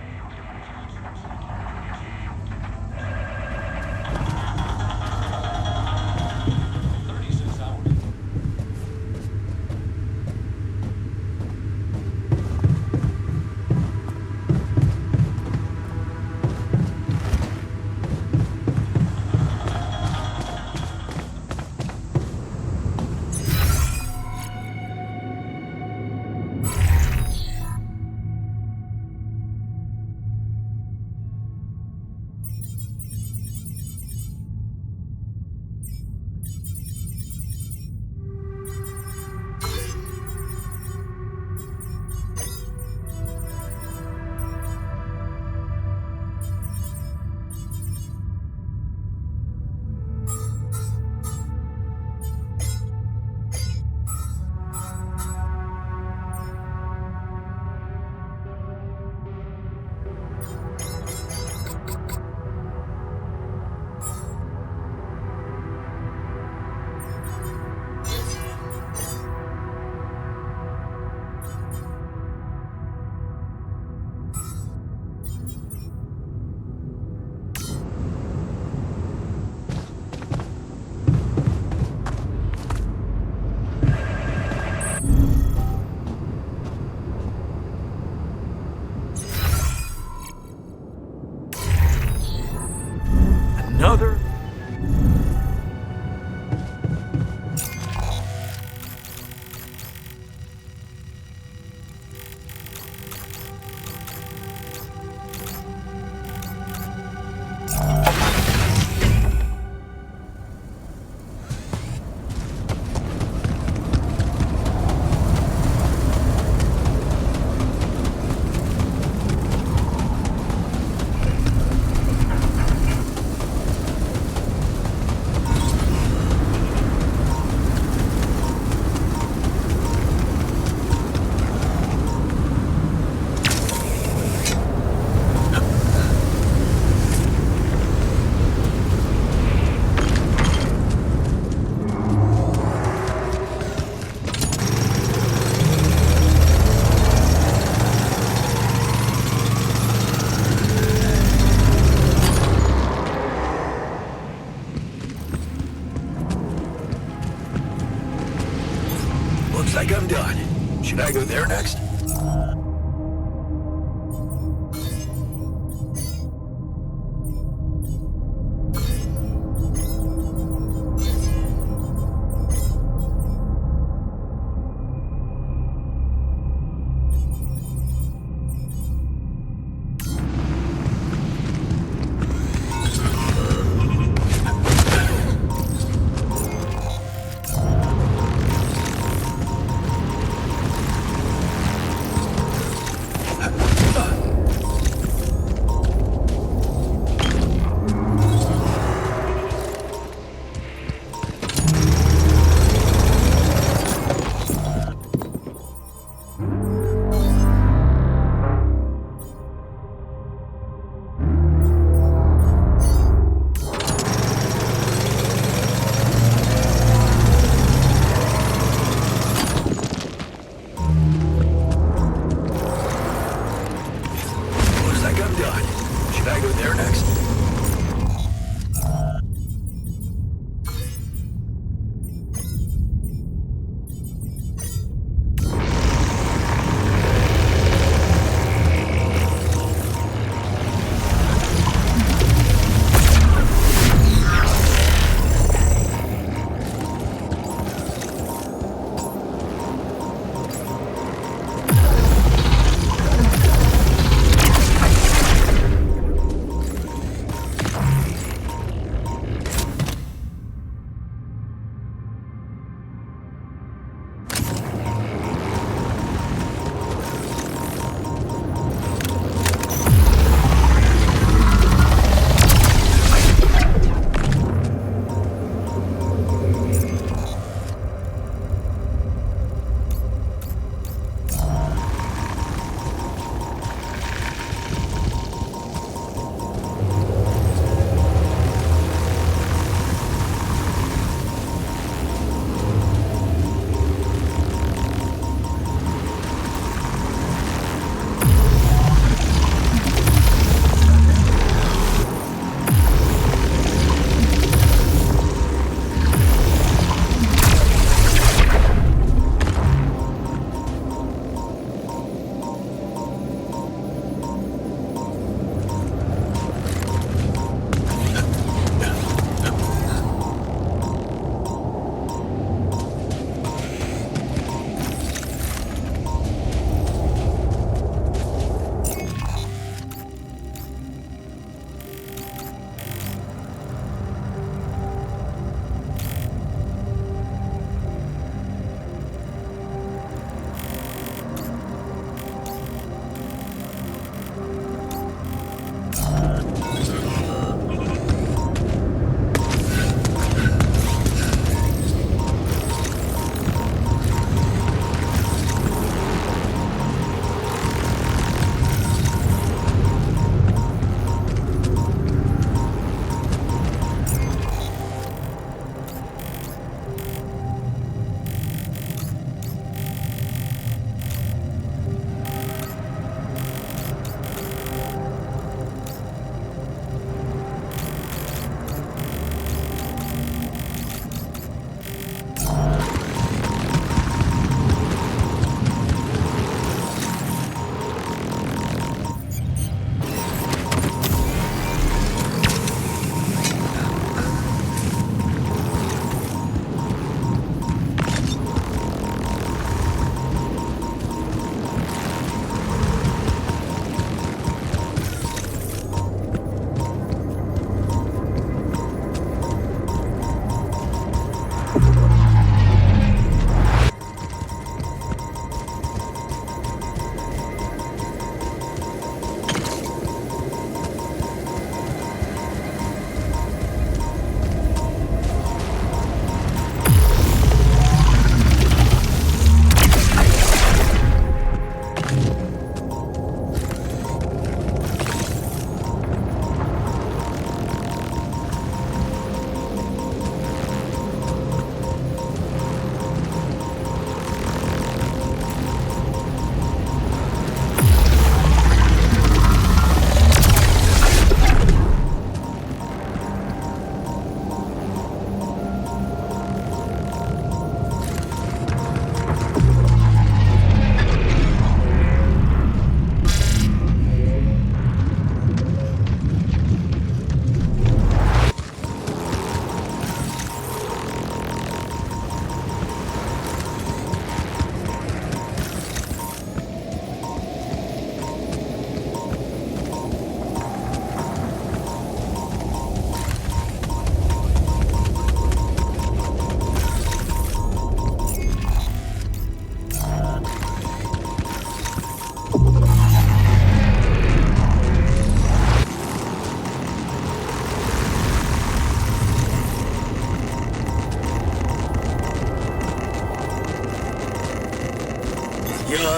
Should I go there next?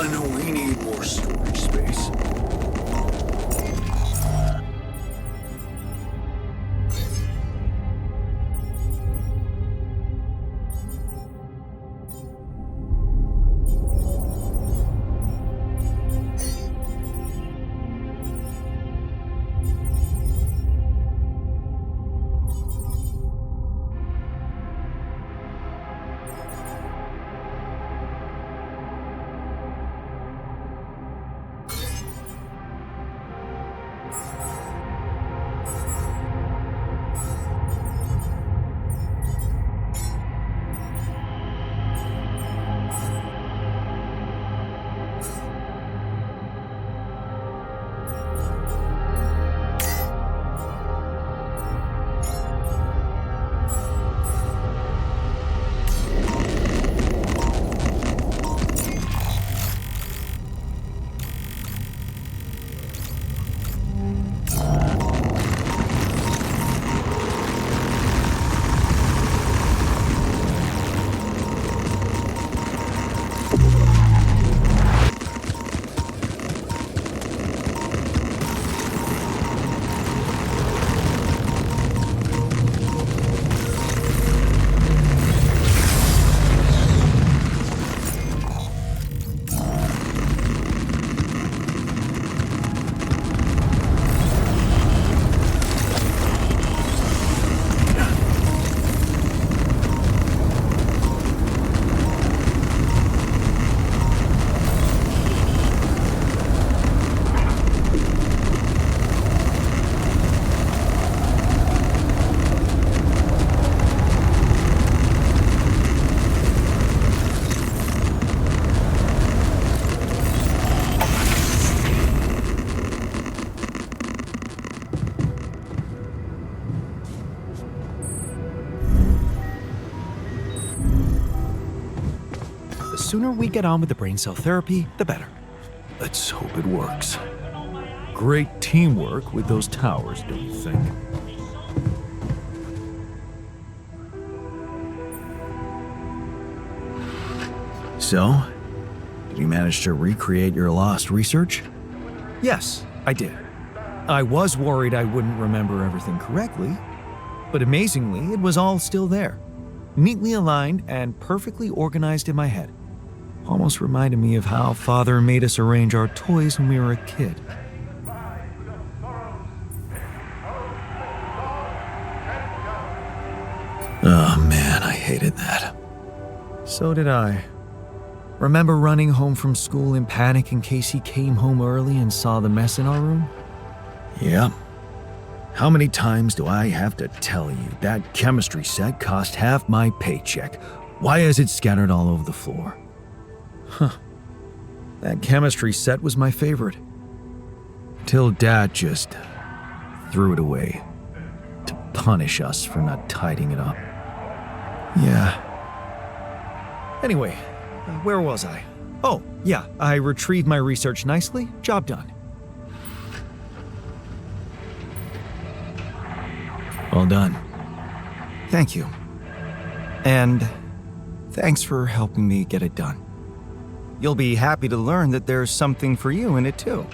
We need more storage space. The sooner we get on with the brain cell therapy, the better. Let's hope it works. Great teamwork with those towers, don't you think? So, did you manage to recreate your lost research? Yes, I did. I was worried I wouldn't remember everything correctly, but amazingly, it was all still there. Neatly aligned and perfectly organized in my head. Almost reminded me of how Father made us arrange our toys when we were a kid. Oh man, I hated that. So did I. Remember running home from school in panic in case he came home early and saw the mess in our room? Yep. How many times do I have to tell you that chemistry set cost half my paycheck? Why is it scattered all over the floor? That chemistry set was my favorite. Till Dad just threw it away to punish us for not tidying it up. Yeah. Anyway, where was I? Oh, yeah, I retrieved my research nicely. Job done. Well done. Thank you. And thanks for helping me get it done. You'll be happy to learn that there's something for you in it too.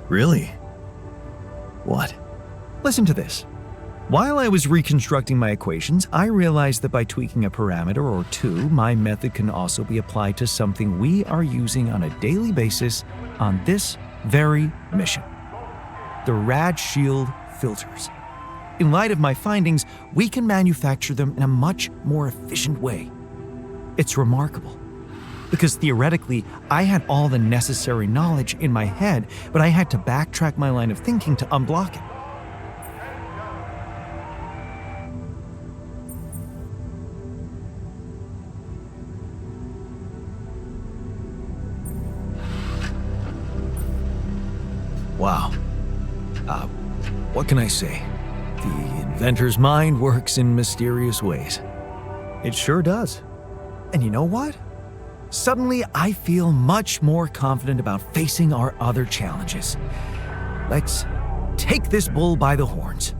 Really? What? Listen to this. While I was reconstructing my equations, I realized that by tweaking a parameter or two, my method can also be applied to something we are using on a daily basis on this very mission. The Rad Shield filters. In light of my findings, we can manufacture them in a much more efficient way. It's remarkable. Because theoretically, I had all the necessary knowledge in my head, but I had to backtrack my line of thinking to unblock it. Wow. What can I say? The inventor's mind works in mysterious ways. It sure does. And you know what? Suddenly, I feel much more confident about facing our other challenges. Let's take this bull by the horns.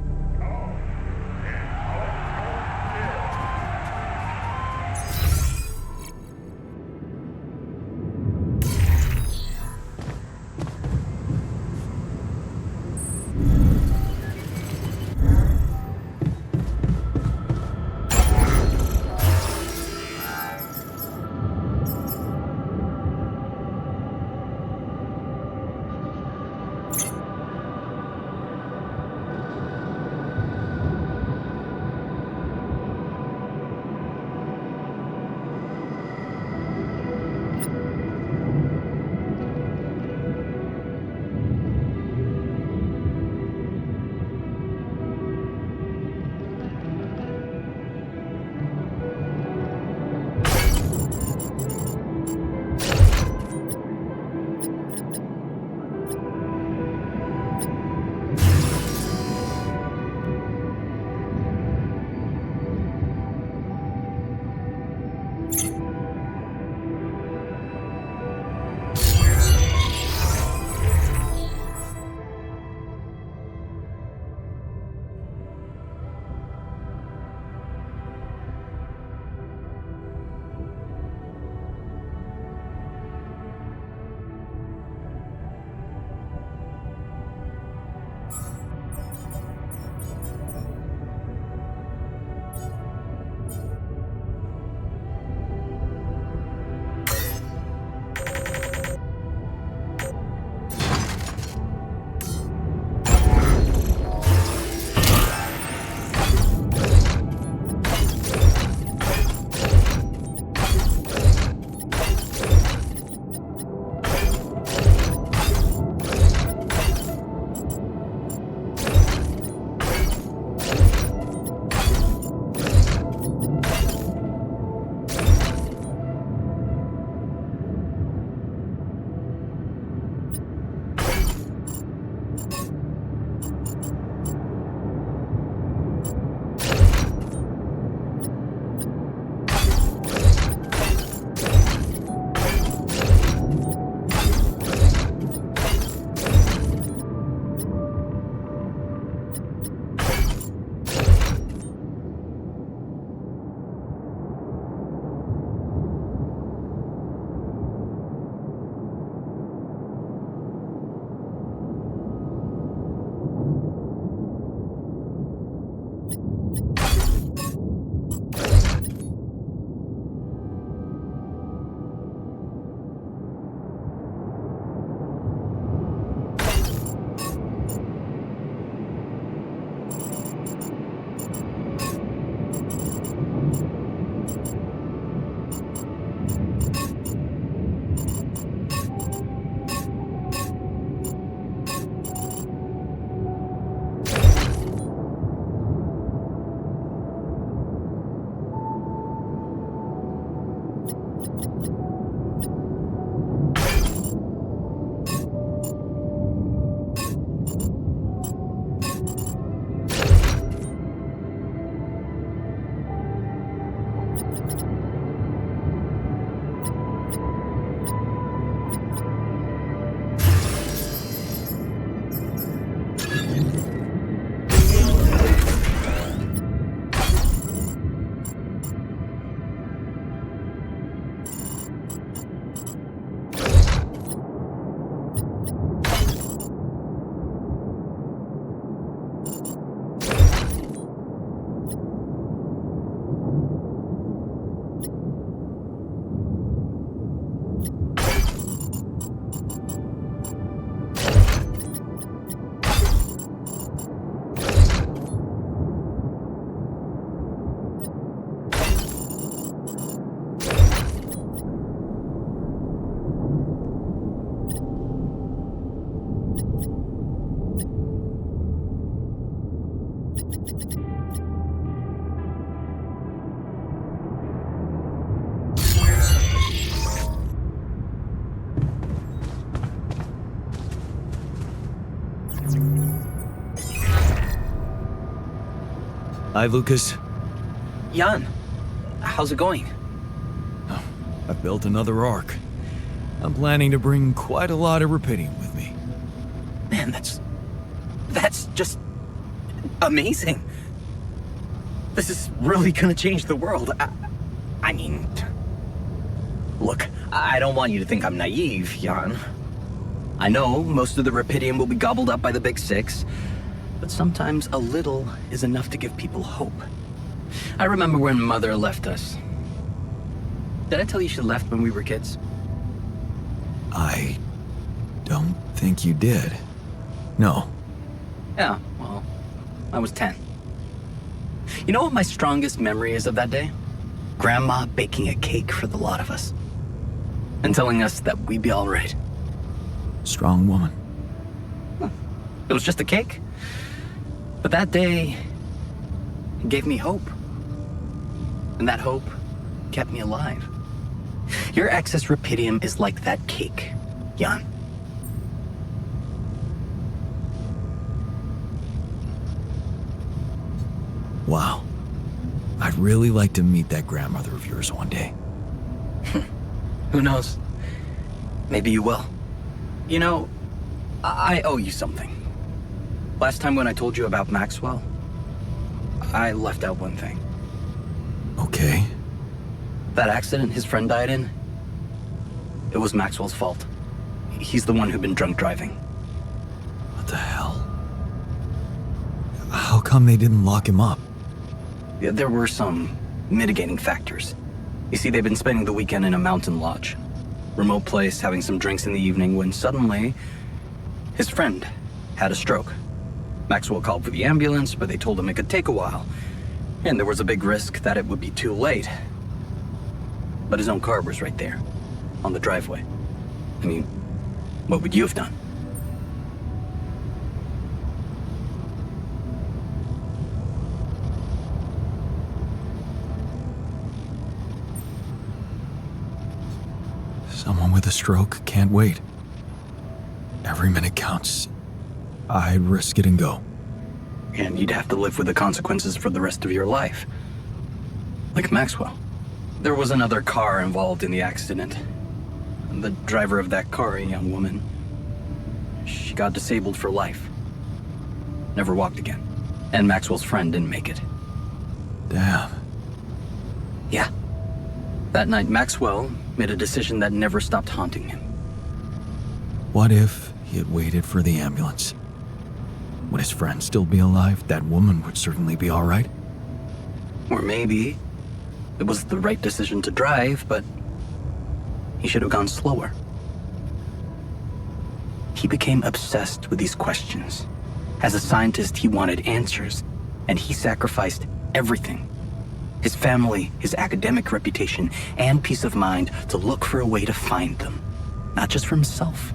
Hi, Lucas. Jan, how's it going? I've built another ark. I'm planning to bring quite a lot of rupidium with me. Man, that's just amazing. This is really gonna change the world. I mean, look, I don't want you to think I'm naive, Jan. I know most of the rupidium will be gobbled up by the big six, but sometimes a little is enough to give people hope. I remember when Mother left us. Did I tell you she left when we were kids? I don't think you did. No. Yeah, well, I was 10. You know what my strongest memory is of that day? Grandma baking a cake for the lot of us. And telling us that we'd be all right. Strong woman. It was just a cake. But that day, it gave me hope. And that hope kept me alive. Your excess rupidium is like that cake, Jan. Wow. I'd really like to meet that grandmother of yours one day. Who knows? Maybe you will. You know, I owe you something. Last time when I told you about Maxwell, I left out one thing. Okay. That accident his friend died in, it was Maxwell's fault. He's the one who'd been drunk driving. What the hell? How come they didn't lock him up? Yeah, there were some mitigating factors. You see, they'd been spending the weekend in a mountain lodge. Remote place, having some drinks in the evening, when suddenly, his friend had a stroke. Maxwell called for the ambulance, but they told him it could take a while. And there was a big risk that it would be too late. But his own car was right there, on the driveway. I mean, what would you have done? Someone with a stroke can't wait. Every minute counts. I'd risk it and go. And you'd have to live with the consequences for the rest of your life. Like Maxwell. There was another car involved in the accident. The driver of that car, a young woman, she got disabled for life. Never walked again. And Maxwell's friend didn't make it. Damn. Yeah. That night, Maxwell made a decision that never stopped haunting him. What if he had waited for the ambulance? Would his friend still be alive? That woman would certainly be all right. Or maybe it was the right decision to drive, but he should have gone slower. He became obsessed with these questions. As a scientist, he wanted answers, and he sacrificed everything. His family, his academic reputation, and peace of mind to look for a way to find them. Not just for himself,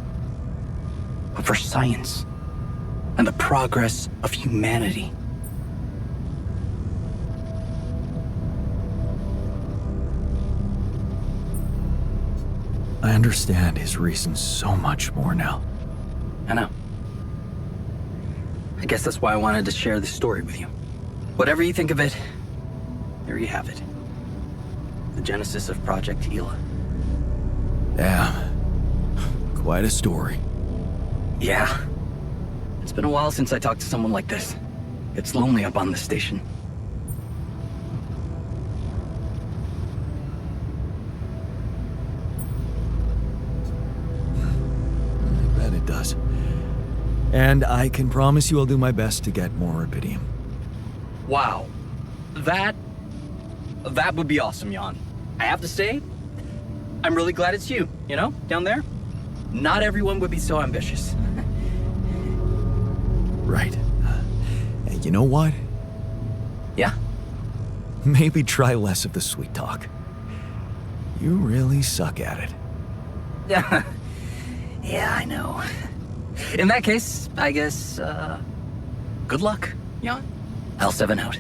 but for science and the progress of humanity. I understand his reasons so much more now. I know. I guess that's why I wanted to share this story with you. Whatever you think of it, there you have it. The genesis of Project Gila. Damn. Quite a story. Yeah. It's been a while since I talked to someone like this. It's lonely up on this station. I bet it does. And I can promise you I'll do my best to get more rupidium. Wow. That would be awesome, Jan. I have to say, I'm really glad it's you, you know, down there. Not everyone would be so ambitious. Right. And you know what? Yeah? Maybe try less of the sweet talk. You really suck at it. Yeah, I know. In that case, I guess, good luck, Jan. L7 out.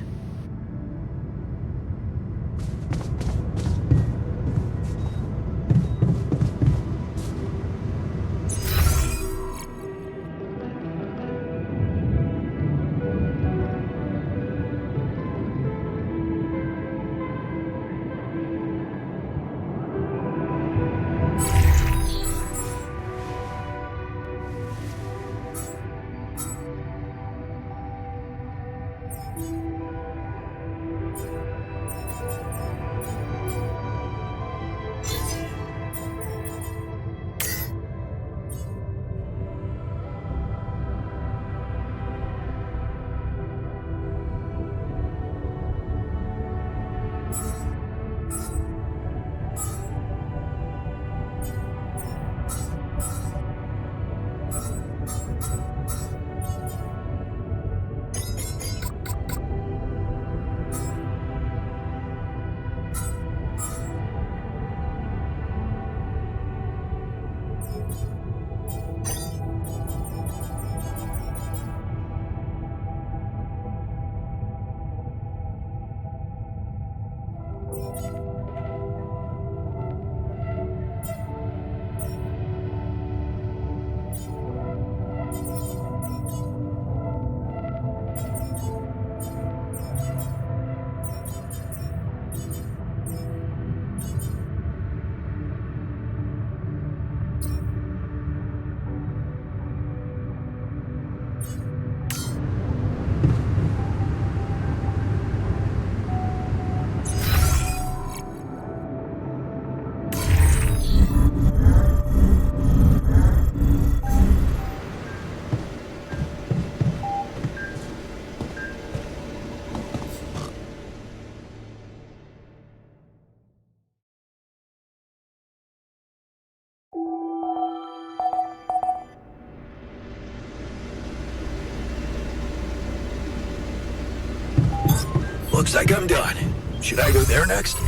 Looks like I'm done. Should I go there next?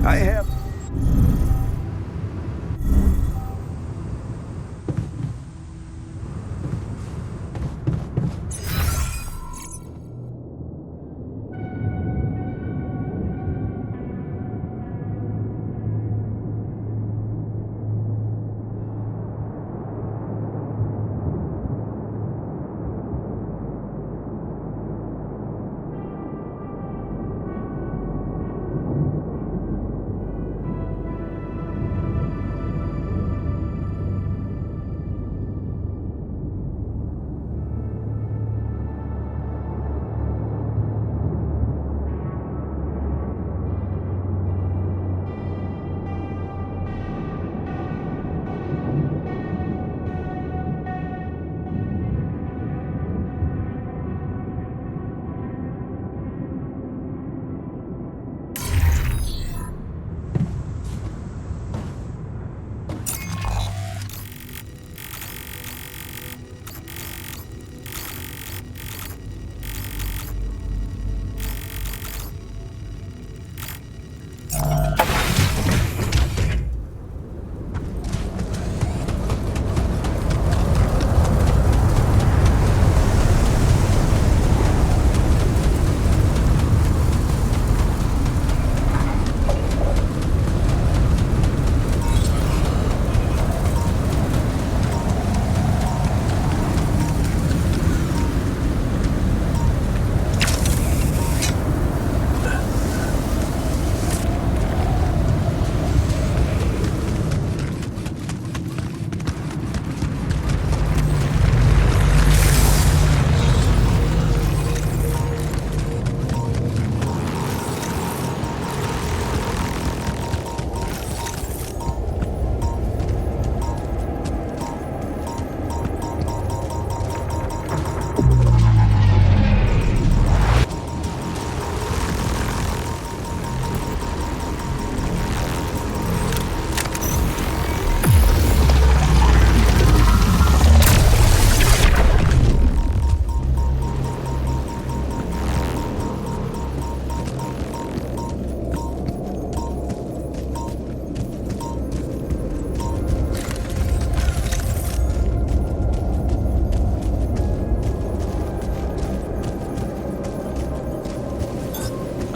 I have.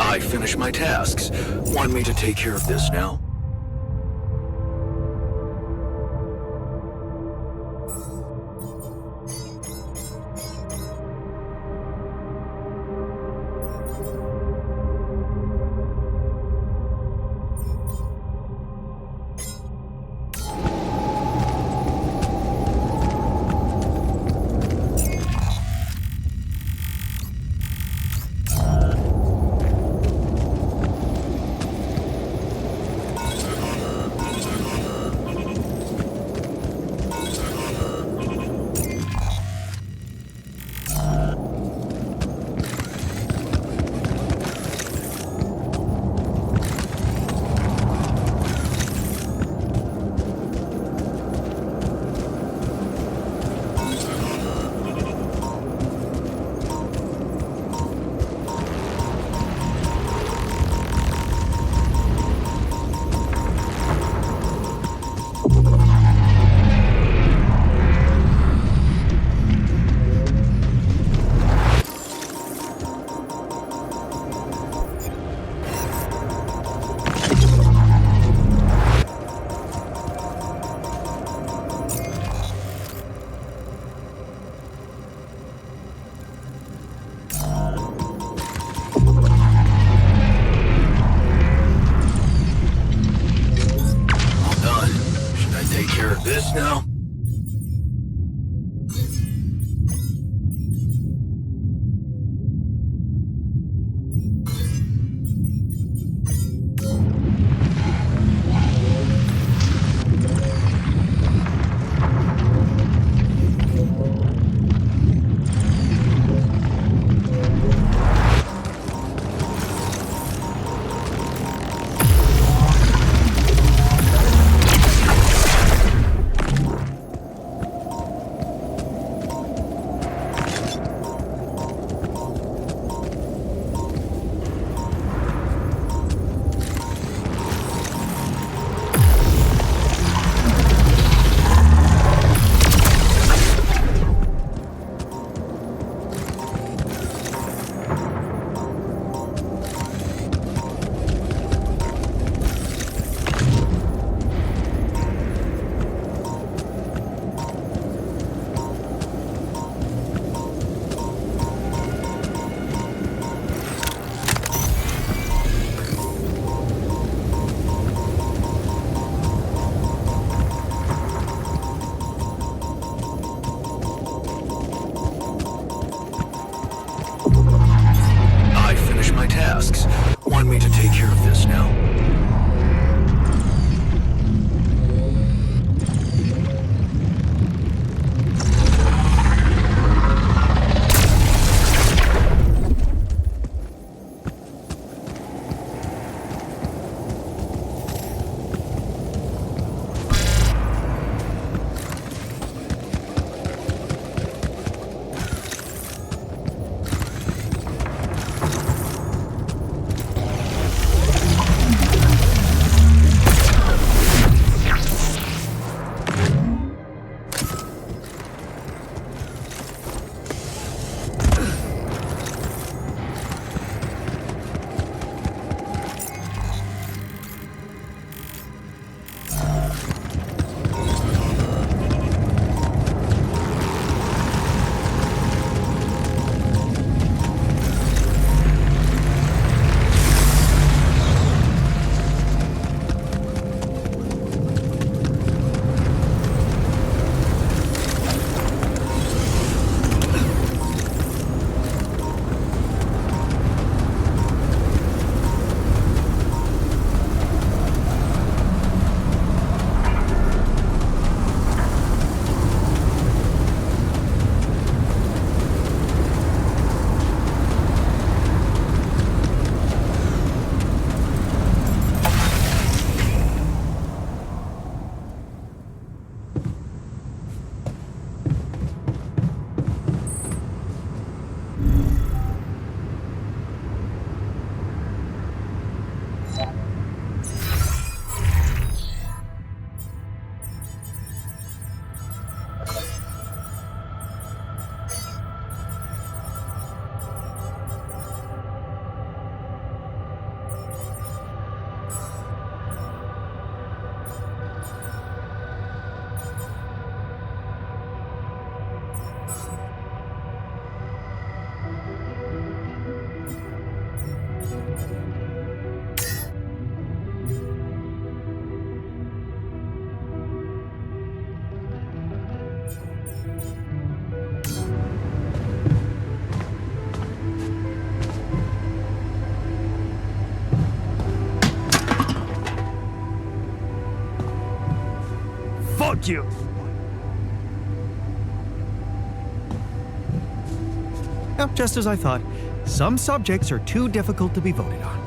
I finished my tasks. Want me to take care of this now? this now? Want me to take care of this now? Fuck you! Yep, just as I thought. Some subjects are too difficult to be voted on.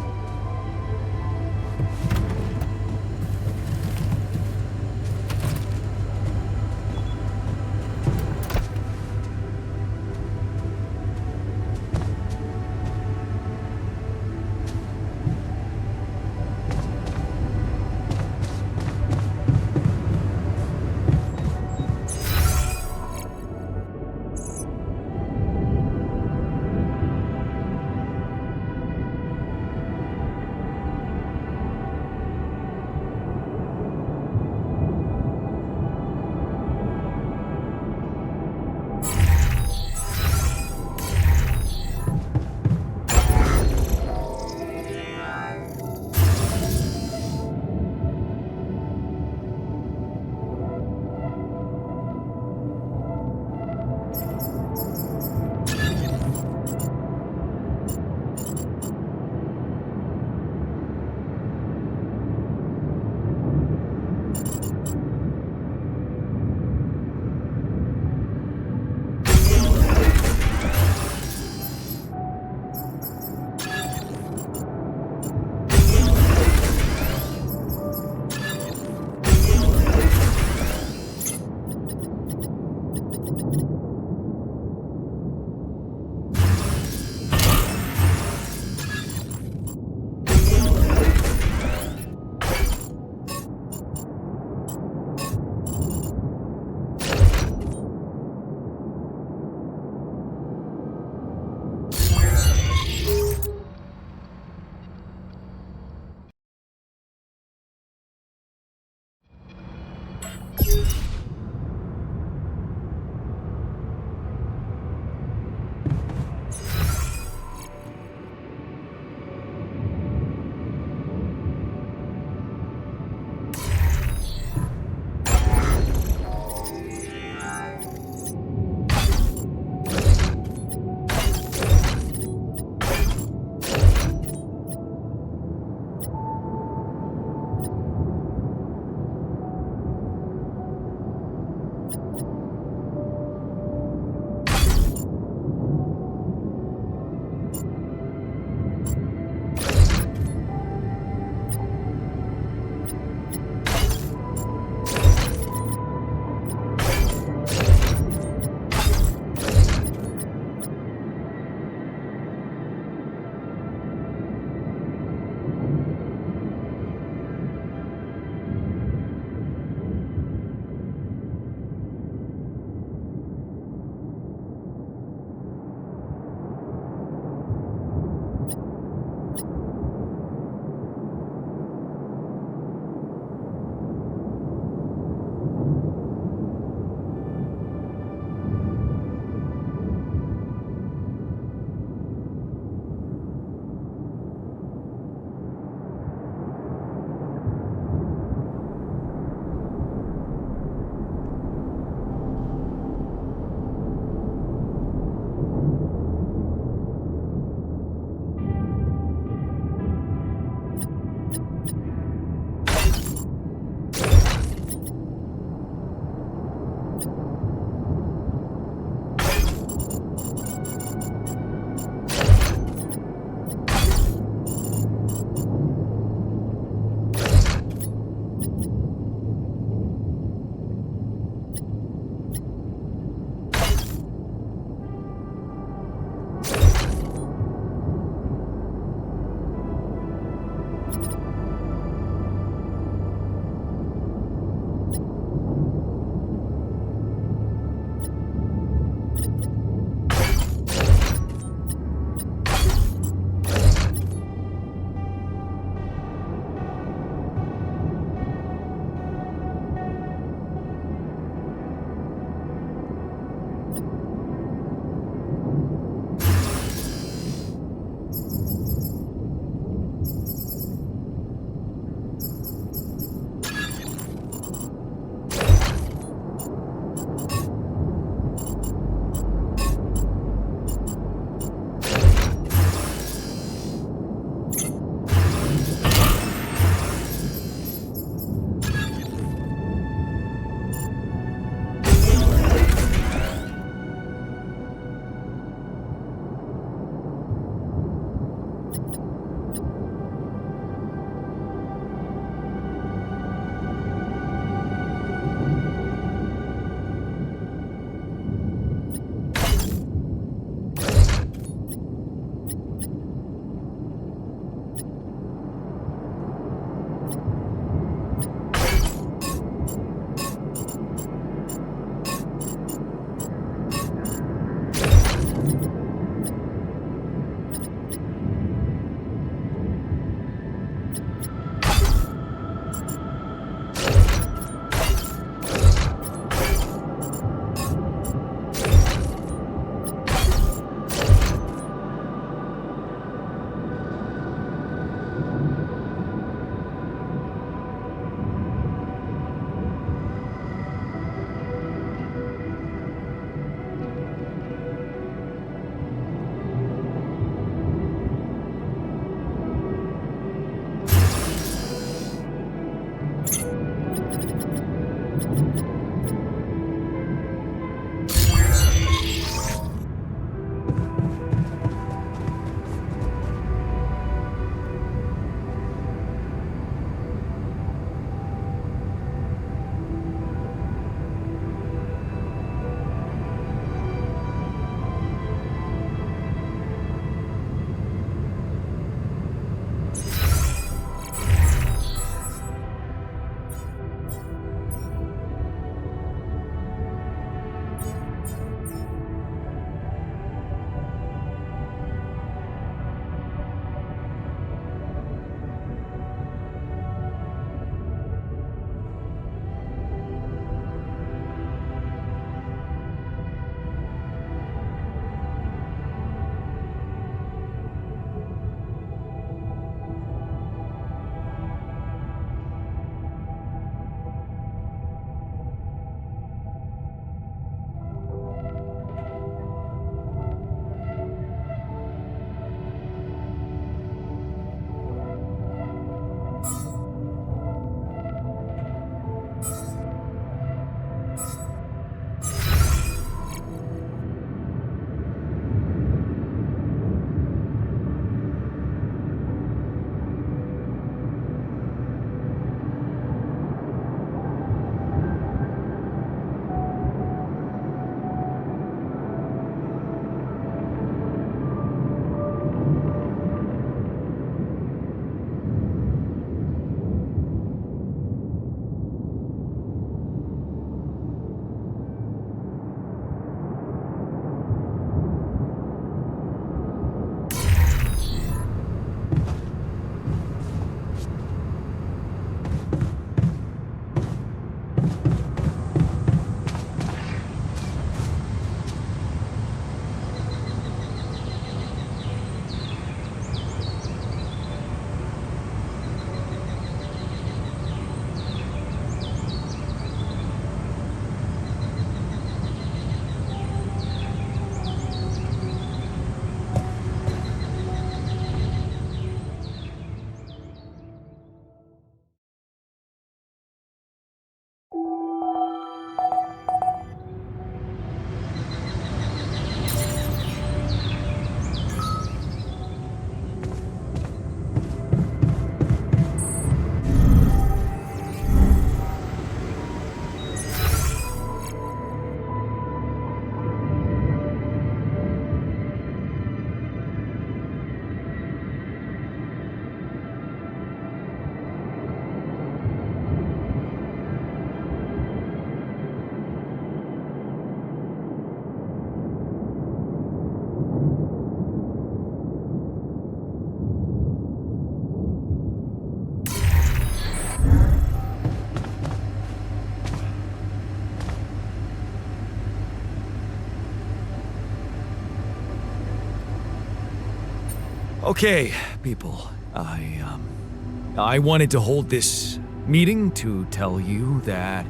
Okay, people. I wanted to hold this meeting to tell you that,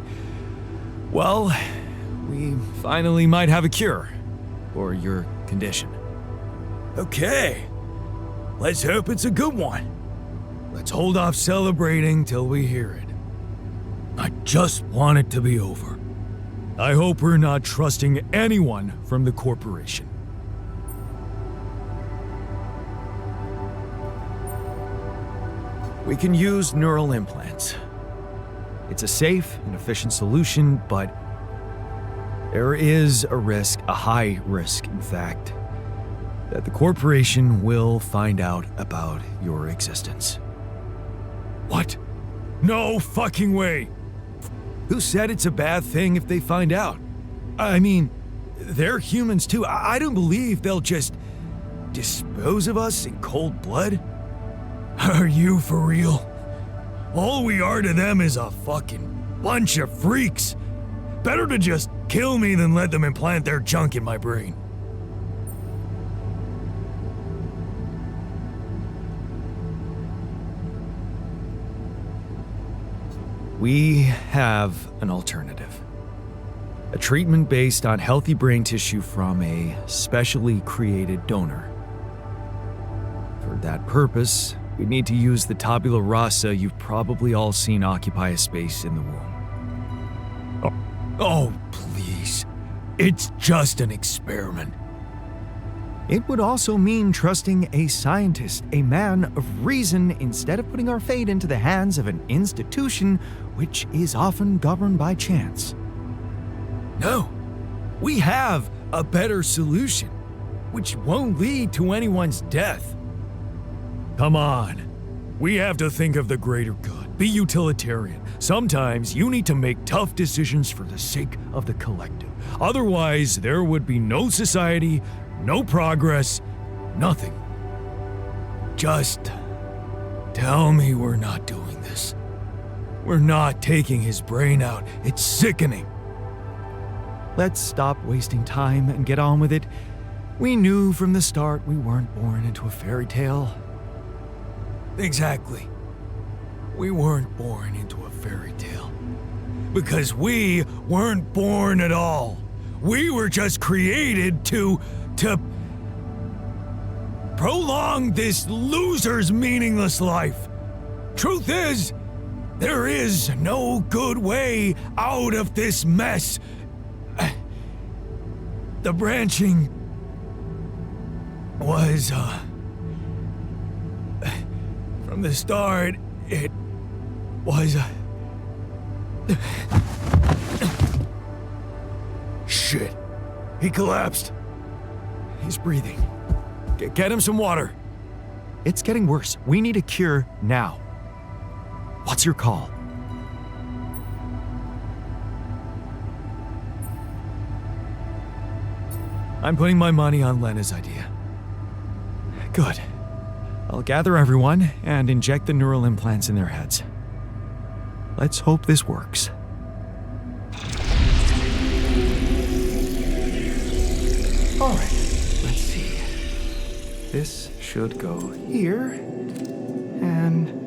well, we finally might have a cure for your condition. Okay. Let's hope it's a good one. Let's hold off celebrating till we hear it. I just want it to be over. I hope we're not trusting anyone from the corporation. We can use neural implants. It's a safe and efficient solution, but there is a risk, a high risk, in fact, that the corporation will find out about your existence. What? No fucking way! Who said it's a bad thing if they find out? I mean, they're humans too. I don't believe they'll just dispose of us in cold blood. Are you for real? All we are to them is a fucking bunch of freaks. Better to just kill me than let them implant their junk in my brain. We have an alternative. A treatment based on healthy brain tissue from a specially created donor. For that purpose, we need to use the tabula rasa you've probably all seen occupy a space in the womb. Oh, please. It's just an experiment. It would also mean trusting a scientist, a man of reason, instead of putting our fate into the hands of an institution which is often governed by chance. No, we have a better solution, which won't lead to anyone's death. Come on, we have to think of the greater good, be utilitarian. Sometimes you need to make tough decisions for the sake of the collective. Otherwise, there would be no society, no progress, nothing. Just tell me we're not doing this. We're not taking his brain out. It's sickening. Let's stop wasting time and get on with it. We knew from the start we weren't born into a fairy tale. Exactly. We weren't born into a fairy tale. Because we weren't born at all. We were just created to prolong this loser's meaningless life. Truth is, there is no good way out of this mess. The branching was, from the start, it was, Shit. He collapsed. He's breathing. Get him some water. It's getting worse. We need a cure now. What's your call? I'm putting my money on Lena's idea. Good. I'll gather everyone and inject the neural implants in their heads. Let's hope this works. All right, let's see. This should go here, and...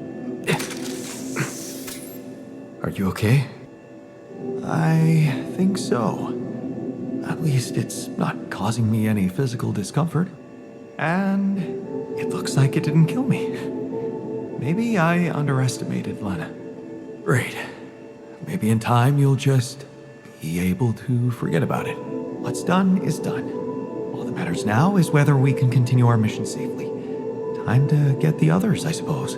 Are you okay? I think so. At least it's not causing me any physical discomfort. And it looks like it didn't kill me. Maybe I underestimated Lena. Great. Maybe in time you'll just be able to forget about it. What's done is done. All that matters now is whether we can continue our mission safely. Time to get the others, I suppose.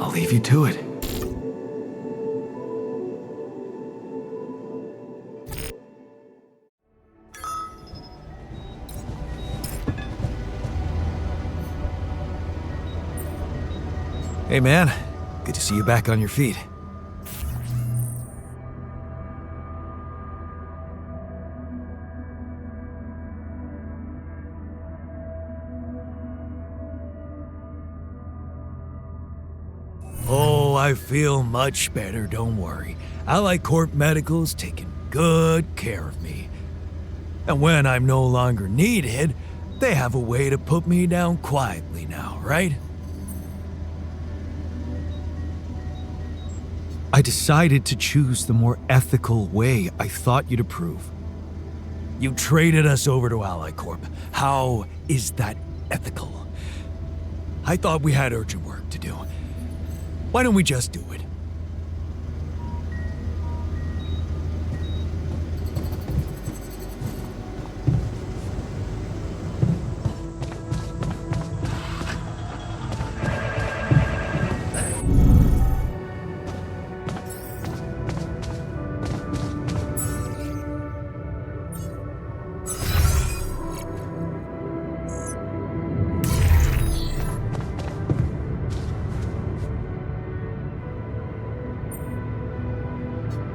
I'll leave you to it. Hey man, good to see you back on your feet. Oh, I feel much better, don't worry. Allied Corp Medical's taking good care of me. And when I'm no longer needed, They have a way to put me down quietly now, right? I decided to choose the more ethical way I thought you'd approve. You traded us over to Ally Corp. How is that ethical? I thought we had urgent work to do. Why don't we just do it?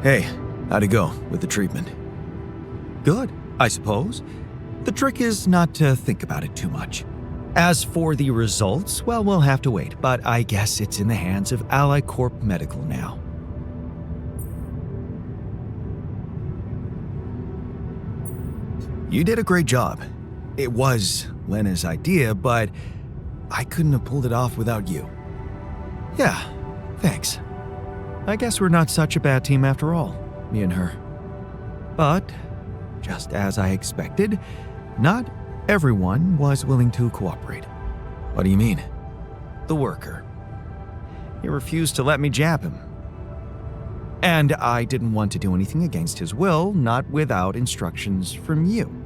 Hey, how'd it go with the treatment? Good, I suppose. The trick is not to think about it too much. As for the results, well, we'll have to wait, but I guess it's in the hands of Ally Corp Medical now. You did a great job. It was Lena's idea, but I couldn't have pulled it off without you. Yeah, thanks. I guess we're not such a bad team after all, me and her. But, just as I expected, not everyone was willing to cooperate. What do you mean? The worker. He refused to let me jab him. And I didn't want to do anything against his will, not without instructions from you.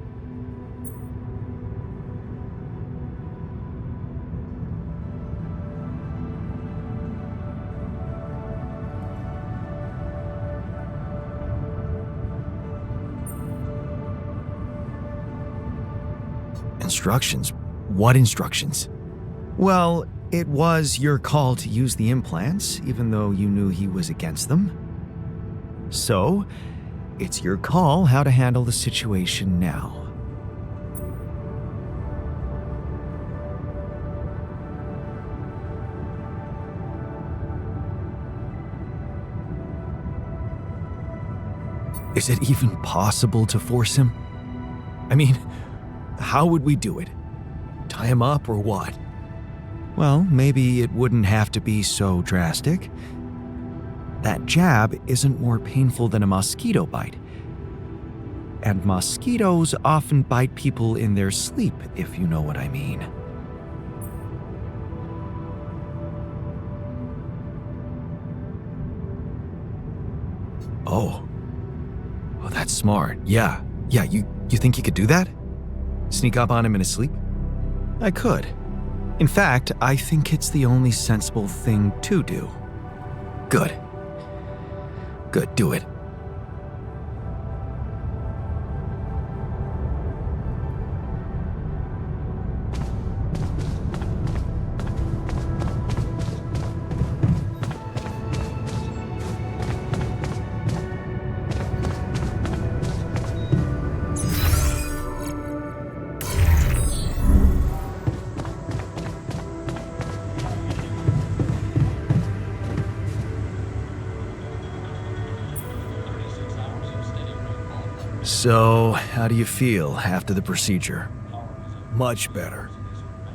Instructions? What instructions? Well, it was your call to use the implants, even though you knew he was against them. So, it's your call how to handle the situation now. Is it even possible to force him? I mean, how would we do it? Tie him up or what? Well, maybe it wouldn't have to be so drastic. That jab isn't more painful than a mosquito bite. And mosquitoes often bite people in their sleep, if you know what I mean. Oh, that's smart. Yeah, you think you could do that? Sneak up on him in his sleep? I could. In fact, I think it's the only sensible thing to do. Good. Good, do it. So, how do you feel after the procedure? Much better.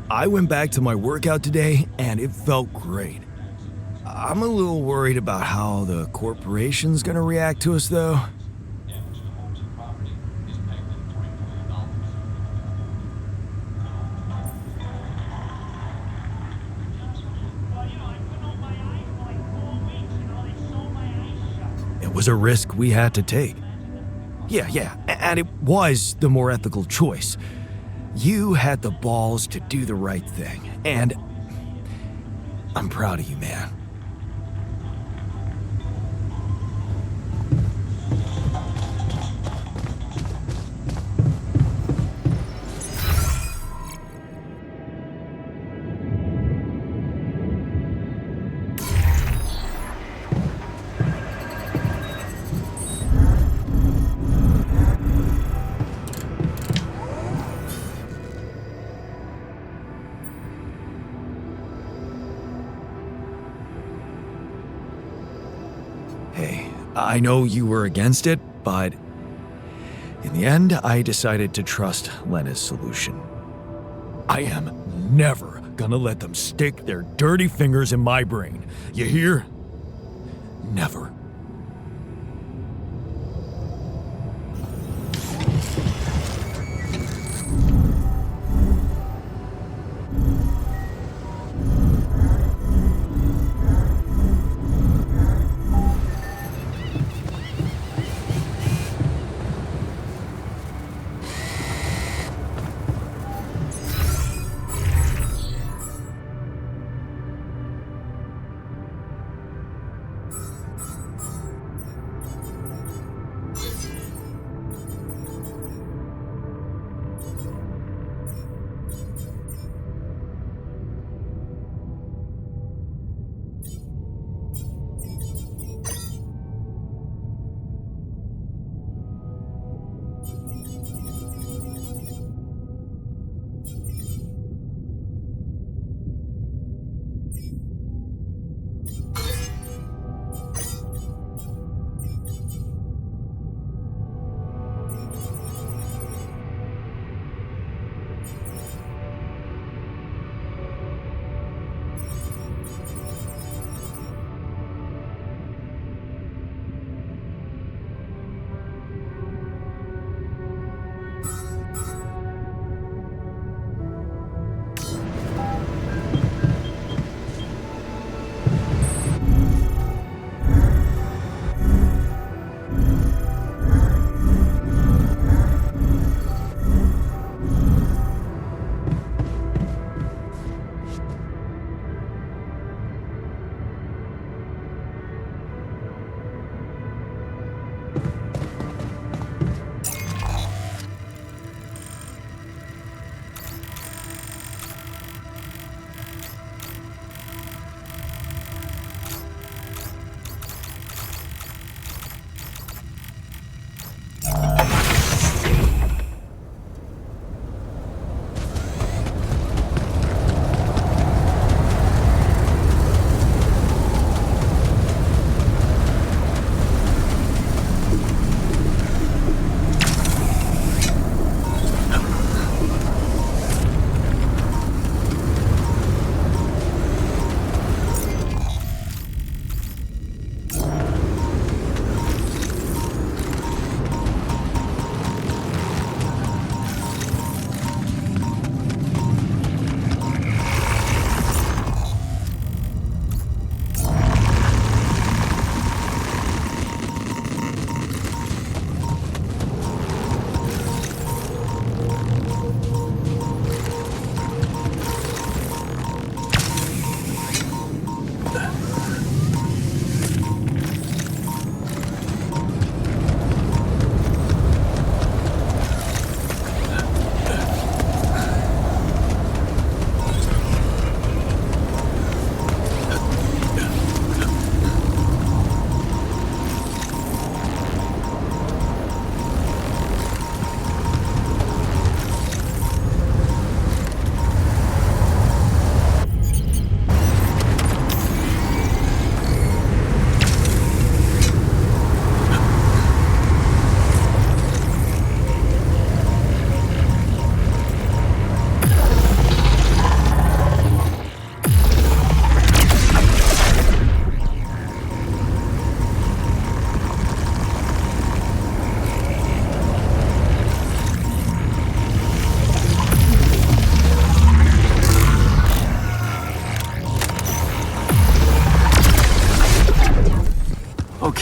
I went back to my workout today, and it felt great. I'm a little worried about how the corporation's gonna react to us, though. It was a risk we had to take. Yeah, and it was the more ethical choice. You had the balls to do the right thing, and I'm proud of you, man. I know you were against it, but in the end, I decided to trust Lena's solution. I am never gonna let them stick their dirty fingers in my brain. You hear? Never.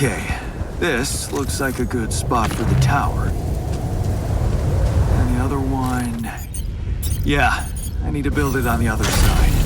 Okay, this looks like a good spot for the tower. And the other one... Yeah, I need to build it on the other side.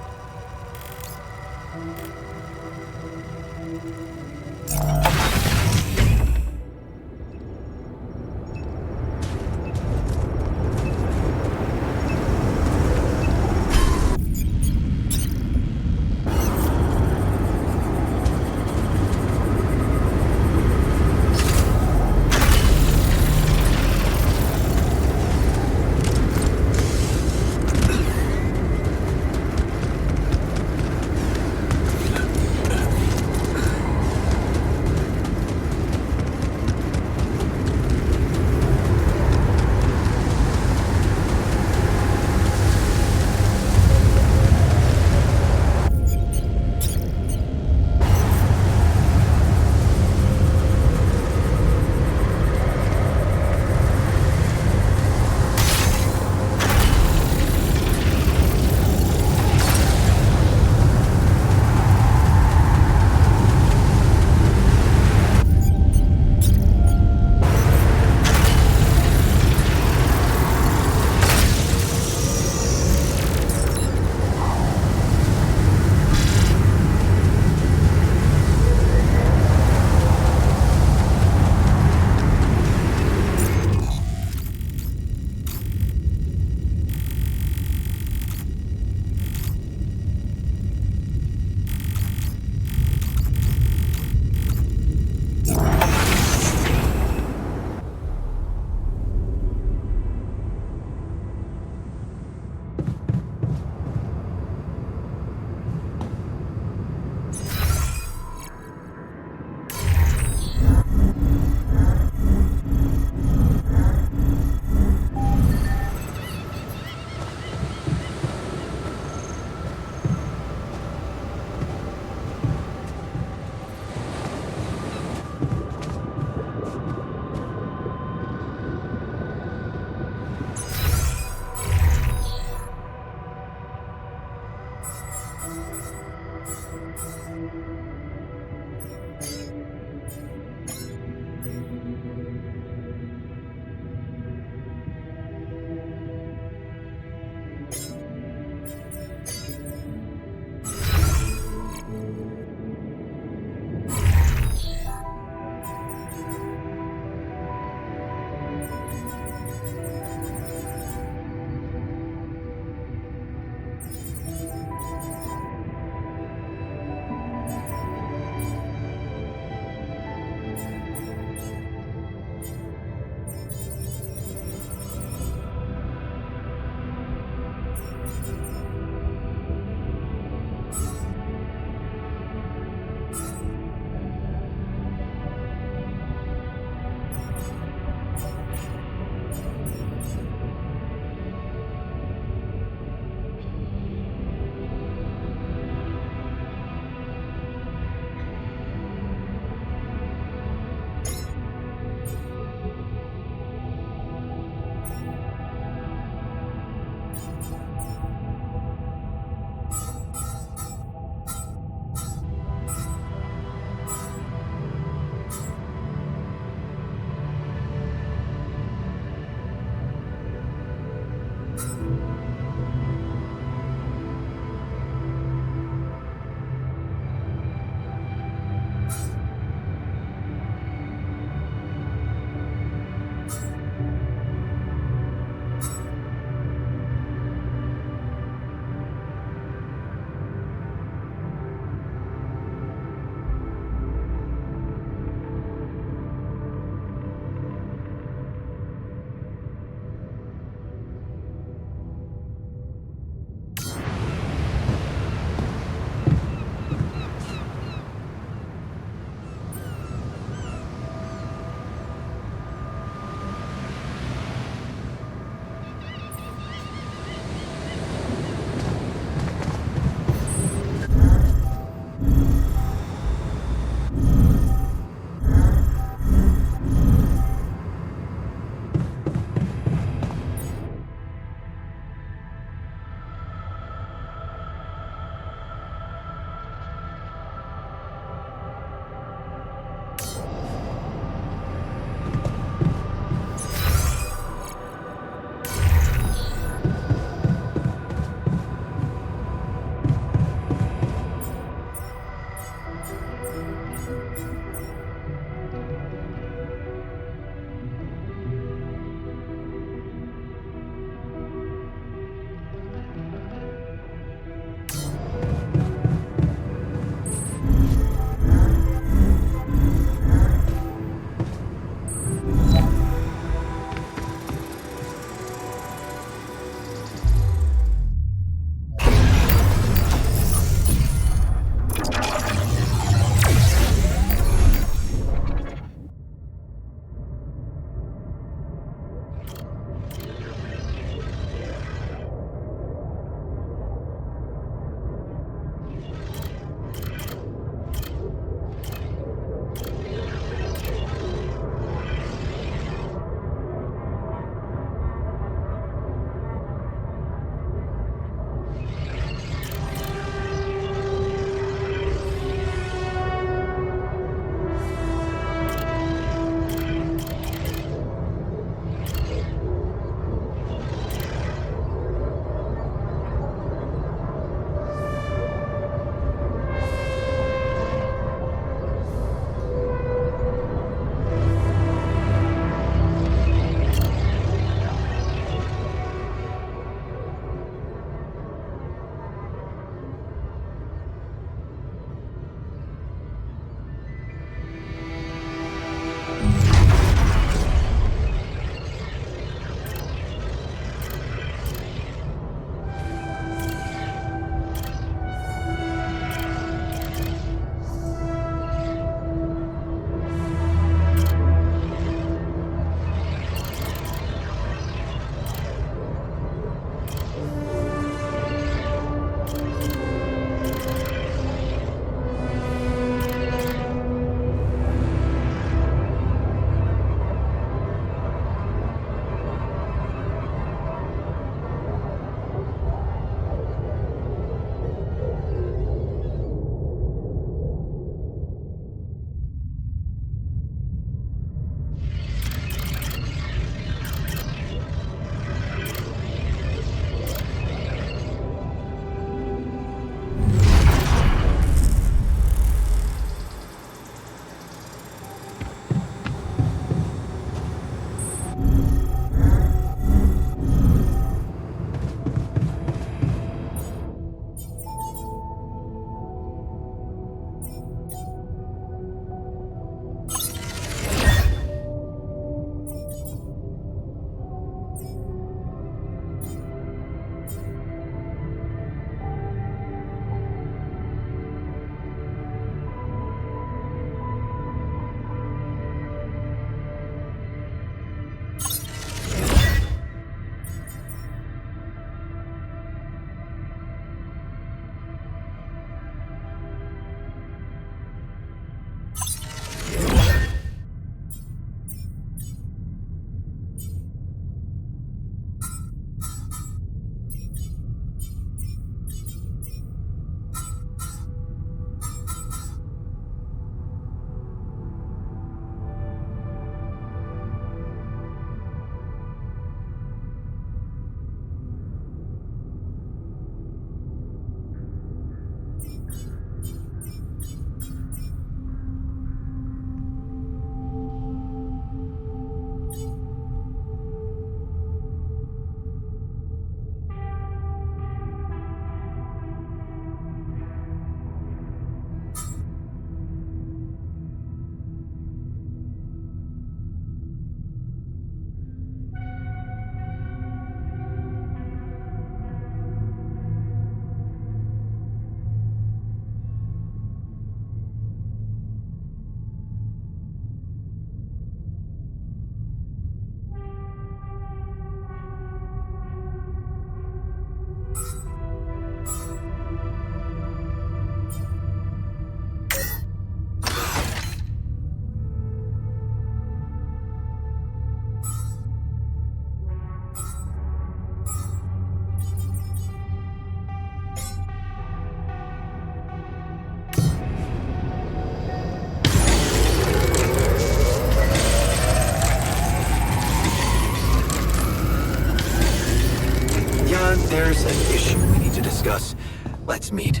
there's an issue we need to discuss. Let's meet.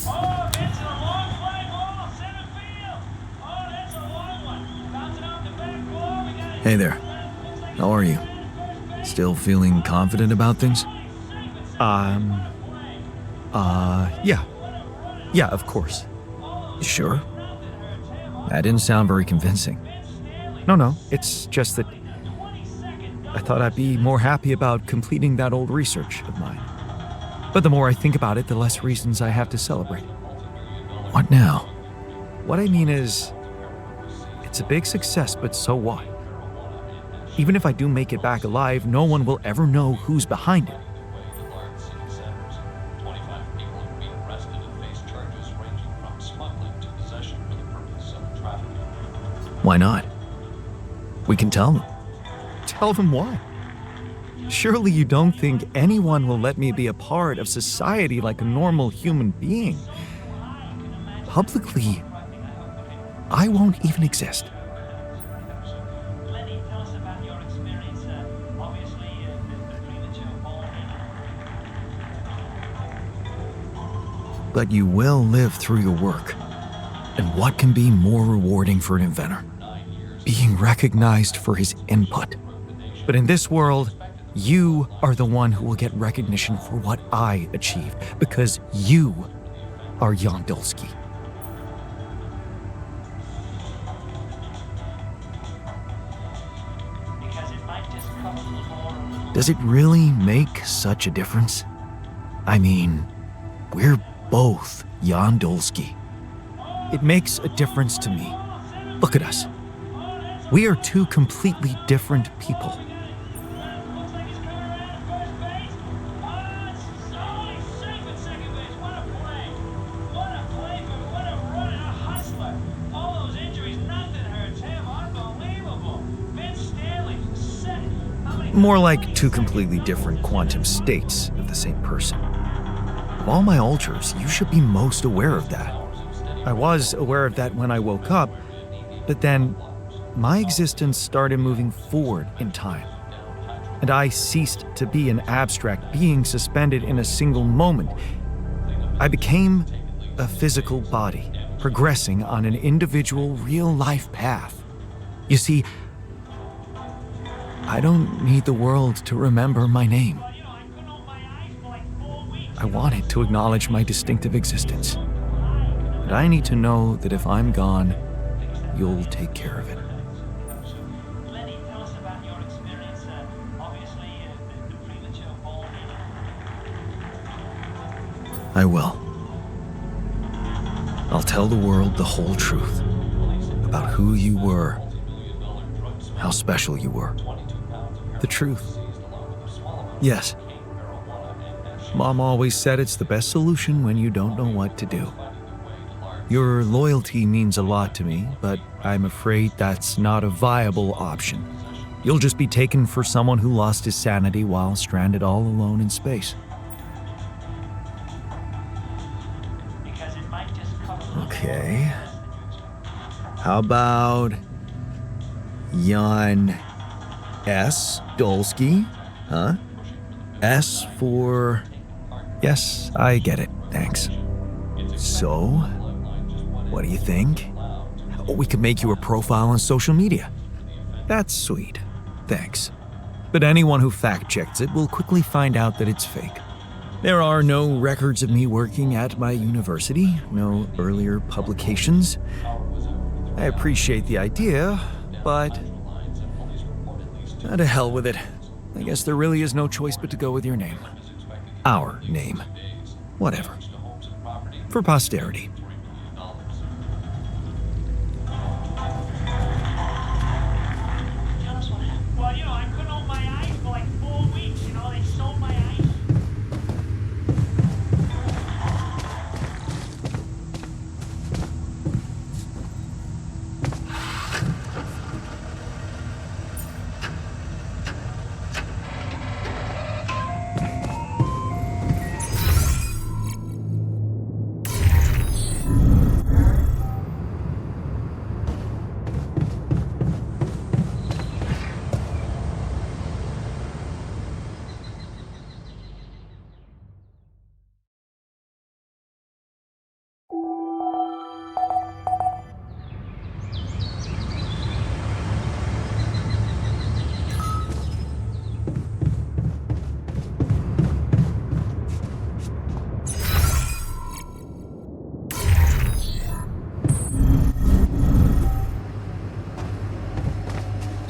Oh, it's a long fly ball, center field. Oh, that's a long one. Bouncing off the back wall. We got it. Hey there. How are you? Still feeling confident about things? Yeah. Yeah, of course. You sure? That didn't sound very convincing. No, it's just that I thought I'd be more happy about completing that old research of mine. But the more I think about it, the less reasons I have to celebrate. What now? What I mean is, it's a big success, but so what? Even if I do make it back alive, no one will ever know who's behind it. Why not? We can tell them. Tell them why? Surely you don't think anyone will let me be a part of society like a normal human being? Publicly, I won't even exist. Lenny, tell us about your experience. Obviously, the premature ball. But you will live through your work. And what can be more rewarding for an inventor? Being recognized for his input. But in this world, you are the one who will get recognition for what I achieved, because you are Jan Dulski. Because it might just come a little more. Does it really make such a difference? I mean, we're both Jan Dulski. It makes a difference to me. Look at us. We are two completely different people. Looks like he's coming around to first base. Oh, he's safe at second base. What a play. What a play for what a run and a hustler. All those injuries, nothing hurts him. Unbelievable. Vince Stanley, set. How many More like two completely different quantum states of the same person. Of all my ultras, you should be most aware of that. I was aware of that when I woke up, but then my existence started moving forward in time, and I ceased to be an abstract being suspended in a single moment. I became a physical body, progressing on an individual real-life path. You see, I don't need the world to remember my name. I wanted to acknowledge my distinctive existence. But I need to know that if I'm gone, you'll take care of it. Lenny, tell us about your experience. Obviously, the premature ball. I will. I'll tell the world the whole truth about who you were, how special you were. The truth. Yes. Mom always said it's the best solution when you don't know what to do. Your loyalty means a lot to me, but I'm afraid that's not a viable option. You'll just be taken for someone who lost his sanity while stranded all alone in space. Because it might just come a little Okay. How about Jan S. Dulski? Huh? S for... Yes, I get it. Thanks. So, what do you think? We could make you a profile on social media. That's sweet. Thanks. But anyone who fact-checks it will quickly find out that it's fake. There are no records of me working at my university, no earlier publications. I appreciate the idea, but to hell with it. I guess there really is no choice but to go with your name. Our name. Whatever. For posterity. Tell us what happened. Well, I couldn't open my eyes for like 4 weeks. They sold my eyes.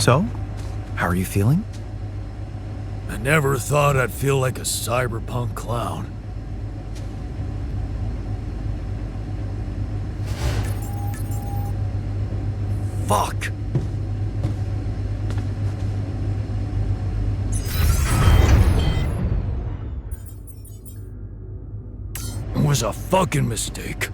So, how are you feeling? I never thought I'd feel like a cyberpunk clown. Fuck! It was a fucking mistake.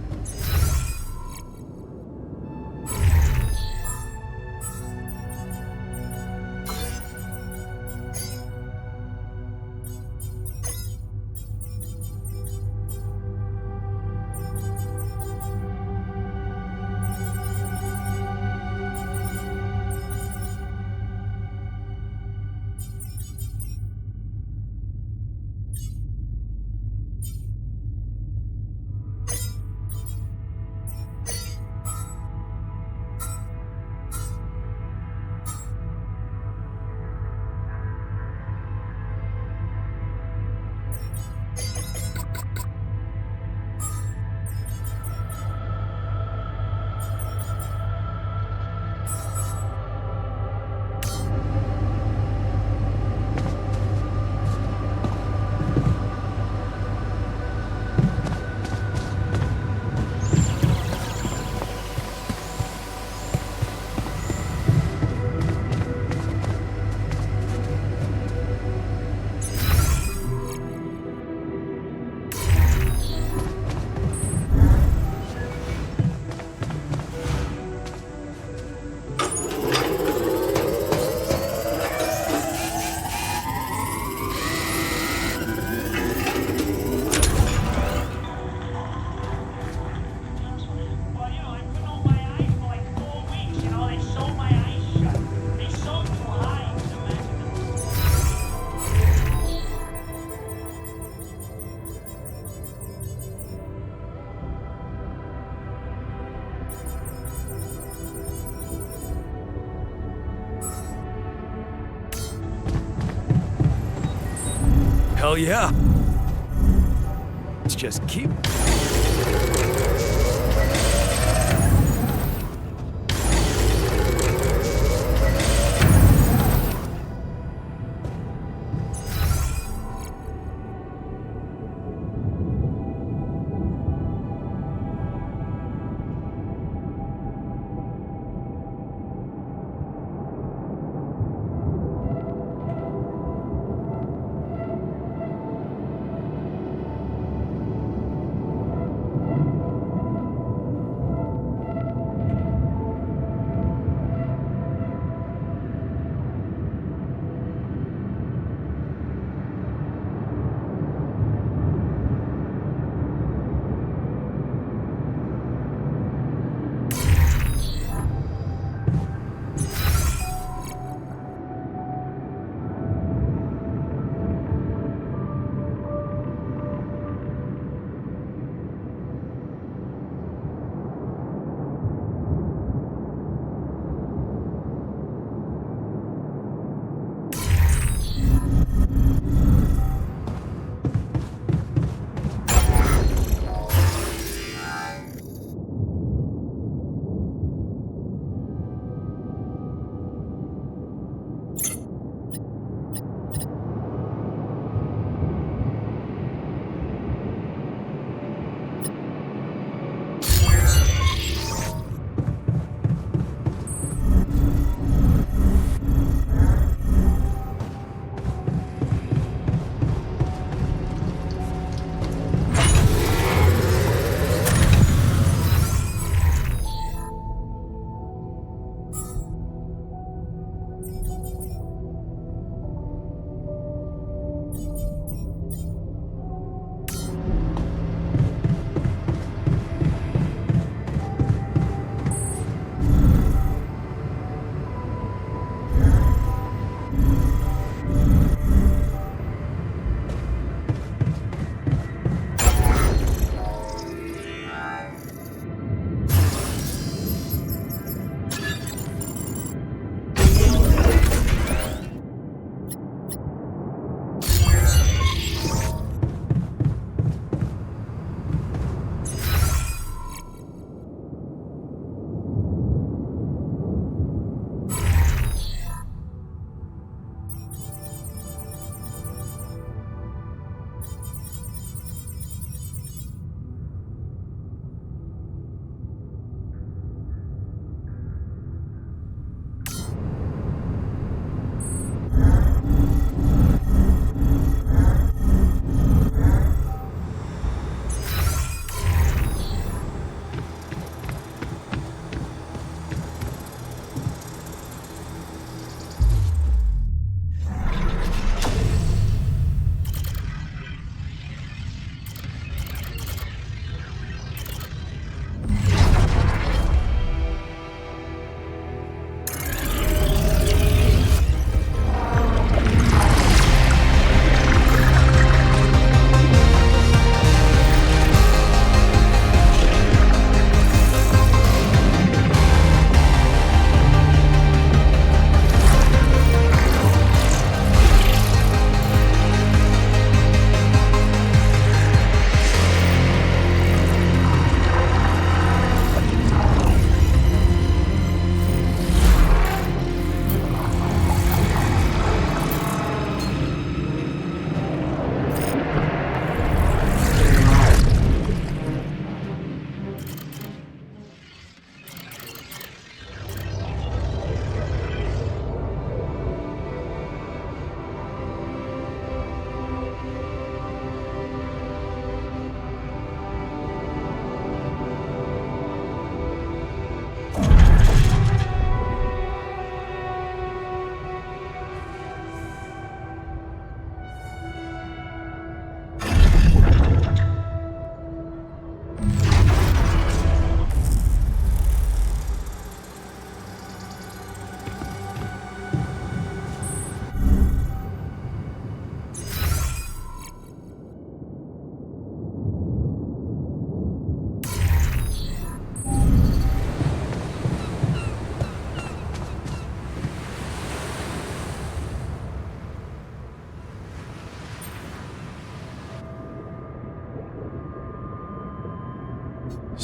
Hell yeah. Let's just keep...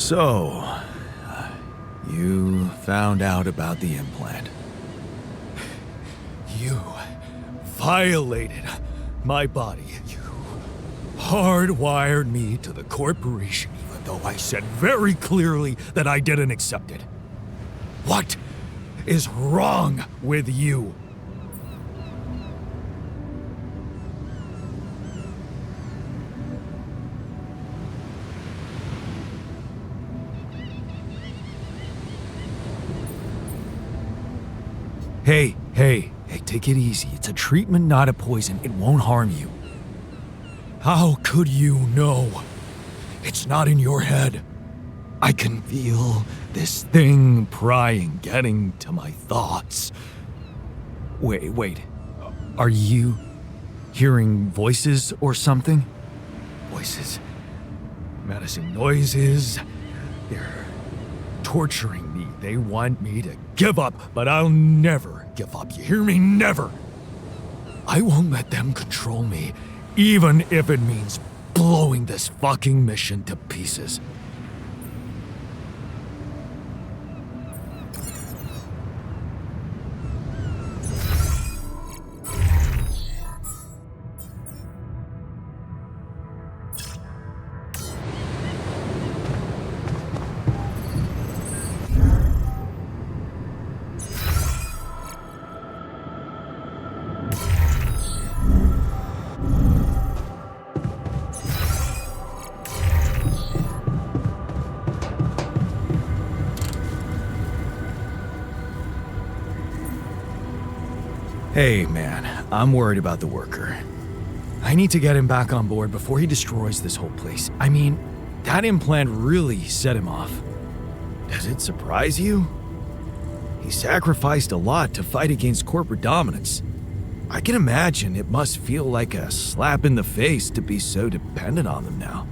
So, you found out about the implant. You violated my body. You hardwired me to the corporation, even though I said very clearly that I didn't accept it. What is wrong with you? Hey, take it easy. It's a treatment, not a poison. It won't harm you. How could you know? It's not in your head. I can feel this thing prying, getting to my thoughts. Wait. Are you hearing voices or something? Voices. Menacing noises. They're torturing me. They want me to give up, but I'll never give up. You hear me? Never. I won't let them control me, even if it means blowing this fucking mission to pieces. Hey, man, I'm worried about the worker. I need to get him back on board before he destroys this whole place. I mean, that implant really set him off. Does it surprise you? He sacrificed a lot to fight against corporate dominance. I can imagine it must feel like a slap in the face to be so dependent on them now.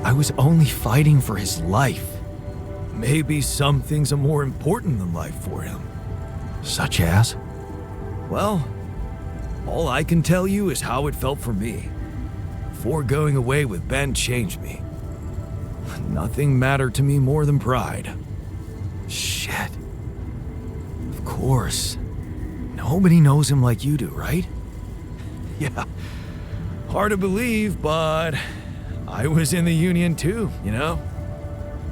I was only fighting for his life. Maybe some things are more important than life for him. Such as? Well, all I can tell you is how it felt for me. Before going away with Ben changed me. Nothing mattered to me more than pride. Shit. Of course. Nobody knows him like you do, right? Yeah. Hard to believe, but I was in the Union too, you know?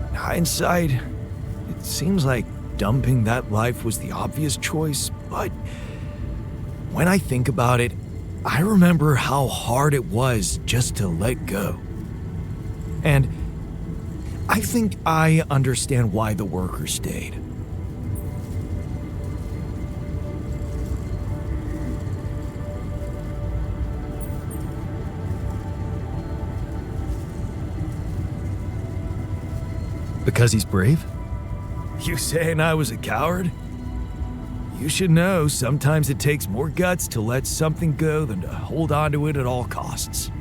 In hindsight, it seems like dumping that life was the obvious choice, but when I think about it, I remember how hard it was just to let go. And I think I understand why the worker stayed. Because he's brave? You saying I was a coward? You should know sometimes it takes more guts to let something go than to hold on to it at all costs.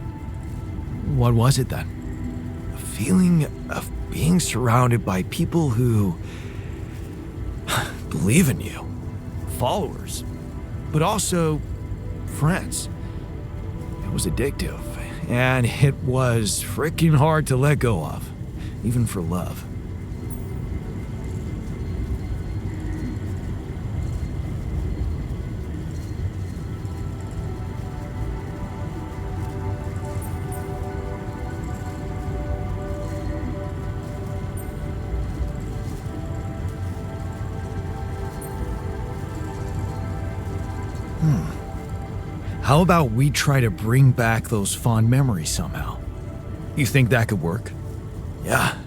What was it then? A feeling of being surrounded by people who believe in you. Followers. But also friends. It was addictive. And it was freaking hard to let go of. Even for love. How about we try to bring back those fond memories somehow? You think that could work? Yeah,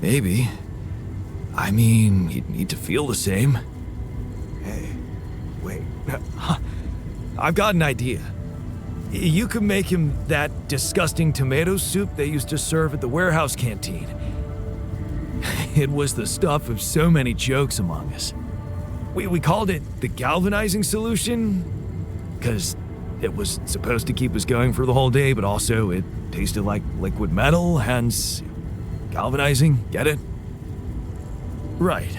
maybe. I mean, he'd need to feel the same. Hey, wait. I've got an idea. You could make him that disgusting tomato soup they used to serve at the warehouse canteen. It was the stuff of so many jokes among us. We called it the galvanizing solution, because it was supposed to keep us going for the whole day, but also it tasted like liquid metal, hence galvanizing, get it? Right.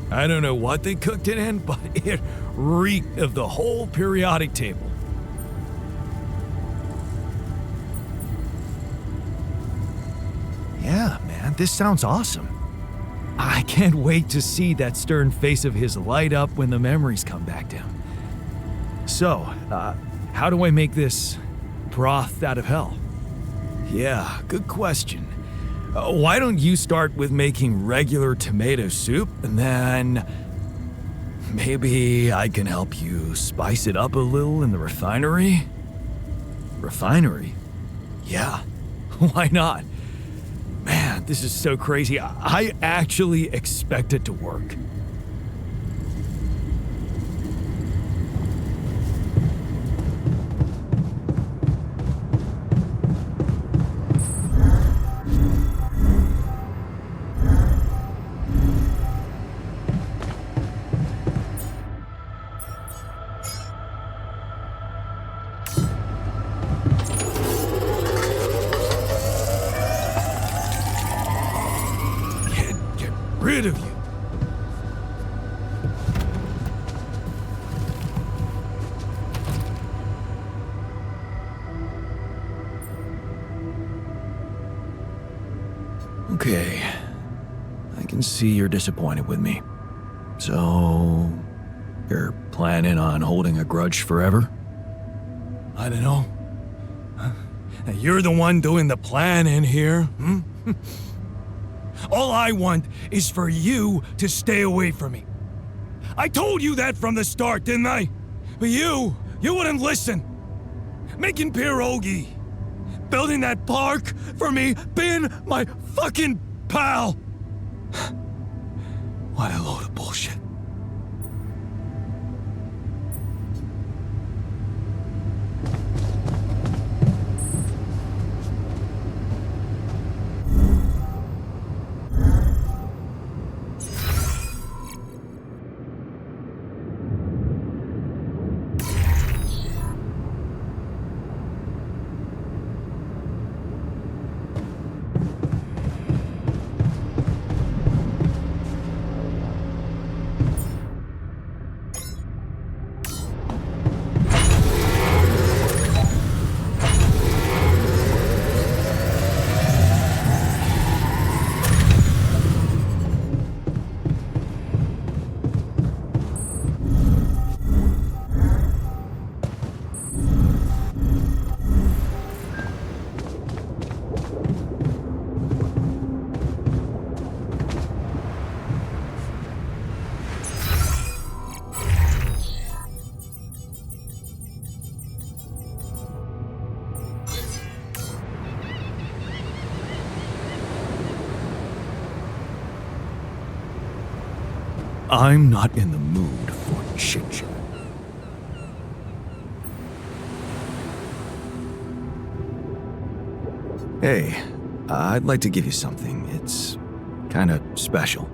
I don't know what they cooked it in, but it reeked of the whole periodic table. this sounds awesome. I can't wait to see that stern face of his light up when the memories come back to him. So, how do I make this broth out of hell? Yeah, good question. Why don't you start with making regular tomato soup, and then maybe I can help you spice it up a little in the refinery? Refinery? Yeah, why not? Man, this is so crazy. I actually expect it to work. Rid of you. Okay, I can see you're disappointed with me. So, you're planning on holding a grudge forever? I don't know. You're the one doing the planning here, hmm? All I want is for you to stay away from me. I told you that from the start, didn't I? But you wouldn't listen. Making pierogi, building that park for me, being my fucking pal. What a load of bullshit. I'm not in the mood for chit-chat. Hey, I'd like to give you something. It's kind of special.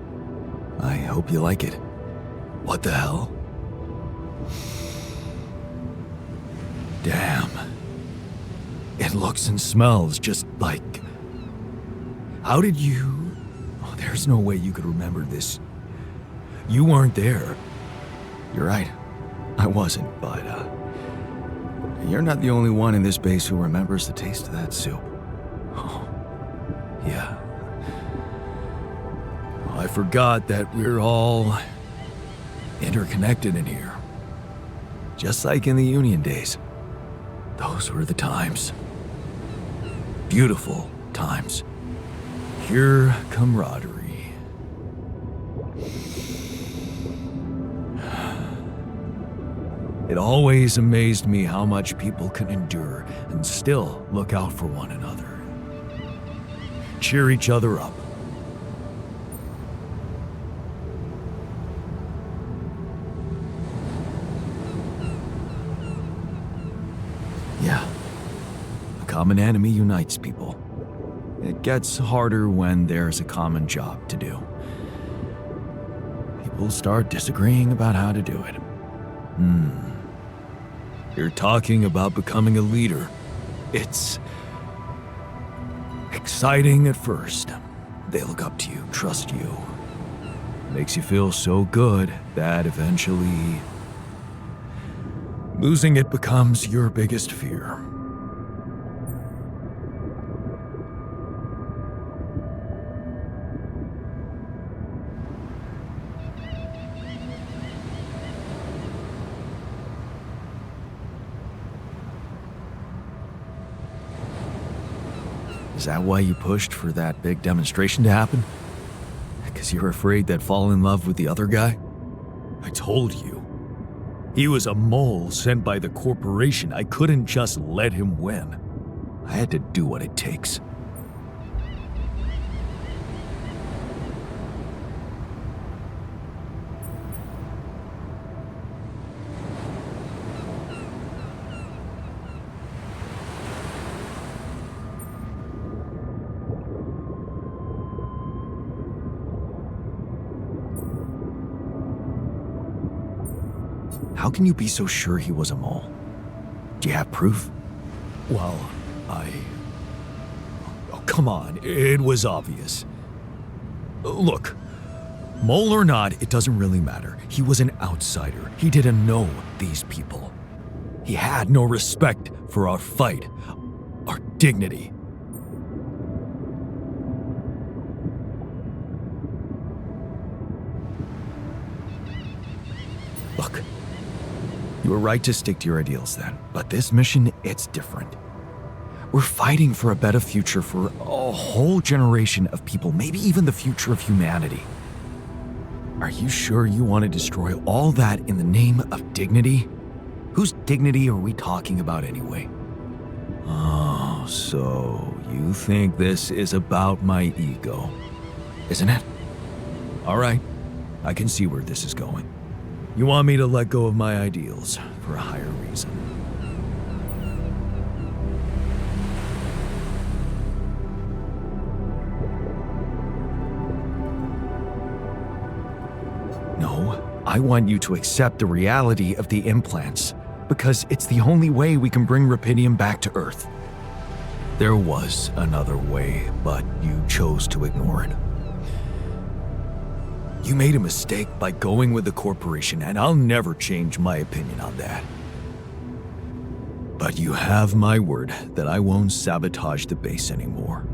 I hope you like it. What the hell? Damn. It looks and smells just like... How did you... Oh, there's no way you could remember this. You weren't there. You're right. I wasn't, but, you're not the only one in this base who remembers the taste of that soup. Oh, yeah. I forgot that we're all interconnected in here. Just like in the Union days. Those were the times. Beautiful times. Pure camaraderie. It always amazed me how much people can endure and still look out for one another. Cheer each other up. Yeah. A common enemy unites people. It gets harder when there's a common job to do. People start disagreeing about how to do it. You're talking about becoming a leader. It's exciting at first. They look up to you, trust you. Makes you feel so good that eventually losing it becomes your biggest fear. Is that why you pushed for that big demonstration to happen? Because you were afraid they'd fall in love with the other guy? I told you. He was a mole sent by the corporation. I couldn't just let him win. I had to do what it takes. How can you be so sure he was a mole? Do you have proof? Well, Oh, come on, it was obvious. Look, mole or not, it doesn't really matter. He was an outsider. He didn't know these people. He had no respect for our fight, our dignity. Look, you were right to stick to your ideals then, but this mission, it's different. We're fighting for a better future for a whole generation of people, maybe even the future of humanity. Are you sure you want to destroy all that in the name of dignity? Whose dignity are we talking about anyway? Oh, so you think this is about my ego, Isn't it? all right? I can see where this is going. You want me to let go of my ideals for a higher reason. No, I want you to accept the reality of the implants, because it's the only way we can bring Rapidium back to Earth. There was another way, but you chose to ignore it. You made a mistake by going with the corporation, and I'll never change my opinion on that. But you have my word that I won't sabotage the base anymore.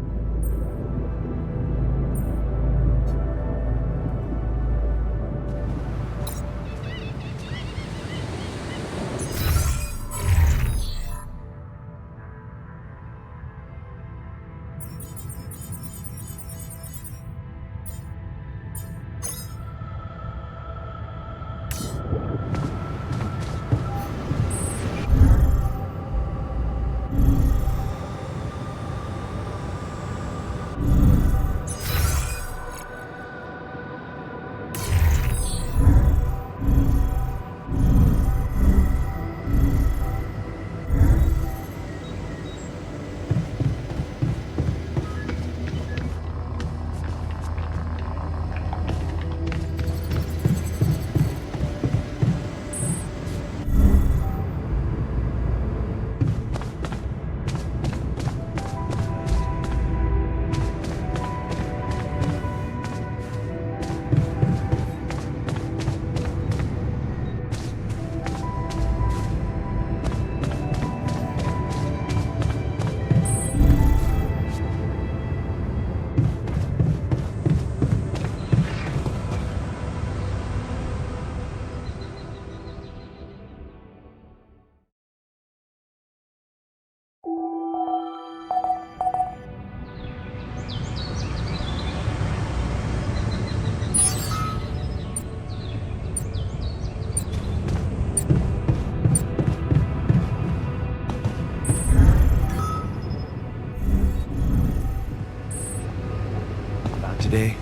Today,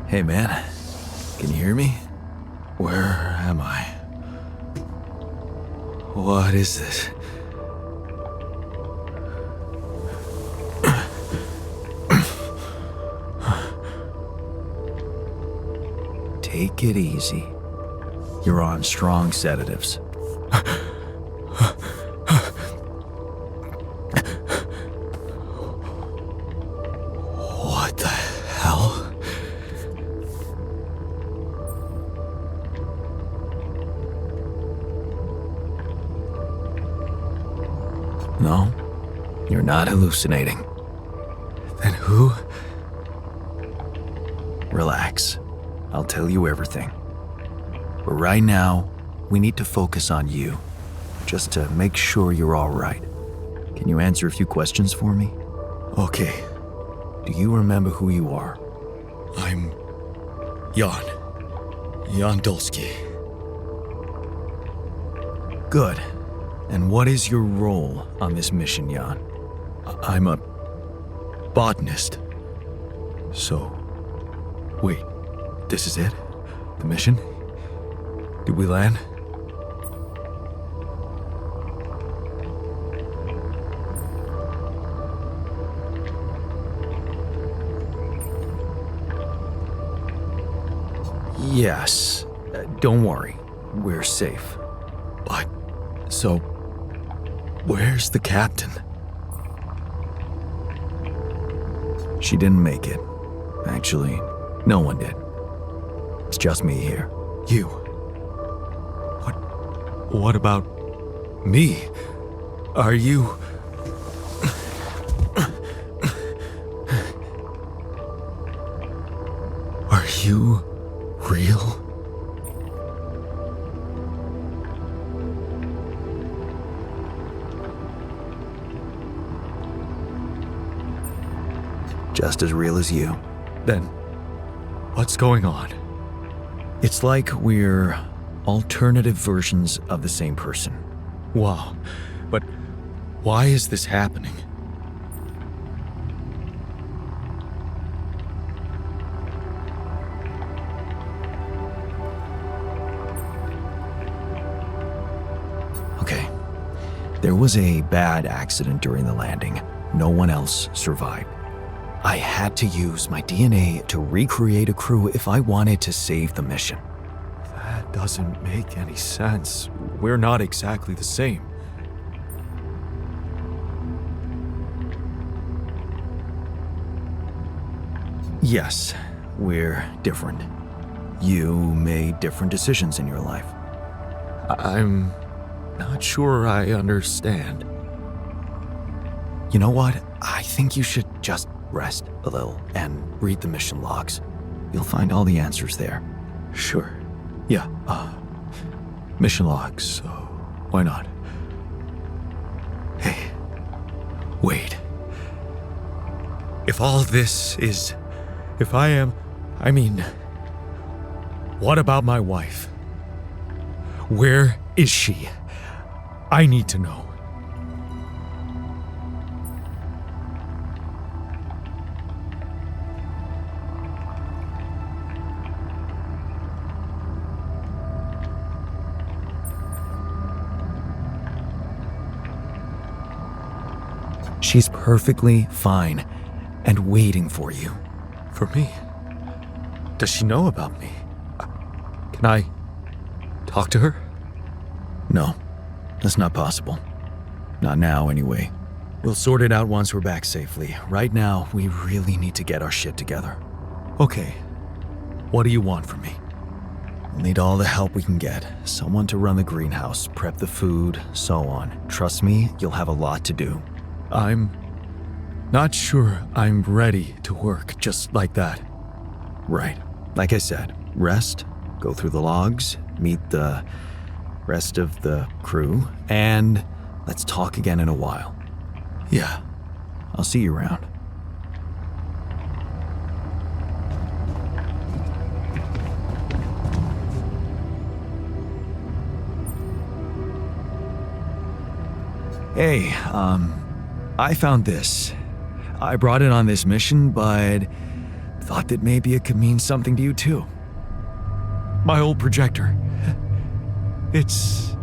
Hey man, can you hear me? Where am I? What is this? take it easy. You're on strong sedatives. What the hell? No, you're not hallucinating. Then who? Relax. I'll tell you everything. But right now, we need to focus on you, just to make sure you're all right. Can you answer a few questions for me? Okay, Do you remember who you are? I'm Jan Dolsky. Good. And what is your role on this mission, Jan? I'm a botanist. So, wait, this is it? The mission? Did we land? Yes. Don't worry. We're safe. But, so, where's the captain? She didn't make it. Actually, no one did. It's just me here. You. What about me? Are you... Are you real? Just as real as you. Then, what's going on? It's like we're alternative versions of the same person. Wow, but why is this happening? Okay. There was a bad accident during the landing. No one else survived. I had to use my DNA to recreate a crew if I wanted to save the mission. That doesn't make any sense. We're not exactly the same. Yes, we're different. You made different decisions in your life. I'm not sure I understand. You know what? I think you should just rest a little and read the mission logs. You'll find all the answers there. Sure. Yeah, mission logs, so why not? Hey, wait. If all this is... I mean, what about my wife? Where is she? I need to know. She's perfectly fine and waiting for you. For me? Does she know about me? Can I talk to her? No, that's not possible. Not now, anyway. We'll sort it out once we're back safely. Right now, we really need to get our shit together. Okay. What do you want from me? We'll need all the help we can get. Someone to run the greenhouse, prep the food, so on. Trust me, you'll have a lot to do. I'm not sure I'm ready to work just like that. Right. Like I said, rest, go through the logs, meet the rest of the crew, and let's talk again in a while. Yeah. I'll see you around. Hey, I found this. I brought it on this mission, but thought that maybe it could mean something to you too. My old projector. It's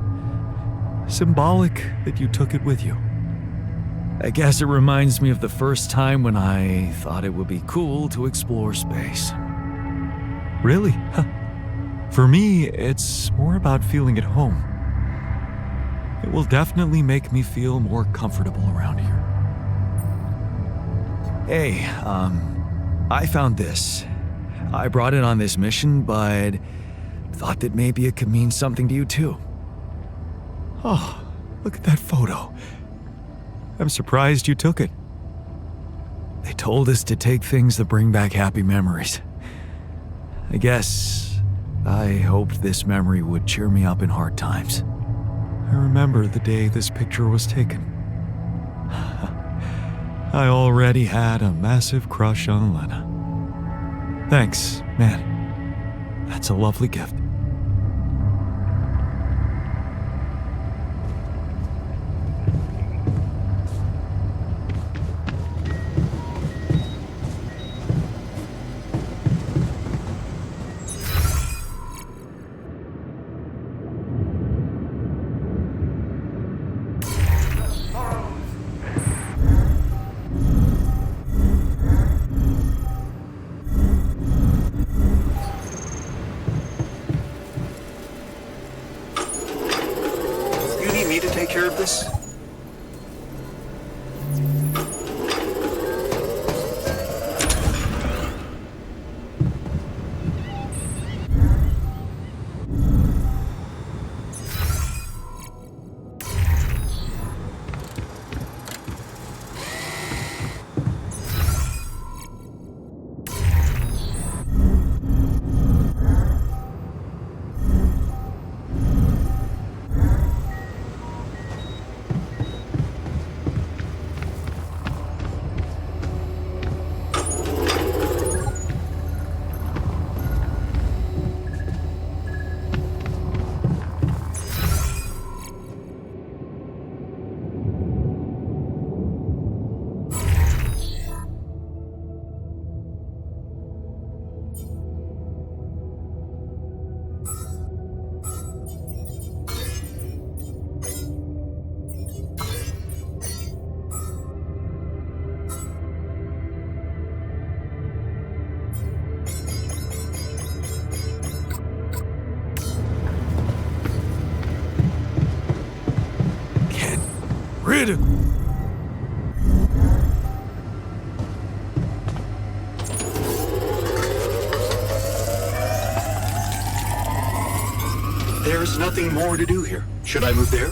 symbolic that you took it with you. I guess it reminds me of the first time when I thought it would be cool to explore space. Really? For me, it's more about feeling at home. It will definitely make me feel more comfortable around here. Hey, I found this. I brought it on this mission, but thought that maybe it could mean something to you too. Oh, look at that photo. I'm surprised you took it. They told us to take things that bring back happy memories. I guess I hoped this memory would cheer me up in hard times. I remember the day this picture was taken. I already had a massive crush on Lena. Thanks, man. That's a lovely gift. You need me to take care of this? Rid of... There's nothing more to do here. Should I move there?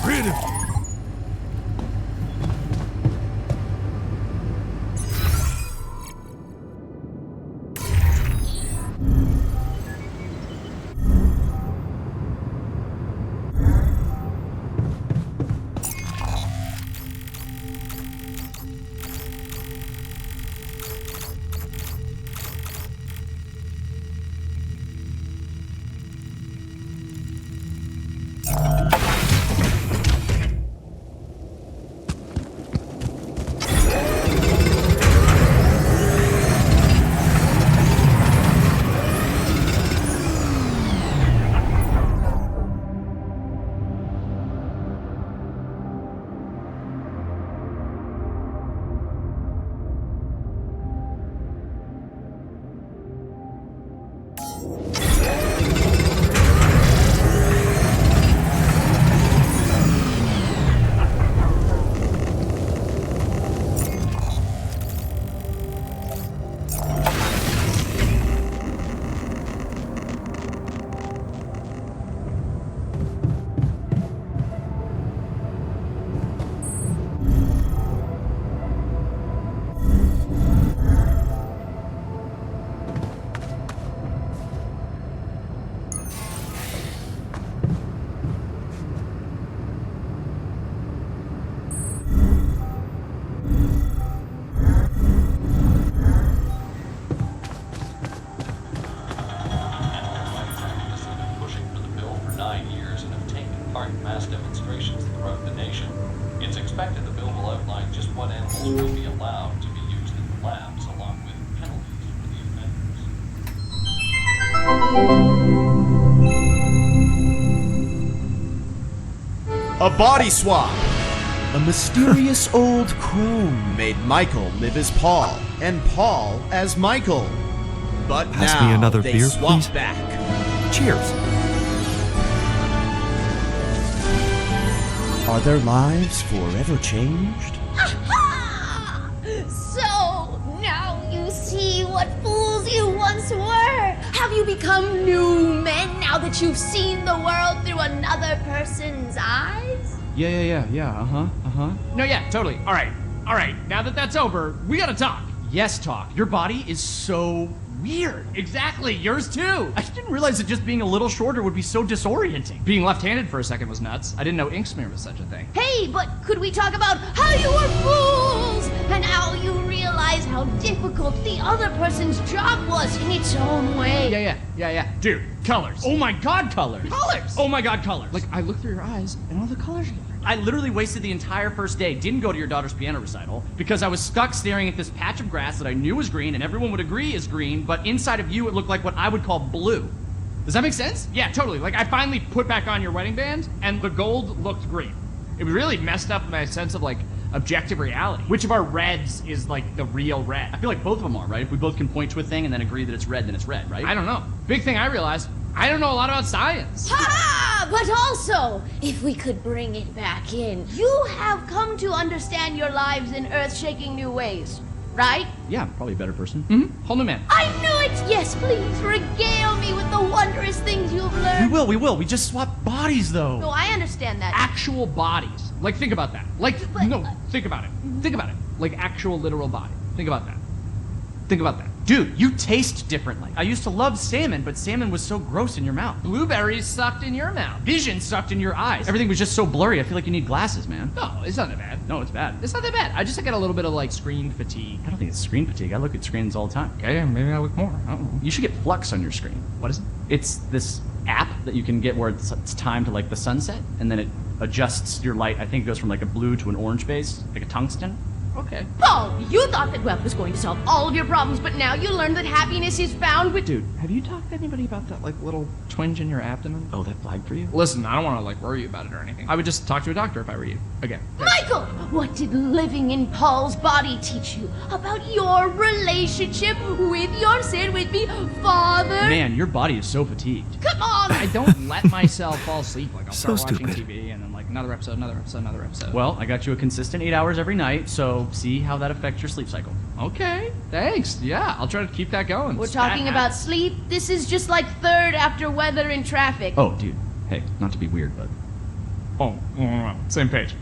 Rid of... mass demonstrations throughout the nation. It's expected the bill will outline just what animals will be allowed to be used in the labs, along with penalties for the offenders. A body swap! A mysterious old crone made Michael live as Paul, and Paul as Michael. But Pass now me another they beer, swap please. back. Cheers. Are their lives forever changed? So, now you see see what fools you once were? Have you become new men now that you've seen the world through another person's eyes? Yeah, No, yeah, totally. All right. Now that that's over, we gotta talk. Yes, talk. Your body is so weird. Exactly, yours too. I didn't realize that just being a little shorter would be so disorienting. Being left-handed for a second was nuts. I didn't know ink smear was such a thing. Hey, but could we talk about how you were fools and how you realized how difficult the other person's job was in its own way? Yeah. Dude, colors. Oh my god, colors. Colors? Oh my god, colors. Like, I look through your eyes and all the colors are different. I literally wasted the entire first day, didn't go to your daughter's piano recital, because I was stuck staring at this patch of grass that I knew was green and everyone would agree is green, but inside of you it looked like what I would call blue. Does that make sense? Yeah, totally. Like, I finally put back on your wedding band and the gold looked green. It really messed up my sense of, like, objective reality. Which of our reds is, like, the real red? I feel like both of them are, right? If we both can point to a thing and then agree that it's red, then it's red, right? I don't know. Big thing I realized, I don't know a lot about science. Ha! But also, if we could bring it back in, you have come to understand your lives in earth-shaking new ways, right? Yeah, I'm probably a better person. Mm-hmm. Whole new man. I knew it! Yes, please, regale me with the wondrous things you've learned. We will. We just swap bodies, though. No, I understand that. Actual bodies. Like, think about that. Like, think about it. Think about it. Like, actual literal body. Think about that. Think about that. Dude, you taste differently. I used to love salmon, but salmon was so gross in your mouth. Blueberries sucked in your mouth. Vision sucked in your eyes. Everything was just so blurry. I feel like you need glasses, man. No, it's not that bad. No, it's bad. It's not that bad. I just got a little bit of, like, screen fatigue. I don't think it's screen fatigue. I look at screens all the time. Okay, maybe I look more. I don't know. You should get Flux on your screen. What is it? It's this app that you can get where it's timed to, like, the sunset, and then it adjusts your light. I think it goes from, like, a blue to an orange base, like a tungsten. Okay. Paul, you thought that wealth was going to solve all of your problems, but now you learned that happiness is found with... Dude, have you talked to anybody about that, like, little twinge in your abdomen? Oh, that flagged for you? Listen, I don't want to, like, worry you about it or anything. I would just talk to a doctor if I were you. Again. Michael, what did living in Paul's body teach you about your relationship with your, say it with me, father? Man, your body is so fatigued. Come on! I don't let myself fall asleep. Like, I'll So start watching stupid. TV and then, like, another episode. Well, I got you a consistent 8 hours every night, so see how that affects your sleep cycle. Okay, thanks. Yeah, I'll try to keep that going. We're talking about sleep. This is just like third after weather in traffic. Oh, dude. Hey, not to be weird, but... Oh, same page.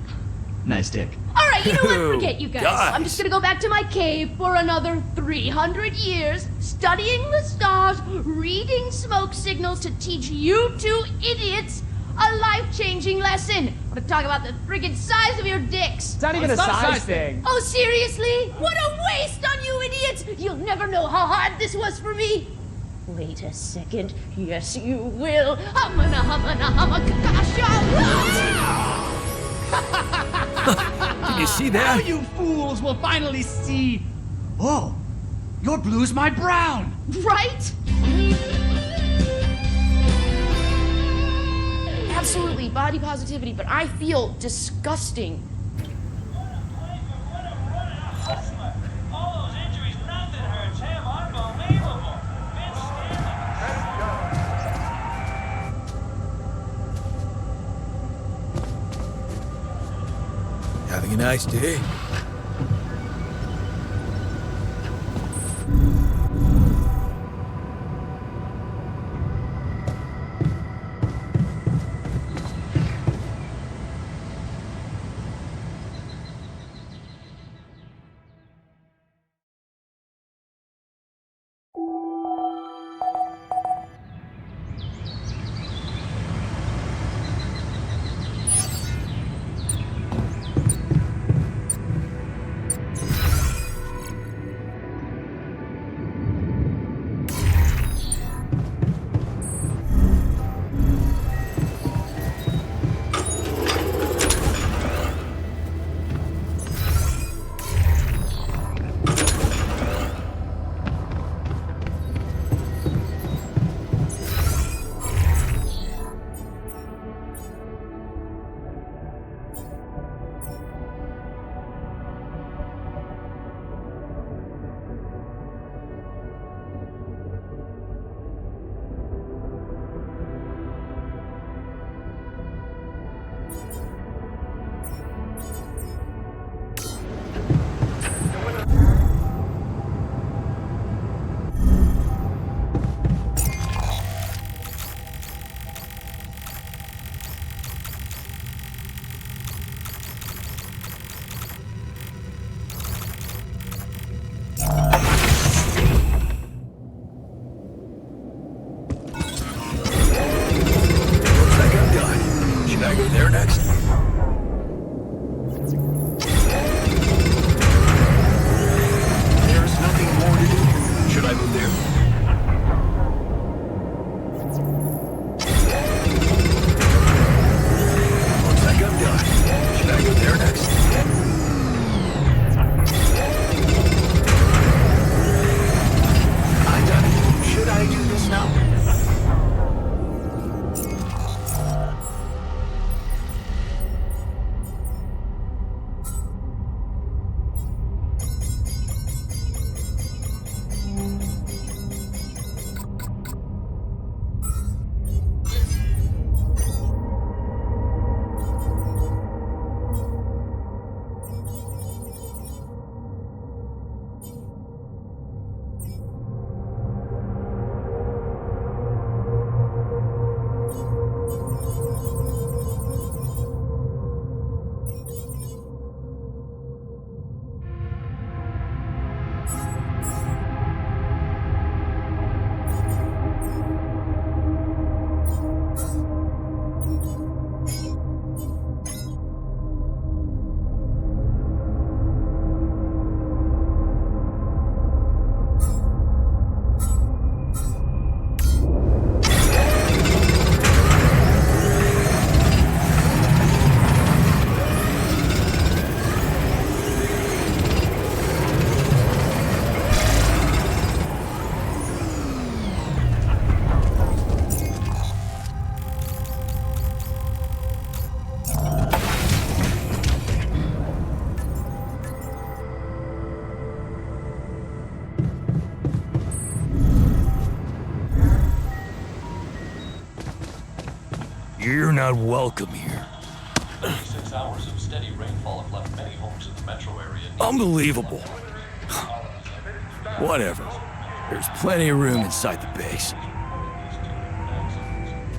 Nice dick. All right, you know what? Forget you guys. Guys. I'm just gonna go back to my cave for another 300 years, studying the stars, reading smoke signals to teach you two idiots a life-changing lesson. I'm gonna talk about the friggin' size of your dicks. It's not even a size thing. Oh, seriously? What a waste on you idiots! You'll never know how hard this was for me. Wait a second. Yes, you will. Can you see Now that? you fools will finally see... Oh, your blue's my brown. Right? Absolutely, body positivity, but I feel disgusting. What a play for what a hustler. All those injuries, nothing hurts him. Unbelievable. Vince Stanley. Having a nice day? You're not welcome here. 36 hours of steady rainfall have left many homes in the metro area. Unbelievable. Whatever. There's plenty of room inside the base.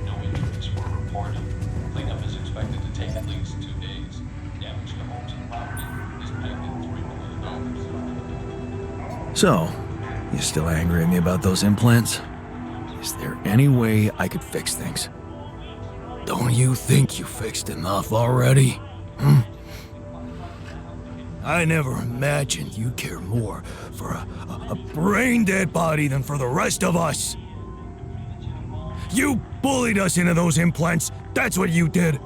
No injuries were reported. Cleanup is expected to take at least 2 days. Damage to homes and property is pegged at $3 million. So, you still angry at me about those implants? Is there any way I could fix things? Don't you think you fixed enough already? Hmm? I never imagined you'd care more for a brain-dead body than for the rest of us. You bullied us into those implants. That's what you did.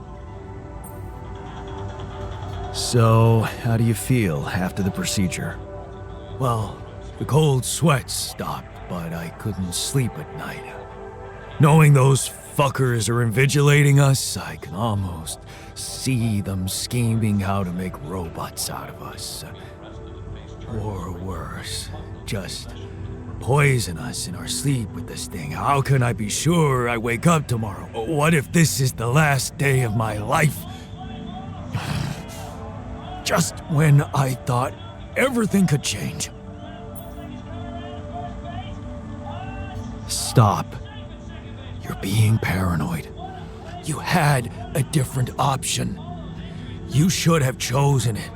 So, how do you feel after the procedure? Well, the cold sweats stopped, but I couldn't sleep at night. Knowing those fuckers are invigilating us, I can almost see them scheming how to make robots out of us. Or worse, just poison us in our sleep with this thing. How can I be sure I wake up tomorrow? What if this is the last day of my life? Just when I thought everything could change. Stop. You're being paranoid. You had a different option. You should have chosen it.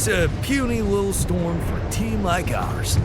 It's a puny little storm for a team like ours.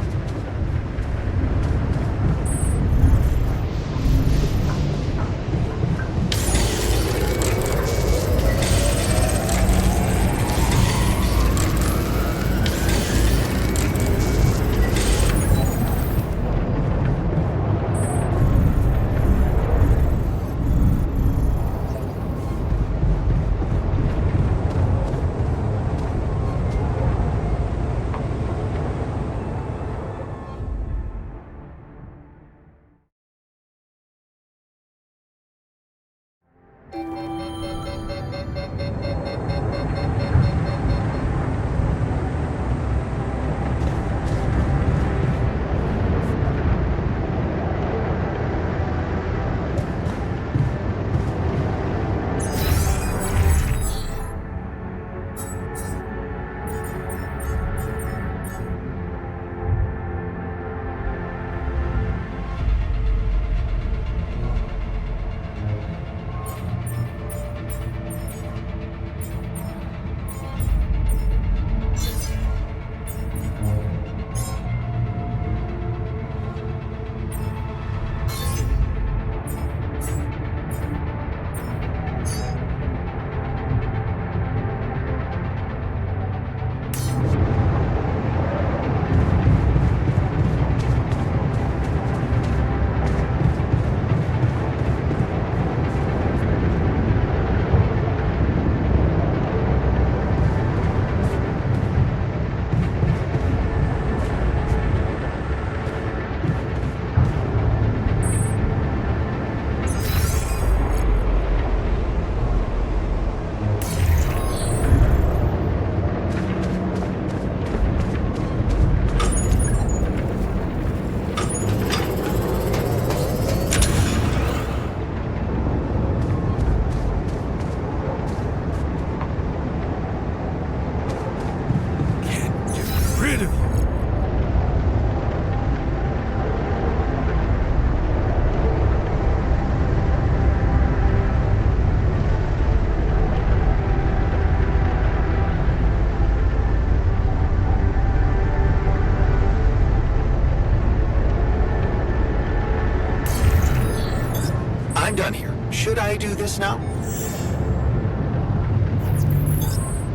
I'm done here. Should I do this now?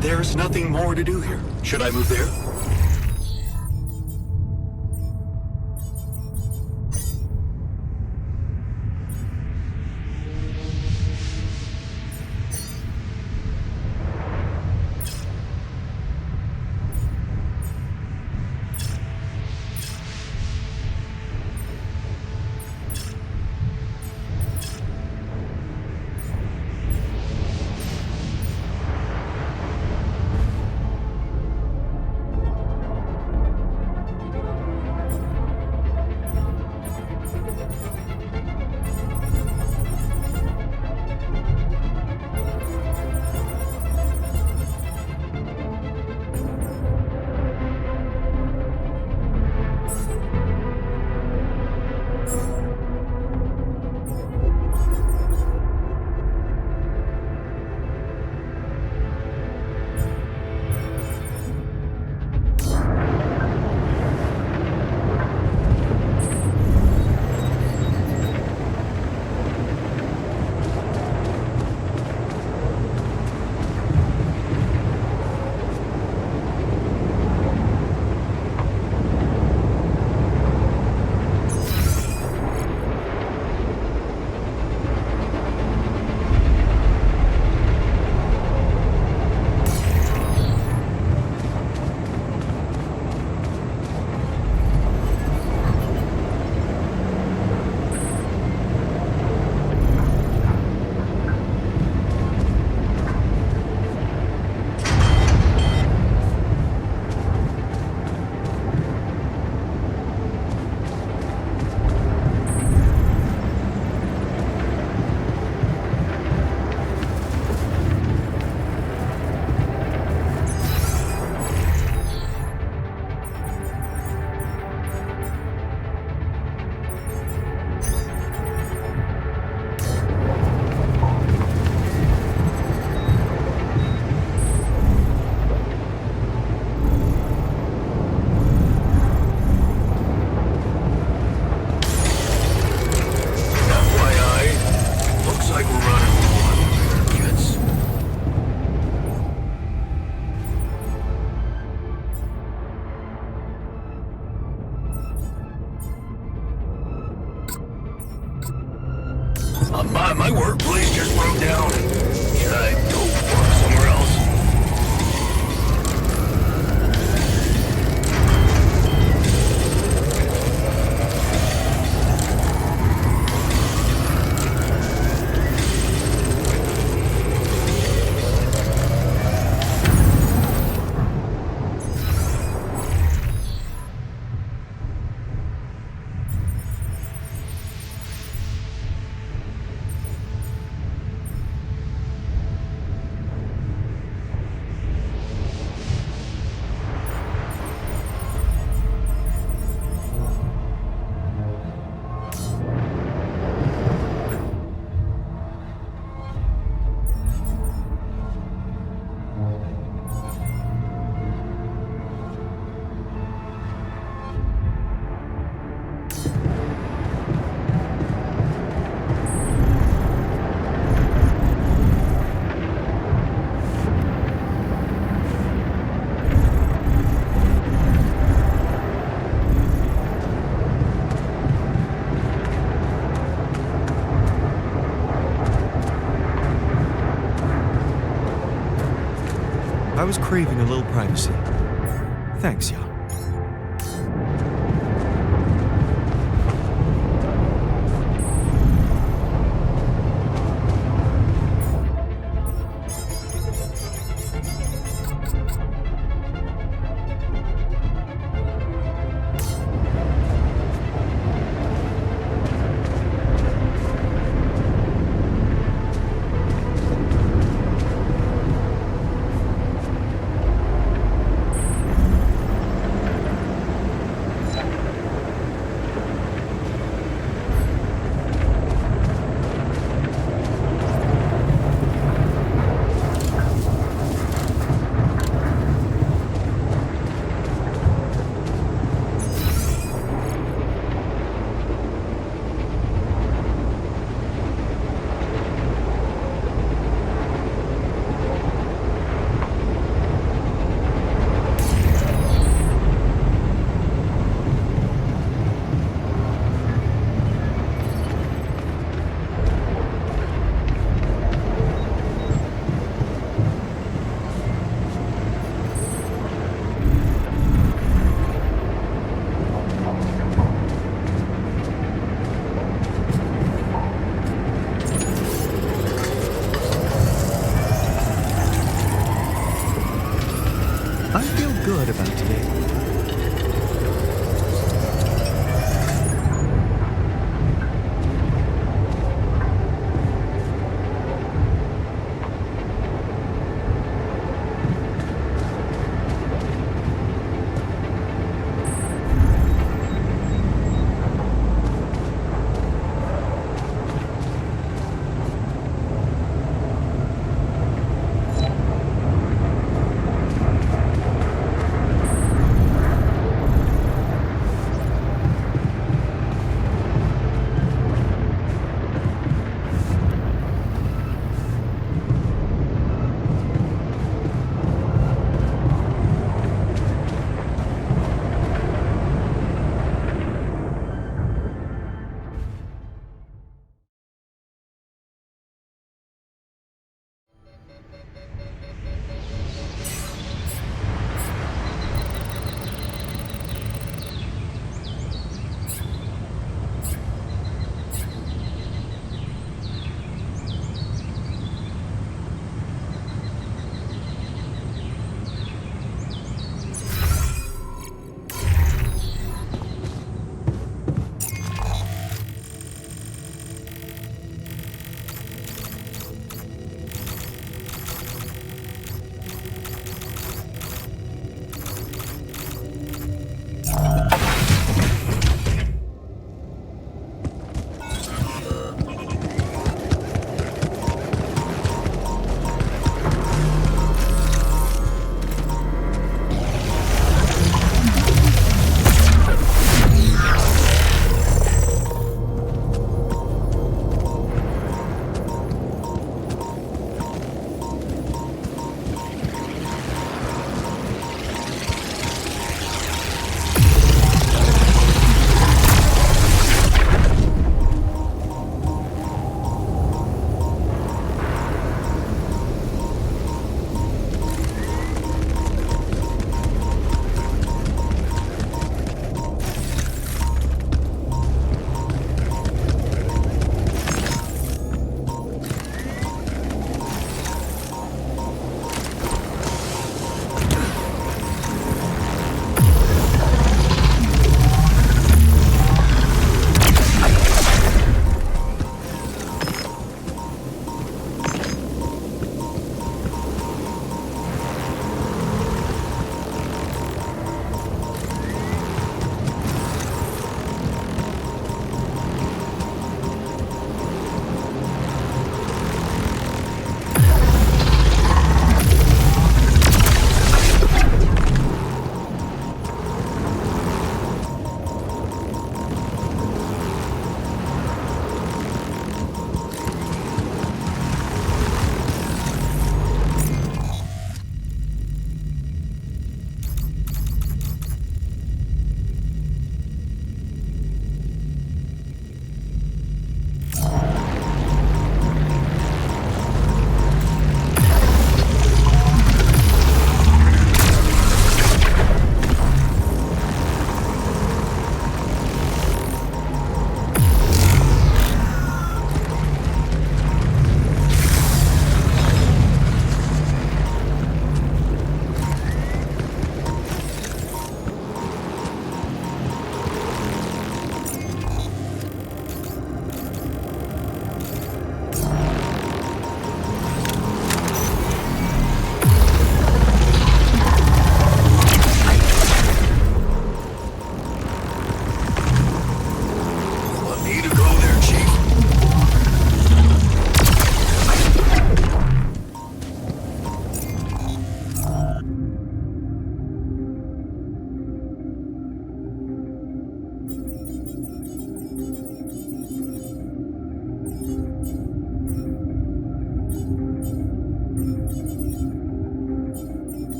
There's nothing more to do here. Should I move there? My workplace just broke down. Should I go work somewhere else? I was craving a little privacy. Thanks, Jan.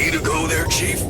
me to go there, Chief?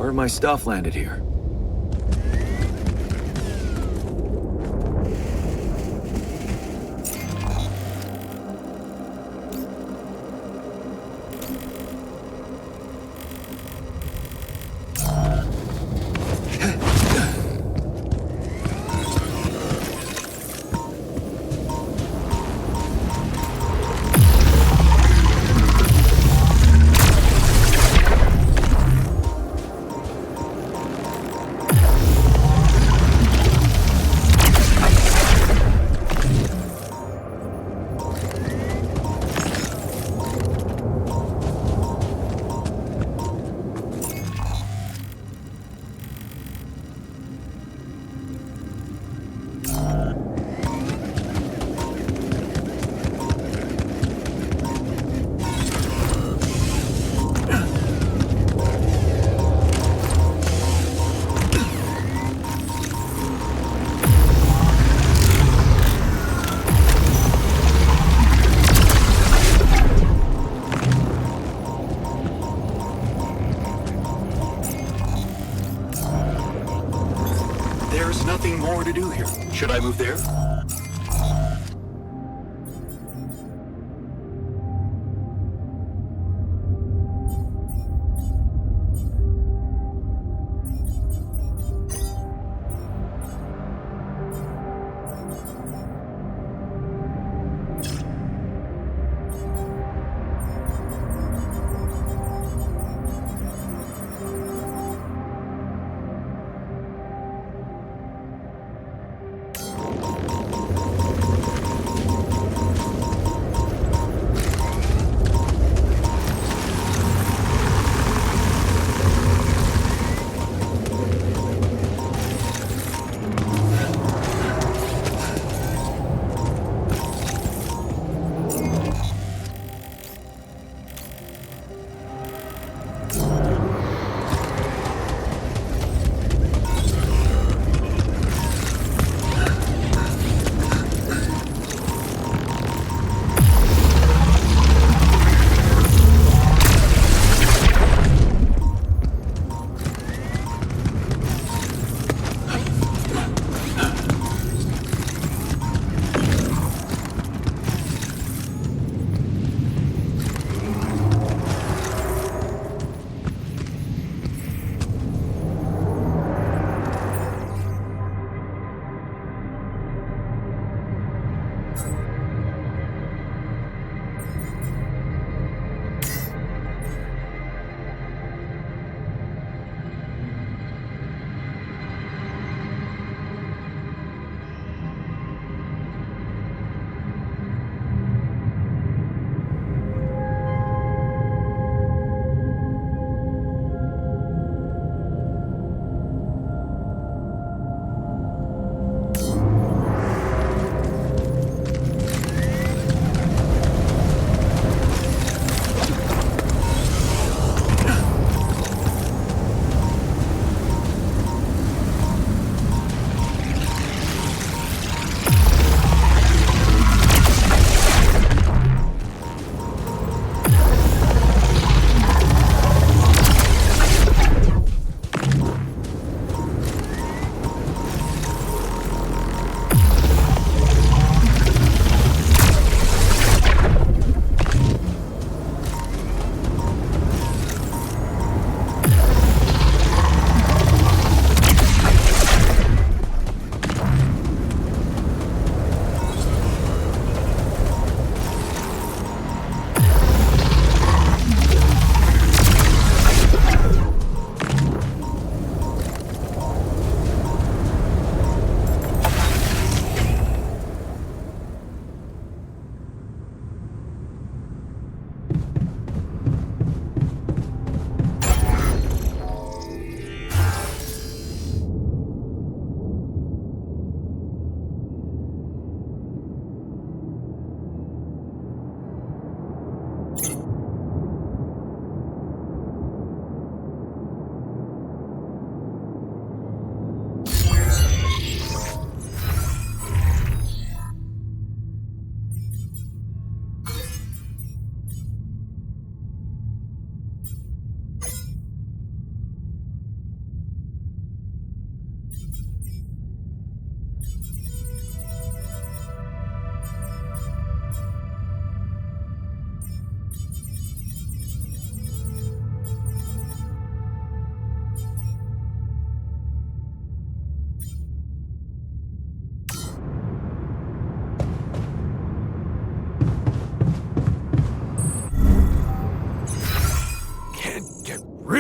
Where my stuff landed here? more to do here. Should I move there?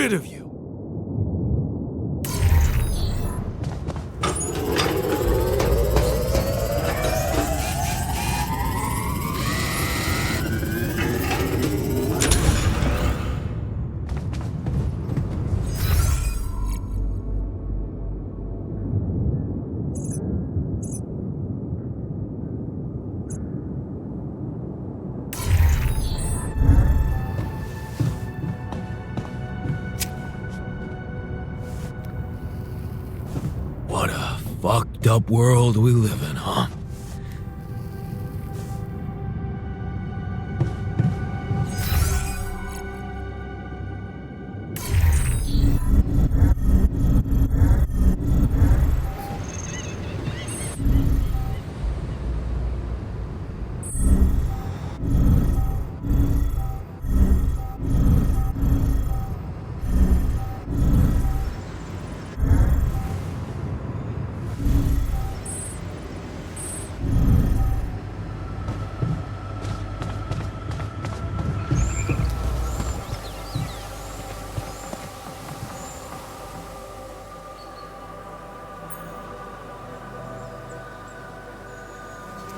rid of you. What a fucked up world we live in, huh?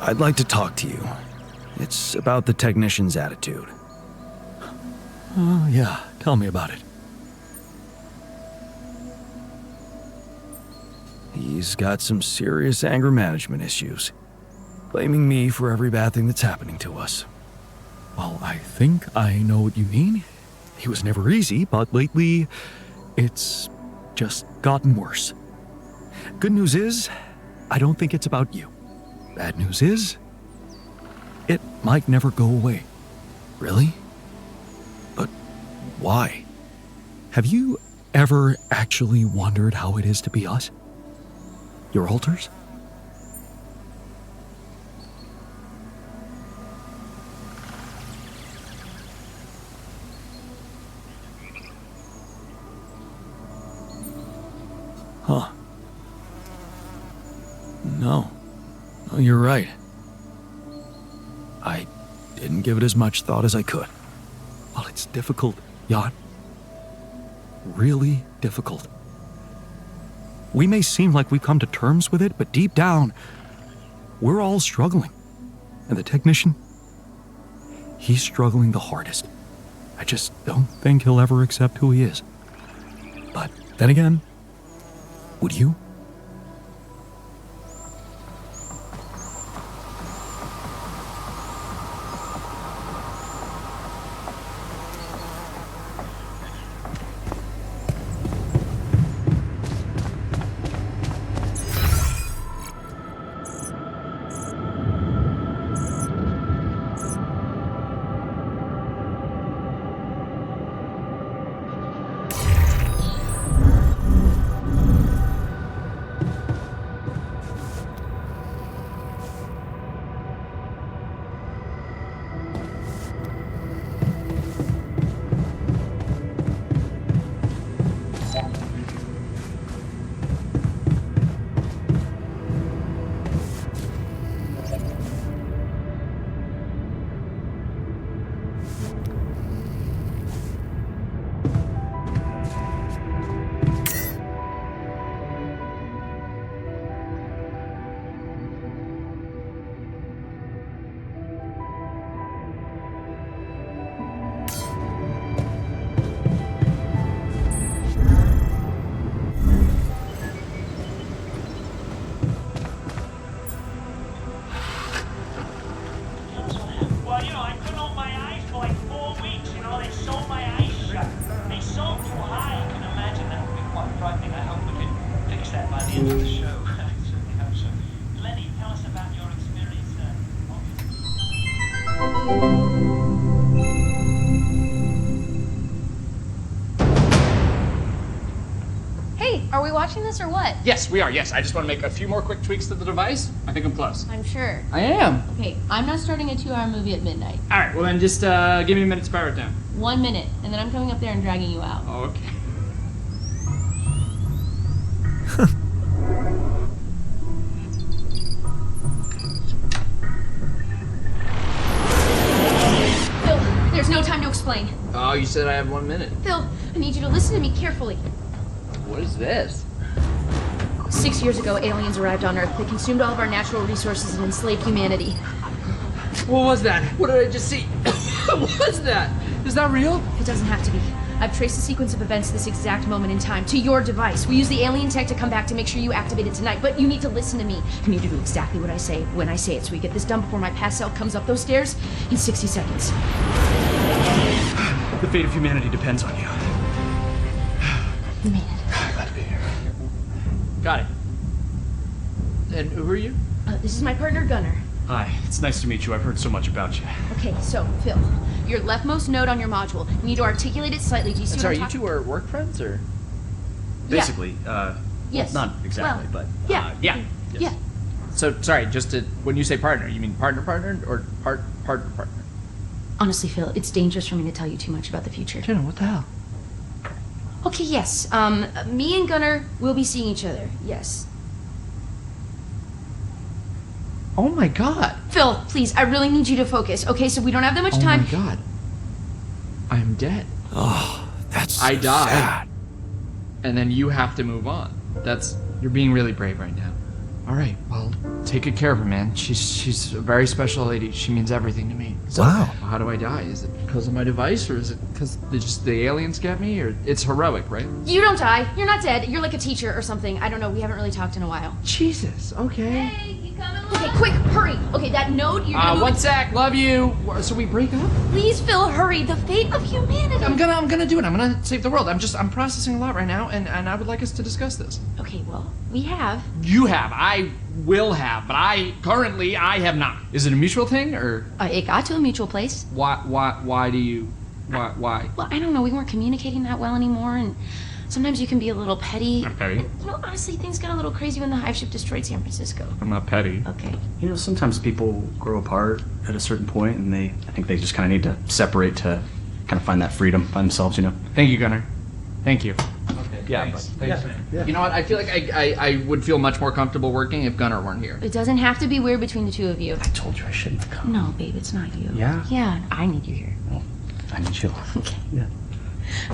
I'd like to talk to you. It's about the technician's attitude. Oh, yeah. Tell me about it. He's got some serious anger management issues, blaming me for every bad thing that's happening to us. Well, I think I know what you mean. He was never easy, but lately, it's just gotten worse. Good news is, I don't think it's about you. Bad news is, it might never go away. Really? But why? Have you ever actually wondered how it is to be us? Your alters? Huh. No. No, you're right. I didn't give it as much thought as I could. Well, it's difficult, Jan. Really difficult. We may seem like we've come to terms with it, but deep down, we're all struggling. And the technician, he's struggling the hardest. I just don't think he'll ever accept who he is. But then again, would you? Well, I couldn't open my eyes for like 4 weeks. They sewed my eyes shut. They sewed too high. I can imagine that would be quite frightening. I hope we can fix that by the end of the show. I certainly hope so. Lenny, tell us about your experience there. Hey, are we watching this or what? Yes, we are. Yes, I just want to make a few more quick tweaks to the device. I think I'm close. I'm sure. I am. Okay, I'm not starting a 2-hour movie at midnight. All right, well then just give me a minute to power it down. 1 minute, and then I'm coming up there and dragging you out. Okay. Phil, there's no time to explain. Oh, you said I have 1 minute. Phil, I need you to listen to me carefully. What is this? 6 years ago, aliens arrived on Earth. They consumed all of our natural resources and enslaved humanity. What was that? What did I just see? What was that? Is that real? It doesn't have to be. I've traced the sequence of events to this exact moment in time, to your device. We use the alien tech to come back to make sure you activate it tonight, but you need to listen to me. You need to do exactly what I say when I say it, so we get this done before my past self comes up those stairs in 60 seconds. The fate of humanity depends on you. You made it. Glad to be here. Got it. And who are you? This is my partner, Gunnar. Hi, it's nice to meet you. I've heard so much about you. Okay, so, Phil, your leftmost node on your module. You need to articulate it slightly. Do you see what I'm Sorry, you talking- two are work friends, or? Yeah. Basically, Yes. well, not exactly, Well, but, yeah. yeah. Yes. Yeah. So, sorry, just to, when you say partner, you mean partner or partner? Honestly, Phil, it's dangerous for me to tell you too much about the future. Jenna, what the hell? Okay, yes. Me and Gunnar will be seeing each other. Yes. Oh my god. Phil, please, I really need you to focus. Okay, so we don't have that much time. Oh my god. I'm dead. Oh, that's I so died. sad. And then you have to move on. You're being really brave right now. All right, well, take good care of her, man. She's a very special lady. She means everything to me. So, Wow. how do I die? Is it because of my device, or is it because the aliens get me? Or it's heroic, right? You don't die. You're not dead. You're like a teacher or something. I don't know. We haven't really talked in a while. Jesus. Okay. Hey, you coming along? Okay, quick, hurry. Okay, that note, you're gonna move One it. sec. Love you. So we break up? Please, Phil, hurry. The fate of humanity. I'm gonna do it. I'm gonna save the world. I'm processing a lot right now, and I would like us to discuss this. Okay, well, we have. You have. I will have, but I have not. Is it a mutual thing, or It got to a mutual place. why do you why? Well, I don't know. We weren't communicating that well anymore, and sometimes you can be a little petty. I'm petty. You know, honestly, things got a little crazy when the hive ship destroyed San Francisco. I'm not petty. Okay. You know, sometimes people grow apart at a certain point, and I think they just kind of need to separate to kind of find that freedom by themselves, you know? Thank you, Gunnar. Thank you. Yeah, Thanks. but... You know what? I feel like I would feel much more comfortable working if Gunnar weren't here. It doesn't have to be weird between the two of you. I told you I shouldn't have come. No, babe, it's not you. Yeah? Yeah, I need you here. Well, I need you. Okay. Yeah.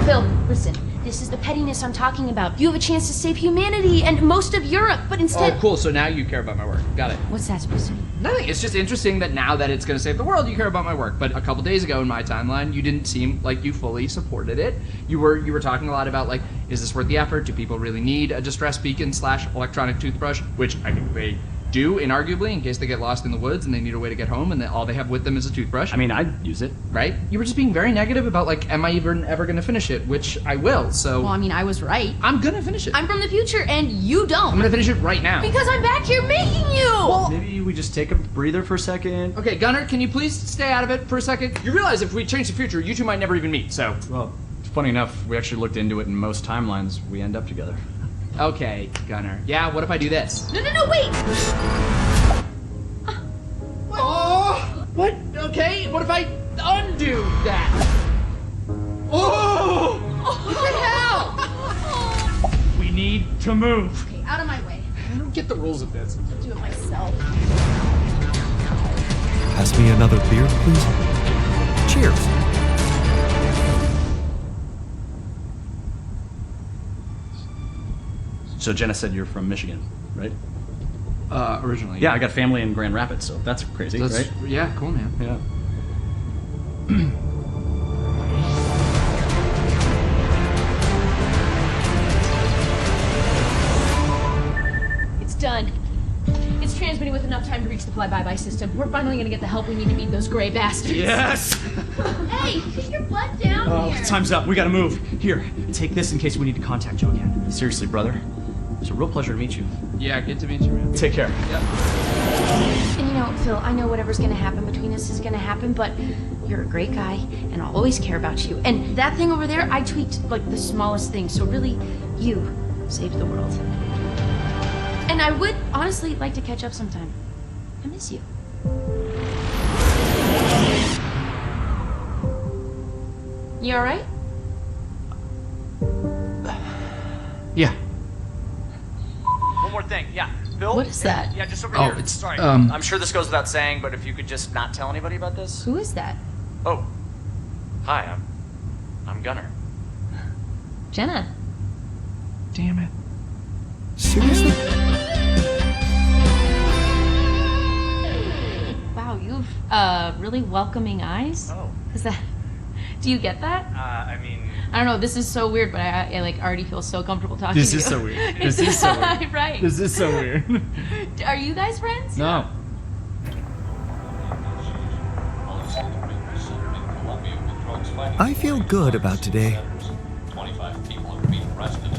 Phil, listen. This is the pettiness I'm talking about. You have a chance to save humanity and most of Europe, but instead... Oh, cool. So now you care about my work. Got it. What's that supposed to mean? Nothing. It's just interesting that now that it's going to save the world, you care about my work. But a couple days ago in my timeline, you didn't seem like you fully supported it. You were talking a lot about, like, is this worth the effort? Do people really need a distress beacon / electronic toothbrush? Which I think they do, inarguably, in case they get lost in the woods and they need a way to get home and then all they have with them is a toothbrush. I mean, I'd use it. Right? You were just being very negative about, like, am I even ever going to finish it? Which I will, so... Well, I mean, I was right. I'm going to finish it. I'm from the future, and you don't. I'm going to finish it right now. Because I'm back here making you! Maybe we just take a breather for a second. Okay, Gunnar, can you please stay out of it for a second? You realize if we change the future, you two might never even meet, so... Well, funny enough, we actually looked into it, and most timelines, we end up together. Okay, Gunnar. Yeah, what if I do this? No, wait! Oh! What? Okay, what if I undo that? Oh! What the hell? We need to move. Okay, out of my way. I don't get the rules of this. I'll do it myself. Pass me another beer, please. Cheers. So Jenna said you're from Michigan, right? Originally. Yeah, I got family in Grand Rapids, so that's crazy, right? Yeah, cool, man. Yeah. It's done. It's transmitting with enough time to reach the fly-by-by system. We're finally gonna get the help we need to beat those gray bastards. Yes! Hey, put your butt down here! Time's up. We gotta move. Here, take this in case we need to contact you again. Seriously, brother. It's a real pleasure to meet you. Yeah, good to meet you, man. Take care. Yep. And you know, Phil, I know whatever's gonna happen between us is gonna happen, but you're a great guy, and I'll always care about you. And that thing over there, I tweaked like the smallest thing, so really, you saved the world. And I would honestly like to catch up sometime. I miss you. You alright? Yeah. One more thing, yeah. Bill? What is that? Yeah, just over Oh, here. it's, Sorry. um- I'm sure this goes without saying, but if you could just not tell anybody about this. Who is that? Oh. Hi, I'm Gunnar. Jenna. Damn it. Seriously? Wow, you have really welcoming eyes. Oh. Is that? Do you get that? I mean... I don't know. This is so weird, but I like already feel so comfortable talking This to you. is so weird. This is so weird. Right. This is so weird. Are you guys friends? No. I feel good about today. 25 people have been arrested.